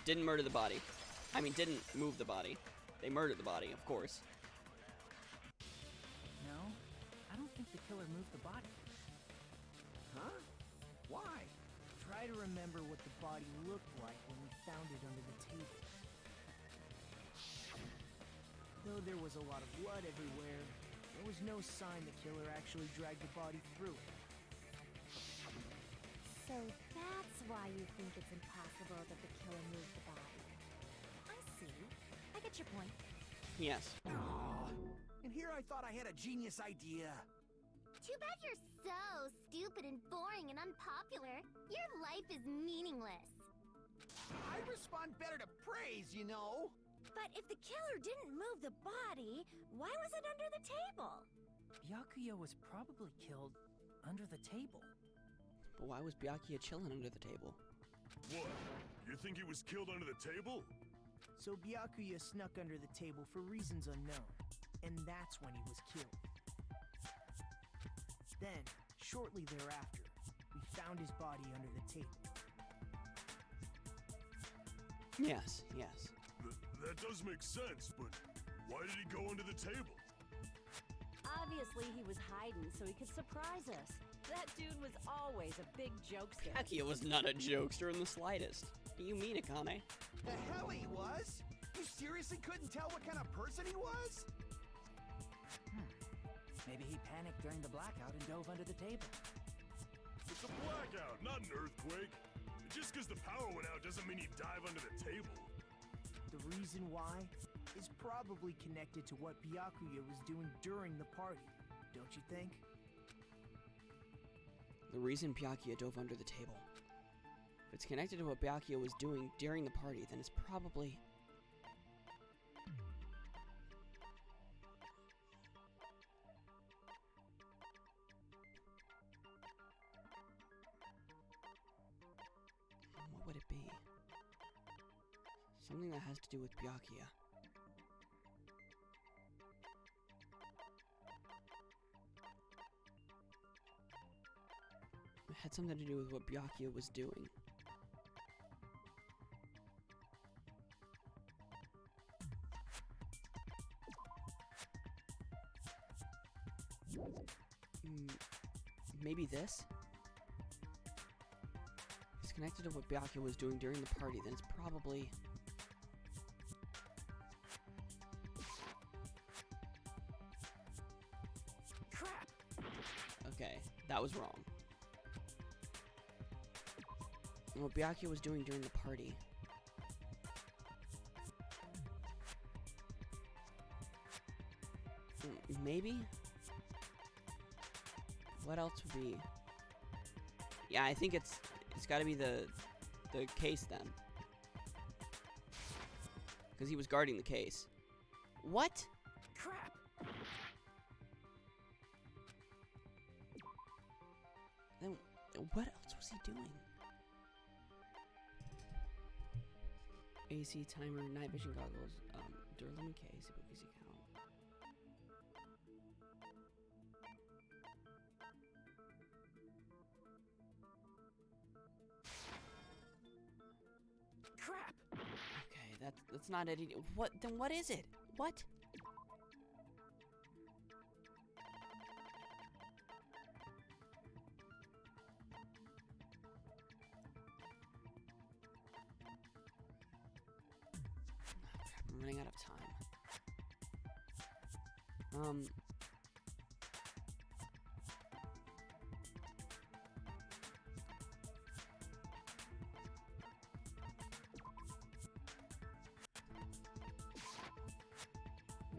Didn't murder the body. I mean, didn't move the body. They murdered the body, of course. No, I don't think the killer moved the body. Huh? Why? Try to remember what the body looked like when we found it under the table. Though there was a lot of blood everywhere, there was no sign the killer actually dragged the body through it. So that's why you think it's impossible that the killer moved the body. I see. I get your point. Yes. Aw, and here I thought I had a genius idea. Too bad you're so stupid and boring and unpopular. Your life is meaningless. I respond better to praise, you know. But if the killer didn't move the body, why was it under the table? Byakuya was probably killed under the table. But why was Byakuya chilling under the table? What? You think he was killed under the table? So Byakuya snuck under the table for reasons unknown, and that's when he was killed. Then, shortly thereafter, we found his body under the table. Yes, yes. That does make sense, but why did he go under the table? Obviously, he was hiding so he could surprise us. That dude was always a big jokester. Byakuya was not a jokester in the slightest. What do you mean, Akane? The hell he was? You seriously couldn't tell what kind of person he was? Maybe he panicked during the blackout and dove under the table. It's a blackout, not an earthquake. Just because the power went out doesn't mean you dive under the table. The reason why is probably connected to what Byakuya was doing during the party, don't you think? The reason Byakuya dove under the table. If it's connected to what Byakuya was doing during the party, then it's probably... would it be? Something that has to do with Byakuya. It had something to do with what Byakuya was doing. Maybe this? If it's connected to what Byakuya was doing during the party, then it's probably... Crap! Okay, that was wrong. And what Byakuya was doing during the party... Maybe? What else would be? Yeah, I think it's got to be the case then, because he was guarding the case. What? Crap! Then what else was he doing? AC timer, night vision goggles, Durlumi case, Ibuki's account. Crap! Okay, that's not it. What then? What is it? What? Crap, I'm running out of time.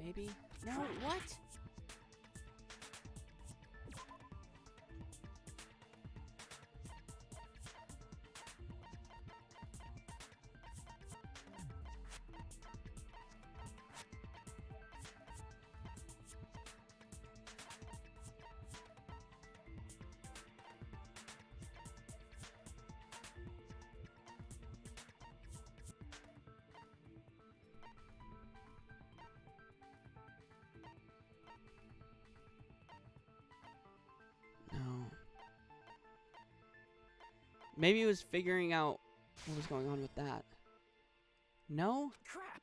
Maybe? No, what? No. Maybe he was figuring out what was going on with that. No? Crap!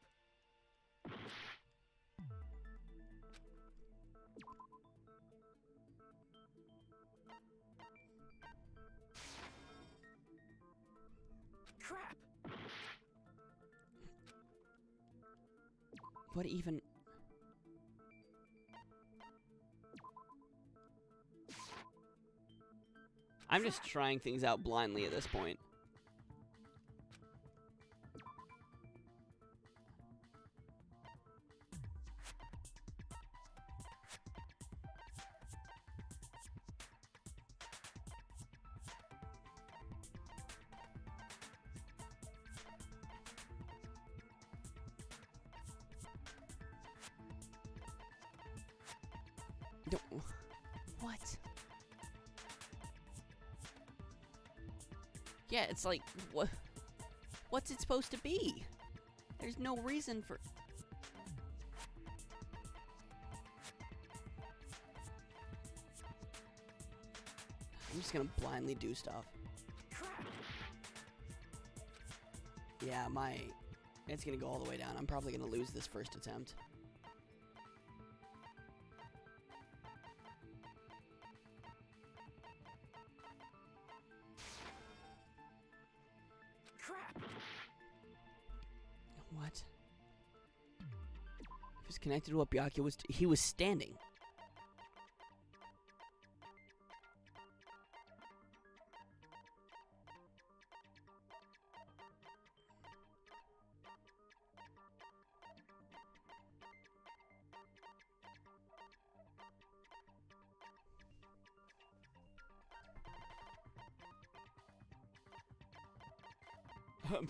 Crap! What even... I'm just trying things out blindly at this point. What? Yeah, it's like, what's it supposed to be? There's no reason for... I'm just gonna blindly do stuff. Yeah, it's gonna go all the way down. I'm probably gonna lose this first attempt. What? If it's connected to what Byakuya was... He was standing.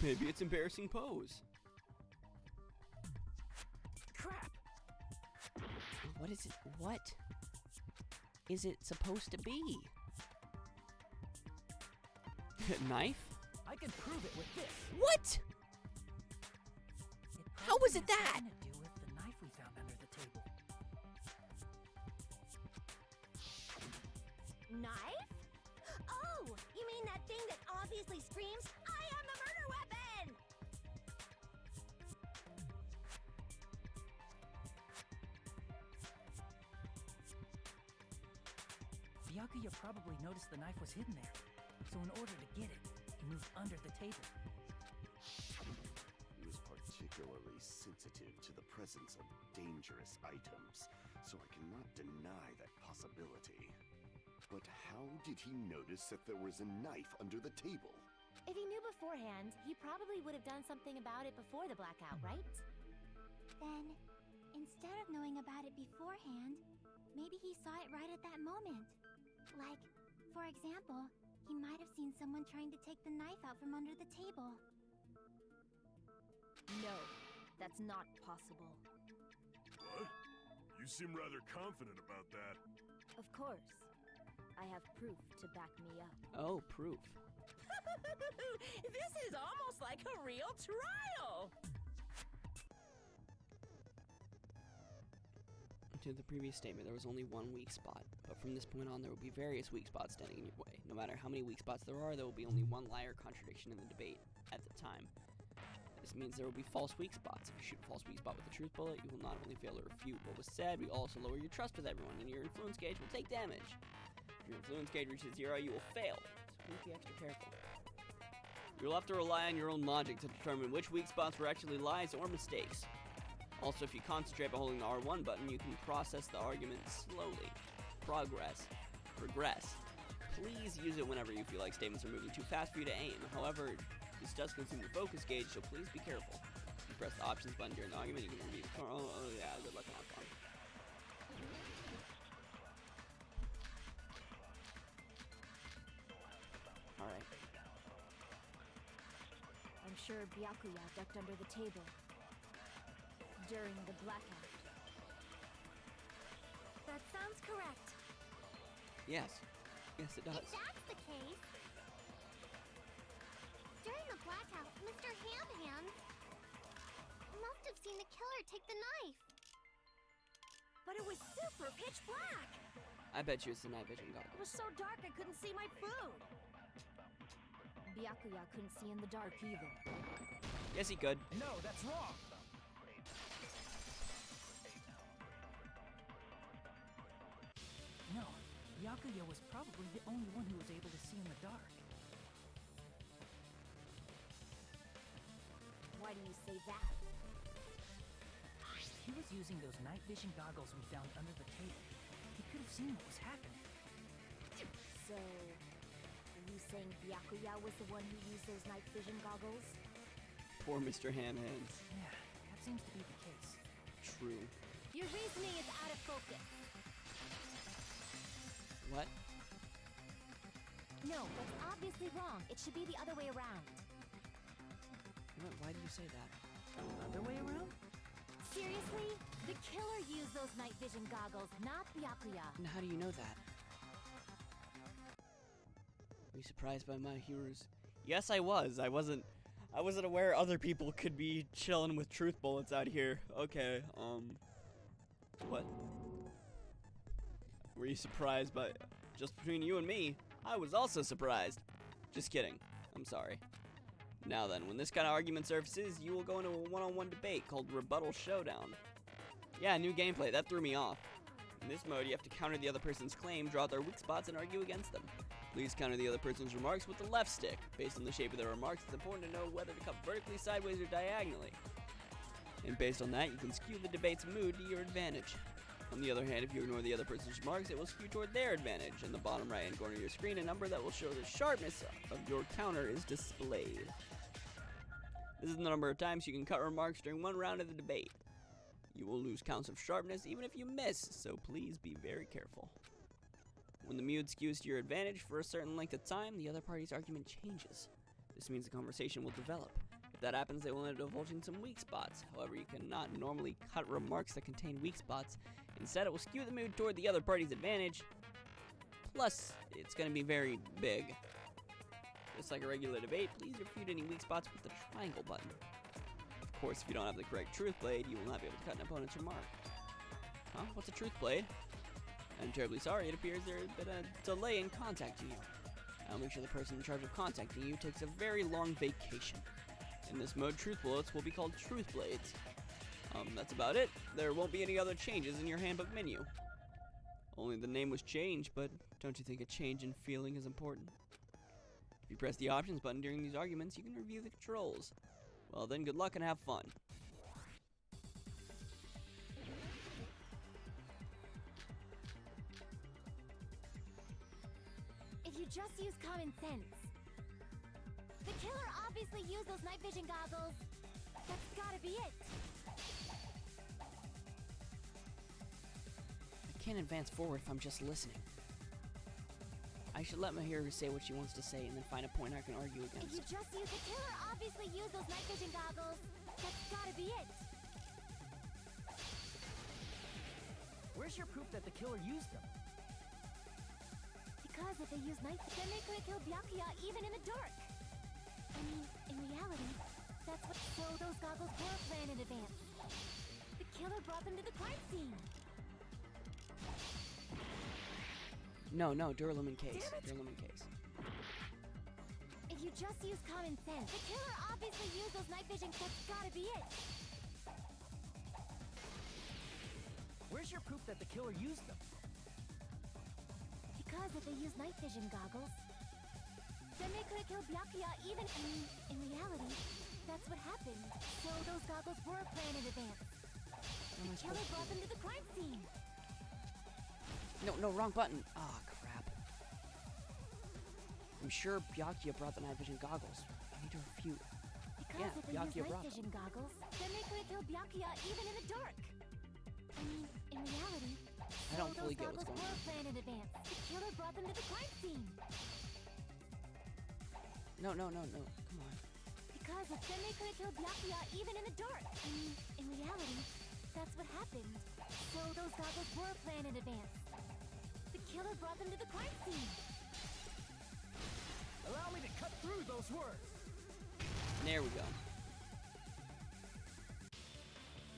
Maybe it's embarrassing pose. Crap! What is it? What is it supposed to be? Knife? I can prove it with this. What? How was it that? Something to do with the knife we found under the table. Knife? Oh, you mean that thing that obviously screams, I am the murder weapon! Byakuya probably noticed the knife was hidden there. So in order to get it, he moved under the table. He was particularly sensitive to the presence of dangerous items, so I cannot deny that possibility. But how did he notice that there was a knife under the table? If he knew beforehand, he probably would have done something about it before the blackout, right? Then, instead of knowing about it beforehand, maybe he saw it right at that moment. Like, for example, he might have seen someone trying to take the knife out from under the table. No, that's not possible. What? You seem rather confident about that. Of course. I have proof to back me up. Oh, proof. This is almost like a real trial. To the previous statement, there was only one weak spot, but from this point on, there will be various weak spots standing in your way. No matter how many weak spots there will be only one lie or contradiction in the debate at the time. This means there will be false weak spots. If you shoot a false weak spot with a truth bullet, you will not only fail to refute what was said, but you also lower your trust with everyone, and your influence gauge will take damage. If your influence gauge reaches 0, you will fail, so please be extra careful. You will have to rely on your own logic to determine which weak spots were actually lies or mistakes. Also, if you concentrate by holding the R1 button, you can process the argument slowly. Progress. Please use it whenever you feel like statements are moving too fast for you to aim. However, this does consume your focus gauge, so please be careful. If you press the options button during the argument, you can read the oh yeah, good luck on that one. Alright. I'm sure Byakuya ducked under the table during the blackout. That sounds correct. Yes. Yes, it does. If that's the case, during the blackout, Mr. Handhands must have seen the killer take the knife. But it was super pitch black. I bet you it's the night vision It goggles. was so dark I couldn't see my food. Byakuya couldn't see in the dark either. Yes, he could. No, that's wrong. No, Byakuya was probably the only one who was able to see in the dark. Why do you say that? He was using those night vision goggles we found under the table. He could have seen what was happening. So, are you saying Byakuya was the one who used those night vision goggles? Poor Mr. Handhands. Yeah, that seems to be the case. True. Your reasoning is out of focus. What? No, that's obviously wrong. It should be the other way around. What? Why do you say that? Other way around? Seriously? The killer used those night vision goggles, not Byakuya. And how do you know that? Were you surprised by my heroes? Yes, I was. I wasn't aware other people could be chilling with truth bullets out here. Okay, what? Were you surprised by... Just between you and me, I was also surprised. Just kidding. I'm sorry. Now then, when this kind of argument surfaces, you will go into a one-on-one debate called Rebuttal Showdown. Yeah, new gameplay. That threw me off. In this mode, you have to counter the other person's claim, draw out their weak spots, and argue against them. Please counter the other person's remarks with the left stick. Based on the shape of their remarks, it's important to know whether to cut vertically, sideways, or diagonally. And based on that, you can skew the debate's mood to your advantage. On the other hand, if you ignore the other person's remarks, it will skew toward their advantage. In the bottom right-hand corner of your screen, a number that will show the sharpness of your counter is displayed. This is the number of times you can cut remarks during one round of the debate. You will lose counts of sharpness even if you miss, so please be very careful. When the mood skews to your advantage for a certain length of time, the other party's argument changes. This means the conversation will develop. If that happens, they will end up divulging some weak spots. However, you cannot normally cut remarks that contain weak spots. Instead, it will skew the mood toward the other party's advantage. Plus, it's going to be very big. Just like a regular debate, please refute any weak spots with the triangle button. Of course, if you don't have the correct truth blade, you will not be able to cut an opponent's remark. Huh? What's a truth blade? I'm terribly sorry, it appears there has been a delay in contacting you. I'll make sure the person in charge of contacting you takes a very long vacation. In this mode, truth bullets will be called truth blades. That's about it. There won't be any other changes in your handbook menu. Only the name was changed, but don't you think a change in feeling is important? If you press the options button during these arguments, you can review the controls. Well then, good luck and have fun. If you just use common sense. The killer obviously used those night vision goggles. That's gotta be it. I can't advance forward if I'm just listening. I should let Mahir say what she wants to say and then find a point I can argue If you against. just use the killer obviously used those night vision goggles. That's gotta be it. Where's your proof that the killer used them? Because if they used night, then they could have killed Byakuya even in the dark. I mean, in reality, that's what. So those goggles were planned in advance. The killer brought them to the crime scene. No, Duralumin case. Duralumin case. If you just use common sense, the killer obviously used those night vision. That's gotta be it. Where's your proof that the killer used them? Because if they used night vision goggles, then they could have killed Byakuya even. I mean, in reality, that's what happened. So those goggles were planned in advance. The killer brought them to the crime scene. No, wrong button. Ah, crap. I'm sure Byakuya brought the night vision goggles. I need to refute. Because if they Byakuya used brought night vision goggles, then they could have killed Byakuya even in the dark. I mean, in reality, I don't fully those get what's goggles going were on. planned in advance. The killer brought them to the crime scene. No. Come on. Because then they could have killed Byakuya even in the dark. I mean, in reality, that's what happened. So those goggles were planned in advance. The killer brought them to the crime scene. Allow me to cut through those words. There we go.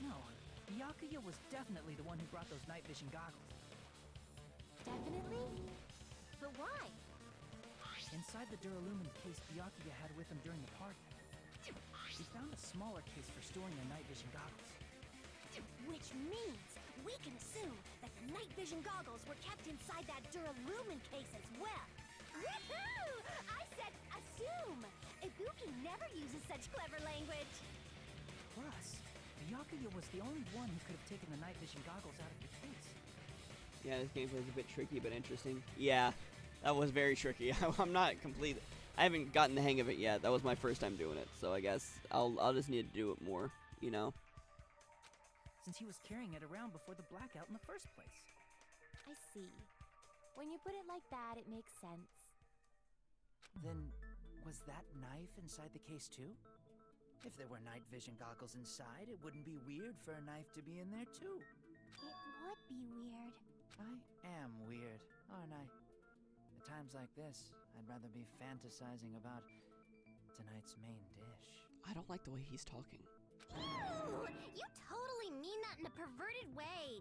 No, Byakuya was definitely the one who brought those night vision goggles. Definitely? But why? Inside the Duralumin case Byakuya had with him during the party, we found a smaller case for storing the night vision goggles. Which means we can assume that the night vision goggles were kept inside that Duralumin case as well. Woohoo! I said assume! Ibuki never uses such clever language. Plus, Byakuya was the only one who could have taken the night vision goggles out of the case. Yeah, this gameplay is a bit tricky but interesting. Yeah, that was very tricky. I'm not complete. I haven't gotten the hang of it yet. That was my first time doing it, so I guess I'll just need to do it more, you know. Since he was carrying it around before the blackout in the first place. I see. When you put it like that, it makes sense. Then, was that knife inside the case too? If there were night vision goggles inside, it wouldn't be weird for a knife to be in there too. It would be weird. I am weird, aren't I? At times like this, I'd rather be fantasizing about tonight's main dish. I don't like the way he's talking. Ooh, you totally mean that in a perverted way.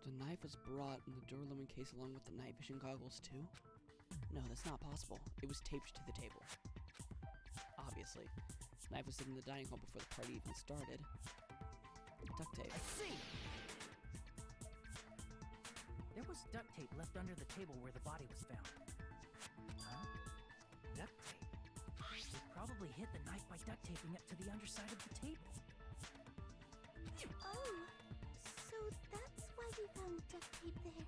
The knife was brought in the Duralumin case along with the night vision goggles too? No, that's not possible. It was taped to the table. Obviously. The knife was sitting in the dining hall before the party even started. Duct tape. I see! There was duct tape left under the table where the body was found. Huh? Duct tape? They probably hid the knife by duct taping it to the underside of the table. Oh, so that's why we found duct tape there.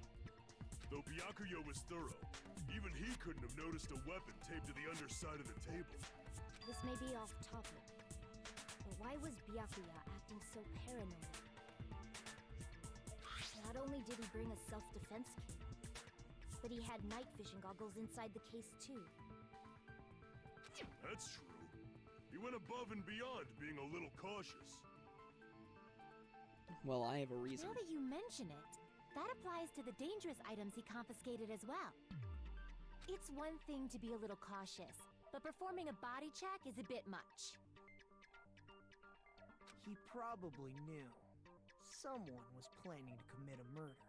Though Byakuya was thorough, even he couldn't have noticed a weapon taped to the underside of the table. This may be off topic, but why was Byakuya acting so paranoid? Not only did he bring a self-defense kit, but he had night vision goggles inside the case too. That's true. He went above and beyond being a little cautious. Well, I have a reason. Now that you mention it, that applies to the dangerous items he confiscated as well. It's one thing to be a little cautious, but performing a body check is a bit much. He probably knew. Someone was planning to commit a murder.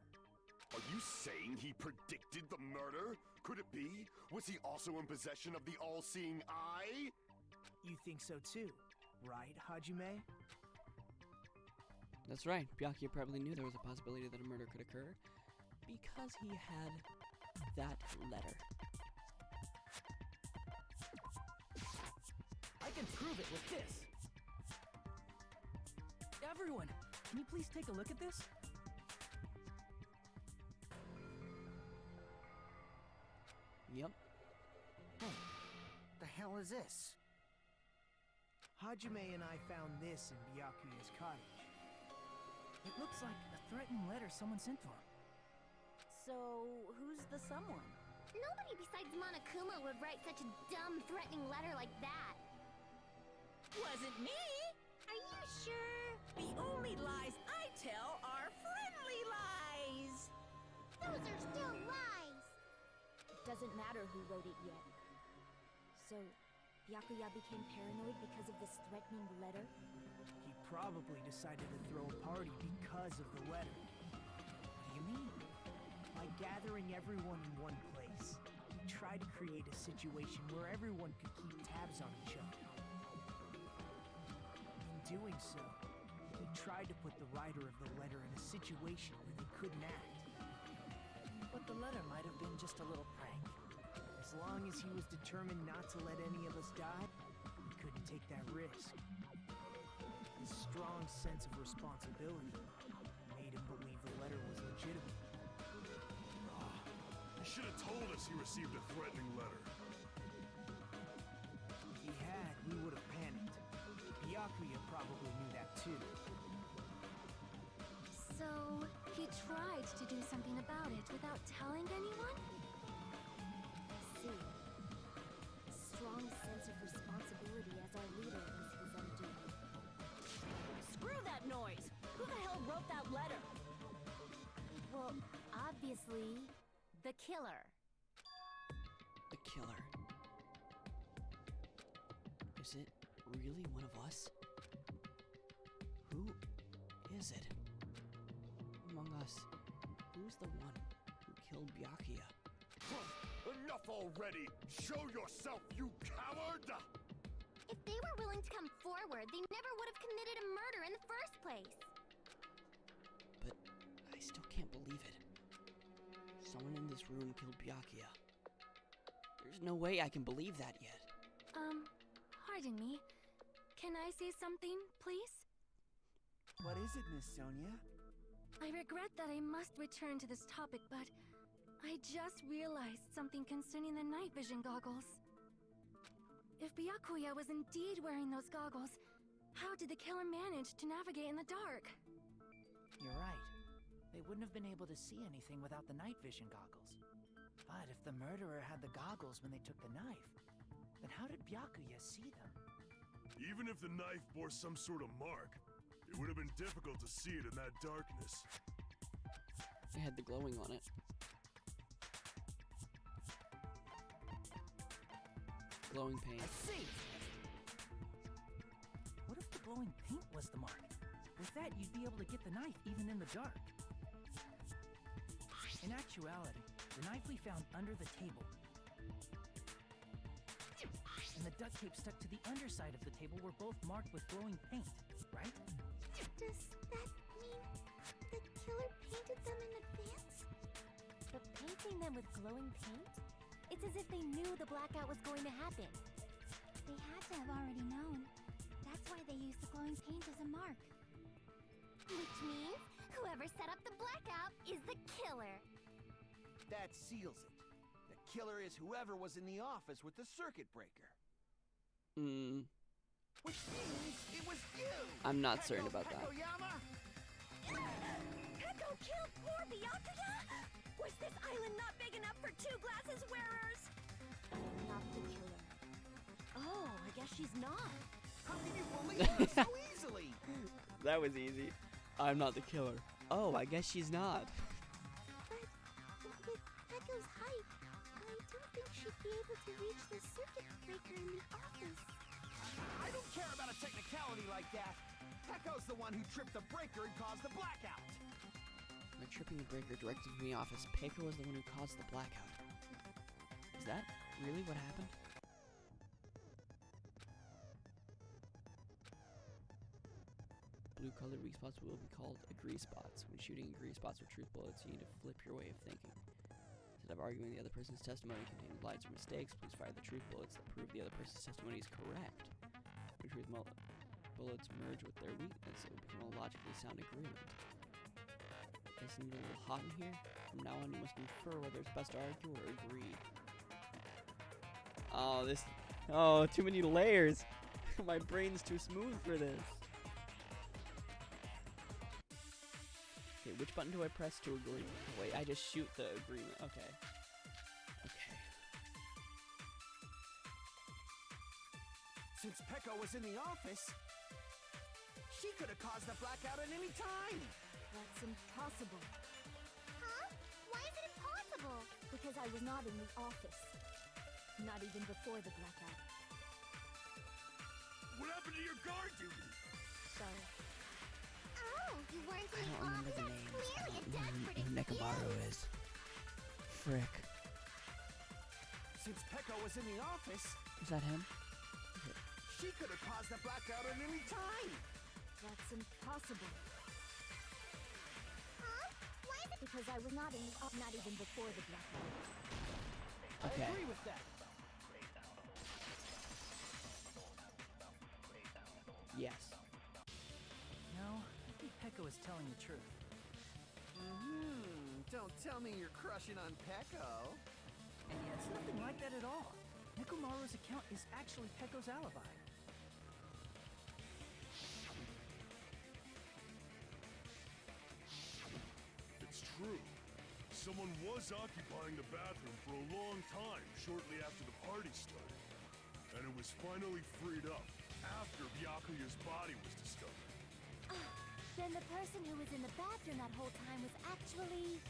Are you saying he predicted the murder? Could it be? Was he also in possession of the all-seeing eye? You think so too, right, Hajime? That's right. Byakuya probably knew there was a possibility that a murder could occur because he had that letter. I can prove it with this. Everyone, can you please take a look at this? Yep. Hey, the hell is this? Hajime and I found this in Byakuya's cottage. It looks like a threatening letter someone sent to him. So, who's the someone? Nobody besides Monokuma would write such a dumb, threatening letter like that. Wasn't me! Are you sure? The only lies I tell are friendly lies! Those are still lies! It doesn't matter who wrote it yet. So, Byakuya became paranoid because of this threatening letter? He probably decided to throw a party because of the letter. What do you mean? By gathering everyone in one place, he tried to create a situation where everyone could keep tabs on each other. In doing so, he tried to put the writer of the letter in a situation where they couldn't act. But the letter might have been just a little prank. As long as he was determined not to let any of us die, he couldn't take that risk. His strong sense of responsibility made him believe the letter was legitimate. He should have told us he received a threatening letter. If he had, we would have panicked. Byakuya probably knew that too. So, he tried to do something about it without telling anyone? See. Strong sense of responsibility as our leader was his undoing. Screw that noise! Who the hell wrote that letter? Well, obviously, the killer. The killer. Is it really one of us? Who is it? Among us, who's the one who killed Byakuya? Enough already! Show yourself, you coward! If they were willing to come forward, they never would have committed a murder in the first place. But I still can't believe it. Someone in this room killed Byakuya. There's no way I can believe that yet. Pardon me. Can I say something, please? What is it, Miss Sonia? I regret that I must return to this topic, but I just realized something concerning the night vision goggles. If Byakuya was indeed wearing those goggles, how did the killer manage to navigate in the dark? You're right. They wouldn't have been able to see anything without the night vision goggles. But if the murderer had the goggles when they took the knife, then how did Byakuya see them? Even if the knife bore some sort of mark, it would have been difficult to see it in that darkness. It had the glowing on it. Glowing paint. I see! What if the glowing paint was the mark? With that, you'd be able to get the knife even in the dark. In actuality, the knife we found under the table and the duct tape stuck to the underside of the table were both marked with glowing paint, right? Does that mean the killer painted them in advance? But painting them with glowing paint? It's as if they knew the blackout was going to happen. They had to have already known. That's why they used the glowing paint as a mark. Which means whoever set up the blackout is the killer. That seals it. The killer is whoever was in the office with the circuit breaker. Which means it was you! I'm not certain about that. Pekoyama? Peko killed poor Byakuya? Was this island not big enough for 2 glasses wearers? Not the killer. Oh, I guess she's not. How can you believe me so easily? That was easy. I'm not the killer. Oh, I guess she's not. But with Pecco's height, I don't think she'd be able to reach the circuit breaker in the office. I don't care about a technicality like that. Pecco's the one who tripped the breaker and caused the blackout. By tripping the breaker directly from the office, Peko was the one who caused the blackout. Is that really what happened? Blue-colored weak spots will be called agree spots. When shooting agree spots with truth bullets, you need to flip your way of thinking. Instead of arguing the other person's testimony contains lies or mistakes, please fire the truth bullets that prove the other person's testimony is correct. When truth bullets merge with their weakness, it will become a logically sound agreement. Does it need a little hot in here? From now on, you must infer whether it's best to argue or agree. Oh, this... Oh, too many layers! My brain's too smooth for this. Okay, which button do I press to agree? Oh, wait, I just shoot the agreement. Okay. Okay. Since Pecco was in the office, she could have caused the blackout at any time. That's impossible. Huh? Why is it impossible? Because I was not in the office. Not even before the blackout. What happened to your guard duty? Sorry. Oh, you weren't I in the don't remember office? the That's names. clearly I a don't remember desperate who Nekomaru excuse. is. Frick. Since Pecco was in the office, Is that him? she could have caused the blackout at any time. That's impossible. Huh? Why is it... Because I was not in the not even before the blackout. Okay. I agree with that. Yes. No, I think Pecco is telling the truth. Don't tell me you're crushing on Pecco. It's nothing like that at all. Nekomaru's account is actually Pecco's alibi. It's true. Someone was occupying the bathroom for a long time shortly after the party started. And it was finally freed up after Byakuya's body was discovered. Then the person who was in the bathroom that whole time was actually...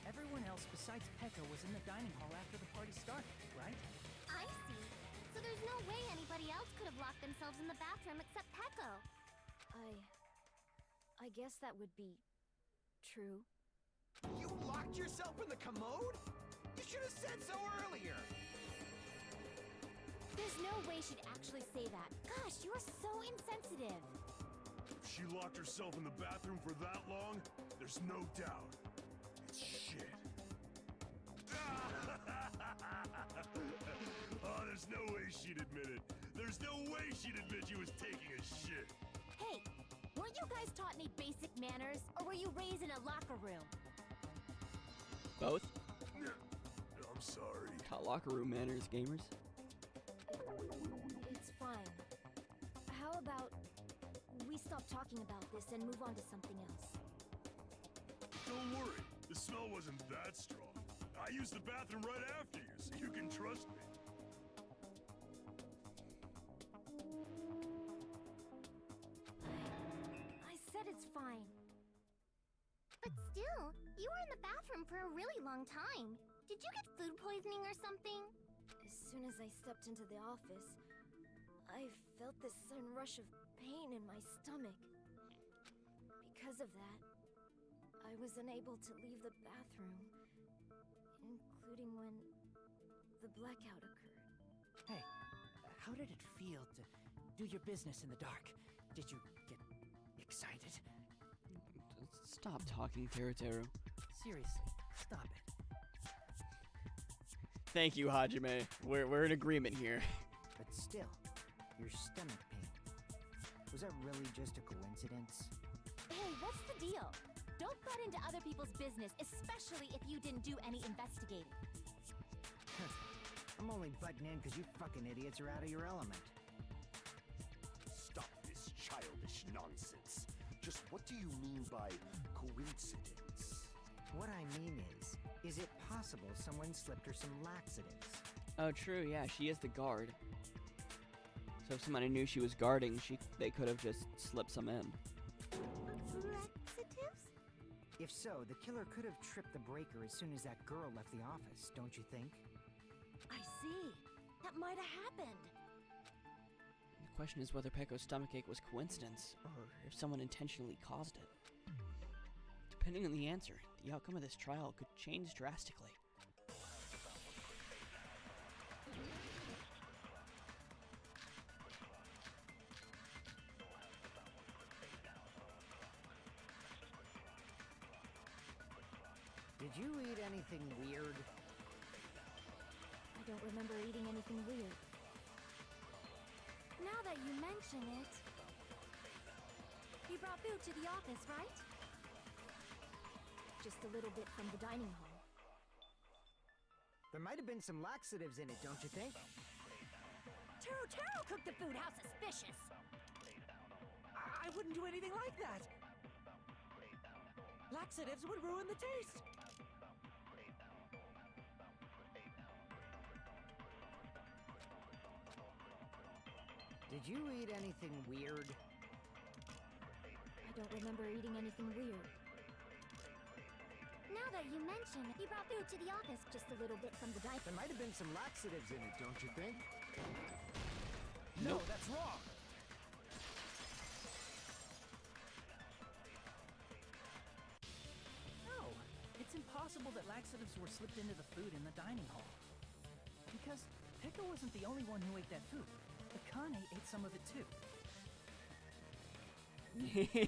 Everyone else besides Pecco was in the dining hall after the party started, right? I see. So there's no way anybody else could have locked themselves in the bathroom except Pecco. I guess that would be... true. You locked yourself in the commode? You should have said so earlier. There's no way she'd actually say that. Gosh, you are so insensitive. If she locked herself in the bathroom for that long, there's no doubt. It's shit. Oh, there's no way she'd admit it. There's no way she'd admit she was taking a shit. Hey, weren't you guys taught any basic manners? Or were you raised in a locker room? Both? I'm sorry. Got locker room manners, gamers. It's fine. How about we stop talking about this and move on to something else? Don't worry. The smell wasn't that strong. I used the bathroom right after you, so you can trust me. I said it's fine. But still, you were in the bathroom for a really long time. Did you get food poisoning or something? As soon as I stepped into the office, I felt this sudden rush of pain in my stomach. Because of that, I was unable to leave the bathroom, including when the blackout occurred. Hey, how did it feel to do your business in the dark? Did you get excited? Stop talking, Teruteru. Seriously, stop it. Thank you, Hajime. We're in agreement here. But still, your stomach pain. Was that really just a coincidence? Hey, what's the deal? Don't butt into other people's business, especially if you didn't do any investigating. I'm only butting in because you fucking idiots are out of your element. Stop this childish nonsense. Just what do you mean by coincidence? What I mean is it possible someone slipped her some laxatives? Oh, true. Yeah, she is the guard. So if somebody knew she was guarding, they could have just slipped some in. Laxatives? If so, the killer could have tripped the breaker as soon as that girl left the office, don't you think? see. That might have happened. The question is whether Pecco's stomachache was coincidence, or if someone intentionally caused it. Depending on the answer, the outcome of this trial could change drastically. Did you eat anything weird? I don't remember eating anything weird. Now that you mention it... You brought food to the office, right? Just a little bit from the dining hall. There might have been some laxatives in it, don't you think? Taro cooked the food. How suspicious! I wouldn't do anything like that. Laxatives would ruin the taste. Did you eat anything weird? I don't remember eating anything weird. Now that you mention it, you brought food to the office. Just a little bit from the dining. There might have been some laxatives in it, don't you think? No, that's wrong. No, it's impossible that laxatives were slipped into the food in the dining hall. Because Pecco wasn't the only one who ate that food. Akane ate some of it too.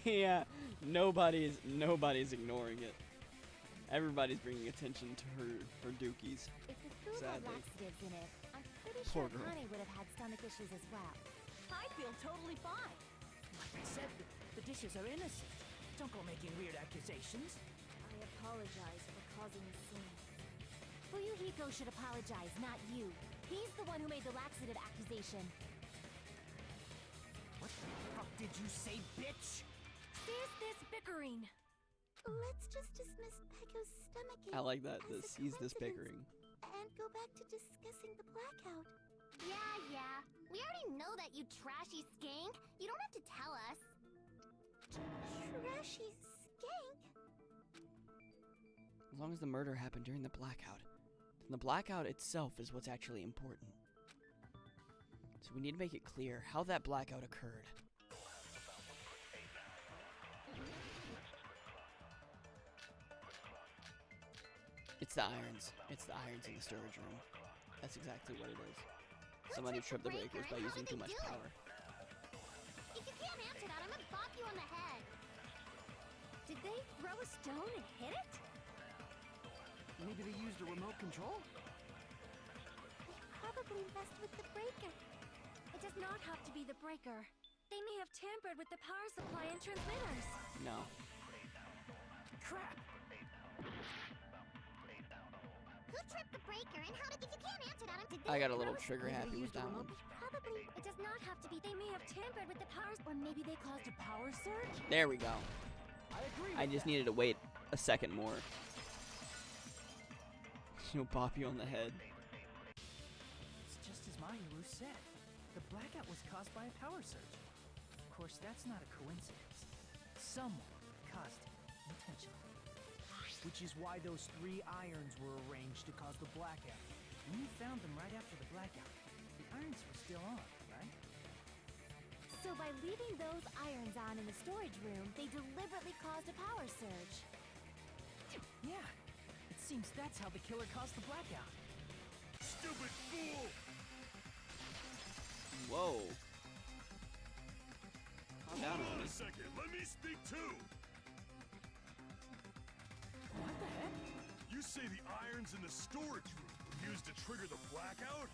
Yeah, nobody's ignoring it. Everybody's bringing attention to her dookies. If the food had Sadly. laxatives in it, I'm pretty Poor sure girl. Akane would have had stomach issues as well. I feel totally fine. Like I said, the dishes are innocent. Don't go making weird accusations. I apologize for causing a scene. Fuyuhiko should apologize, not you. He's the one who made the laxative accusation. What the fuck did you say, bitch? Cease this bickering. Let's just dismiss Pecco's stomachache. I like that. as a Seize this coincidence bickering. And go back to discussing the blackout. Yeah. We already know that, you trashy skank. You don't have to tell us. Trashy skank? As long as the murder happened during the blackout, then the blackout itself is what's actually important. So we need to make it clear how that blackout occurred. It's the irons. It's the irons in the storage room. That's exactly what it is. Somebody tripped the breakers by using too much power. If you can't answer that, I'm gonna bop you on the head. Did they throw a stone and hit it? Maybe they used a remote control? They probably messed with the breaker. It does not have to be the breaker. They may have tampered with the power supply and transmitters. No. Crap! Who tripped the breaker and how did you can't answer that? Did I they got a little throw trigger maybe happy they with used a that remote? one. Probably. It does not have to be. They may have tampered with the powers, or maybe they caused a power surge. There we go. I agree I with just that. needed to wait a second more. She'll bop you on the head. It's just as Mayu said. The blackout was caused by a power surge. Of course, that's not a coincidence. Someone caused it intentionally. Which is why those 3 irons were arranged to cause the blackout. When you found them right after the blackout, the irons were still on, right? So by leaving those irons on in the storage room, they deliberately caused a power surge. Yeah. It seems that's how the killer caused the blackout. Stupid fool! Whoa. Calm down Hold on on me. a second, let me speak too! What the heck? You say the irons in the storage room were used to trigger the blackout?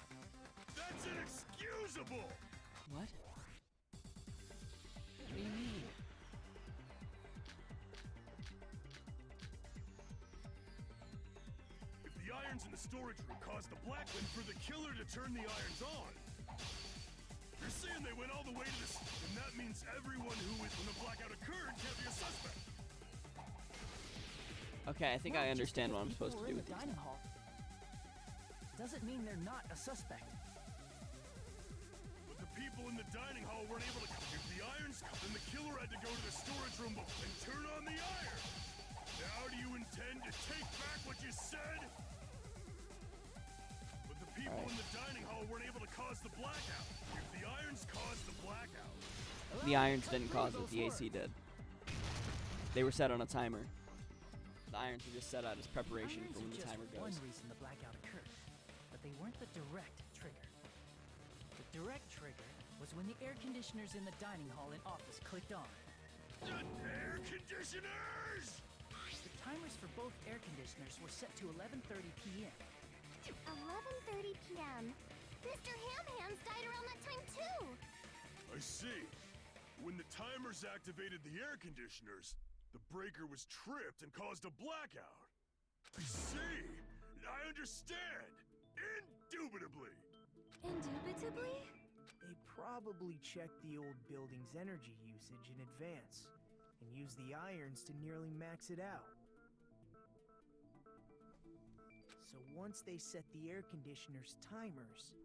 That's inexcusable! What? What do you mean? If the irons in the storage room caused the blackout for the killer to turn the irons on, you're saying they went all the way to this, and that means everyone who was when the blackout occurred can't be a suspect. Okay, I think I understand what I'm supposed to do with the these dining now. hall doesn't mean they're not a suspect. But the people in the dining hall weren't able to. If the irons, then the killer had to go to the storage room and turn on the iron. Now do you intend to take back what you said? But the people in the The irons didn't cause it, the AC did. They were set on a timer. The irons were just set out as preparation for when the timer One goes. reason the blackout occurred, but they weren't the direct trigger. The direct trigger was when the air conditioners in the dining hall and office clicked on. The air conditioners! The timers for both air conditioners were set to 11:30 p.m. 11:30 p.m. Mr. Ham Hands died around that time too. I see. When the timers activated the air conditioners, the breaker was tripped and caused a blackout. I see. I understand. Indubitably. Indubitably? They probably checked the old building's energy usage in advance and used the irons to nearly max it out. So once they set the air conditioner's timers,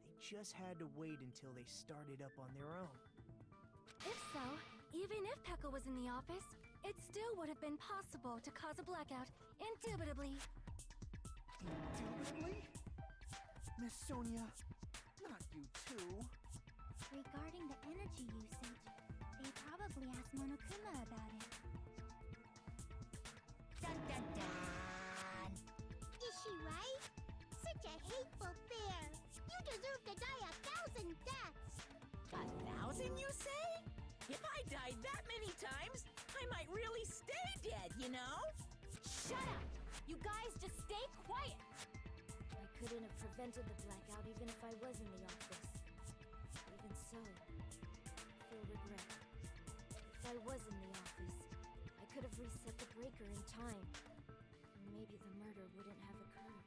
they just had to wait until they started up on their own. If so, even if Pekka was in the office, it still would have been possible to cause a blackout, indubitably. Indubitably? Miss Sonia, not you too. Regarding the energy usage, they probably asked Monokuma about it. Dun dun dun! Is she right? Such a hateful bear! You deserve to die 1,000 deaths! 1,000, you say? If I died that many times, I might really stay dead, you know? Shut up! You guys just stay quiet! I couldn't have prevented the blackout even if I was in the office. Even so, I feel regret. If I was in the office, I could have reset the breaker in time. And maybe the murder wouldn't have occurred.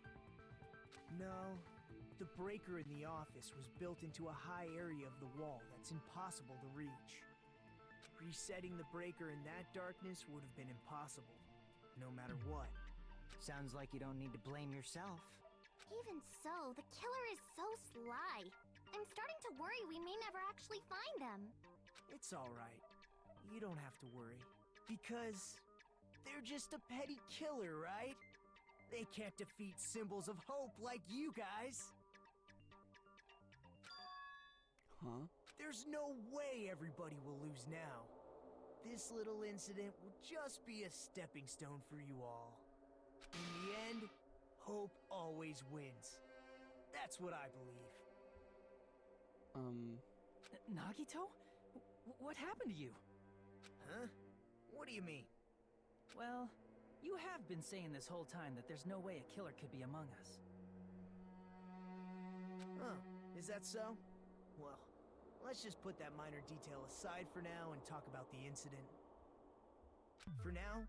No, the breaker in the office was built into a high area of the wall that's impossible to reach. Resetting the breaker in that darkness would have been impossible, no matter what. Sounds like you don't need to blame yourself. Even so, the killer is so sly. I'm starting to worry we may never actually find them. It's alright. You don't have to worry. Because they're just a petty killer, right? They can't defeat symbols of hope like you guys. Huh? There's no way everybody will lose now. This little incident will just be a stepping stone for you all. In the end, hope always wins. That's what I believe. Nagito? What happened to you? Huh? What do you mean? Well, you have been saying this whole time that there's no way a killer could be among us. Oh, is that so? Well, let's just put that minor detail aside for now and talk about the incident. For now,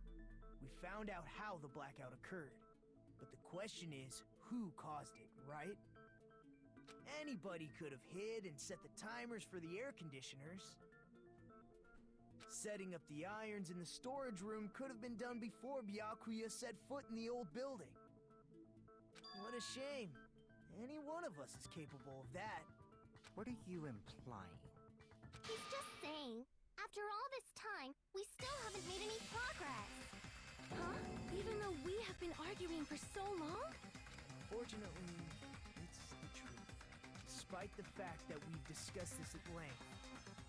we found out how the blackout occurred. But the question is, who caused it, right? Anybody could have hid and set the timers for the air conditioners. Setting up the irons in the storage room could have been done before Byakuya set foot in the old building. What a shame. Any one of us is capable of that. What are you implying? He's just saying, after all this time, we still haven't made any progress. Huh? Even though we have been arguing for so long? Fortunately, it's the truth. Despite the fact that we've discussed this at length,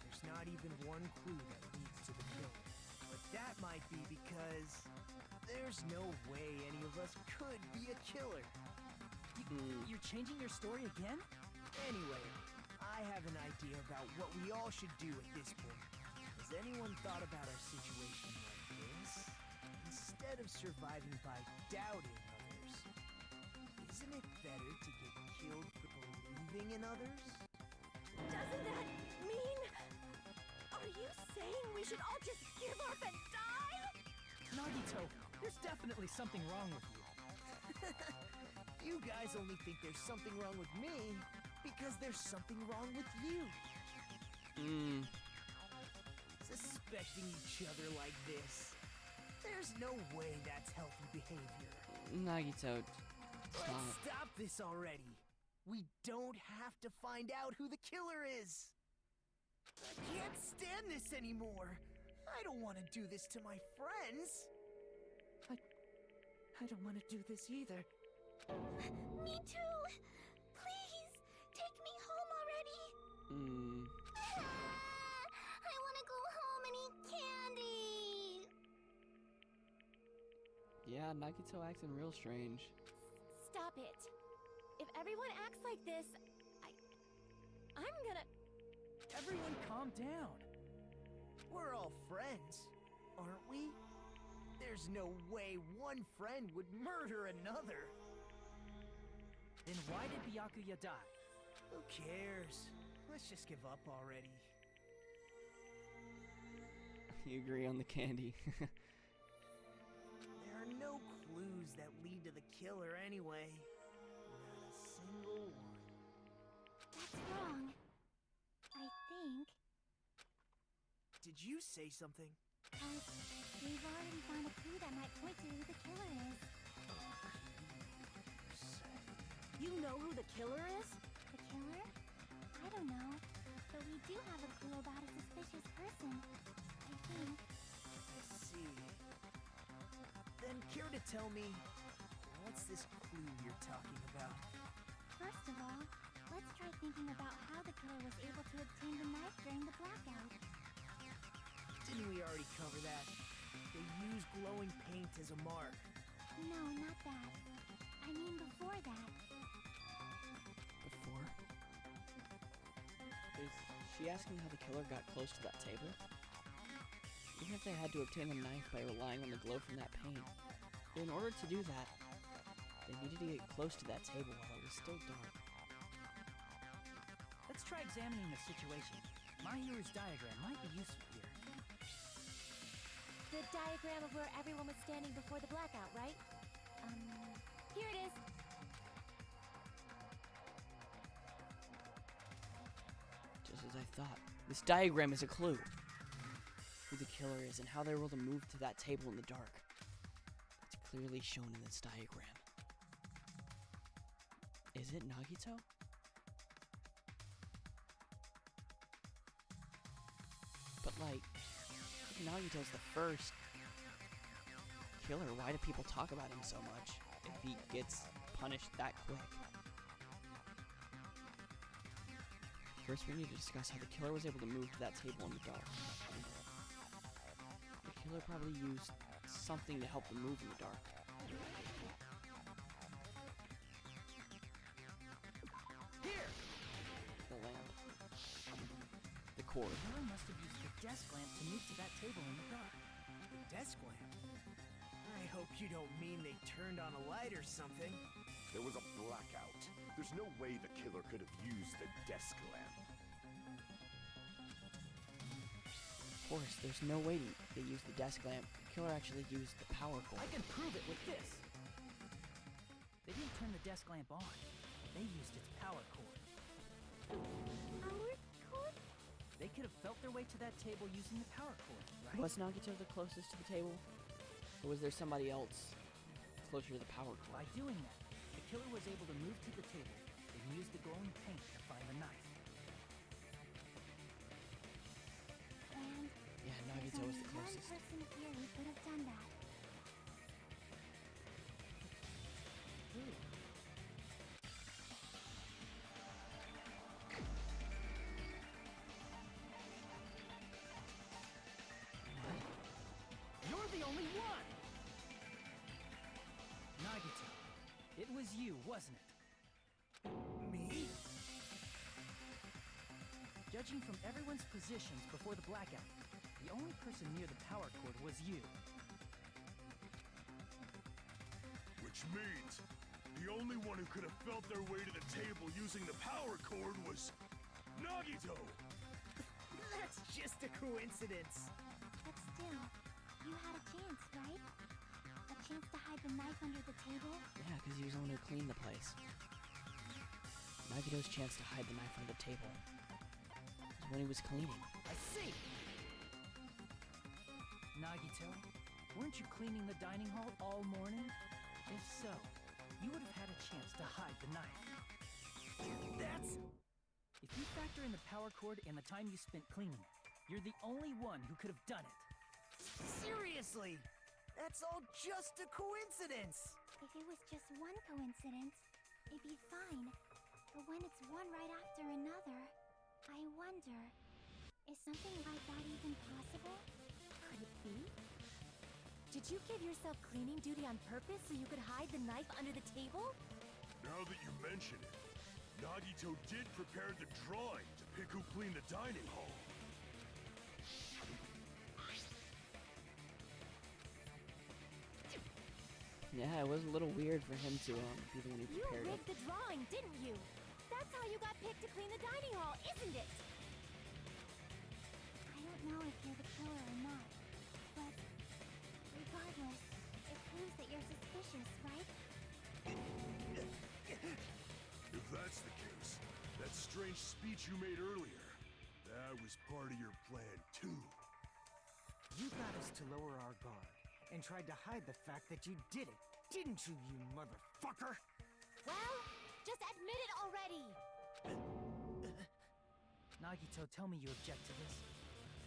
there's not even one clue that leads to the killing. But that might be because there's no way any of us could be a killer. You're changing your story again? Anyway, I have an idea about what we all should do at this point. Has anyone thought about our situation like this? Instead of surviving by doubting others, isn't it better to get killed for believing in others? Doesn't that mean... Are you saying we should all just give up and die? Nagito, there's definitely something wrong with you. You guys only think there's something wrong with me because there's something wrong with you. Suspecting each other like this. There's no way that's healthy behavior. Nagito, stop. Let's stop this already. We don't have to find out who the killer is. I can't stand this anymore. I don't want to do this to my friends. I don't want to do this either. Me too! Please, take me home already! I Yeah, Nagito acting real strange. Stop it. If everyone acts like this, I'm gonna... Everyone calm down. We're all friends, aren't we? There's no way one friend would murder another. Then why did Byakuya die? Who cares? Let's just give up already. You agree on the candy. There are no clues that lead to the killer anyway. Not a single one. That's wrong. I think. Did you say something? We've already found a clue that might point to who the killer is. You know who the killer is? The killer? I don't know. But we do have a clue about a suspicious person. I think. Let's see. Then care to tell me, what's this clue you're talking about? First of all, let's try thinking about how the killer was able to obtain the knife during the blackout. Didn't we already cover that? They use glowing paint as a mark. No, not that. I mean before that. Before? Is she asking how the killer got close to that table? Even if they had to obtain the knife by relying on the glow from that paint, in order to do that, they needed to get close to that table while it was still dark. Let's try examining the situation. Mahiru's diagram might be useful here. The diagram of where everyone was standing before the blackout, right? Here it is. Just as I thought. This diagram is a clue. Who the killer is and how they were able to move to that table in the dark. It's clearly shown in this diagram. Is it Nagito? But like, if Nagito's the first killer, why do people talk about him so much if he gets punished that quick? First, we need to discuss how the killer was able to move to that table in the dark. The killer probably used something to help them move in the dark. Here! The lamp. The cord. The killer must have used the desk lamp to move to that table in the dark. The desk lamp? I hope you don't mean they turned on a light or something. There was a blackout. There's no way the killer could have used the desk lamp. Of course, there's no way they used the desk lamp. The killer actually used the power cord. I can prove it with this. They didn't turn the desk lamp on. They used its power cord. Power cord? They could have felt their way to that table using the power cord, right? Was Nagito the closest to the table? Or was there somebody else closer to the power cord? By doing that, the killer was able to move to the table and use the glowing paint to find the knife. And Yeah, there's Nagito was only the one closest. person here who could have done that. You're the only one! Nagito, it was you, wasn't it? Me? Judging from everyone's positions before the blackout, the only person near the power cord was you. Which means the only one who could have felt their way to the table using the power cord was Nagito! That's just a coincidence. But still, you had a chance, right? A chance to hide the knife under the table? Yeah, because he was the one who cleaned the place. Nagito's chance to hide the knife under the table was when he was cleaning. I see! Nagito, weren't you cleaning the dining hall all morning? If so, you would have had a chance to hide the knife. That's... If you factor in the power cord and the time you spent cleaning, you're the only one who could have done it. Seriously! That's all just a coincidence! If it was just one coincidence, it'd be fine. But when it's one right after another, I wonder, is something like that even possible? Could it be? Did you give yourself cleaning duty on purpose so you could hide the knife under the table? Now that you mention it, Nagito did prepare the drawing to pick who cleaned the dining hall. Yeah, it was a little weird for him to be the one who You prepared it. rigged the drawing, didn't you? That's how you got picked to clean the dining hall, isn't it? I don't know if you're the killer or not, but regardless, it proves that you're suspicious, right? If that's the case, that strange speech you made earlier, that was part of your plan too. You got us to lower our guard and tried to hide the fact that you did it, didn't you, you motherfucker? Well, just admit it already! Nagito, tell me you object to this.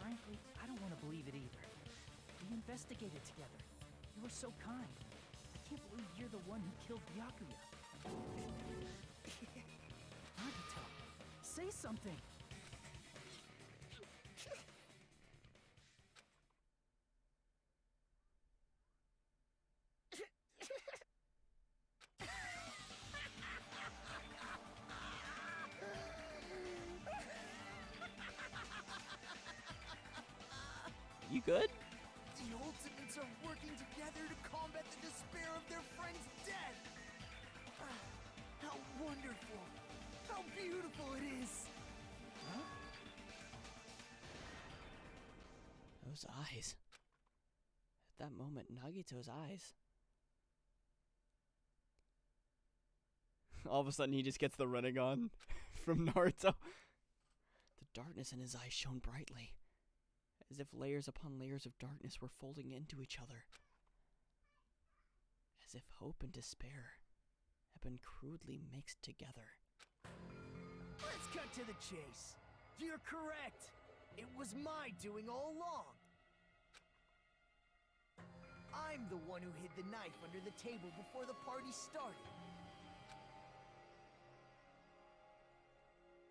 Frankly, I don't want to believe it either. We investigated together. You were so kind. I can't believe you're the one who killed Byakuya. Nagito, say something! You good? The Ultimates are working together to combat the despair of their friend's death! How wonderful! How beautiful it is! Huh? Those eyes. At that moment, Nagito's eyes. All of a sudden, he just gets the Rinnegan from Naruto. The darkness in his eyes shone brightly, as if layers upon layers of darkness were folding into each other. As if hope and despair had been crudely mixed together. Let's cut to the chase. You're correct. It was my doing all along. I'm the one who hid the knife under the table before the party started.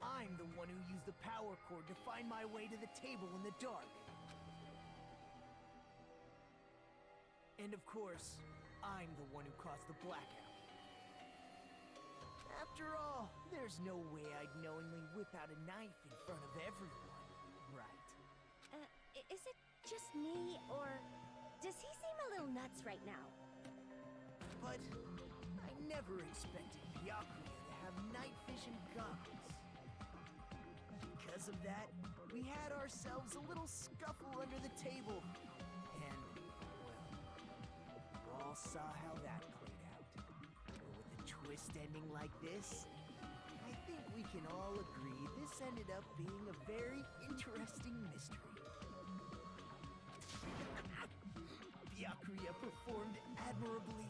I'm the one who used the power cord to find my way to the table in the dark. And of course, I'm the one who caused the blackout. After all, there's no way I'd knowingly whip out a knife in front of everyone, right? Is it just me, or does he seem a little nuts right now? But I never expected Byakuya to have night vision goggles. Because of that, we had ourselves a little scuffle under the table. And, well, all saw how that played out. But with a twist ending like this, I think we can all agree this ended up being a very interesting mystery. Byakuya performed admirably.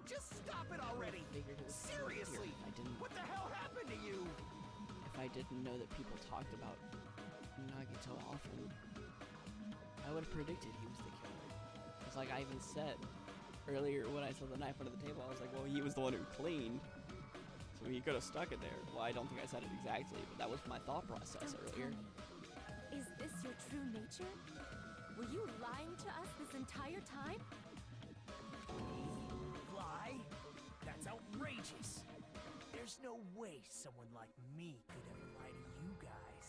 Just stop it already! Seriously! What the hell happened to you? If I didn't know that people talked about Nagito often, I would have predicted he was the killer. Because like I even said earlier when I saw the knife under the table, I was like, well, he was the one who cleaned, so he could have stuck it there. Well, I don't think I said it exactly, but that was my thought process earlier. Is this your true nature? Were you lying to us this entire time? Lie? That's outrageous. There's no way someone like me could ever lie to you guys.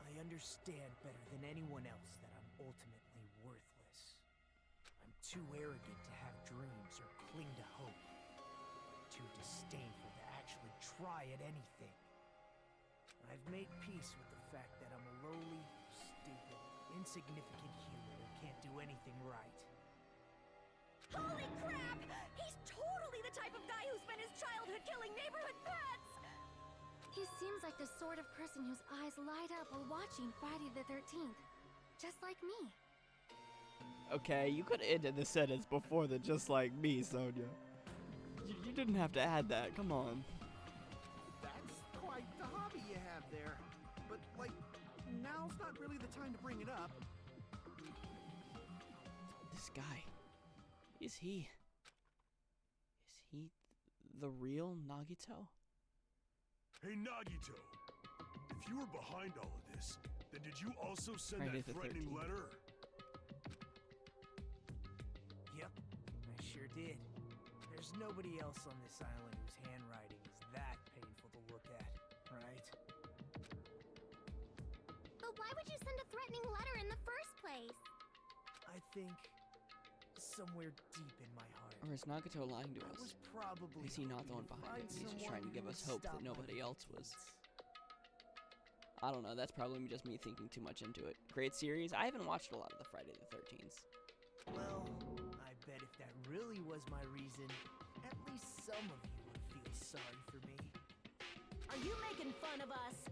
I understand better than anyone else that I'm ultimately worthless. I'm too arrogant to have dreams or cling to hope. Too disdainful to actually try at anything. I've made peace with the fact that I'm a lowly, stupid, insignificant human who can't do anything right. Holy crap! He's totally the type of guy who spent his childhood killing neighborhood pets! He seems like the sort of person whose eyes light up while watching Friday the 13th. Just like me. Okay, you could have ended the sentence before the just like me, Sonia. You didn't have to add that, come on. That's quite the hobby you have there. But, like, now's not really the time to bring it up. This guy, is he the real Nagito? Hey, Nagito! If you were behind all of this, then did you also send Friday that the threatening 13th. letter? did. There's nobody else on this island whose handwriting is that painful to look at, right? But why would you send a threatening letter in the first place? I think somewhere deep in my heart. Or is Nagato lying to I us? was probably Is he not the one hoping to behind it? find He's just someone trying to who give us would hope stop that my nobody else was. deeds. I don't know, that's probably just me thinking too much into it. Great series. I haven't watched a lot of the Friday the 13th. Well, I bet if that really was my reason, at least some of you would feel sorry for me. Are you making fun of us?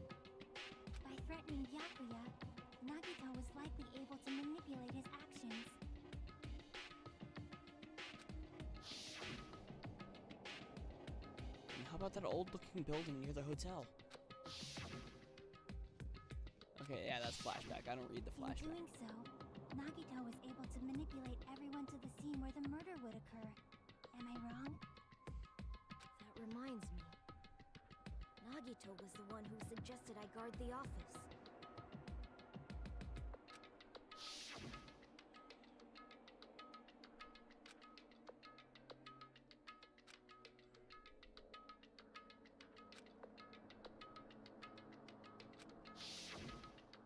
By threatening Byakuya, Nagito was likely able to manipulate his actions. And how about that old-looking building near the hotel? Okay, yeah, that's flashback. I don't read the In flashback. doing so, Nagito was able to manipulate everyone to the scene where the murder would occur. Am I wrong? That reminds me. Nagito was the one who suggested I guard the office.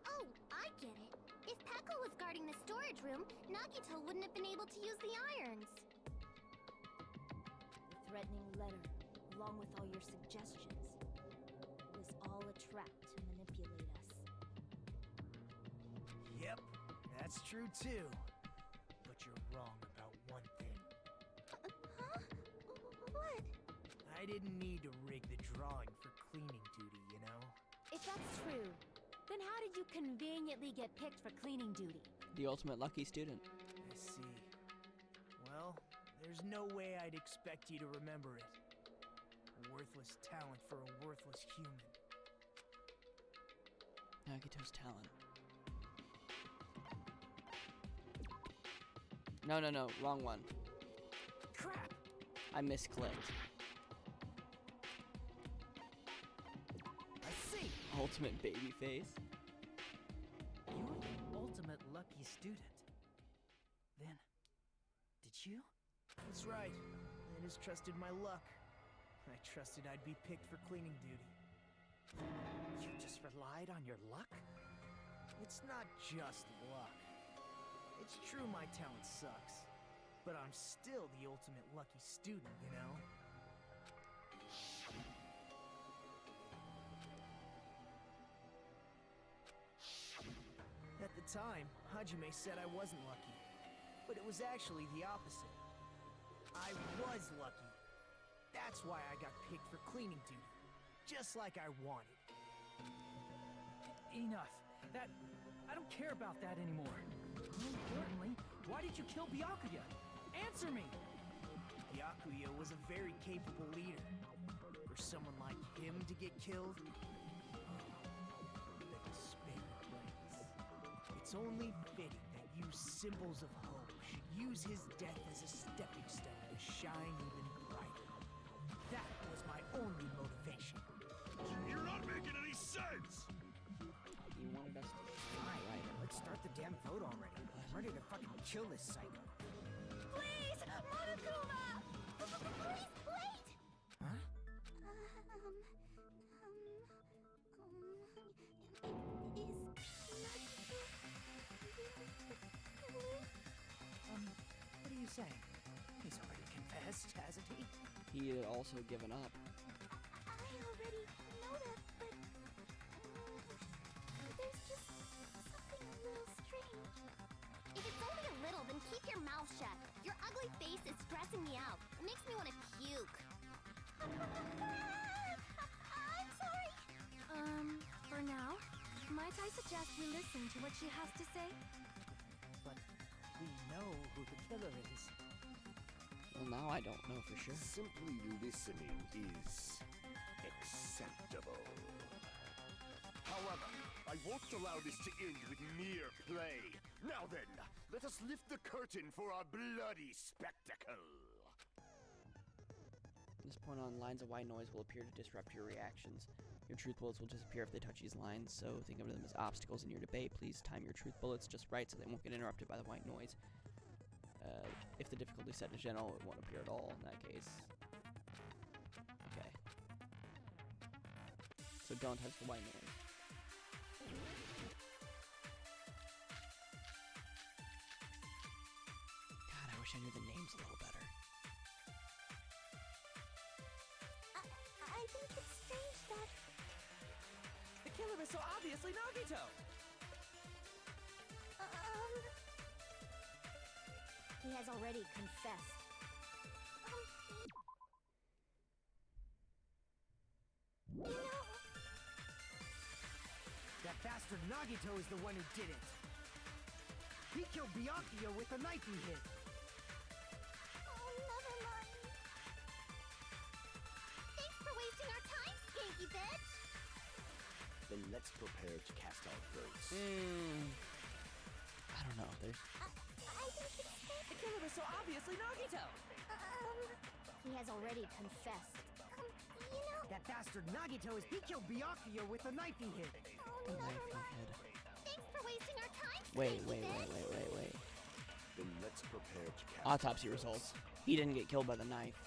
Oh, I get it. If Peko was guarding the storage room, Nagito wouldn't have been able to use the irons. The threatening letter, along with all your suggestions, was all a trap to manipulate us. Yep, that's true too. But you're wrong about one thing. Huh? What? I didn't need to rig the drawing for cleaning duty, you know? If that's true, then how did you conveniently get picked for cleaning duty? The ultimate lucky student. I see. Well, there's no way I'd expect you to remember it. A worthless talent for a worthless human. Nagito's talent. No, wrong one. Crap! I misclicked. I see! Ultimate baby face. You're the ultimate lucky student. Then, did you? That's right. I just trusted my luck. I trusted I'd be picked for cleaning duty. You just relied on your luck? It's not just luck. It's true my talent sucks, but I'm still the ultimate lucky student, you know? At the time, Hajime said I wasn't lucky, but it was actually the opposite. I was lucky. That's why I got picked for cleaning duty, just like I wanted. Enough. I don't care about that anymore. More importantly, why did you kill Byakuya? Answer me! Byakuya was a very capable leader. For someone like him to get killed, the despair reigns. It's only fitting that you symbols of hope should use his death as a stepping stone to shine even brighter. That was my only motivation. You're not making any sense! He wanted us to Fine, let's start the damn vote already. I'm ready to fucking kill this psycho. Please, Monokuma! Please, wait! Huh? What are you saying? He's already confessed, hasn't he? He had also given up. I already know that, but there's just something a little strange. If it's only a little, then keep your mouth shut. Your ugly face is stressing me out. It makes me want to puke. I'm sorry. For now, might I suggest we listen to what she has to say? But we know who the killer is. Well, now I don't know for sure. Simply listening is acceptable. However, I won't allow this to end with mere play. Now then, let us lift the curtain for our bloody spectacle. From this point on, lines of white noise will appear to disrupt your reactions. Your truth bullets will disappear if they touch these lines, so think of them as obstacles in your debate. Please time your truth bullets just right so they won't get interrupted by the white noise. If the difficulty set is general, it won't appear at all in that case. Okay. So don't touch the white man. God, I wish I knew the names a little better. I think it's strange that... The killer is so obviously Nagito! He has already confessed. You know... That bastard Nagito is the one who did it. He killed Byakuya with the knife he hid. Oh, never mind. Thanks for wasting our time, skanky bitch! Then let's prepare to cast our votes. I don't know. There's... I think it's... The killer is so obviously Nagito! He has already confessed. You know... That bastard Nagito he killed Byakuya with the knife he hid. The knife he hid. Thanks for wasting our time, Wait. Then let's prepare to cast Autopsy results. He didn't get killed by the knife.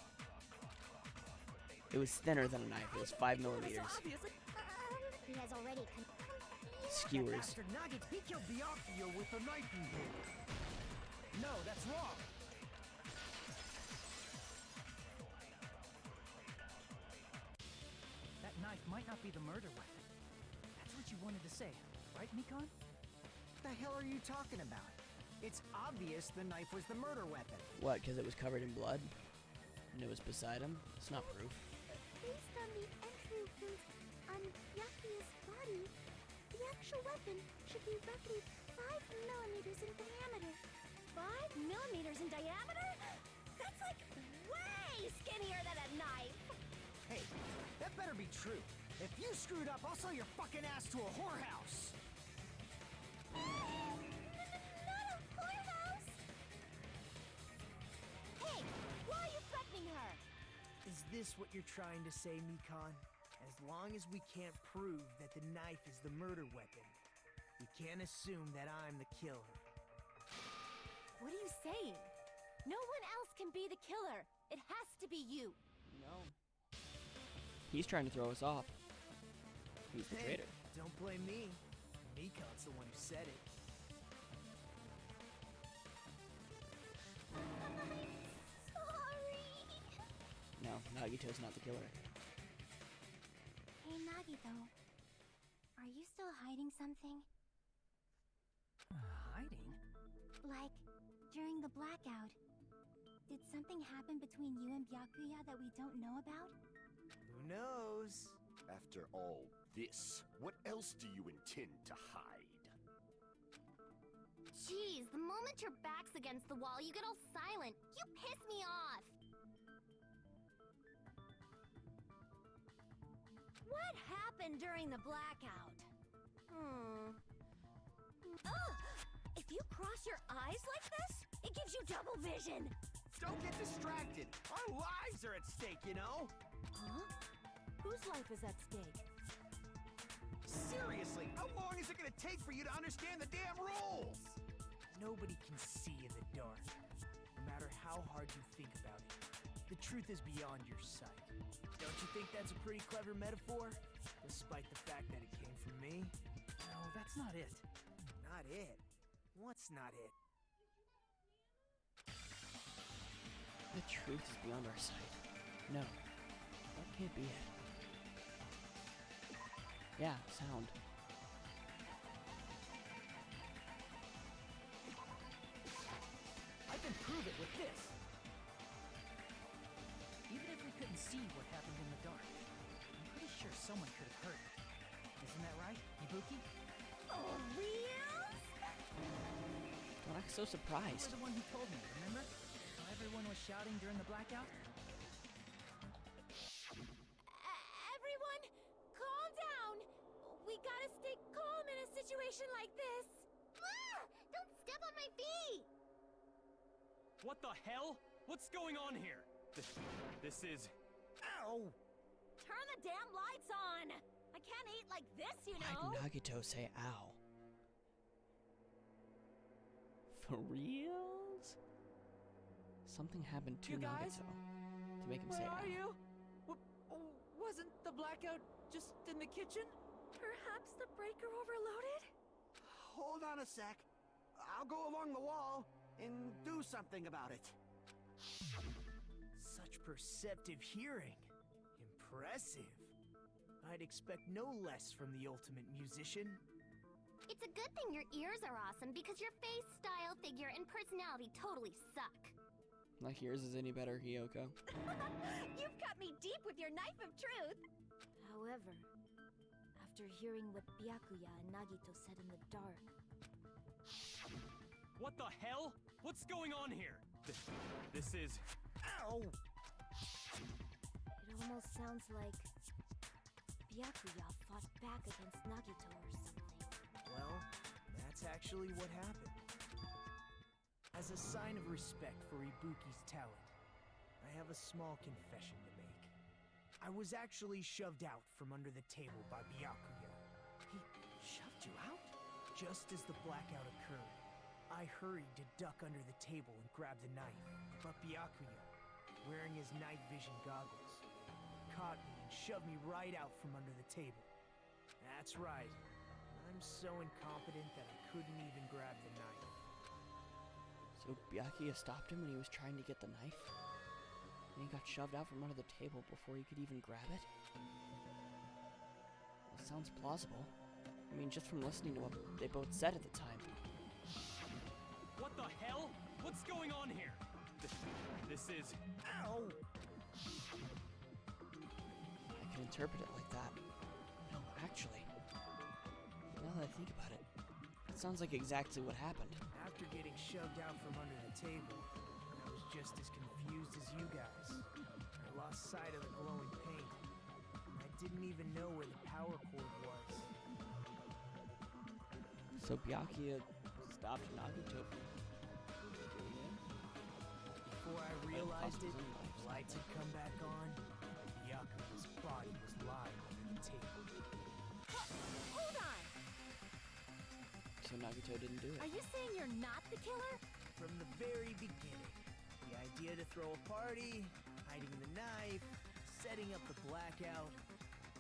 It was thinner than a knife. It was 5 millimeters. He has already Skewers. That bastard Nagito he killed Byakuya with the knife he hid. No, that's wrong. That knife might not be the murder weapon. That's what you wanted to say, right, Mikon? What the hell are you talking about? It's obvious the knife was the murder weapon. What, because it was covered in blood? And it was beside him? It's not proof. Based on the entry wounds on Byakuya's body, the actual weapon should be roughly 5 millimeters in diameter. 5 millimeters in diameter? That's like way skinnier than a knife! Hey, that better be true. If you screwed up, I'll sell your fucking ass to a whorehouse. Not a whorehouse! Hey, why are you threatening her? Is this what you're trying to say, Mikon? As long as we can't prove that the knife is the murder weapon, we can't assume that I'm the killer. What are you saying? No one else can be the killer. It has to be you. No. He's trying to throw us off. He's the Hey, traitor. don't blame me. Mikon's the one who said it. Sorry. No, Nagito's not the killer. Hey, Nagito. Are you still hiding something? Hiding? Like, during the blackout, did something happen between you and Byakuya that we don't know about? Who knows? After all this, what else do you intend to hide? Jeez, the moment your back's against the wall, you get all silent. You piss me off. What happened during the blackout? If you cross your eyes like this, it gives you double vision. Don't get distracted. Our lives are at stake, you know? Huh? Whose life is at stake? Seriously, how long is it gonna take for you to understand the damn rules? Nobody can see in the dark, no matter how hard you think about it. The truth is beyond your sight. Don't you think that's a pretty clever metaphor? Despite the fact that it came from me? No, that's not it. Not it. What's not it? The truth is beyond our sight. No. That can't be it. Yeah, sound. I can prove it with this. Even if we couldn't see what happened in the dark, I'm pretty sure someone could have heard it. Isn't that right, Ibuki? Oh, real? Don't act so You surprised. were the one who told me, remember? How everyone was shouting during the blackout? Everyone, calm down. We gotta stay calm in a situation like this. Don't step on my feet. What the hell? What's going on here? This is... Ow! Turn the damn lights on. I can't eat like this, you Why know. did Nagito say ow? For reals? Something happened to You guys? Nagato to make him Where say are ow. you? Wasn't the blackout just in the kitchen? Perhaps the breaker overloaded? Hold on a sec. I'll go along the wall and do something about it. Such perceptive hearing. Impressive. I'd expect no less from the ultimate musician. It's a good thing your ears are awesome because your face, style, figure, and personality totally suck. Like yours is any better, Hiyoko. You've cut me deep with your knife of truth. However, after hearing what Byakuya and Nagito said in the dark, What the hell? What's going on here? This is... Ow! it almost sounds like Byakuya fought back against Nagito or something. Well, that's actually what happened. As a sign of respect for Ibuki's talent, I have a small confession to make. I was actually shoved out from under the table by Byakuya. He shoved you out? Just as the blackout occurred, I hurried to duck under the table and grab the knife. But Byakuya, wearing his night vision goggles, caught me and shoved me right out from under the table. That's right. I'm so incompetent that I couldn't even grab the knife. So Byakuya stopped him when he was trying to get the knife? And he got shoved out from under the table before he could even grab it? Well, sounds plausible. I mean, just from listening to what they both said at the time. What the hell? What's going on here? This is... Ow! I can interpret it like that. No, actually, now that I think about it, it sounds like exactly what happened. After getting shoved out from under the table, I was just as confused as you guys. I lost sight of the glowing paint. I didn't even know where the power cord was. So Byakuya stopped Nagito from doing it? Before I realized it, possible the lights had come back on. Byakuya's body was lying under the table. Hold on! So Nagito didn't do it. Are you saying you're not the killer? From the very beginning, the idea to throw a party, hiding the knife, setting up the blackout,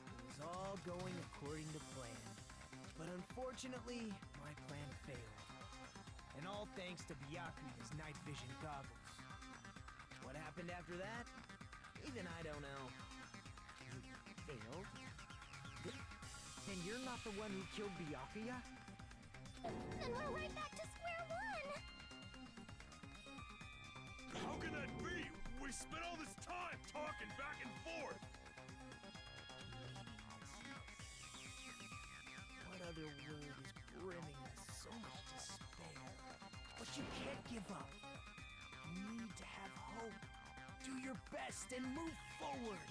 it was all going according to plan. But unfortunately, my plan failed. And all thanks to Byakuya's night vision goggles. What happened after that? Even I don't know. You failed? Then you're not the one who killed Byakuya? Then we're right back to square one! How can that be? We spent all this time talking back and forth! What other word is brimming with so much despair? But you can't give up. You need to have hope. Do your best and move forward.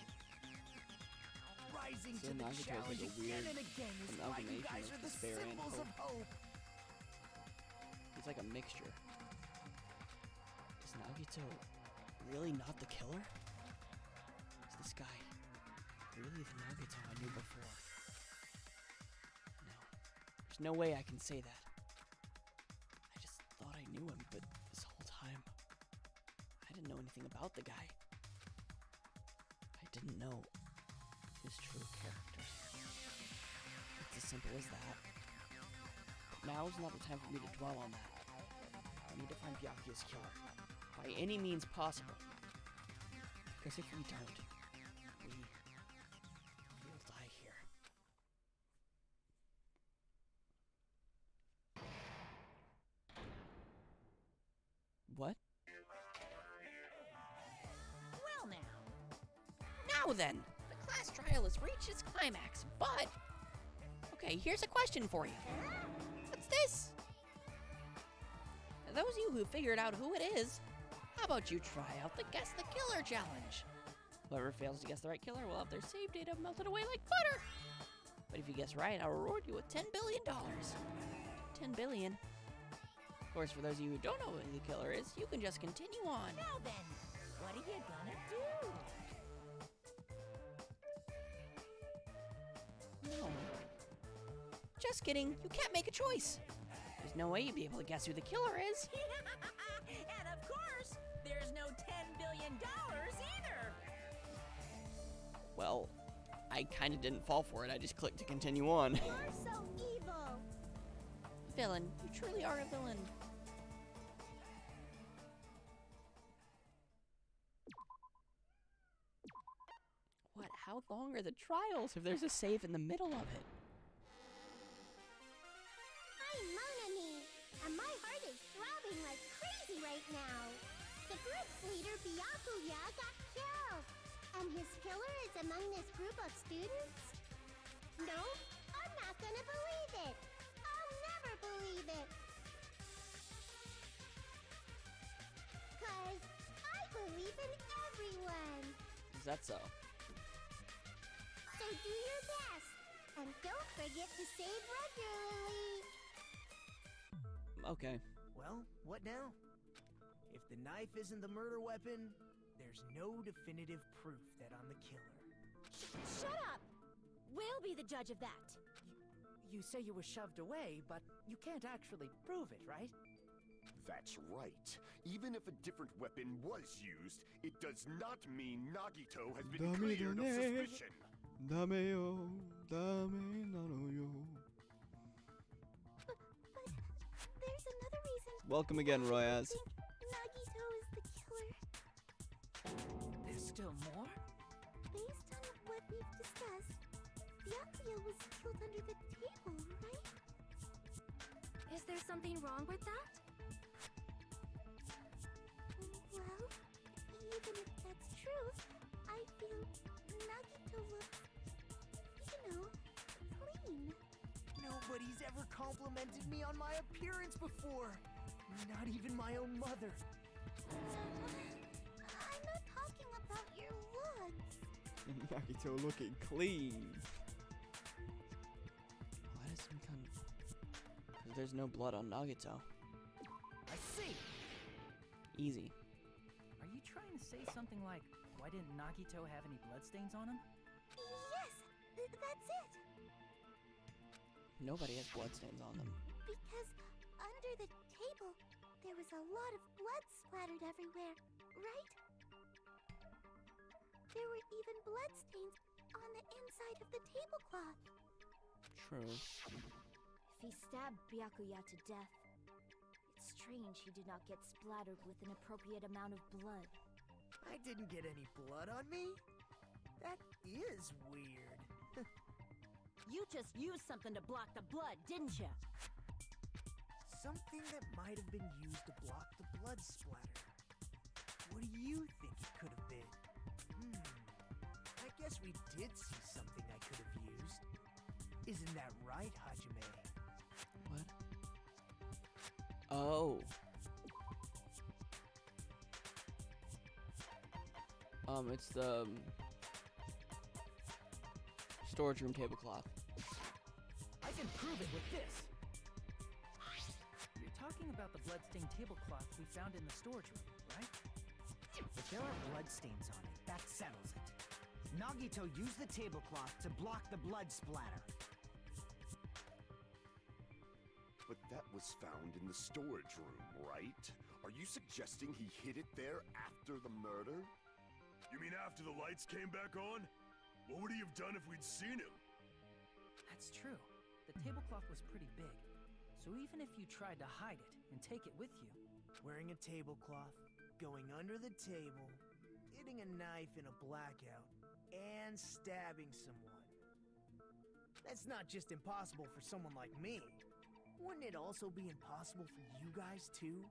Rising So to the Nagito's like challenge a again weird and again is why you amalgamation guys of are the despair and symbols of hope. He's like a mixture. Is Nagito really not the killer? Is this guy really the Nagito I knew before? No. There's no way I can say that. I just thought I knew him, but this whole time, I didn't know anything about the guy. I didn't know his true character. It's as simple as that. But now is not the time for me to dwell on that. I need to find Byakuya's killer. By any means possible. Because if we don't, we'll die here. What? Well now then, the class trial has reached its climax, but... Okay, here's a question for you. What's this? Those of you who figured out who it is, how about you try out the Guess the Killer challenge? Whoever fails to guess the right killer will have their save data melted away like butter. But if you guess right, I'll reward you with $10 billion. 10 billion. Of course, for those of you who don't know who the killer is, you can just continue on. Now then, what are you gonna do? No. Just kidding, you can't make a choice. There's no way you'd be able to guess who the killer is. And of course, there's no $10 billion either. Well, I kind of didn't fall for it. I just clicked to continue on. You're so evil. Villain, you truly are a villain. What? How long are the trials if there's a save in the middle of it? I'm Monami, and my heart is throbbing like crazy right now. The group's leader, Byakuya, got killed, and his killer is among this group of students? No, I'm not gonna believe it. I'll never believe it. 'Cause I believe in everyone. Is that so? So do your best, and don't forget to save regularly. Okay. Well, what now? If the knife isn't the murder weapon, there's no definitive proof that I'm the killer. Shut up! We'll be the judge of that. You say you were shoved away, but you can't actually prove it, right? That's right. Even if a different weapon was used, it does not mean Nagito has been cleared of suspicion. Dame yo, dame nano yo. But there's another reason. Welcome again, Royaz. I think Nagito is the killer. There's still more? Based on what we've discussed, Byakuya was killed under the table, right? Is there something wrong with that? Well, even if that's true, I feel Nagito looks, clean. Nobody's ever complimented me on my appearance before. Not even my own mother. I'm not talking about your looks. Nagito looking clean. Why does some kind of... There's no blood on Nagito. I see! Easy. Are you trying to say something like, why didn't Nagito have any bloodstains on him? Yes, that's it. Nobody has bloodstains on them. Because under the table, there was a lot of blood splattered everywhere, right? There were even bloodstains on the inside of the tablecloth. True. If he stabbed Byakuya to death, it's strange he did not get splattered with an appropriate amount of blood. I didn't get any blood on me? That is weird. You just used something to block the blood, didn't you? Something that might have been used to block the blood splatter. What do you think it could have been? I guess we did see something I could have used. Isn't that right, Hajime? What? Oh. It's the storage room tablecloth. I can prove it with this. You're talking about the bloodstained tablecloth we found in the storage room, right? If there are bloodstains on it, that settles it. Nagito used the tablecloth to block the blood splatter. But that was found in the storage room, right? Are you suggesting he hid it there after the murder? You mean after the lights came back on? What would he have done if we'd seen him? That's true. The tablecloth was pretty big. So even if you tried to hide it and take it with you... Wearing a tablecloth, going under the table, getting a knife in a blackout, and stabbing someone. That's not just impossible for someone like me. Wouldn't it also be impossible for you guys too?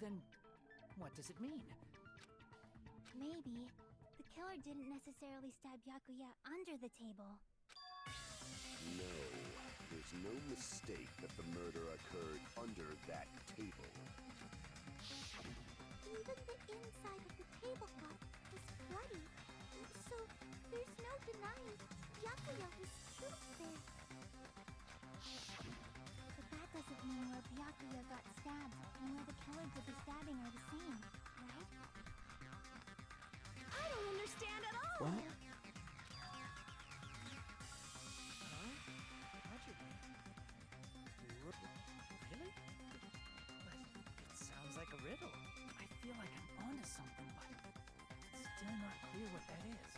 Then what does it mean? Maybe the killer didn't necessarily stab Byakuya under the table. No, there's no mistake that the murder occurred under that table. Even the inside of the tablecloth was bloody, so there's no denying Byakuya was killed there. But that doesn't mean where Byakuya got stabbed and where the killer did the stabbing are the same, right? I don't understand at all! What? Really? But it sounds like a riddle. I feel like I'm onto something, but it's still not clear what that is.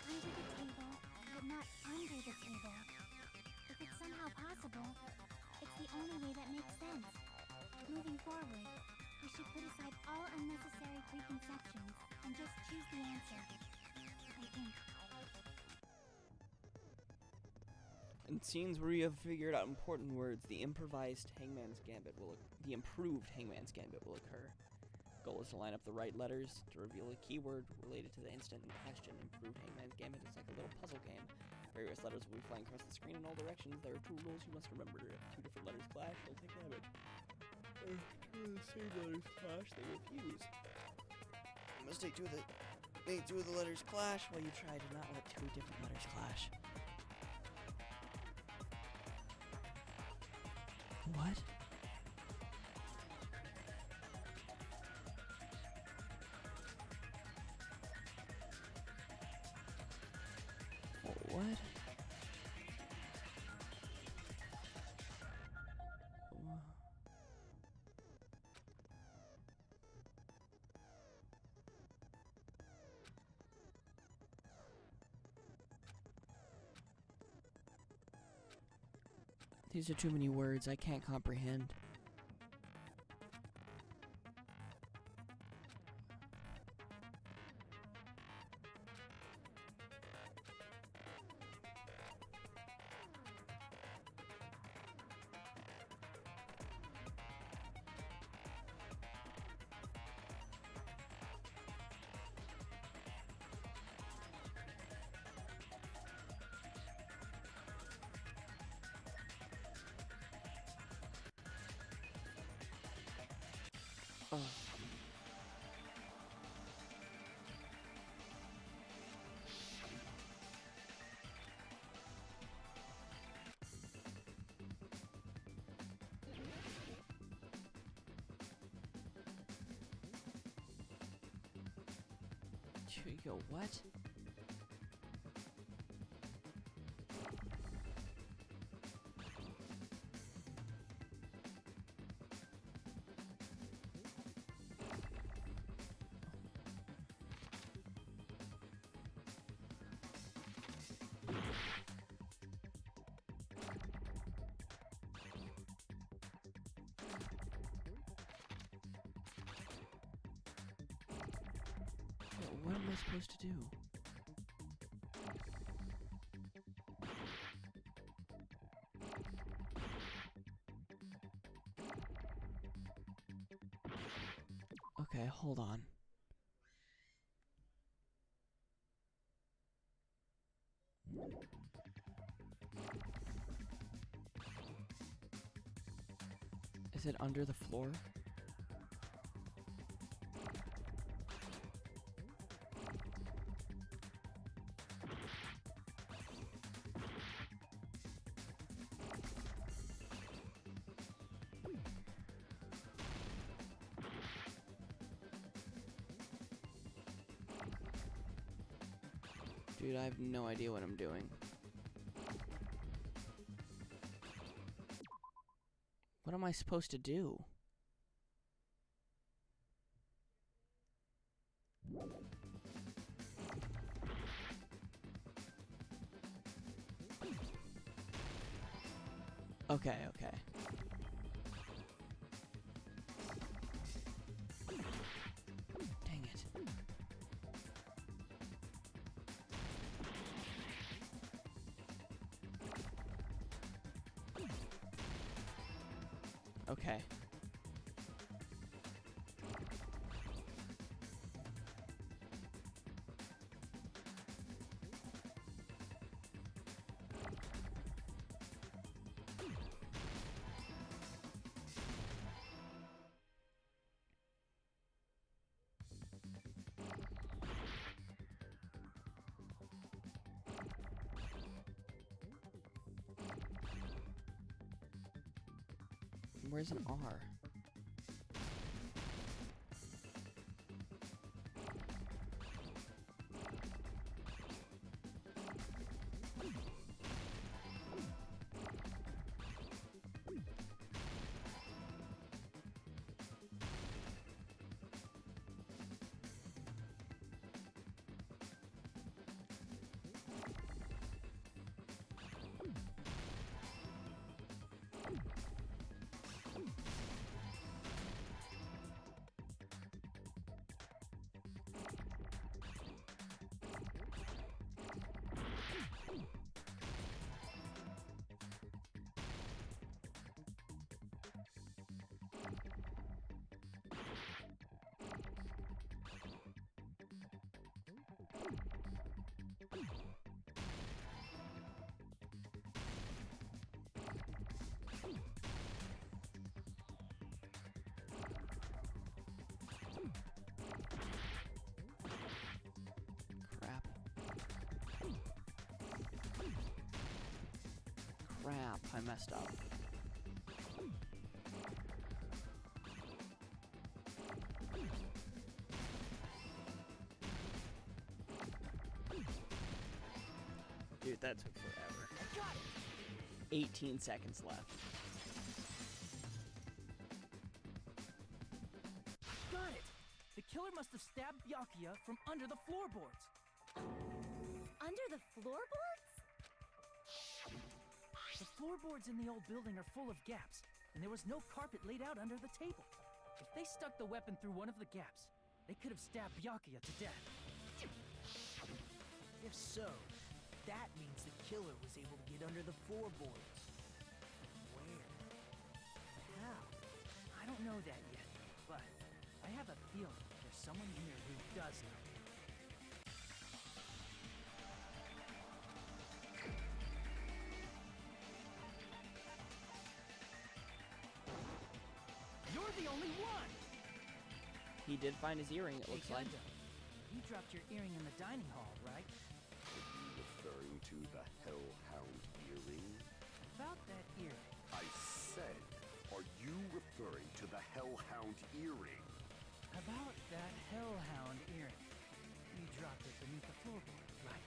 Under the table, but not under the table. If it's somehow possible, it's the only way that makes sense. Moving forward, we should put aside all unnecessary preconceptions and just choose the answer. I think. In scenes where you have figured out important words, the improved Hangman's Gambit will occur. Goal is to line up the right letters to reveal a keyword related to the instant in question. Improved Hangman's Gambit is like a little puzzle game. Various letters will be flying across the screen in all directions. There are 2 rules you must remember. If 2 different letters clash, you'll take damage. If 2 of the same letters clash, they refuse. You must make 2 of the letters clash while you try to not let 2 different letters clash. What? What? These are too many words I can't comprehend. Oh. Yo, what? What am I supposed to do? Okay, hold on. Is it under the floor? Dude, I have no idea what I'm doing. What am I supposed to do? Okay, okay. Dang it. Okay. Where's an R? crap, I messed up. Dude, that took forever. 18 seconds left. Got it! The killer must have stabbed Byakuya from under the floorboards. Under the floorboards? The floorboards in the old building are full of gaps, and there was no carpet laid out under the table. If they stuck the weapon through one of the gaps, they could have stabbed Byakuya to death. If so, that means the killer was able to get under the floorboards. Where? How? I don't know that yet, but I have a feeling there's someone here who does know. You're the only one! He did find his earring, it Hey, looks like. Gundam, you dropped your earring in the dining hall, right? Are you referring to the Hellhound earring? About that earring. I said, are you referring to the Hellhound earring? About that hellhound earring. You dropped it beneath the floorboard, right?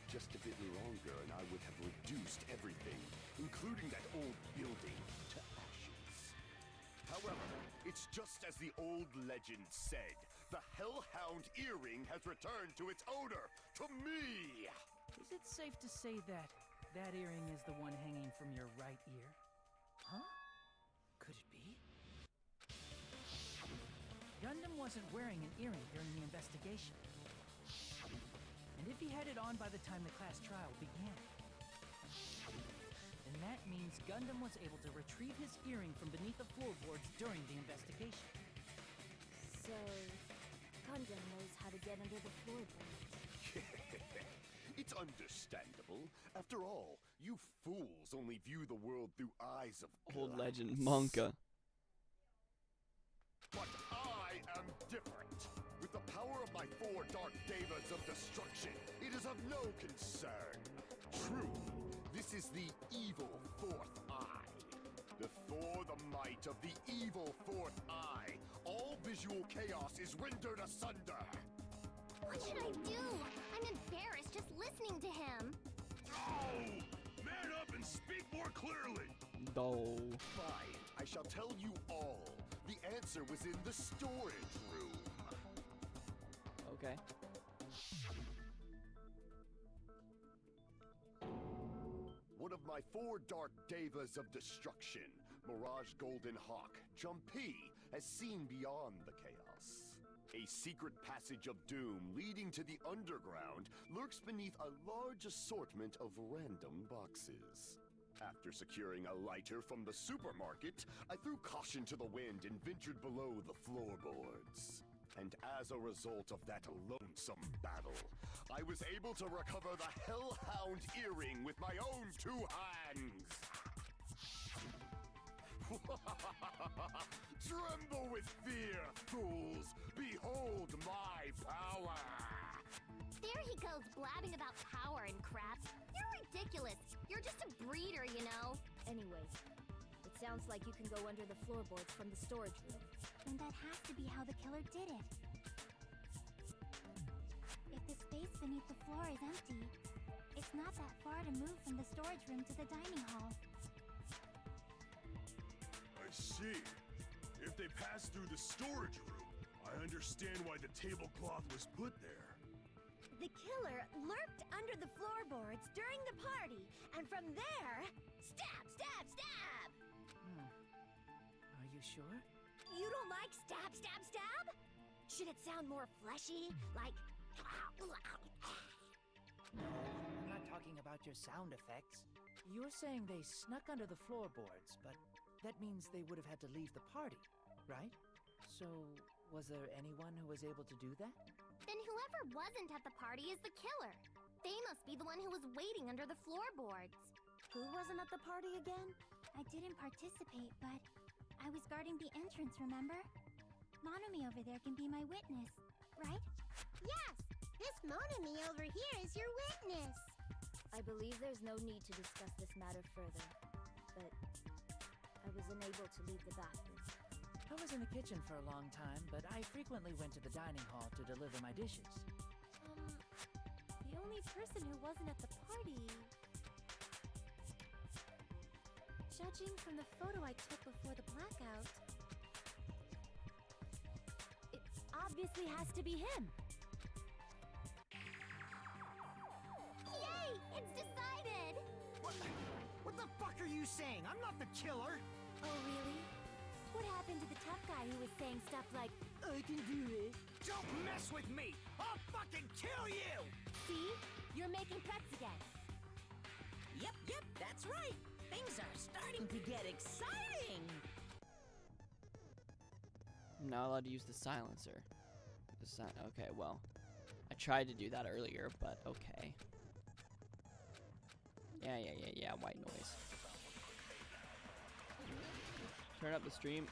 Just a bit longer and I would have reduced everything, including that old building, to ashes. However, it's just as the old legend said. The Hellhound earring has returned to its owner, to me! Is it safe to say that that earring is the one hanging from your right ear? Huh? Could it be? Gundam wasn't wearing an earring during the investigation. And if he had it on by the time the class trial began, then that means Gundam was able to retrieve his earring from beneath the floorboards during the investigation. So, Gundam knows how to get under the floorboards. It's understandable. After all, you fools only view the world through eyes of Old glass. legend, Monka. But I am different. With the power of my 4 Dark Devas of Destruction, it is of no concern. Truly, this is the evil 4th eye. Before the might of the evil 4th eye, all visual chaos is rendered asunder. What should I do? I'm embarrassed just listening to him. Oh! Man up and speak more clearly! No. Fine, I shall tell you all. The answer was in the storage room. Okay. One of my 4 Dark Devas of Destruction, Mirage Golden Hawk, Jumpy, has seen beyond the chaos. A secret passage of doom leading to the underground lurks beneath a large assortment of random boxes. After securing a lighter from the supermarket, I threw caution to the wind and ventured below the floorboards. And as a result of that lonesome battle, I was able to recover the Hellhound earring with my own 2 hands! Tremble with fear, fools! Behold my power! There he goes blabbing about power and crap. You're ridiculous. You're just a breeder, you know. Anyways, it sounds like you can go under the floorboards from the storage room. And that has to be how the killer did it. If the space beneath the floor is empty, it's not that far to move from the storage room to the dining hall. I see. If they pass through the storage room, I understand why the tablecloth was put there. The killer lurked under the floorboards during the party, and from there, stab, stab, stab! Are you sure? You don't like stab, stab, stab? Should it sound more fleshy, like... No, I'm not talking about your sound effects. You're saying they snuck under the floorboards, but that means they would have had to leave the party, right? So, was there anyone who was able to do that? Then whoever wasn't at the party is the killer. They must be the one who was waiting under the floorboards. Who wasn't at the party again? I didn't participate, but I was guarding the entrance, remember? Monami over there can be my witness, right? Yes! This Monami over here is your witness! I believe there's no need to discuss this matter further, but I was unable to leave the bathroom. I was in the kitchen for a long time, but I frequently went to the dining hall to deliver my dishes. The only person who wasn't at the party... Judging from the photo I took before the blackout... it obviously has to be him. Yay! It's decided! What the fuck are you saying? I'm not the killer! Oh, really? What happened to the tough guy who was saying stuff like, I can do it. Don't mess with me! I'll fucking kill you! see? You're making threats again. Yep, that's right. Things are starting to get exciting. I'm not allowed to use the silencer. Okay, well, I tried to do that earlier, but okay. Yeah, white noise. Turn up the stream,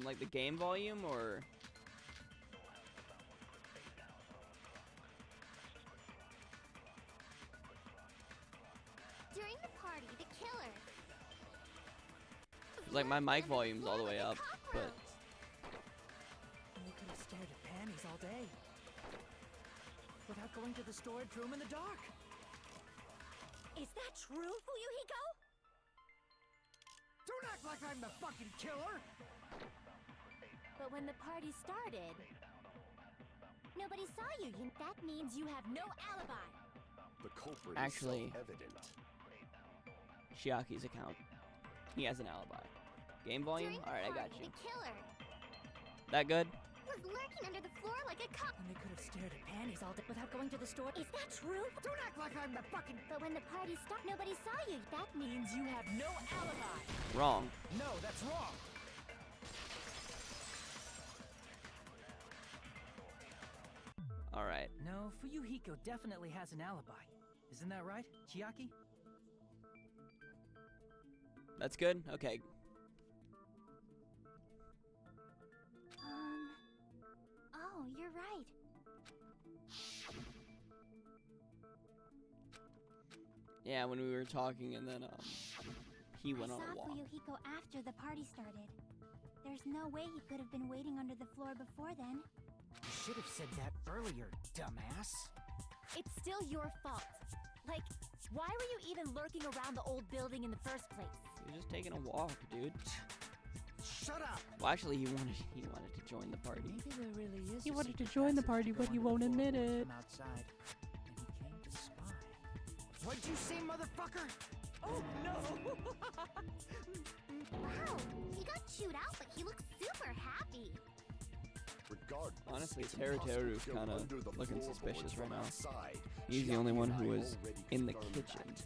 like the game volume, or... During the party, the killer... Like my mic volume's all the way up, but... You could have stared at panties all day. Without going to the storage room in the dark. Is that true, Fuyuhiko? Don't act like I'm the fucking killer! But when the party started, nobody saw you. That means you have no alibi. The culprit Actually- is self-evident. Shiaki's account. He has an alibi. Game volume? During the Alright, I got party, you. the killer That good? was lurking under the floor like a cop. And they could have stared at panties all day without going to the store. Is that true? Don't act like I'm the fucking... But when the party started, nobody saw you. That means you have no alibi. Wrong. No, that's wrong! Alright. No, Fuyuhiko definitely has an alibi. Isn't that right, Chiaki? That's good? Okay. Oh, you're right. Yeah, when we were talking and then, he went on a I walk. saw Fuyuhiko after the party started. There's no way he could have been waiting under the floor before then. You should have said that earlier, dumbass. It's still your fault. Like, why were you even lurking around the old building in the first place? He was just taking a walk, dude. Shut up! Well, actually, he wanted to join the party. Maybe there really is. He a wanted to secret join the passage party, to but go he under the won't floor admit when it. From outside, and he came to spy. What'd you say, motherfucker? Oh no! Wow, he got chewed out, but he looks super happy. Regardless, Honestly, it's Teru's impossible to go kinda under the looking floorboards suspicious right from now. outside. He's the Chiaki only one and who I was already in the confirmed kitchen. that.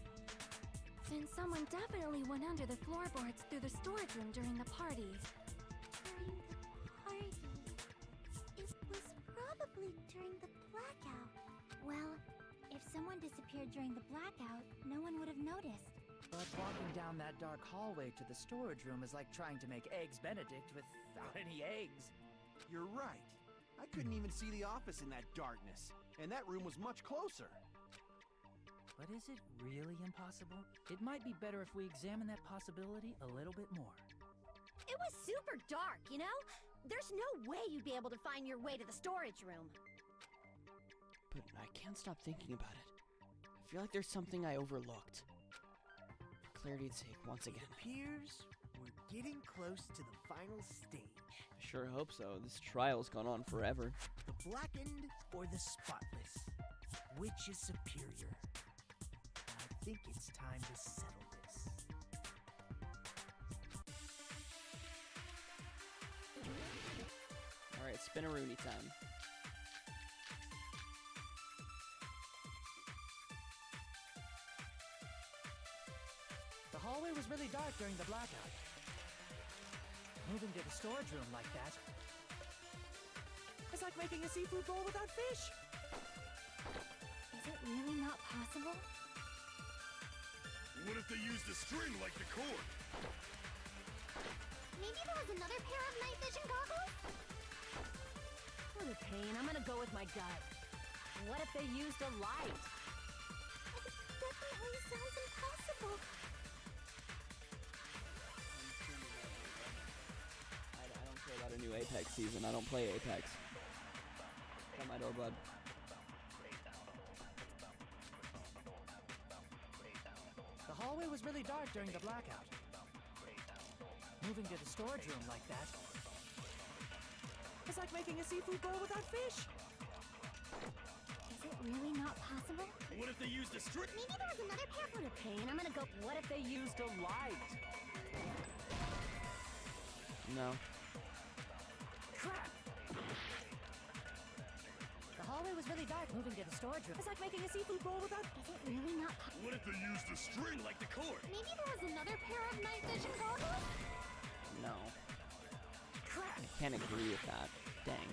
Then someone definitely went under the floorboards through the storage room during the party. During the party. It was probably during the blackout. Well, if someone disappeared during the blackout, no one would have noticed. But walking down that dark hallway to the storage room is like trying to make Eggs Benedict without any eggs. You're right. I couldn't even see the office in that darkness, and that room was much closer. But is it really impossible? It might be better if we examine that possibility a little bit more. It was super dark, you know? There's no way you'd be able to find your way to the storage room. But I can't stop thinking about it. I feel like there's something I overlooked. For clarity's sake, once again. Appears we're getting close to the final stage. I sure hope so. This trial's gone on forever. The blackened or the spotless? Which is superior? I think it's time to settle this. Alright, spin-a-rooney time. The hallway was really dark during the blackout. Moving to the storage room like that is like making a seafood bowl without fish. Is it really not possible? What if they used a string like the cord? Maybe there was another pair of night vision goggles? For the pain, I'm gonna go with my gut. What if they used a light? It definitely sounds impossible. I don't care about a new Apex season. I don't play Apex. Shut my door, bud. The hallway was really dark during the blackout. Moving to the storage room like that was like making a seafood bowl without fish. Is it really not possible? What if they used a string? Maybe there was another pair For the pain, I'm gonna go. What if they used a light? No. Crap! The hallway was really dark. Moving to the storage room was like making a seafood bowl without. Is it really not What if they used a string like the cord? Maybe there was another pair of night vision goggles? No. Crap! I can't agree with that. Dang.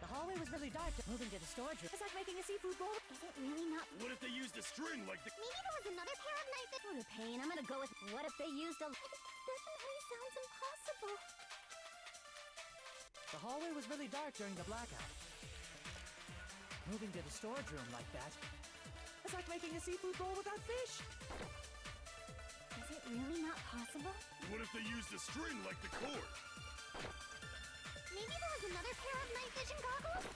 The hallway was really dark. Moving to the storage room was like making a seafood bowl. Is it really not What if they used a string like the... Maybe there was another pair of night vision For the pain, I'm gonna go with. What if they used a. It definitely sounds impossible. The hallway was really dark during the blackout. Moving to the storage room like that was like making a seafood bowl without fish. Is it really not possible? What if they used a string like the cord? Maybe there was another pair of night vision goggles?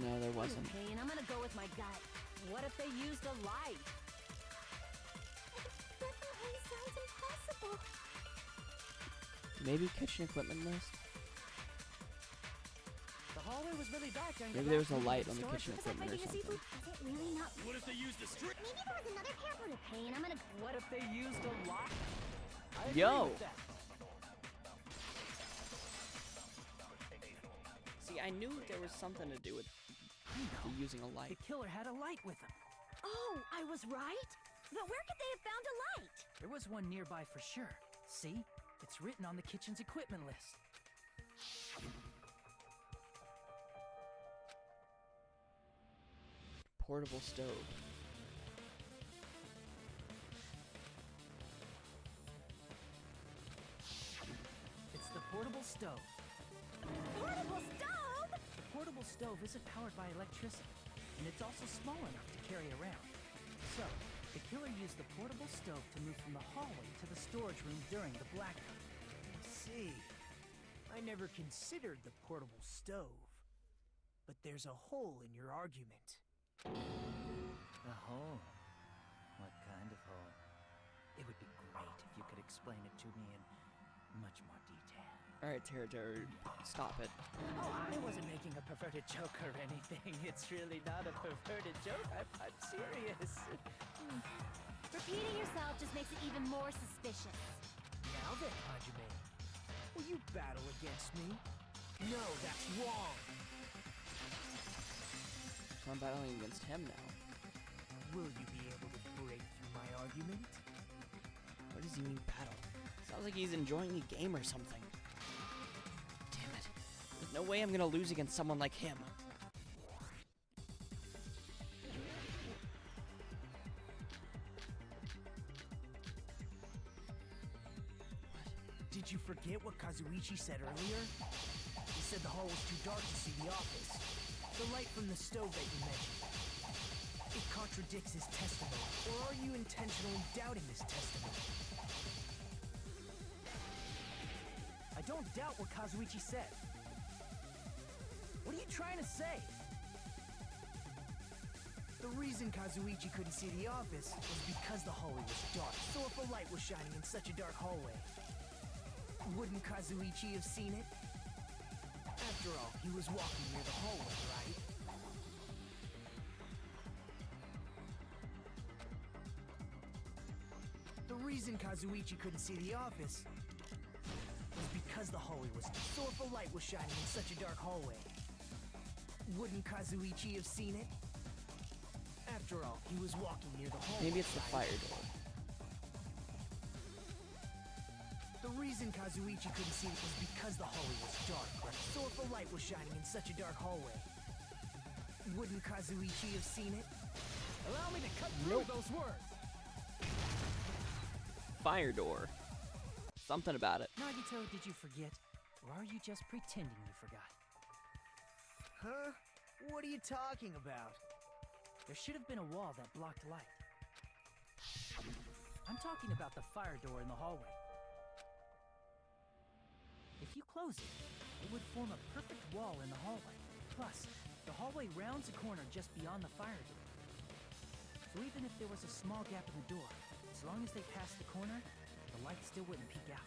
No, there For the wasn't. pain, I'm gonna go with my gut. What if they used a light? It definitely sounds impossible. Maybe kitchen equipment list? The hallway was really dark during Maybe the there was a blackout. light on the Storage kitchen room was like equipment or making a something. seafood. Is it really not What if they used a string? Maybe there was another pair For the pain, I'm gonna. What if they used a light? I agree Yo! with that. See, I knew there was something to do with using a light. The killer had a light with him. Oh, I was right? But where could they have found a light? There was one nearby for sure. See? It's written on the kitchen's equipment list. Portable stove. It's the portable stove. Portable stove? The portable stove isn't powered by electricity, and it's also small enough to carry around. So, the killer used the portable stove to move from the hallway to the storage room during the blackout. I see. I never considered the portable stove. But there's a hole in your argument. A hole? What kind of hole? It would be great if you could explain it to me in much more detail. Alright, Terra, stop it. Oh, I wasn't making a perverted joke or anything. It's really not a perverted joke. I'm serious. Repeating yourself just makes it even more suspicious. Now then, Hajime, will you battle against me? No, that's wrong. So I'm battling against him now. Will you be able to break through my argument? What does he mean battle? Sounds like he's enjoying a game or something. Damn it. There's no way I'm gonna lose against someone like him. Did you forget what Kazuichi said earlier? He said the hall was too dark to see the office. The light from the stove that you mentioned. It contradicts his testimony. Or are you intentionally doubting his testimony? I don't doubt what Kazuichi said. What are you trying to say? The reason Kazuichi couldn't see the office was because the hallway was dark. So if a light was shining in such a dark hallway, wouldn't Kazuichi have seen it? After all, he was walking near the hallway, right? The reason Kazuichi couldn't see the office was because the hallway was dark. So if a light was shining in such a dark hallway, wouldn't Kazuichi have seen it? After all, he was walking near the hallway. Maybe it's the right? fire door. The reason Kazuichi couldn't see it was because the hallway was dark, right? So if a light was shining in such a dark hallway, Wouldn't Kazuichi have seen it? Allow me to cut through those words! Fire door. Something about it. Nagito, did you forget? Or are you just pretending you forgot? Huh? What are you talking about? There should have been a wall that blocked light. I'm talking about the fire door in the hallway. If you close it, it would form a perfect wall in the hallway. Plus, the hallway rounds a corner just beyond the fire door. So even if there was a small gap in the door, as long as they passed the corner, the light still wouldn't peek out.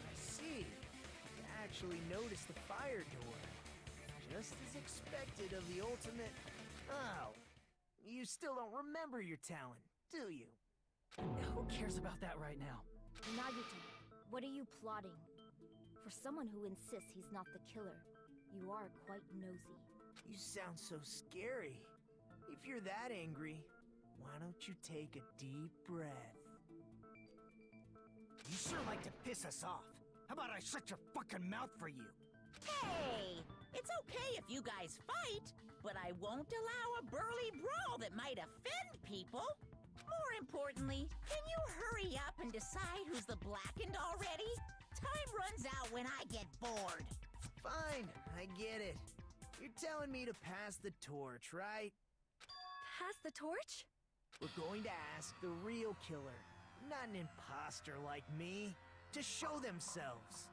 I see. You actually noticed the fire door. Just as expected of the ultimate... Oh. You still don't remember your talent, do you? Who cares about that right now? Nagito, what are you plotting? For someone who insists he's not the killer, you are quite nosy. You sound so scary. If you're that angry, why don't you take a deep breath? You sure like to piss us off. How about I shut your fucking mouth for you? Hey! It's okay if you guys fight, but I won't allow a burly brawl that might offend people. More importantly, can you hurry up and decide who's the blackened already? Time runs out when I get bored. Fine, I get it. You're telling me to pass the torch, right? Pass the torch? We're going to ask the real killer, not an imposter like me, to show themselves.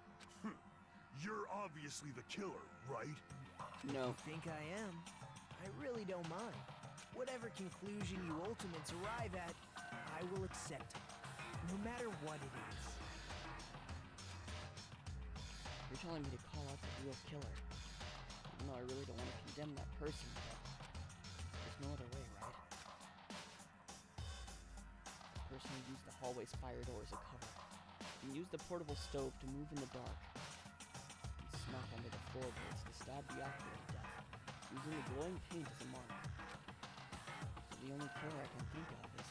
You're obviously the killer, right? No. You think I am? I really don't mind. Whatever conclusion you ultimates arrive at, I will accept it, no matter what it is. You're telling me to call out the real killer. Even though I really don't want to condemn that person, but there's no other way, right? The person who used the hallway's fire door as a cover, and used the portable stove to move in the dark, and snuck under the floorboards to stab Byakuya to death, using the glowing paint as a mark. So the only killer I can think of is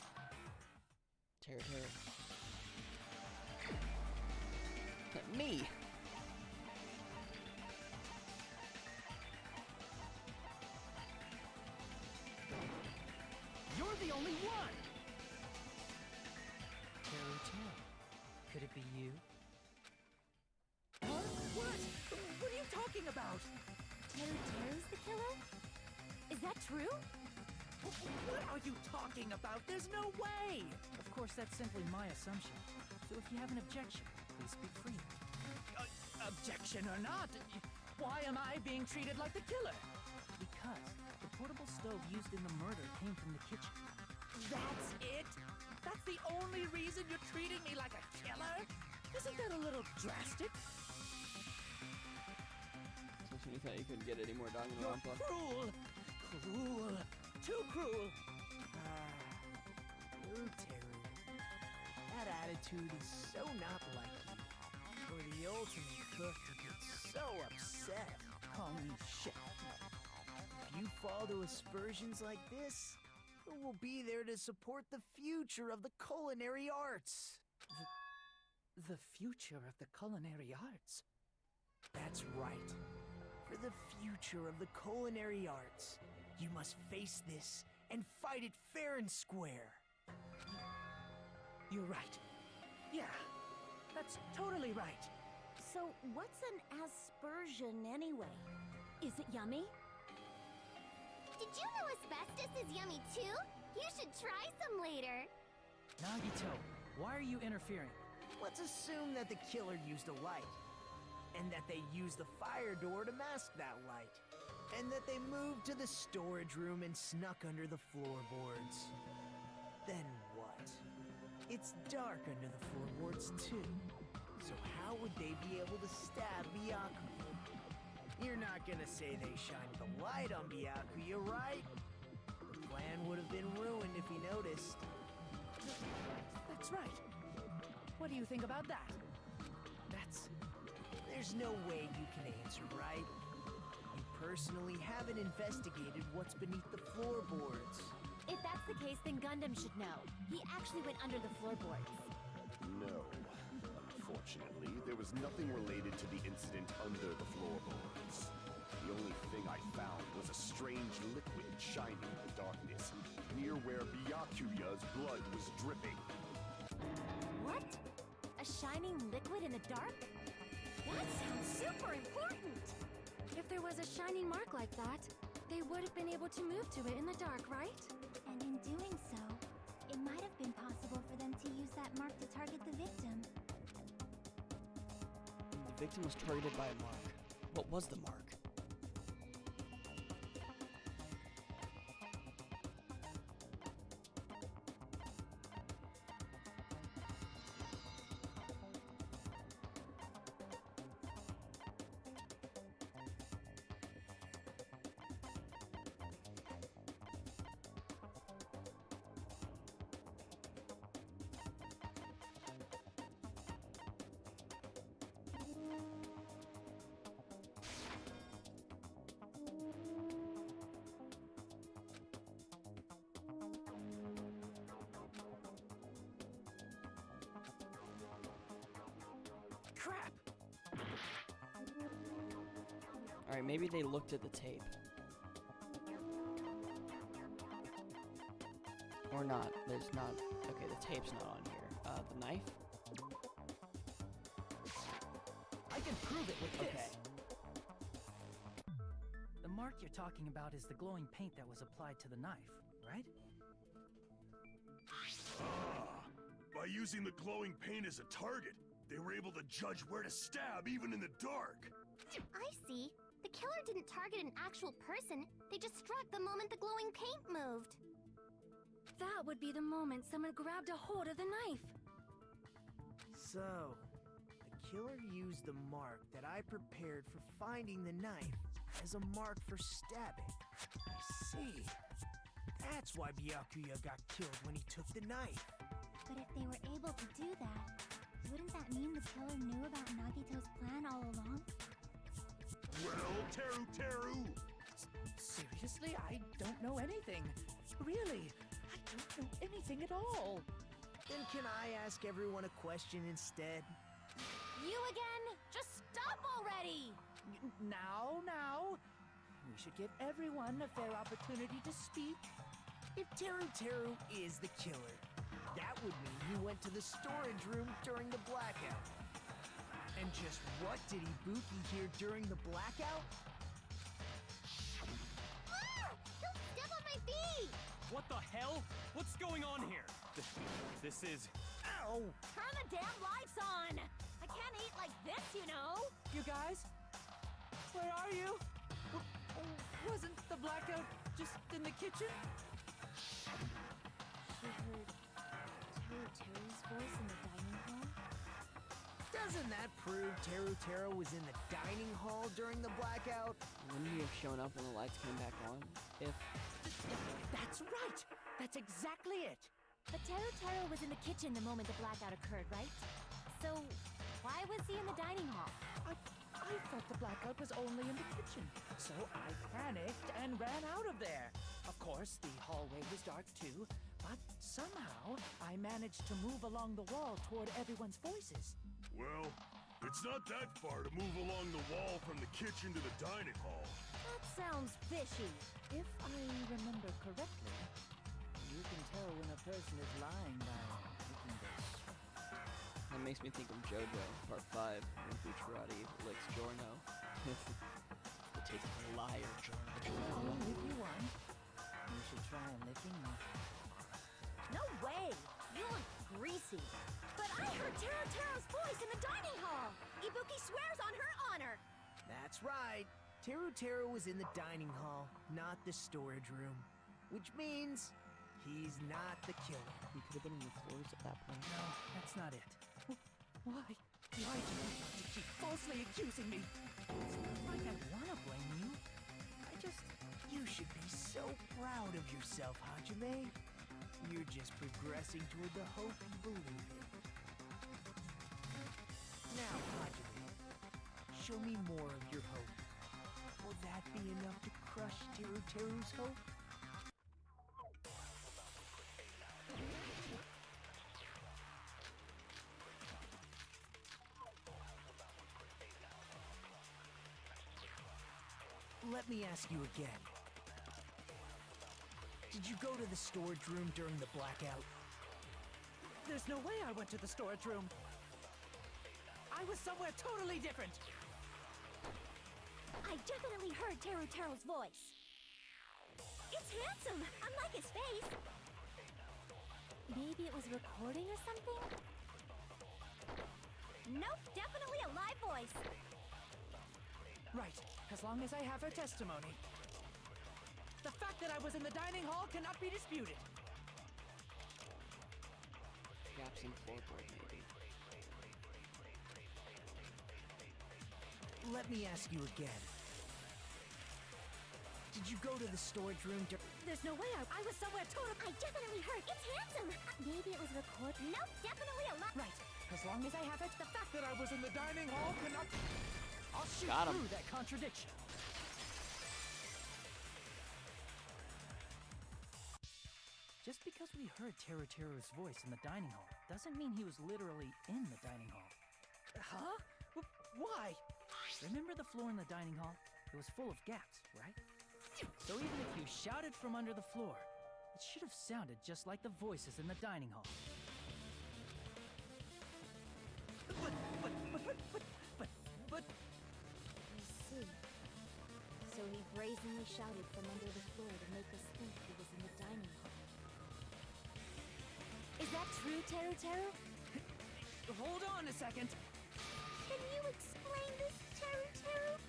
Teru. Me! You're the only one! Teru. Could it be you? Huh? What? What are you talking about? Teru's the killer? Is that true? What are you talking about? There's no way! Of course, that's simply my assumption. So if you have an objection, please speak freely. Objection or not, why am I being treated like the killer? Because the portable stove used in the murder came from the kitchen. That's it? That's the only reason you're treating me like a killer? Isn't that a little drastic? So you thought you couldn't get any more You're Danganronpa? cruel! Cruel! Too cruel! Teru. That attitude is so not like you. For the ultimate cook to get so upset. Call me chef. If you fall to aspersions like this, who will be there to support the future of the culinary arts? The future of the culinary arts? That's right. For the future of the culinary arts, you must face this and fight it fair and square. You're right. Yeah, that's totally right. So, what's an aspersion anyway? Is it yummy? Did you know asbestos is yummy too? You should try some later. Nagito, why are you interfering? Let's assume that the killer used a light, and that they used the fire door to mask that light, and that they moved to the storage room and snuck under the floorboards. Then what? It's dark under the floorboards too, so how would they be able to stab Byakuya? You're not gonna say they shined the light on Byakuya, right? The plan would have been ruined if he noticed. That's right. What do you think about that? There's no way you can answer, right? You personally haven't investigated what's beneath the floorboards. If that's the case, then Gundam should know. He actually went under the floorboards. No. Unfortunately, there was nothing related to the incident under the floorboards. The only thing I found was a strange liquid shining in the darkness, near where Byakuya's blood was dripping. What? A shining liquid in the dark? That sounds super important! If there was a shining mark like that, they would have been able to move to it in the dark, right? And in doing so, it might have been possible for them to use that mark to target the victim. The victim was targeted by a mark. What was the mark? Crap! Alright, maybe they looked at the tape. Or not. There's not. Okay, the tape's not on here. The knife? I can prove it with this. Okay. The mark you're talking about is the glowing paint that was applied to the knife, right? Ah, by using the glowing paint as a target, they were able to judge where to stab even in the dark. I see. The killer didn't target an actual person. They just struck the moment the glowing paint moved. That would be the moment someone grabbed a hold of the knife. So, the killer used the mark that I prepared for finding the knife as a mark for stabbing. I see. That's why Byakuya got killed when he took the knife. But if they were able to do that, wouldn't that mean the killer knew about Nagito's plan all along? Well, Teru! Seriously, I don't know anything. Really, I don't know anything at all. Then can I ask everyone a question instead? You again? Just stop already! Now. We should give everyone a fair opportunity to speak. If Teru is the killer, that would mean he went to the storage room during the blackout. And just what did Ibuki hear during the blackout? Ah! Don't step on my feet! What the hell? What's going on here? This is... Ow! Turn the damn lights on! I can't eat like this, you know! You guys? Where are you? Wasn't the blackout just in the kitchen? She heard Teru's voice in the dining hall. Doesn't that prove Teru was in the dining hall during the blackout? Wouldn't he have shown up when the lights came back on? If... That's right! That's exactly it! But Teru was in the kitchen the moment the blackout occurred, right? So, why was he in the dining hall? I thought the blackout was only in the kitchen, so I panicked and ran out of there. Of course, the hallway was dark too, but somehow I managed to move along the wall toward everyone's voices. Well, it's not that far to move along the wall from the kitchen to the dining hall. That sounds fishy. If I remember correctly, you can tell when a person is lying by looking their sweat. That makes me think of JoJo, Part 5, when Bucciarati licks Giorno. The taste of a liar, Giorno. If you want, you should try licking me. No way! You look greasy. But I heard Teru's voice in the dining hall! Ibuki swears on her honor! That's right. Teru was in the dining hall, not the storage room. Which means he's not the killer. He could have been in the floors at that point. No, that's not it. Why? Why do you want to keep falsely accusing me? It's not like I want to blame you. You should be so proud of yourself, Hajime. You're just progressing toward the hope you believe in. Now, Hajime, show me more of your hope. Will that be enough to crush Teru's hope? Let me ask you again. Did you go to the storage room during the blackout? There's no way I went to the storage room. I was somewhere totally different. I definitely heard Teru's voice. It's handsome, unlike his face. Maybe it was recording or something? Nope, definitely a live voice. Right, as long as I have her testimony. The fact that I was in the dining hall cannot be disputed. Gaps in floorboard, maybe. Let me ask you again. Did you go to the storage room There's no way I was somewhere totally... I definitely heard. It's handsome. Maybe it was recorded. Nope, definitely a live... Right, as long as I have it, the fact that I was in the dining hall cannot... I'll shoot Got him. through that contradiction. Just because we heard Teru's voice in the dining hall doesn't mean he was literally in the dining hall. Huh? Why? Remember the floor in the dining hall? It was full of gaps, right? So even if you shouted from under the floor, it should have sounded just like the voices in the dining hall. But... I see. So he brazenly shouted from under the floor to make us think he was in the dining hall. Is that true, Teru? Hold on a second. Can you explain this, Teru?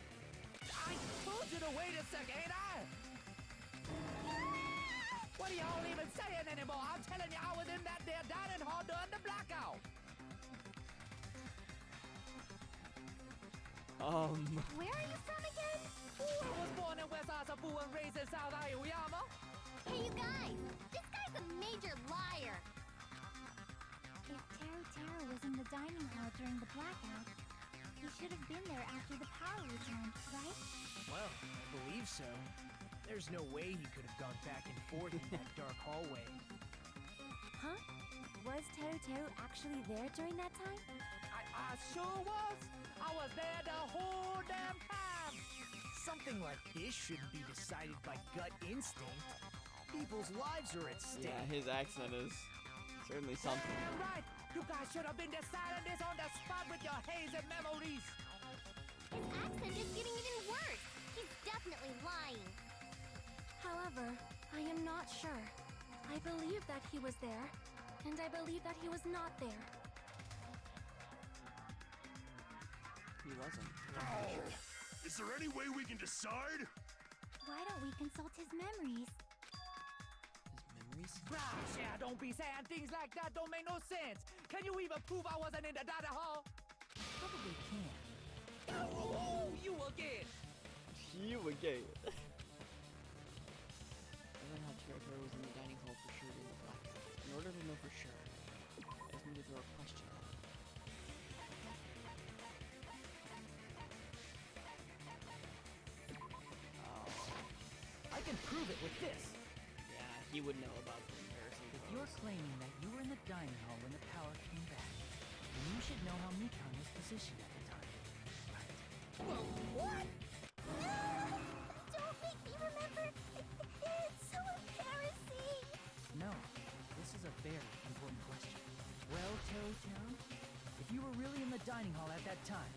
I told you to wait a second, ain't I? What are y'all even saying anymore? I'm telling you, I was in that there dining hall during the blackout. Where are you from again? I was born in West Asafu and raised in South Aoyama. Hey, you guys! This guy's a major liar! If Teru was in the dining hall during the blackout, he should have been there after the power returned, right? Well, I believe so. There's no way he could have gone back and forth in that dark hallway. Huh? Was Teru actually there during that time? I sure was. I was there the whole damn time. Something like this shouldn't be decided by gut instinct. People's lives are at stake. Yeah, his accent is certainly something. Damn right. You guys should have been deciding this on the spot with your hazy memories. His accent is getting even worse. He's definitely lying. However, I am not sure. I believe that he was there, and I believe that he was not there. He wasn't. Is there any way we can decide? Why don't we consult his memories? His memories? Gosh, yeah, don't be saying things like that. Don't make no sense. Can you even prove I wasn't in the dining hall? Probably can. Oh, you again. You again. I learned how Teru was in the dining hall for sure during the blackout. In order to know for sure, I just need to throw a question at him. I can prove it with this. Yeah, he would know about the embarrassing If photos. you're claiming that you were in the dining hall when the power came back, then you should know how Mikan was positioned at the time. Right? Whoa, what? Don't make me remember. It's so embarrassing. No, this is a very important question. Well, Teru, if you were really in the dining hall at that time,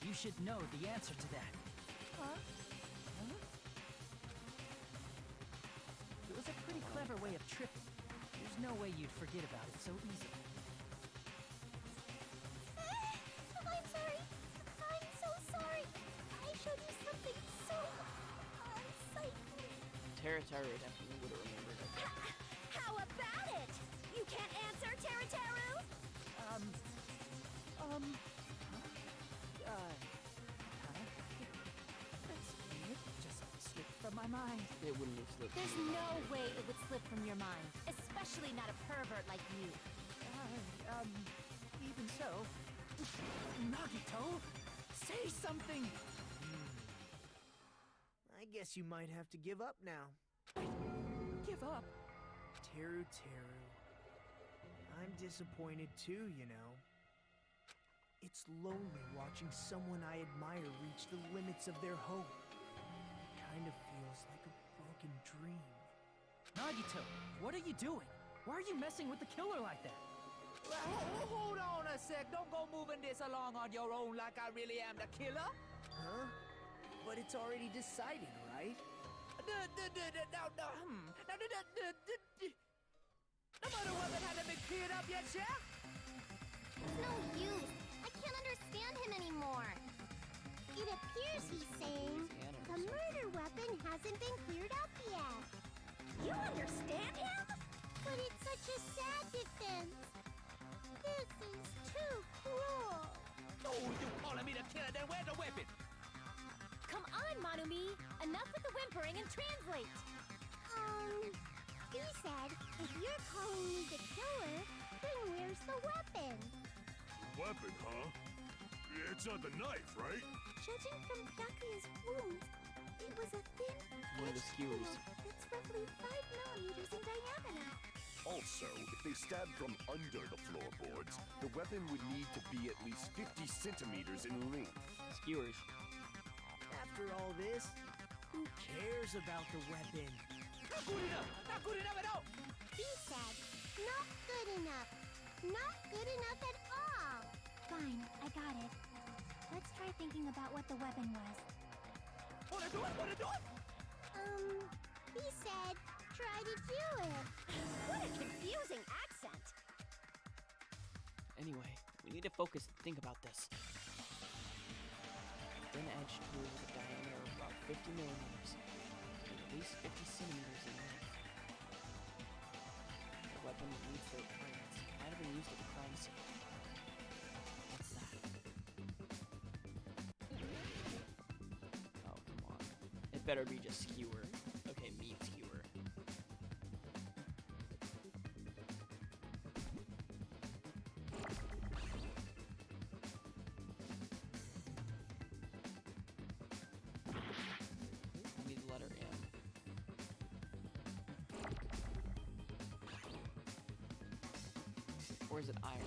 you should know the answer to that. Huh? It was a pretty clever way of tripping. There's no way you'd forget about it so easily. I'm sorry. I'm so sorry. I showed you something so unsightly. Teru definitely would have remembered it. How about it? You can't answer, Teru? That's weird. Just slipped from my mind. It wouldn't have slipped. There's no way it would slip from your mind, especially not a pervert like you. Even so. Nagito, say something! I guess you might have to give up now. Give up? Teru. I'm disappointed too, you know. It's lonely watching someone I admire reach the limits of their hope. kind of feels like a broken dream. Nagito, what are you doing? Why are you messing with the killer like that? Hold on a sec. Don't go moving this along on your own like I really am the killer. Huh? But it's already decided, right? No matter whether it hasn't been cleared up yet, yeah? It's no use. I can't understand him anymore. It appears he's saying the murder weapon hasn't been cleared up yet. You understand him? But it's such a sad defense. This is too cruel. Oh, you calling me the killer? Then where's the weapon? Come on, Manumi. Enough with the whimpering and translate. He said, if you're calling me the killer, then where's the weapon? Weapon, huh? It's not the knife, right? Judging from Byakuya's wounds, it was a thin, One of the edged skewers. tool that's roughly 5 millimeters in diameter. Also, if they stabbed from under the floorboards, the weapon would need to be at least 50 centimeters in length. Skewers. After all this, who cares about the weapon? Not good enough! Not good enough at all! He said, not good enough. Not good enough at all. Fine, I got it. Let's try thinking about what the weapon was. Wanna do it? Wanna do it? He said, try to do it. What a confusing accent. Anyway, we need to focus and think about this. Thin edge tool with a diameter of about 50 millimeters, and at least 50 centimeters in length. The weapon needs the requirements. Might have been used at the crime scene. What's that? Oh, come on. It better be just skewer. Okay, meat skewer. We need the letter M. Or is it iron?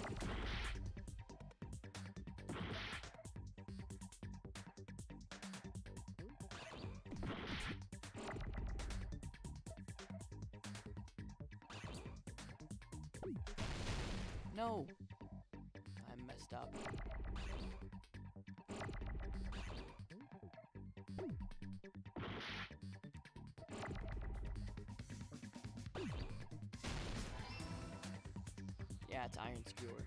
No! I messed up. Yeah, it's iron skewer.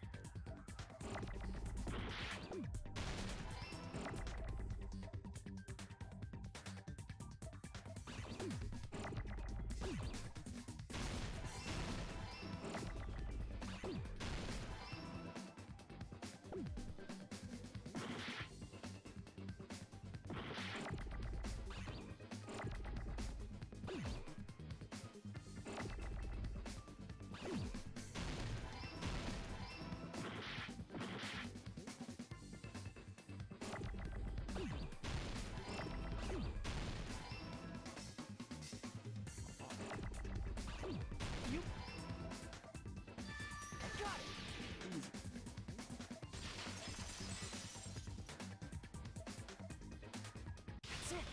That's it.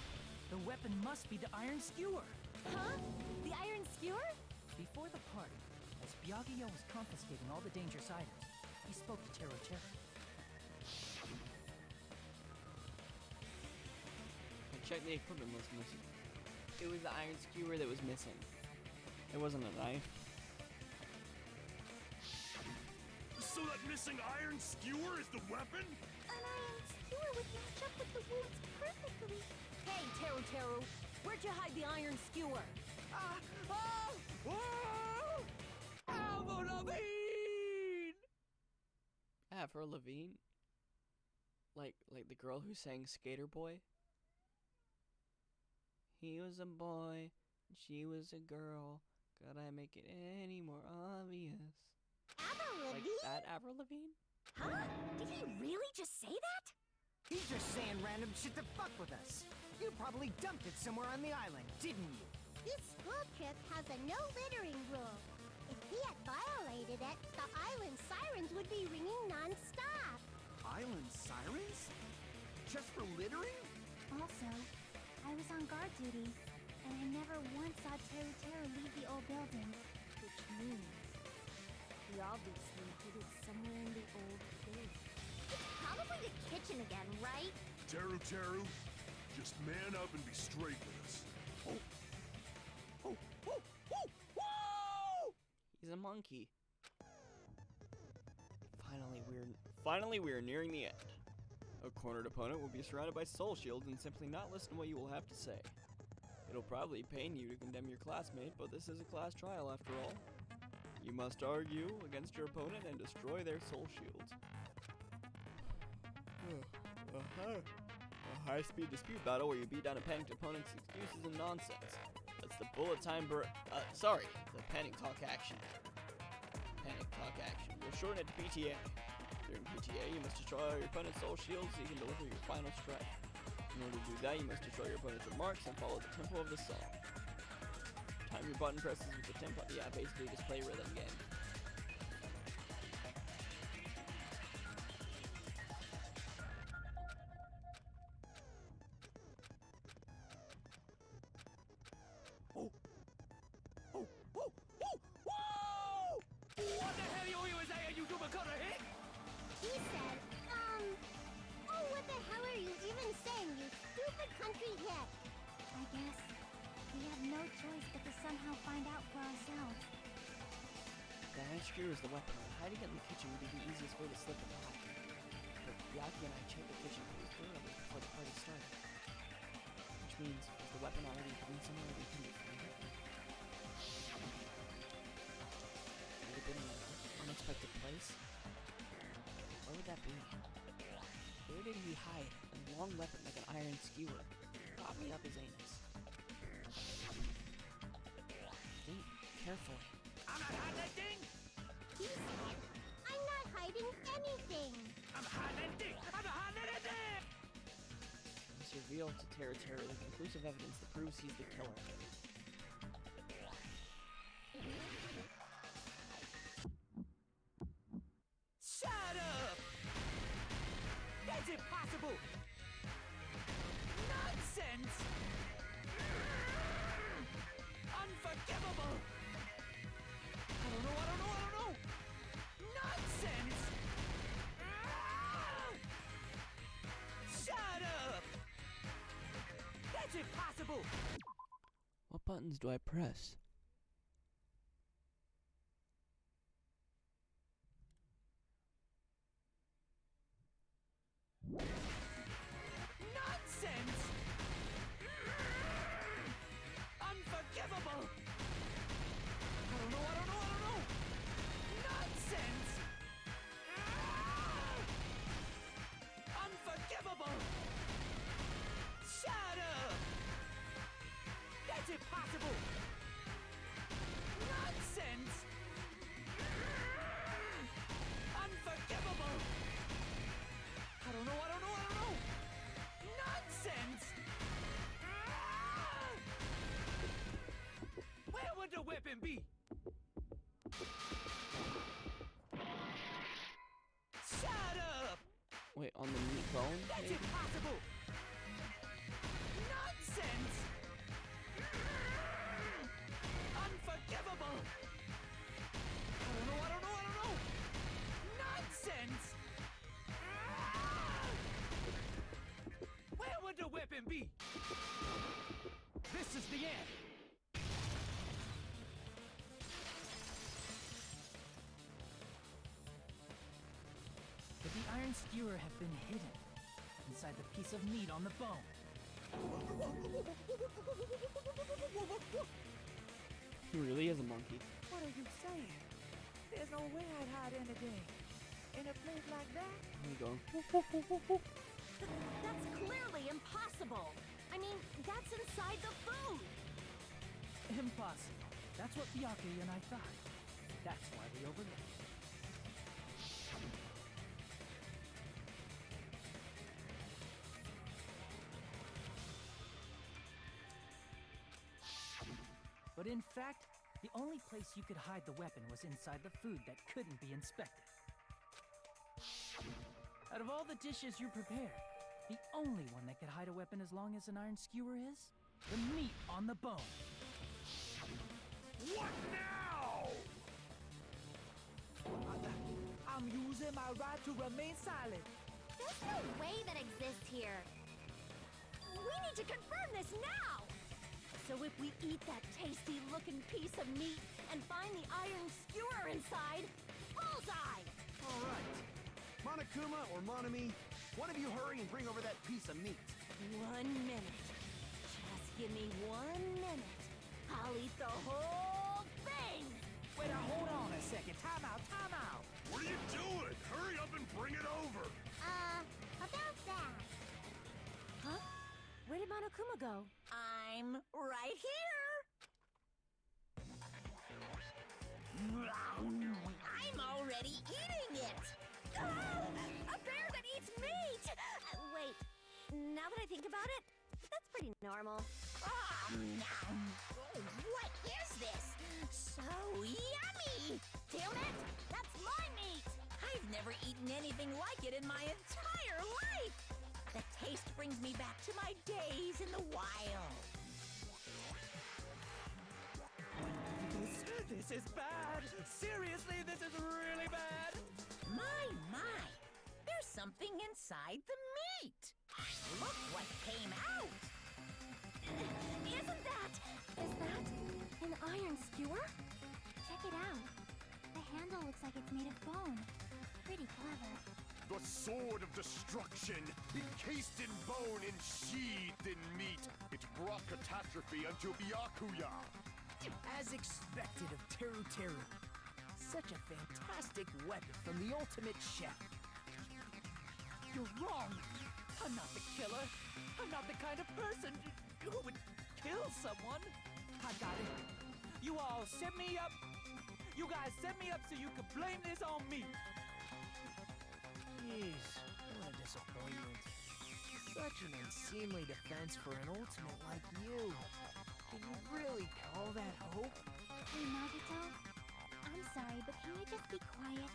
The weapon must be the iron skewer. Huh? The iron skewer? Before the party, as Byakuya was confiscating all the dangerous items, he spoke to Tero. I checked the equipment was missing. It was the iron skewer that was missing. It wasn't a knife. So that missing iron skewer is the weapon? An iron skewer would match up with the wounds perfectly. Hey, Teru, where'd you hide the iron skewer? Avril Lavigne! Avril Lavigne? Like the girl who sang Skater Boy? He was a boy, she was a girl. Could I make it any more obvious? Avril Like Lavigne? that Avril Lavigne? Huh? Did he really just say that? He's just saying random shit to fuck with us. You probably dumped it somewhere on the island, didn't you? This school trip has a no littering rule. If he had violated it, the island sirens would be ringing non-stop. Island sirens? Just for littering? Also, I I was on guard duty, and I never once saw Teru Teru leave the old building. Which means he obviously hid it somewhere in the old building. It's probably the kitchen again, right? Teru Teru, just man up and be straight with us. He's a monkey. Finally we're nearing the end. A cornered opponent will be surrounded by soul shields and simply not listen to what you will have to say. It'll probably pain you to condemn your classmate, but this is a class trial after all. You must argue against your opponent and destroy their soul shields. A high-speed dispute battle where you beat down a panicked opponent's excuses and nonsense. That's the bullet time the panic talk action. Panic talk action. We'll shorten it to PTA. During PTA, you must destroy your opponent's soul shields so you can deliver your final strike. In order to do that, you must destroy your opponent's remarks and follow the tempo of the song. Time your button presses with the tempo. Yeah, basically just play rhythm game. What the hell you was saying, you do-be-cutter hick? He said, oh, what the hell are you even saying, you stupid country hit? I guess we have no choice but to somehow find out for ourselves. The iron skewer is the weapon, and hiding it in the kitchen would be the easiest way to slip and hide. But Yaki and I checked the kitchen pretty thoroughly before the party started. Which means, is the weapon already hidden somewhere we couldn't find it? Would it have been in an unexpected place? Where would that be? Where did he hide a long weapon like an iron skewer? Probably up his anus. Think carefully. I'm not hiding that thing! He said, I'm not hiding anything. I'm hiding that thing! I'm not hiding anything! It's revealed to Teru Teru with conclusive evidence that proves he's the killer. Shut up! That's impossible! Nonsense! Unforgivable! I don't know! Nonsense! Shut up! That's impossible! What buttons do I press? Nonsense! Unforgivable! I don't know! Nonsense! Unforgivable! Shut up! That's impossible! Nonsense! Unforgivable! I don't know! Nonsense! Where would the weapon be? Shut up! Wait, on the meat bone? That's Maybe? impossible! Nonsense! Unforgivable! I don't know! Nonsense! Where would the weapon be? This is the end! Could the iron skewer have been hidden inside the piece of meat on the bone? He really is a monkey. What are you saying? There's no way I'd hide anything. In a place like that? There you go. That's clearly impossible. I mean, that's inside the food. Impossible. That's what Byakuya and I thought. That's why we overlooked it. But in fact, the only place you could hide the weapon was inside the food that couldn't be inspected. Out of all the dishes you prepared, The only one that could hide a weapon as long as an iron skewer is the meat on the bone. What now? I'm using my right to remain silent. There's no way that exists here. We need to confirm this now! So if we eat that tasty-looking piece of meat and find the iron skewer inside, bullseye! All right. Monokuma or Monami, one of you hurry and bring over that piece of meat. 1 minute. Just give me 1 minute. I'll eat the whole thing! Wait, now hold on a second. Time out, time out. What are you doing? Hurry up and bring it over. About that. Huh? Where did Monokuma go? I'm right here. I'm already eating it. A bear that eats meat! Wait, now that I think about it, that's pretty normal. What is this? So yummy! Damn it! That's my meat! I've never eaten anything like it in my entire life. The taste brings me back to my days in the wild. This is bad. Seriously, this is really bad. My. There's something inside the meat. Look what came out. Is that an iron skewer? Check it out. The handle looks like it's made of bone. Pretty clever. The sword of destruction, encased in bone and sheathed in meat. It brought catastrophe unto Byakuya. As expected of Teru Teru. Such a fantastic weapon from the ultimate chef. You're wrong. I'm not the killer. I'm not the kind of person who would kill someone. I got it. You all set me up. You guys set me up so you could blame this on me. Jeez, what a disappointment. Such an unseemly defense for an ultimate like you. Can you really call that hope? Hey, Nagito. I'm sorry, but can you just be quiet?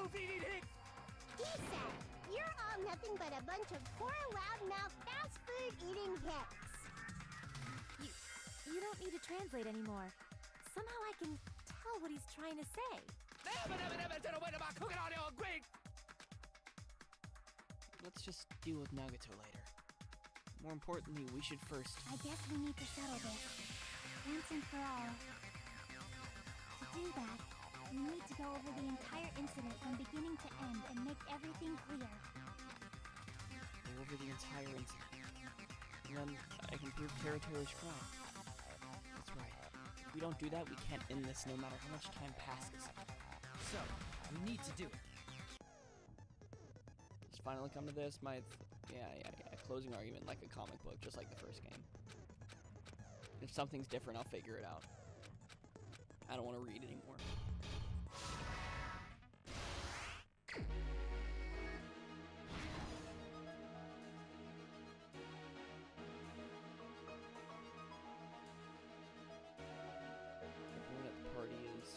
He said, you're all nothing but a bunch of poor, loudmouth, fast food eating hicks. You don't need to translate anymore. Somehow I can tell what he's trying to say. Let's just deal with Nagato later. More importantly, we should first... I guess we need to settle this. Once and for all. To do that, we need to go over the entire incident from beginning to end and make everything clear. Go over the entire incident. And then I can prove Teruteru's crime. That's right. If we don't do that, we can't end this no matter how much time passes. So, we need to do it. Let's finally come to this. Yeah. Closing argument like a comic book, just like the first game. If something's different, I'll figure it out. I don't want to read anymore. Everyone at the party is...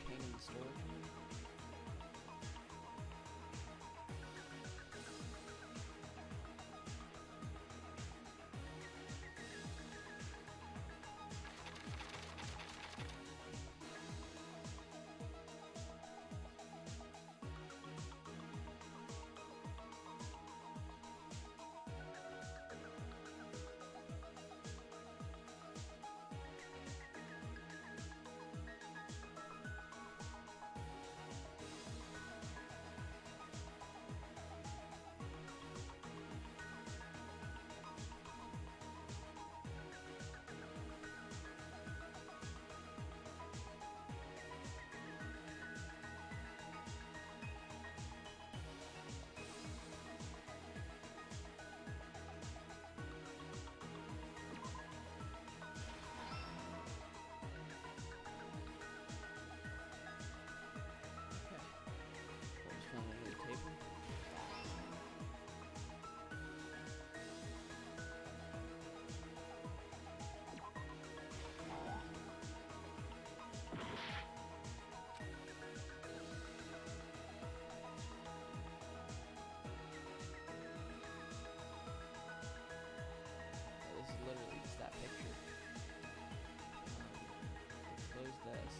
pain in the store for me. Literally just that picture. Close this.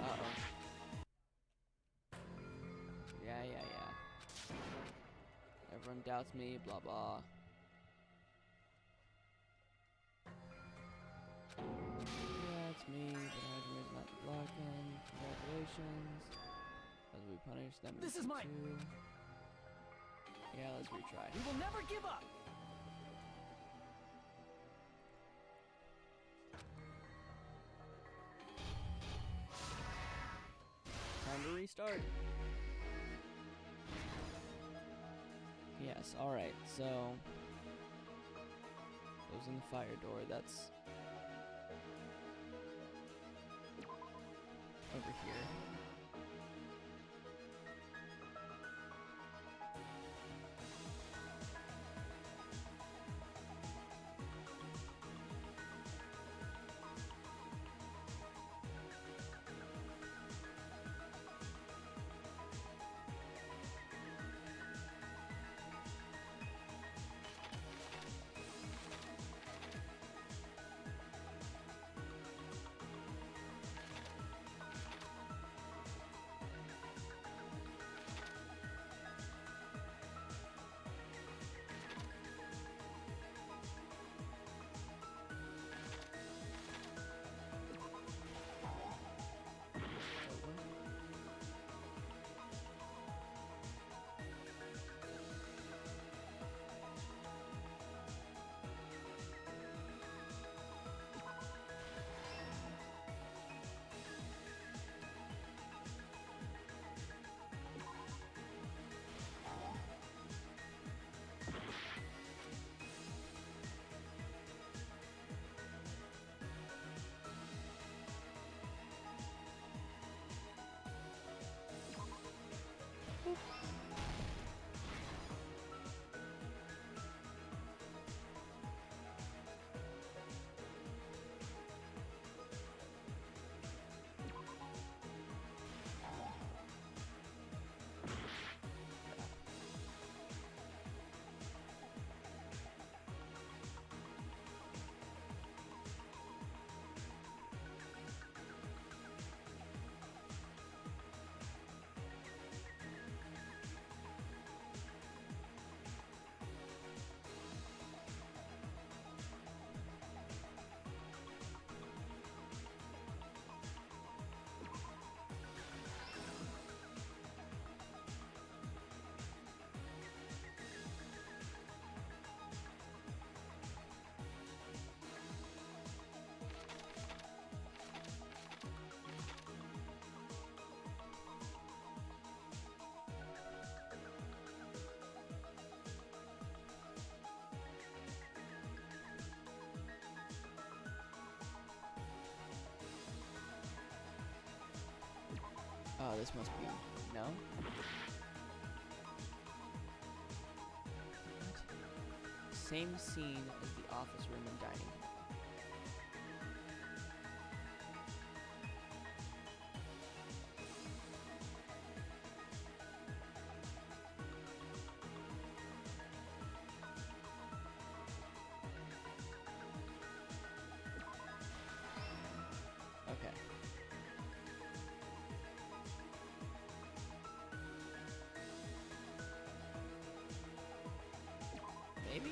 Uh-oh. Yeah. Everyone doubts me, blah blah. Yeah, it's me, but Hydra is not blocking. Congratulations. As we punish them. This is mine. Yeah, let's retry. We will never give up. Time to restart. Yes, alright, so closing the fire door, that's over here. Oh, this must be... No? same scene as the office room and dining hall. Okay. Maybe?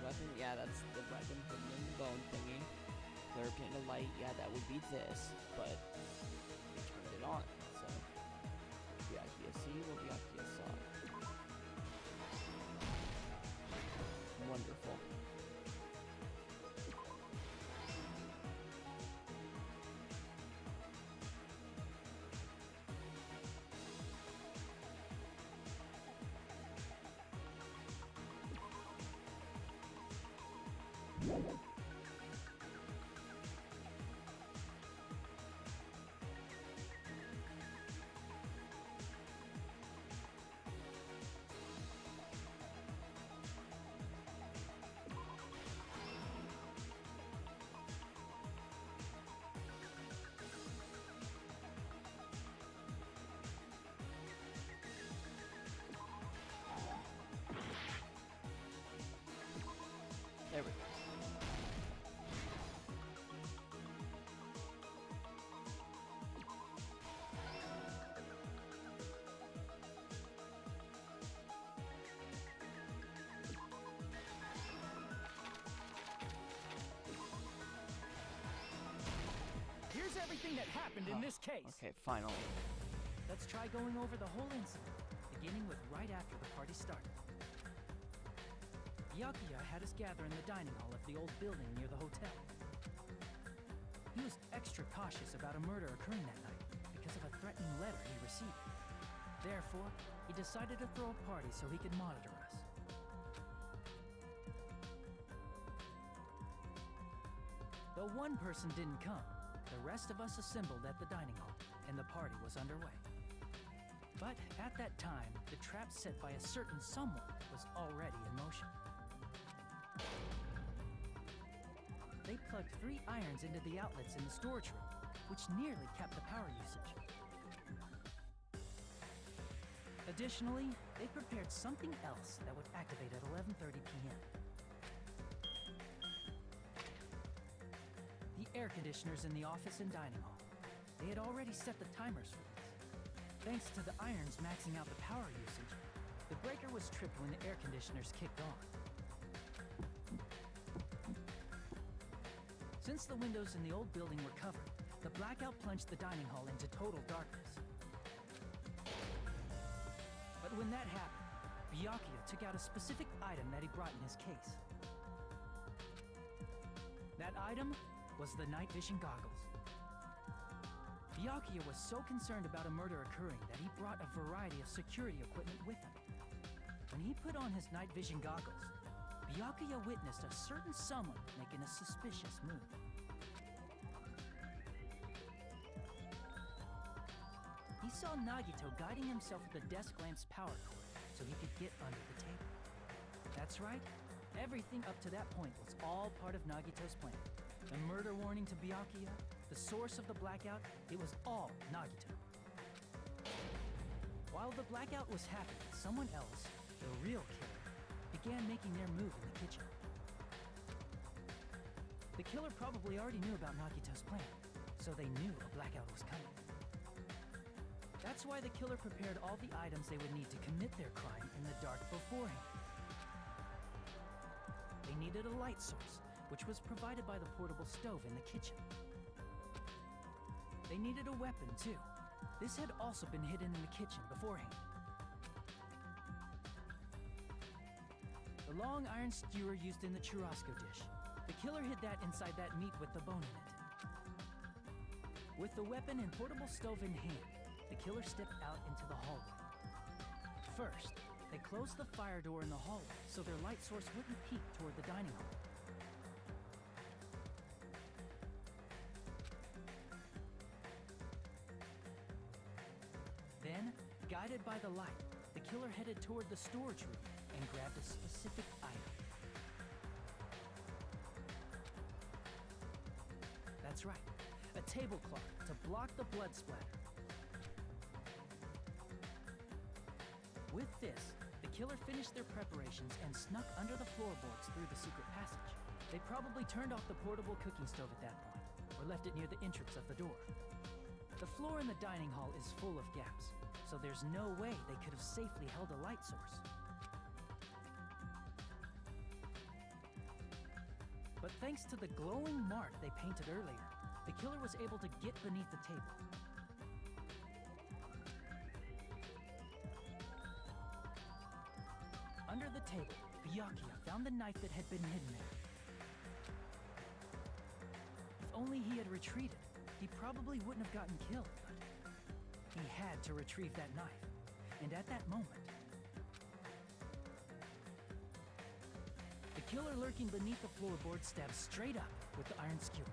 Weapon? Yeah, that's the weapon hidden in the bone thingy. Clear pin to light, yeah, that would be this, but we turned it on, so Byakuya C will Byakuya saw. Wonderful. There we go. Here's everything that happened in this case. Okay, finally. Let's try going over the whole incident, beginning with right after the party started. Byakuya had us gather in the dining hall of the old building near the hotel. He was extra cautious about a murder occurring that night because of a threatening letter he received. Therefore, he decided to throw a party so he could monitor us. Though one person didn't come, the rest of us assembled at the dining hall, and the party was underway. But at that time, the trap set by a certain someone was already in motion. They plugged 3 irons into the outlets in the storage room, which nearly capped the power usage. Additionally, they prepared something else that would activate at 11:30 p.m. The air conditioners in the office and dining hall. They had already set the timers for this. Thanks to the irons maxing out the power usage, the breaker was tripped when the air conditioners kicked on. Since the windows in the old building were covered, the blackout plunged the dining hall into total darkness. But when that happened, Byakuya took out a specific item that he brought in his case. That item was the night vision goggles. Byakuya was so concerned about a murder occurring that he brought a variety of security equipment with him. When he put on his night vision goggles, Byakuya witnessed a certain someone making a suspicious move. He saw Nagito guiding himself with the desk lamp's power cord so he could get under the table. That's right, everything up to that point was all part of Nagito's plan. The murder warning to Byakuya, the source of the blackout, it was all Nagito. While the blackout was happening, someone else, the real killer, began making their move in the kitchen. The killer probably already knew about Nagito's plan, so they knew a blackout was coming. That's why the killer prepared all the items they would need to commit their crime in the dark beforehand. They needed a light source, which was provided by the portable stove in the kitchen. They needed a weapon, too. This had also been hidden in the kitchen beforehand. The long iron skewer used in the churrasco dish. The killer hid that inside that meat with the bone in it. With the weapon and portable stove in hand, the killer stepped out into the hallway. First, they closed the fire door in the hallway so their light source wouldn't peek toward the dining hall. Then, guided by the light, the killer headed toward the storage room and grabbed a specific item. That's right, a tablecloth to block the blood splatter. With this, the killer finished their preparations and snuck under the floorboards through the secret passage. They probably turned off the portable cooking stove at that point, or left it near the entrance of the door. The floor in the dining hall is full of gaps, so there's no way they could have safely held a light source. But thanks to the glowing mark they painted earlier, the killer was able to get beneath the table. Under the table, Byakuya found the knife that had been hidden there. If only he had retreated, he probably wouldn't have gotten killed, but he had to retrieve that knife. And at that moment, the killer lurking beneath the floorboard stabbed straight up with the iron skewer.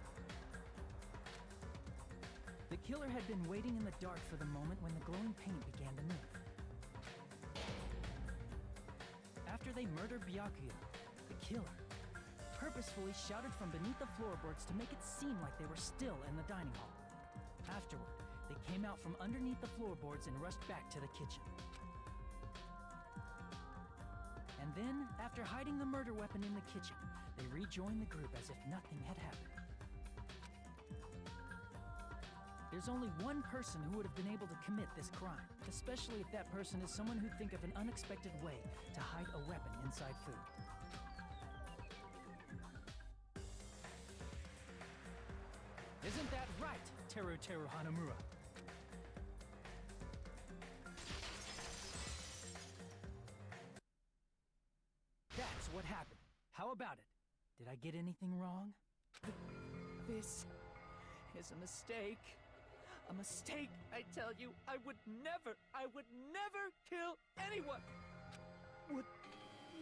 The killer had been waiting in the dark for the moment when the glowing paint began to move. After they murdered Byakuya, the killer purposefully shouted from beneath the floorboards to make it seem like they were still in the dining hall. Afterward, they came out from underneath the floorboards and rushed back to the kitchen. And then, after hiding the murder weapon in the kitchen, they rejoined the group as if nothing had happened. There's only one person who would have been able to commit this crime, especially if that person is someone who'd think of an unexpected way to hide a weapon inside food. Isn't that right, Teru Hanamura? That's what happened. How about it? Did I get anything wrong? This is a mistake. A mistake, I tell you. I would never kill anyone. Would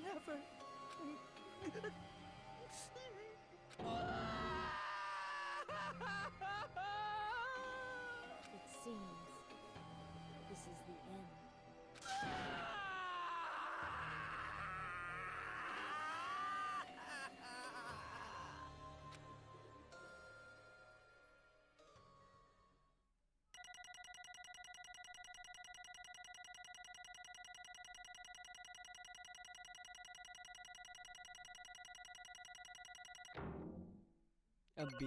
never. It seems this is the end. A B.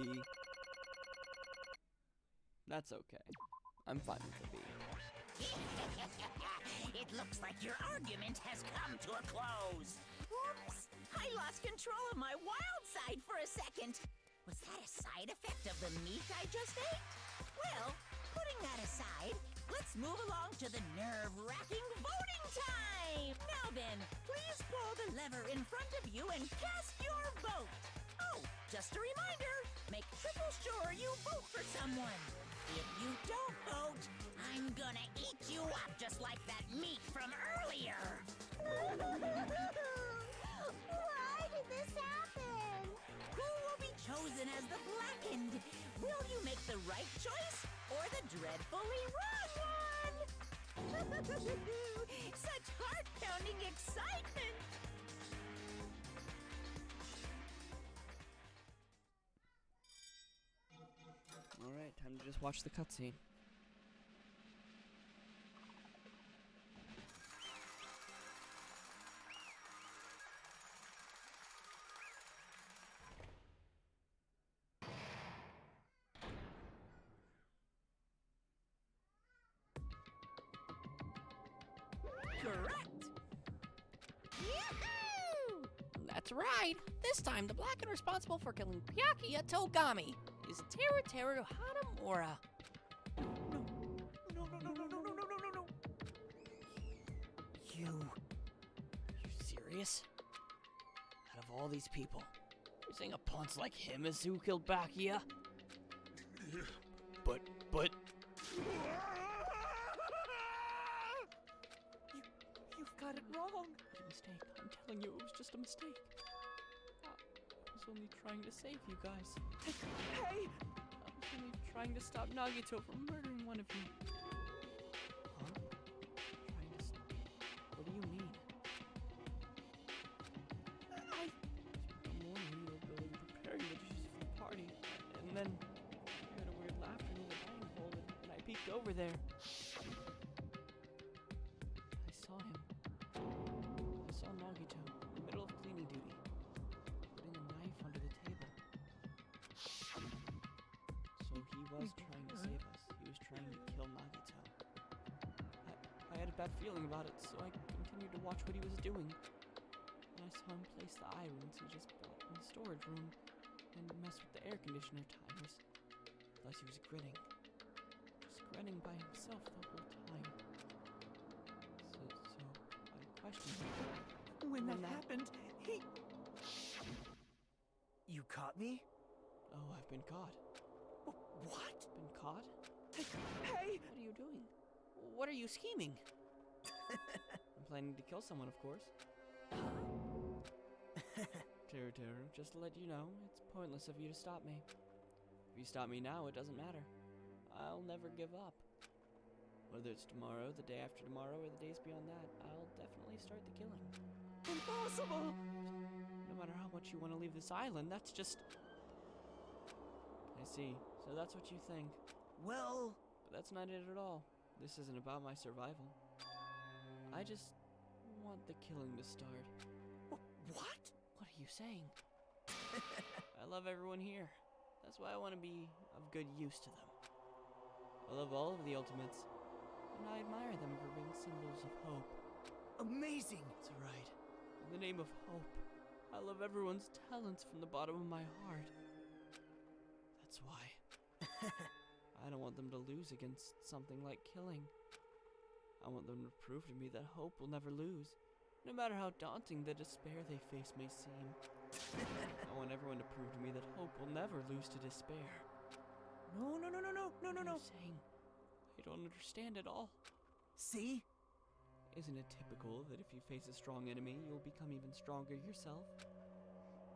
That's okay. I'm fine with a B. It looks like your argument has come to a close. Whoops! I lost control of my wild side for a second. Was that a side effect of the meat I just ate? Well, putting that aside, let's move along to the nerve-wracking voting time! Now then, please pull the lever in front of you and cast your vote. Oh, just a reminder, make triple sure you vote for someone. If you don't vote, I'm gonna eat you up just like that meat from earlier. Why did this happen? Who will be chosen as the blackened? Will you make the right choice or the dreadfully wrong one? Such heart-pounding excitement! Alright, time to just watch the cutscene. Correct! Yahoo! That's right! This time, the Blackened responsible for killing Byakuya Togami is Teru Hanamura. No. You serious? Out of all these people, you're saying a ponce like him is who killed Byakuya? But... You've got it wrong. It was a mistake. I'm telling you, it was just a mistake. I was only trying to save you guys. Hey! I was only trying to stop Nagito from murdering one of you. Huh? Trying to stop? What do you mean? I'm warning you were building, preparing the dishes for the party, and then I heard a weird laughter near the dining hall, and I peeked over there. I saw him. I saw Nagito in the middle of cleaning duty, putting a knife under the table. So he was trying to save us. He was trying to kill Nagito. I had a bad feeling about it, so I continued to watch what he was doing. And I saw him place the irons he just bought in the storage room and mess with the air conditioner timers. Plus he was grinning. Just grinning by himself the whole time. So I questioned him. When that happened, he... You caught me? Oh, I've been caught. What? Been caught? Hey! What are you doing? What are you scheming? I'm planning to kill someone, of course. Teru, just to let you know, it's pointless of you to stop me. If you stop me now, it doesn't matter. I'll never give up. Whether it's tomorrow, the day after tomorrow, or the days beyond that, I'll definitely start the killing. Impossible! No matter how much you want to leave this island, that's just... I see. So that's what you think. Well... But that's not it at all. This isn't about my survival. I just want the killing to start. What? What are you saying? I love everyone here. That's why I want to be of good use to them. I love all of the Ultimates, and I admire them for being symbols of hope. Amazing! That's right. In the name of hope, I love everyone's talents from the bottom of my heart. That's why. I don't want them to lose against something like killing. I want them to prove to me that hope will never lose, no matter how daunting the despair they face may seem. I want everyone to prove to me that hope will never lose to despair. No. What are you saying? I don't understand at all. See? Isn't it typical that if you face a strong enemy, you'll become even stronger yourself?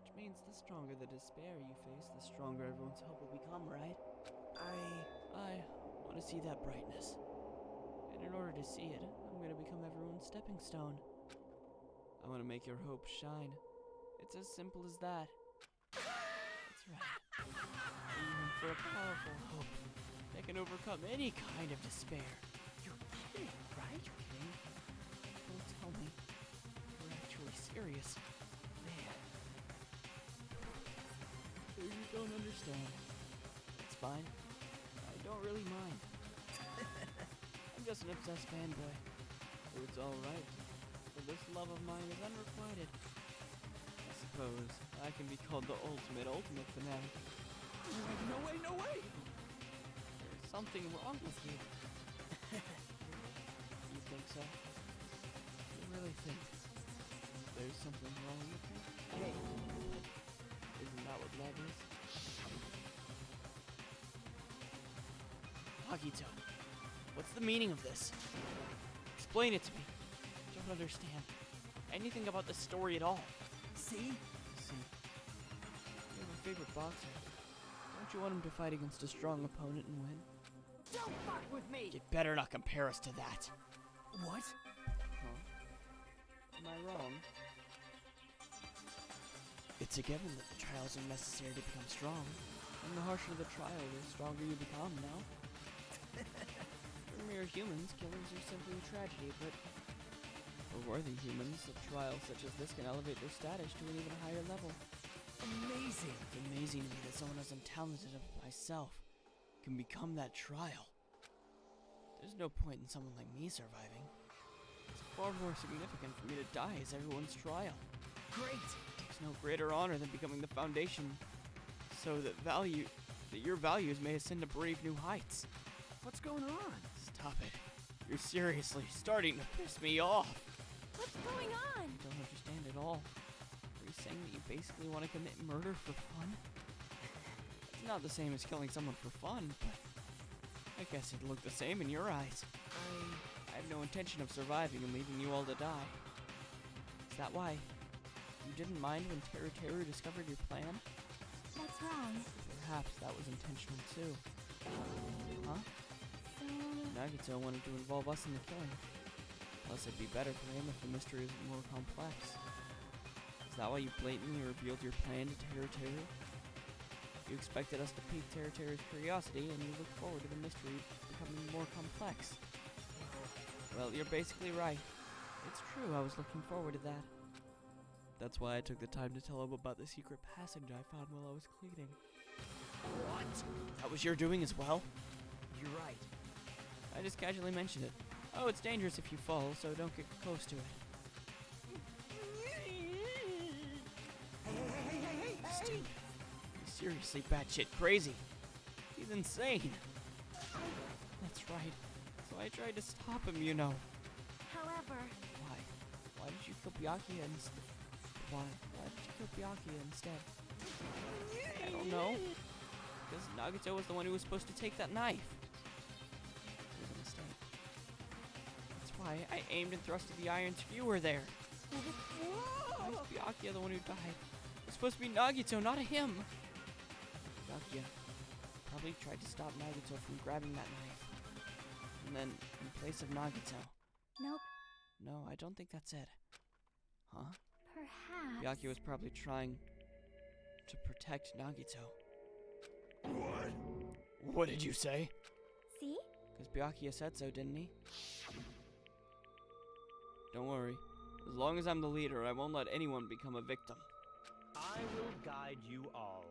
Which means the stronger the despair you face, the stronger everyone's hope will become, right? I want to see that brightness. And in order to see it, I'm going to become everyone's stepping stone. I want to make your hope shine. It's as simple as that. That's right. Even for a powerful hope that can overcome any kind of despair. You're kidding, right? You're kidding? Don't tell me. You're actually serious. Man. So you don't understand. It's fine. I don't really mind. I'm just an obsessed fanboy. So it's alright. For this love of mine is unrequited. I suppose I can be called the ultimate fanatic. No way! There's something wrong with you. You think so? You really think there's something wrong with me? Hey, isn't that what love is? Nagito, what's the meaning of this? Explain it to me. I don't understand anything about the story at all. See? See. You have a favorite boxer. Don't you want him to fight against a strong opponent and win? Don't fuck with me! You better not compare us to that. What? Huh? Am I wrong? It's a given that the trials are necessary to become strong. And the harsher the trial, the stronger you become, no? For mere humans, killings are simply a tragedy, but for worthy humans, a trial such as this can elevate their status to an even higher level. Amazing! It's amazing to me that someone as untalented as myself can become that trial. There's no point in someone like me surviving. It's far more significant for me to die as everyone's trial. Great! There's no greater honor than becoming the foundation so that your values may ascend to brave new heights. What's going on? Stop it. You're seriously starting to piss me off. What's going on? I don't understand at all. Are you saying that you basically want to commit murder for fun? It's not the same as killing someone for fun, but I guess it looked the same in your eyes. I have no intention of surviving and leaving you all to die. Is that why you didn't mind when Teru discovered your plan? What's wrong? Perhaps that was intentional too. Huh? Nagito wanted to involve us in the killing. Plus, it'd be better for him if the mystery is more complex. Is that why you blatantly revealed your plan to Teru? You expected us to pique Teru's curiosity, and you looked forward to the mystery becoming more complex. Well, you're basically right. It's true, I was looking forward to that. That's why I took the time to tell him about the secret passage I found while I was cleaning. What? That was your doing as well? You're right. I just casually mentioned it. Oh, it's dangerous if you fall, so don't get close to it. Steve, he's seriously batshit crazy. He's insane. That's right. So I tried to stop him, you know. However... Why did you kill Byakuya instead? Why did you kill Byakuya instead? I don't know. Because Nagito was the one who was supposed to take that knife. It was a mistake. That's why I aimed and thrusted the iron skewer there. Why is Byakuya the one who died? It's supposed to be Nagito, not him. Byakuya probably tried to stop Nagito from grabbing that knife. And then, in place of Nagito. Nope. No, I don't think that's it. Huh? Perhaps... Byakuya was probably trying to protect Nagito. What? What did you say? See? Because Byakuya said so, didn't he? Don't worry. As long as I'm the leader, I won't let anyone become a victim. I will guide you all.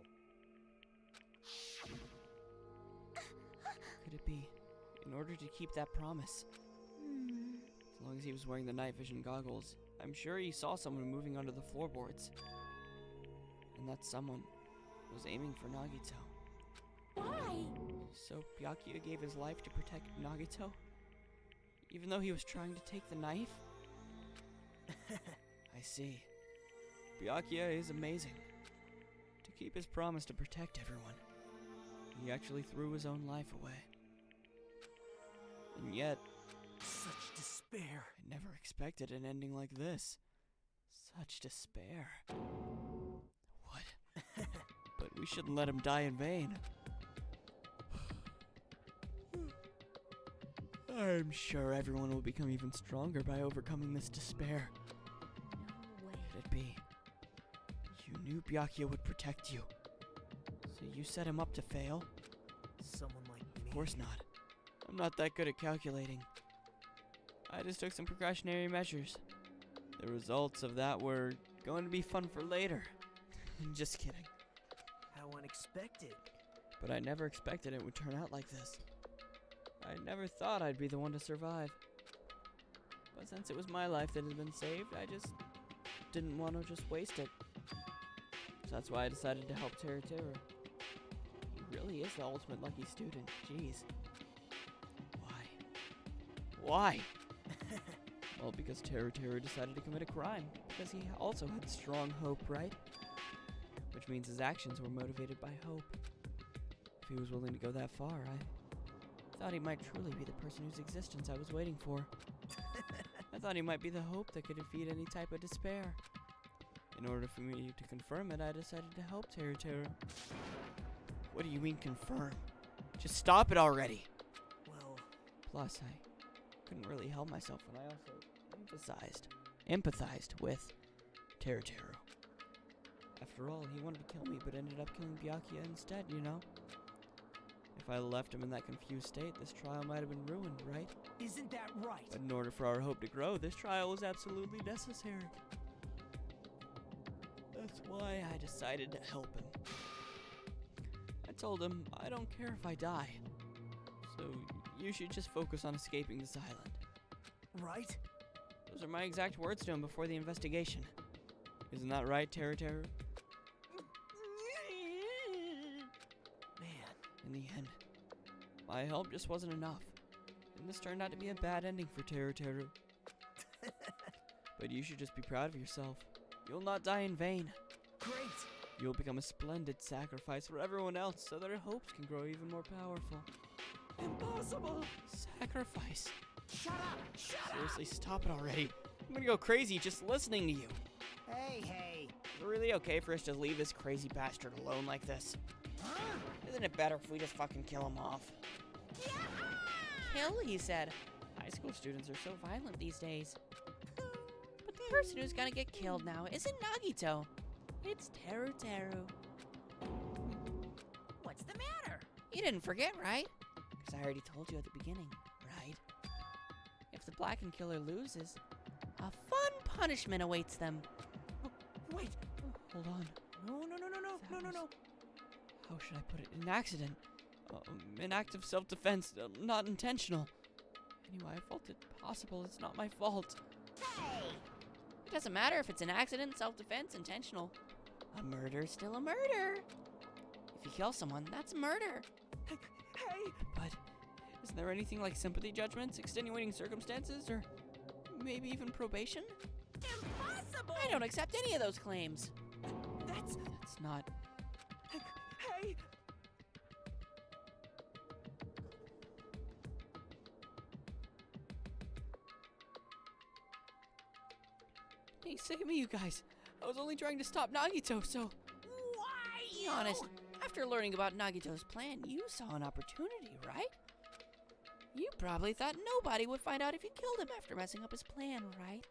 Could it be in order to keep that promise? As long as he was wearing the night vision goggles, I'm sure he saw someone moving under the floorboards. And that someone was aiming for Nagito. Why? So Byakuya gave his life to protect Nagito? Even though he was trying to take the knife? I see. Byakuya is amazing. To keep his promise to protect everyone, he actually threw his own life away. And yet, Such despair. I never expected an ending like this. Such despair. What? But we shouldn't let him die in vain. I'm sure everyone will become even stronger by overcoming this despair. No way. Could it be? You knew Byakuya would protect you. So you set him up to fail? Someone like me. Of course not. I'm not that good at calculating. I just took some precautionary measures. The results of that were going to be fun for later. Just kidding. How unexpected. But I never expected it would turn out like this. I never thought I'd be the one to survive. But since it was my life that had been saved, I just didn't want to just waste it. So that's why I decided to help Teru. He really is the ultimate lucky student. Jeez. Why? Well, because Teru decided to commit a crime. Because he also had strong hope, right? Which means his actions were motivated by hope. If he was willing to go that far, I thought he might truly be the person whose existence I was waiting for. I thought he might be the hope that could defeat any type of despair. In order for me to confirm it, I decided to help Teru. What do you mean confirm? Just stop it already! Well... Plus, I couldn't really help myself when I also empathized with Teru. After all, he wanted to kill me, but ended up killing Byakuya instead, you know? If I left him in that confused state, this trial might have been ruined, right? Isn't that right? But in order for our hope to grow, this trial was absolutely necessary. That's why I decided to help him. I told him, I don't care if I die. So, you should just focus on escaping this island. Right? Those are my exact words to him before the investigation. Isn't that right, Teru? Man. In the end, my help just wasn't enough. And this turned out to be a bad ending for Teru. But you should just be proud of yourself. You'll not die in vain. Great! You'll become a splendid sacrifice for everyone else so their hopes can grow even more powerful. Impossible! Sacrifice. Shut up! Shut Seriously, stop it already. I'm gonna go crazy just listening to you. Hey, hey. Is it really okay for us to leave this crazy bastard alone like this? Huh? Isn't it better if we just fucking kill him off? Kill, he said. High school students are so violent these days. But the person who's gonna get killed now isn't Nagito. It's Teru Teru. What's the matter? You didn't forget, right? Because I already told you at the beginning, right? If the Blackened Killer loses... A fun punishment awaits them. Wait! Hold on. No. How should I put it? An accident. An act of self-defense, not intentional. Anyway, I felt it possible. It's not my fault. It doesn't matter if it's an accident, self-defense, intentional. A murder's still a murder. If you kill someone, that's murder. Hey! But isn't there anything like sympathy judgments, extenuating circumstances, or maybe even probation? Impossible! I don't accept any of those claims. That's not... Hey! Hey, save me, you guys. I was only trying to stop Nagito, so... Why? Be honest, after learning about Nagito's plan, you saw an opportunity, right? You probably thought nobody would find out if you killed him after messing up his plan, right?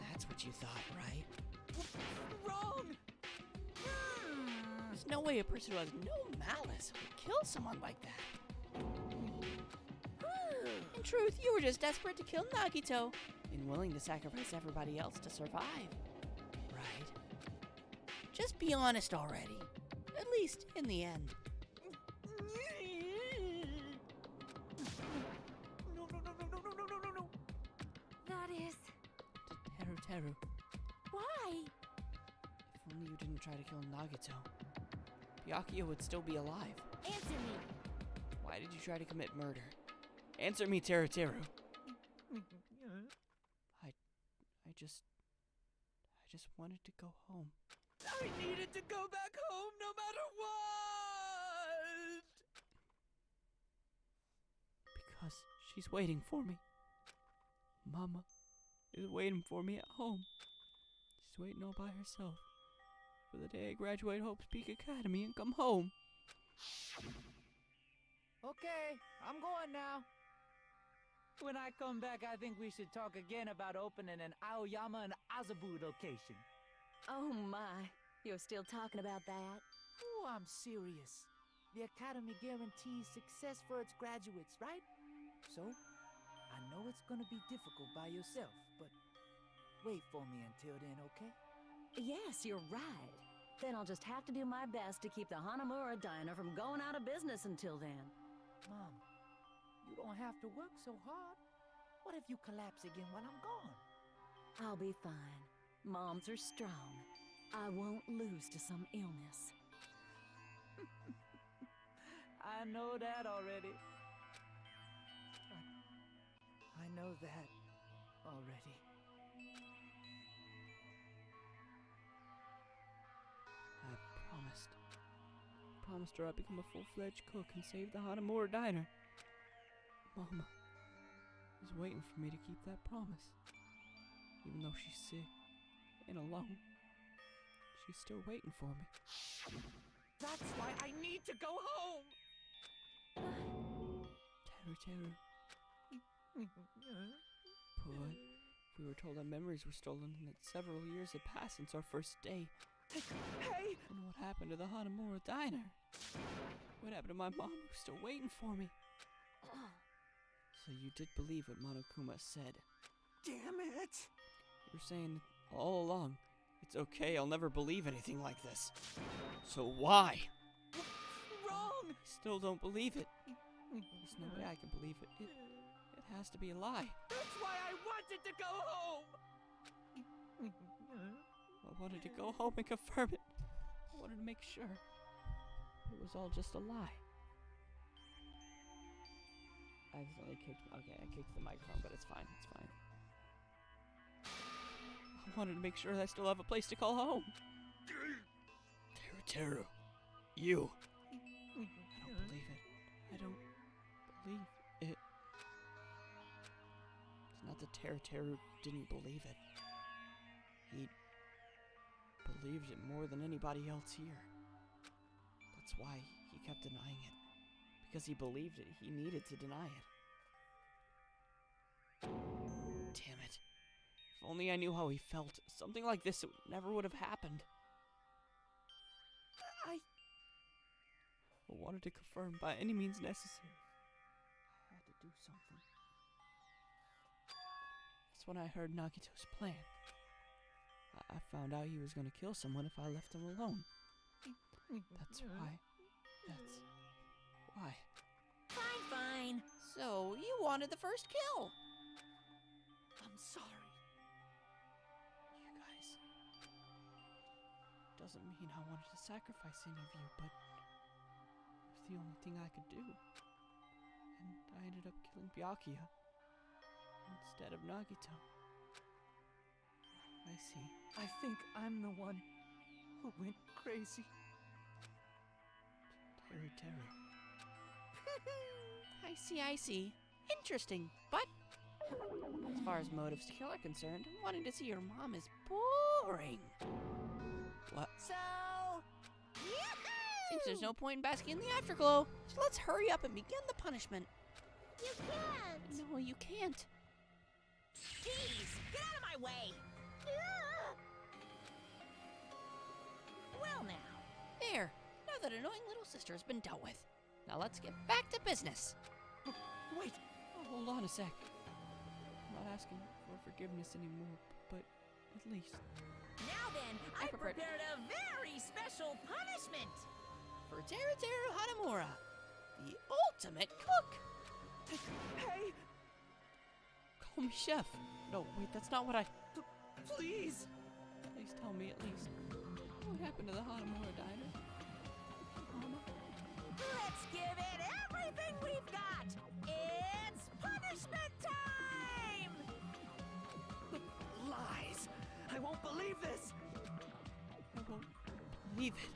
That's what you thought, right? Wrong! There's no way a person who has no malice would kill someone like that. In truth, you were just desperate to kill Nagito And willing to sacrifice everybody else to survive. Right? Just be honest already. At least in the end. No. That is... Teru. Why? If only you didn't try to kill Nagito, Byakuya would still be alive. Answer me. Why did you try to commit murder? Answer me, Teru. I just wanted to go home. I needed to go back home no matter what! Because she's waiting for me. Mama is waiting for me at home. She's waiting all by herself for the day I graduate Hope's Peak Academy and come home. Okay, I'm going now. When I come back, I think we should talk again about opening an Aoyama and Azabu location. Oh my, you're still talking about that? Oh, I'm serious. The Academy guarantees success for its graduates, right? So, I know it's gonna be difficult by yourself, but wait for me until then, okay? Yes, you're right. Then I'll just have to do my best to keep the Hanamura Diner from going out of business until then. Mom, you don't have to work so hard. What if you collapse again while I'm gone? I'll be fine. Moms are strong. I won't lose to some illness. I know that already. I know that already. I promised her I'd become a full-fledged cook and save the Hanamura Diner. Mama is waiting for me to keep that promise. Even though she's sick and alone, she's still waiting for me. That's why I need to go home! Teru. But we were told our memories were stolen and that several years had passed since our first day. Hey! And what happened to the Hanamura Diner? What happened to my mom who's still waiting for me? So you did believe what Monokuma said. Damn it! You're saying all along, it's okay, I'll never believe anything like this. So why? Wrong! I still don't believe it. There's no way I can believe it. It has to be a lie. That's why I wanted to go home! I wanted to go home and confirm it. I wanted to make sure it was all just a lie. I accidentally kicked the microphone, but it's fine. I wanted to make sure that I still have a place to call home. Teru. You. I don't believe it. I don't believe it. It's not that Teru didn't believe it. He believed it more than anybody else here. That's why he kept denying it. Because he believed it, he needed to deny it. Damn it. If only I knew how he felt. Something like this never would have happened. I wanted to confirm by any means necessary. I had to do something. That's when I heard Nagito's plan. I found out he was going to kill someone if I left him alone. That's why. Fine, fine. So, you wanted the first kill. I'm sorry. You guys. Doesn't mean I wanted to sacrifice any of you, but it was the only thing I could do. And I ended up killing Byakuya instead of Nagito. I see. I think I'm the one who went crazy. Teru. I see. Interesting, but as far as motives to kill are concerned, wanting to see your mom is boring. What? So, Seems there's no point in basking in the afterglow, so let's hurry up and begin the punishment. You can't! No, you can't. jeez, get out of my way. Well now. There, now that annoying little sister has been dealt with. Now let's get back to business. Wait! Hold on a sec. I'm not asking for forgiveness anymore, but at least. Now then, I prepared a very special punishment. For Teru Hanamura, the ultimate cook. Hey! Call me chef. No, wait, that's not what I... Please! Please tell me at least. What happened to the Hanamura diner? Mama? Let's give it everything we've got. It's punishment time! Lies! I won't believe this! I won't believe it.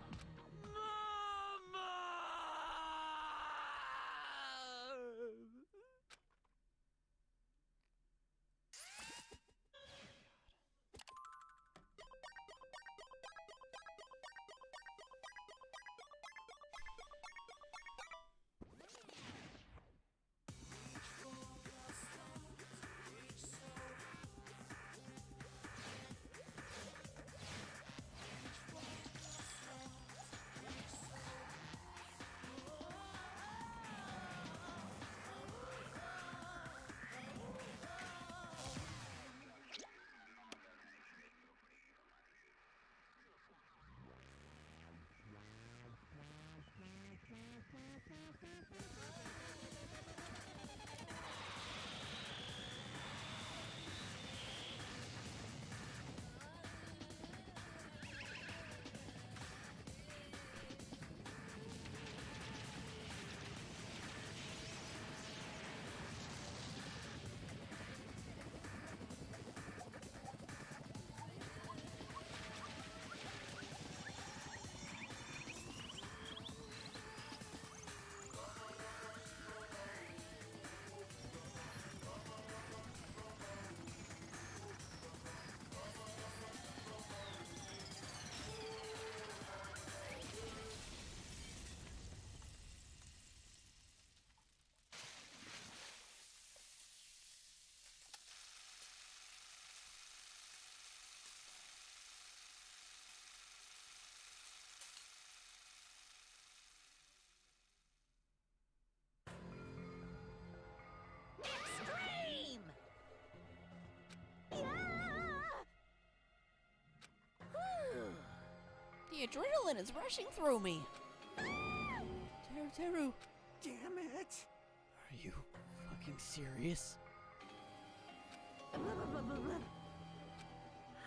Extreme! The adrenaline is rushing through me. Teru. Damn it! Are you fucking serious?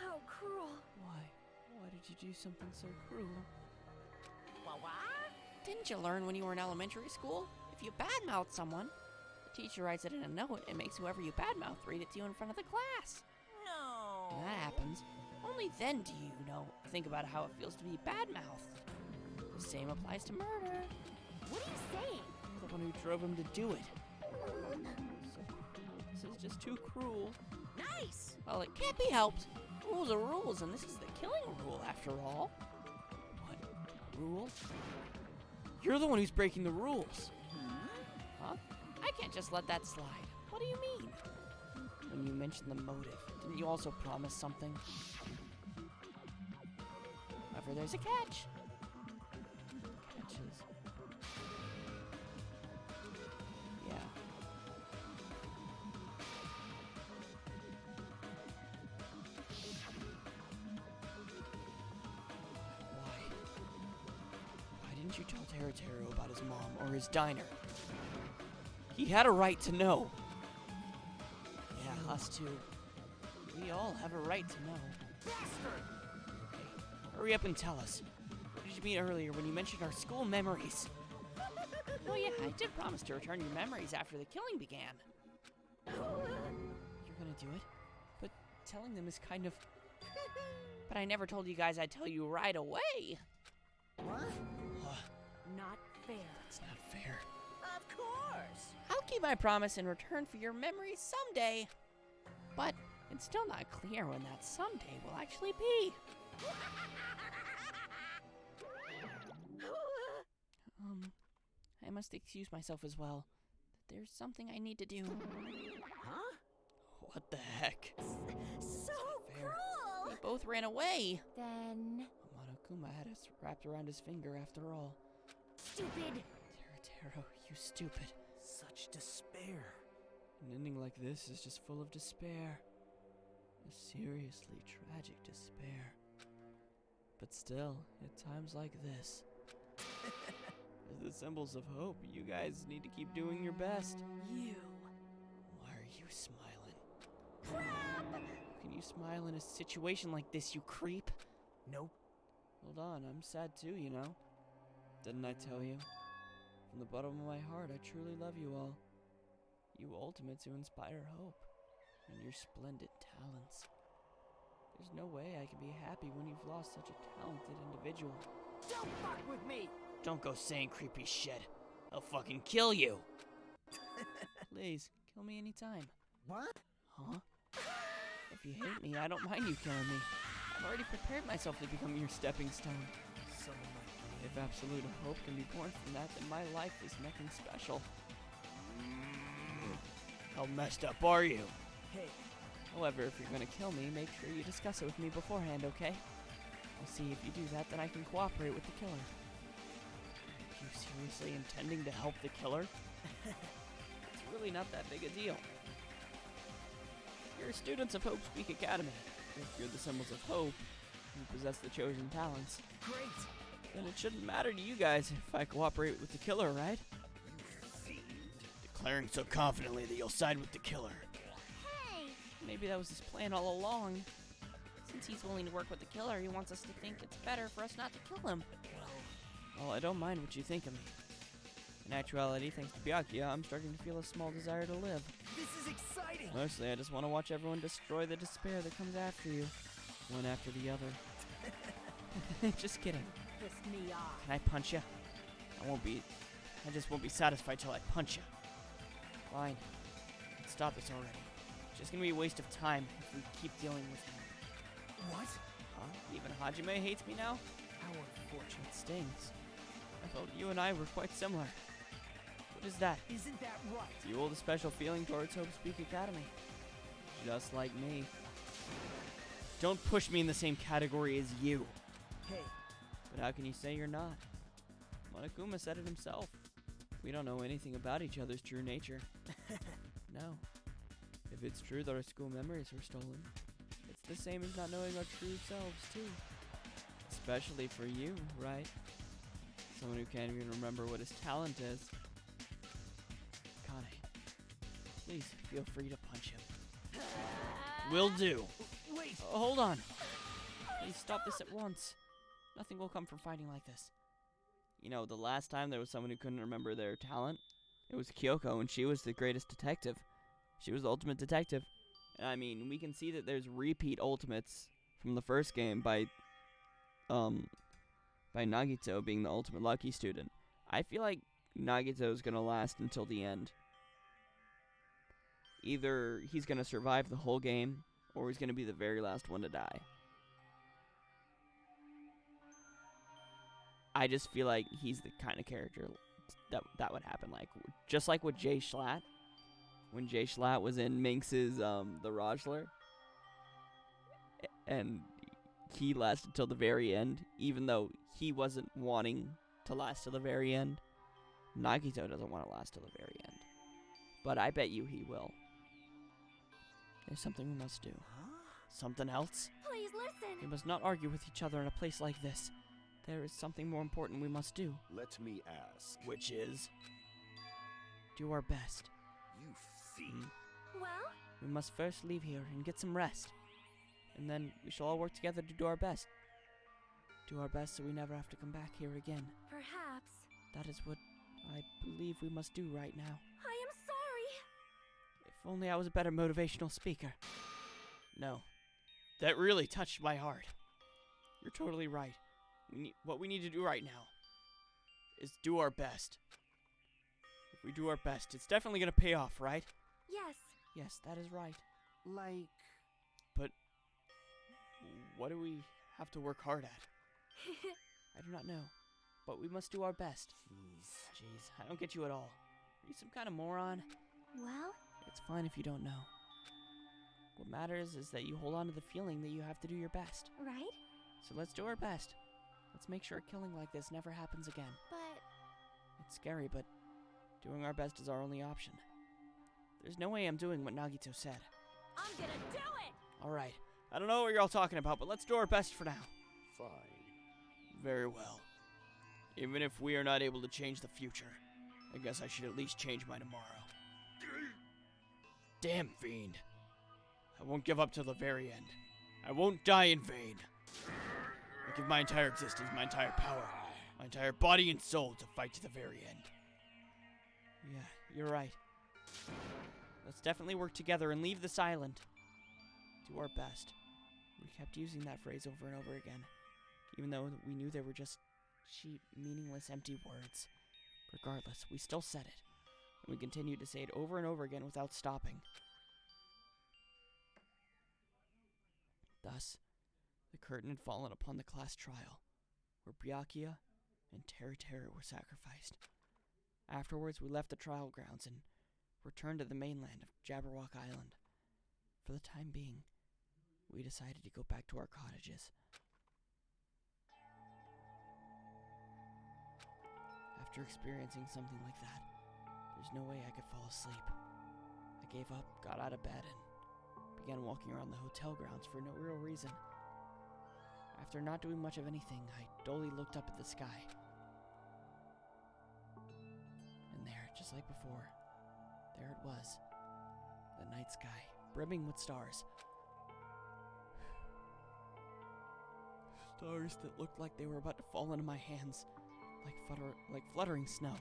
How cruel. Why did you do something so cruel? What? Didn't you learn when you were in elementary school? If you badmouth someone, the teacher writes it in a note and makes whoever you badmouth read it to you in front of the class. No. When that happens, only then do you think about how it feels to be badmouthed. The same applies to murder. What are you saying? You're the one who drove him to do it. This is just too cruel. Nice! Well, it can't be helped. Rules are rules, and this is the killing rule, after all. What? Rule? You're the one who's breaking the rules. Huh? I can't just let that slide. What do you mean? When you mentioned the motive, didn't you also promise something? However, there's a catch. Catches. Yeah. Why didn't you tell Teru about his mom or his diner? He had a right to know. Yeah, us too. We all have a right to know. Bastard! Hey, hurry up and tell us. What did you mean earlier when you mentioned our school memories? Oh yeah, I did promise to return your memories after the killing began. You're gonna do it? But telling them is kind of... But I never told you guys I'd tell you right away. What? Not fair. That's not fair. Of course! I'll keep my promise in return for your memories someday. But it's still not clear when that someday will actually be. I must excuse myself as well. There's something I need to do. Huh? What the heck? So Fair. cruel! We both ran away. Then... Monokuma had us wrapped around his finger after all. Stupid! Taro, you stupid. Such despair. An ending like this is just full of despair. A seriously tragic despair. But still, at times like this, as the symbols of hope, you guys need to keep doing your best. You. Why are you smiling? How can you smile in a situation like this, you creep? Nope. Hold on, I'm sad too, you know. Didn't I tell you? From the bottom of my heart, I truly love you all. You ultimates who inspire hope, and your splendid talents. There's no way I can be happy when you've lost such a talented individual. Don't fuck with me! Don't go saying creepy shit. I'll fucking kill you. Please, kill me anytime. What? Huh? If you hate me, I don't mind you killing me. I've already prepared myself to become your stepping stone. Someone like me. If absolute hope can be born from that, then my life is nothing special. How messed up are you? Hey. However, if you're gonna kill me, make sure you discuss it with me beforehand, okay? I'll see if you do that, then I can cooperate with the killer. Are you seriously intending to help the killer? It's really not that big a deal. You're students of Hope Speak Academy. If you're the symbols of hope, you possess the chosen talents. Great! Then it shouldn't matter to you guys if I cooperate with the killer, right? Declaring so confidently that you'll side with the killer. Hey! Maybe that was his plan all along. Since he's willing to work with the killer, he wants us to think it's better for us not to kill him. Well, I don't mind what you think of me. In actuality, thanks to Byakuya, I'm starting to feel a small desire to live. This is exciting! Mostly, I just want to watch everyone destroy the despair that comes after you. One after the other. Just kidding. Piss me off. Can I punch you? I just won't be satisfied till I punch you. Fine. Let's stop this already. It's just gonna be a waste of time if we keep dealing with him. What? Huh? Even Hajime hates me now? How unfortunate. It stings. I felt you and I were quite similar. What is that? Isn't that right? You hold a special feeling towards Hope Speak Academy. Just like me. Don't push me in the same category as you. Hey. But how can you say you're not? Monokuma said it himself. We don't know anything about each other's true nature. No. If it's true that our school memories were stolen, it's the same as not knowing our true selves, too. Especially for you, right? Someone who can't even remember what his talent is. Kane, please feel free to punch him. Will do. Wait! Hold on. Please stop this at once. Nothing will come from fighting like this. You know, the last time there was someone who couldn't remember their talent, it was Kyoko, and she was the greatest detective. She was the ultimate detective. And I mean, we can see that there's repeat ultimates from the first game by by Nagito being the ultimate lucky student. I feel like Nagito is going to last until the end. Either he's going to survive the whole game, or he's going to be the very last one to die. I just feel like he's the kind of character that would happen. Like, just like with Jay Schlatt. When Jay Schlatt was in Minx's The Rojler. And he lasted till the very end, even though he wasn't wanting to last till the very end. Nagito doesn't want to last till the very end. But I bet you he will. There's something we must do. Something else? Please listen. We must not argue with each other in a place like this. There is something more important we must do. Let me ask. Which is? Do our best. You fiend. Well? We must first leave here and get some rest. And then we shall all work together to do our best. Do our best so we never have to come back here again. Perhaps. That is what I believe we must do right now. I am sorry. If only I was a better motivational speaker. No. That really touched my heart. You're totally right. What we need to do right now is do our best. If we do our best, it's definitely going to pay off, right? Yes. Yes, that is right. Like... But what do we have to work hard at? I do not know. But we must do our best. Jeez, I don't get you at all. Are you some kind of moron? Well? It's fine if you don't know. What matters is that you hold on to the feeling that you have to do your best. Right? So let's do our best. Let's make sure a killing like this never happens again. But... It's scary, but doing our best is our only option. There's no way I'm doing what Nagito said. I'm gonna do it! Alright, I don't know what you're all talking about, but let's do our best for now. Fine. Very well. Even if we are not able to change the future, I guess I should at least change my tomorrow. Damn fiend. I won't give up till the very end. I won't die in vain. I give my entire existence, my entire power, my entire body and soul to fight to the very end. Yeah, you're right. Let's definitely work together and leave this island. Do our best. We kept using that phrase over and over again, even though we knew they were just cheap, meaningless, empty words. Regardless, we still said it, and we continued to say it over and over again without stopping. Thus, the curtain had fallen upon the class trial, where Byakuya and Teru were sacrificed. Afterwards, we left the trial grounds and returned to the mainland of Jabberwock Island. For the time being, we decided to go back to our cottages. After experiencing something like that, there's no way I could fall asleep. I gave up, got out of bed, and began walking around the hotel grounds for no real reason. After not doing much of anything, I dully looked up at the sky. And there, just like before, there it was. The night sky, brimming with stars. Stars that looked like they were about to fall into my hands, like fluttering snow.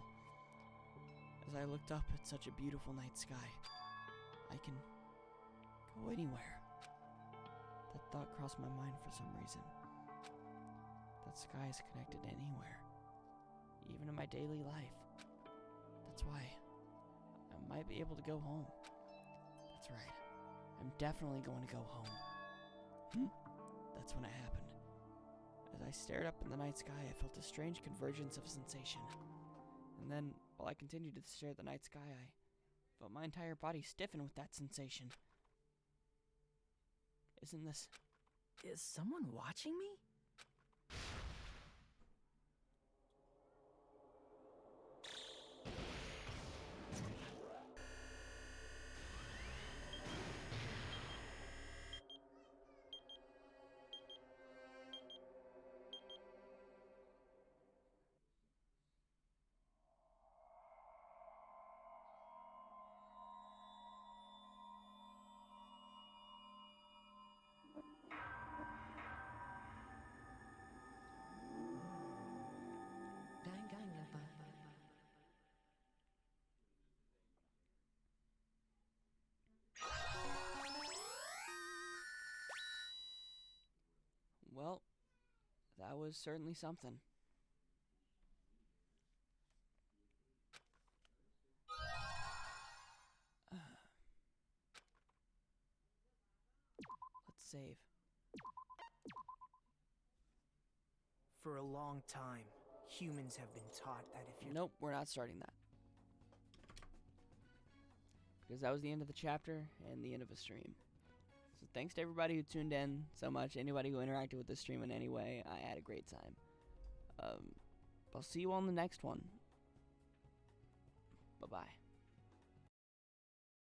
As I looked up at such a beautiful night sky, I can go anywhere. That thought crossed my mind for some reason. That sky is connected anywhere, even in my daily life. That's why I might be able to go home. That's right. I'm definitely going to go home. That's when it happened. As I stared up in the night sky, I felt a strange convergence of sensation. And then, while I continued to stare at the night sky, I felt my entire body stiffen with that sensation. Isn't this... Is someone watching me? Danganronpa. Well, that was certainly something. save. For a long time, humans have been taught that if you... Nope, we're not starting that. Because that was the end of the chapter and the end of a stream. So thanks to everybody who tuned in so much. Anybody who interacted with the stream in any way, I had a great time. I'll see you all in the next one. Bye-bye.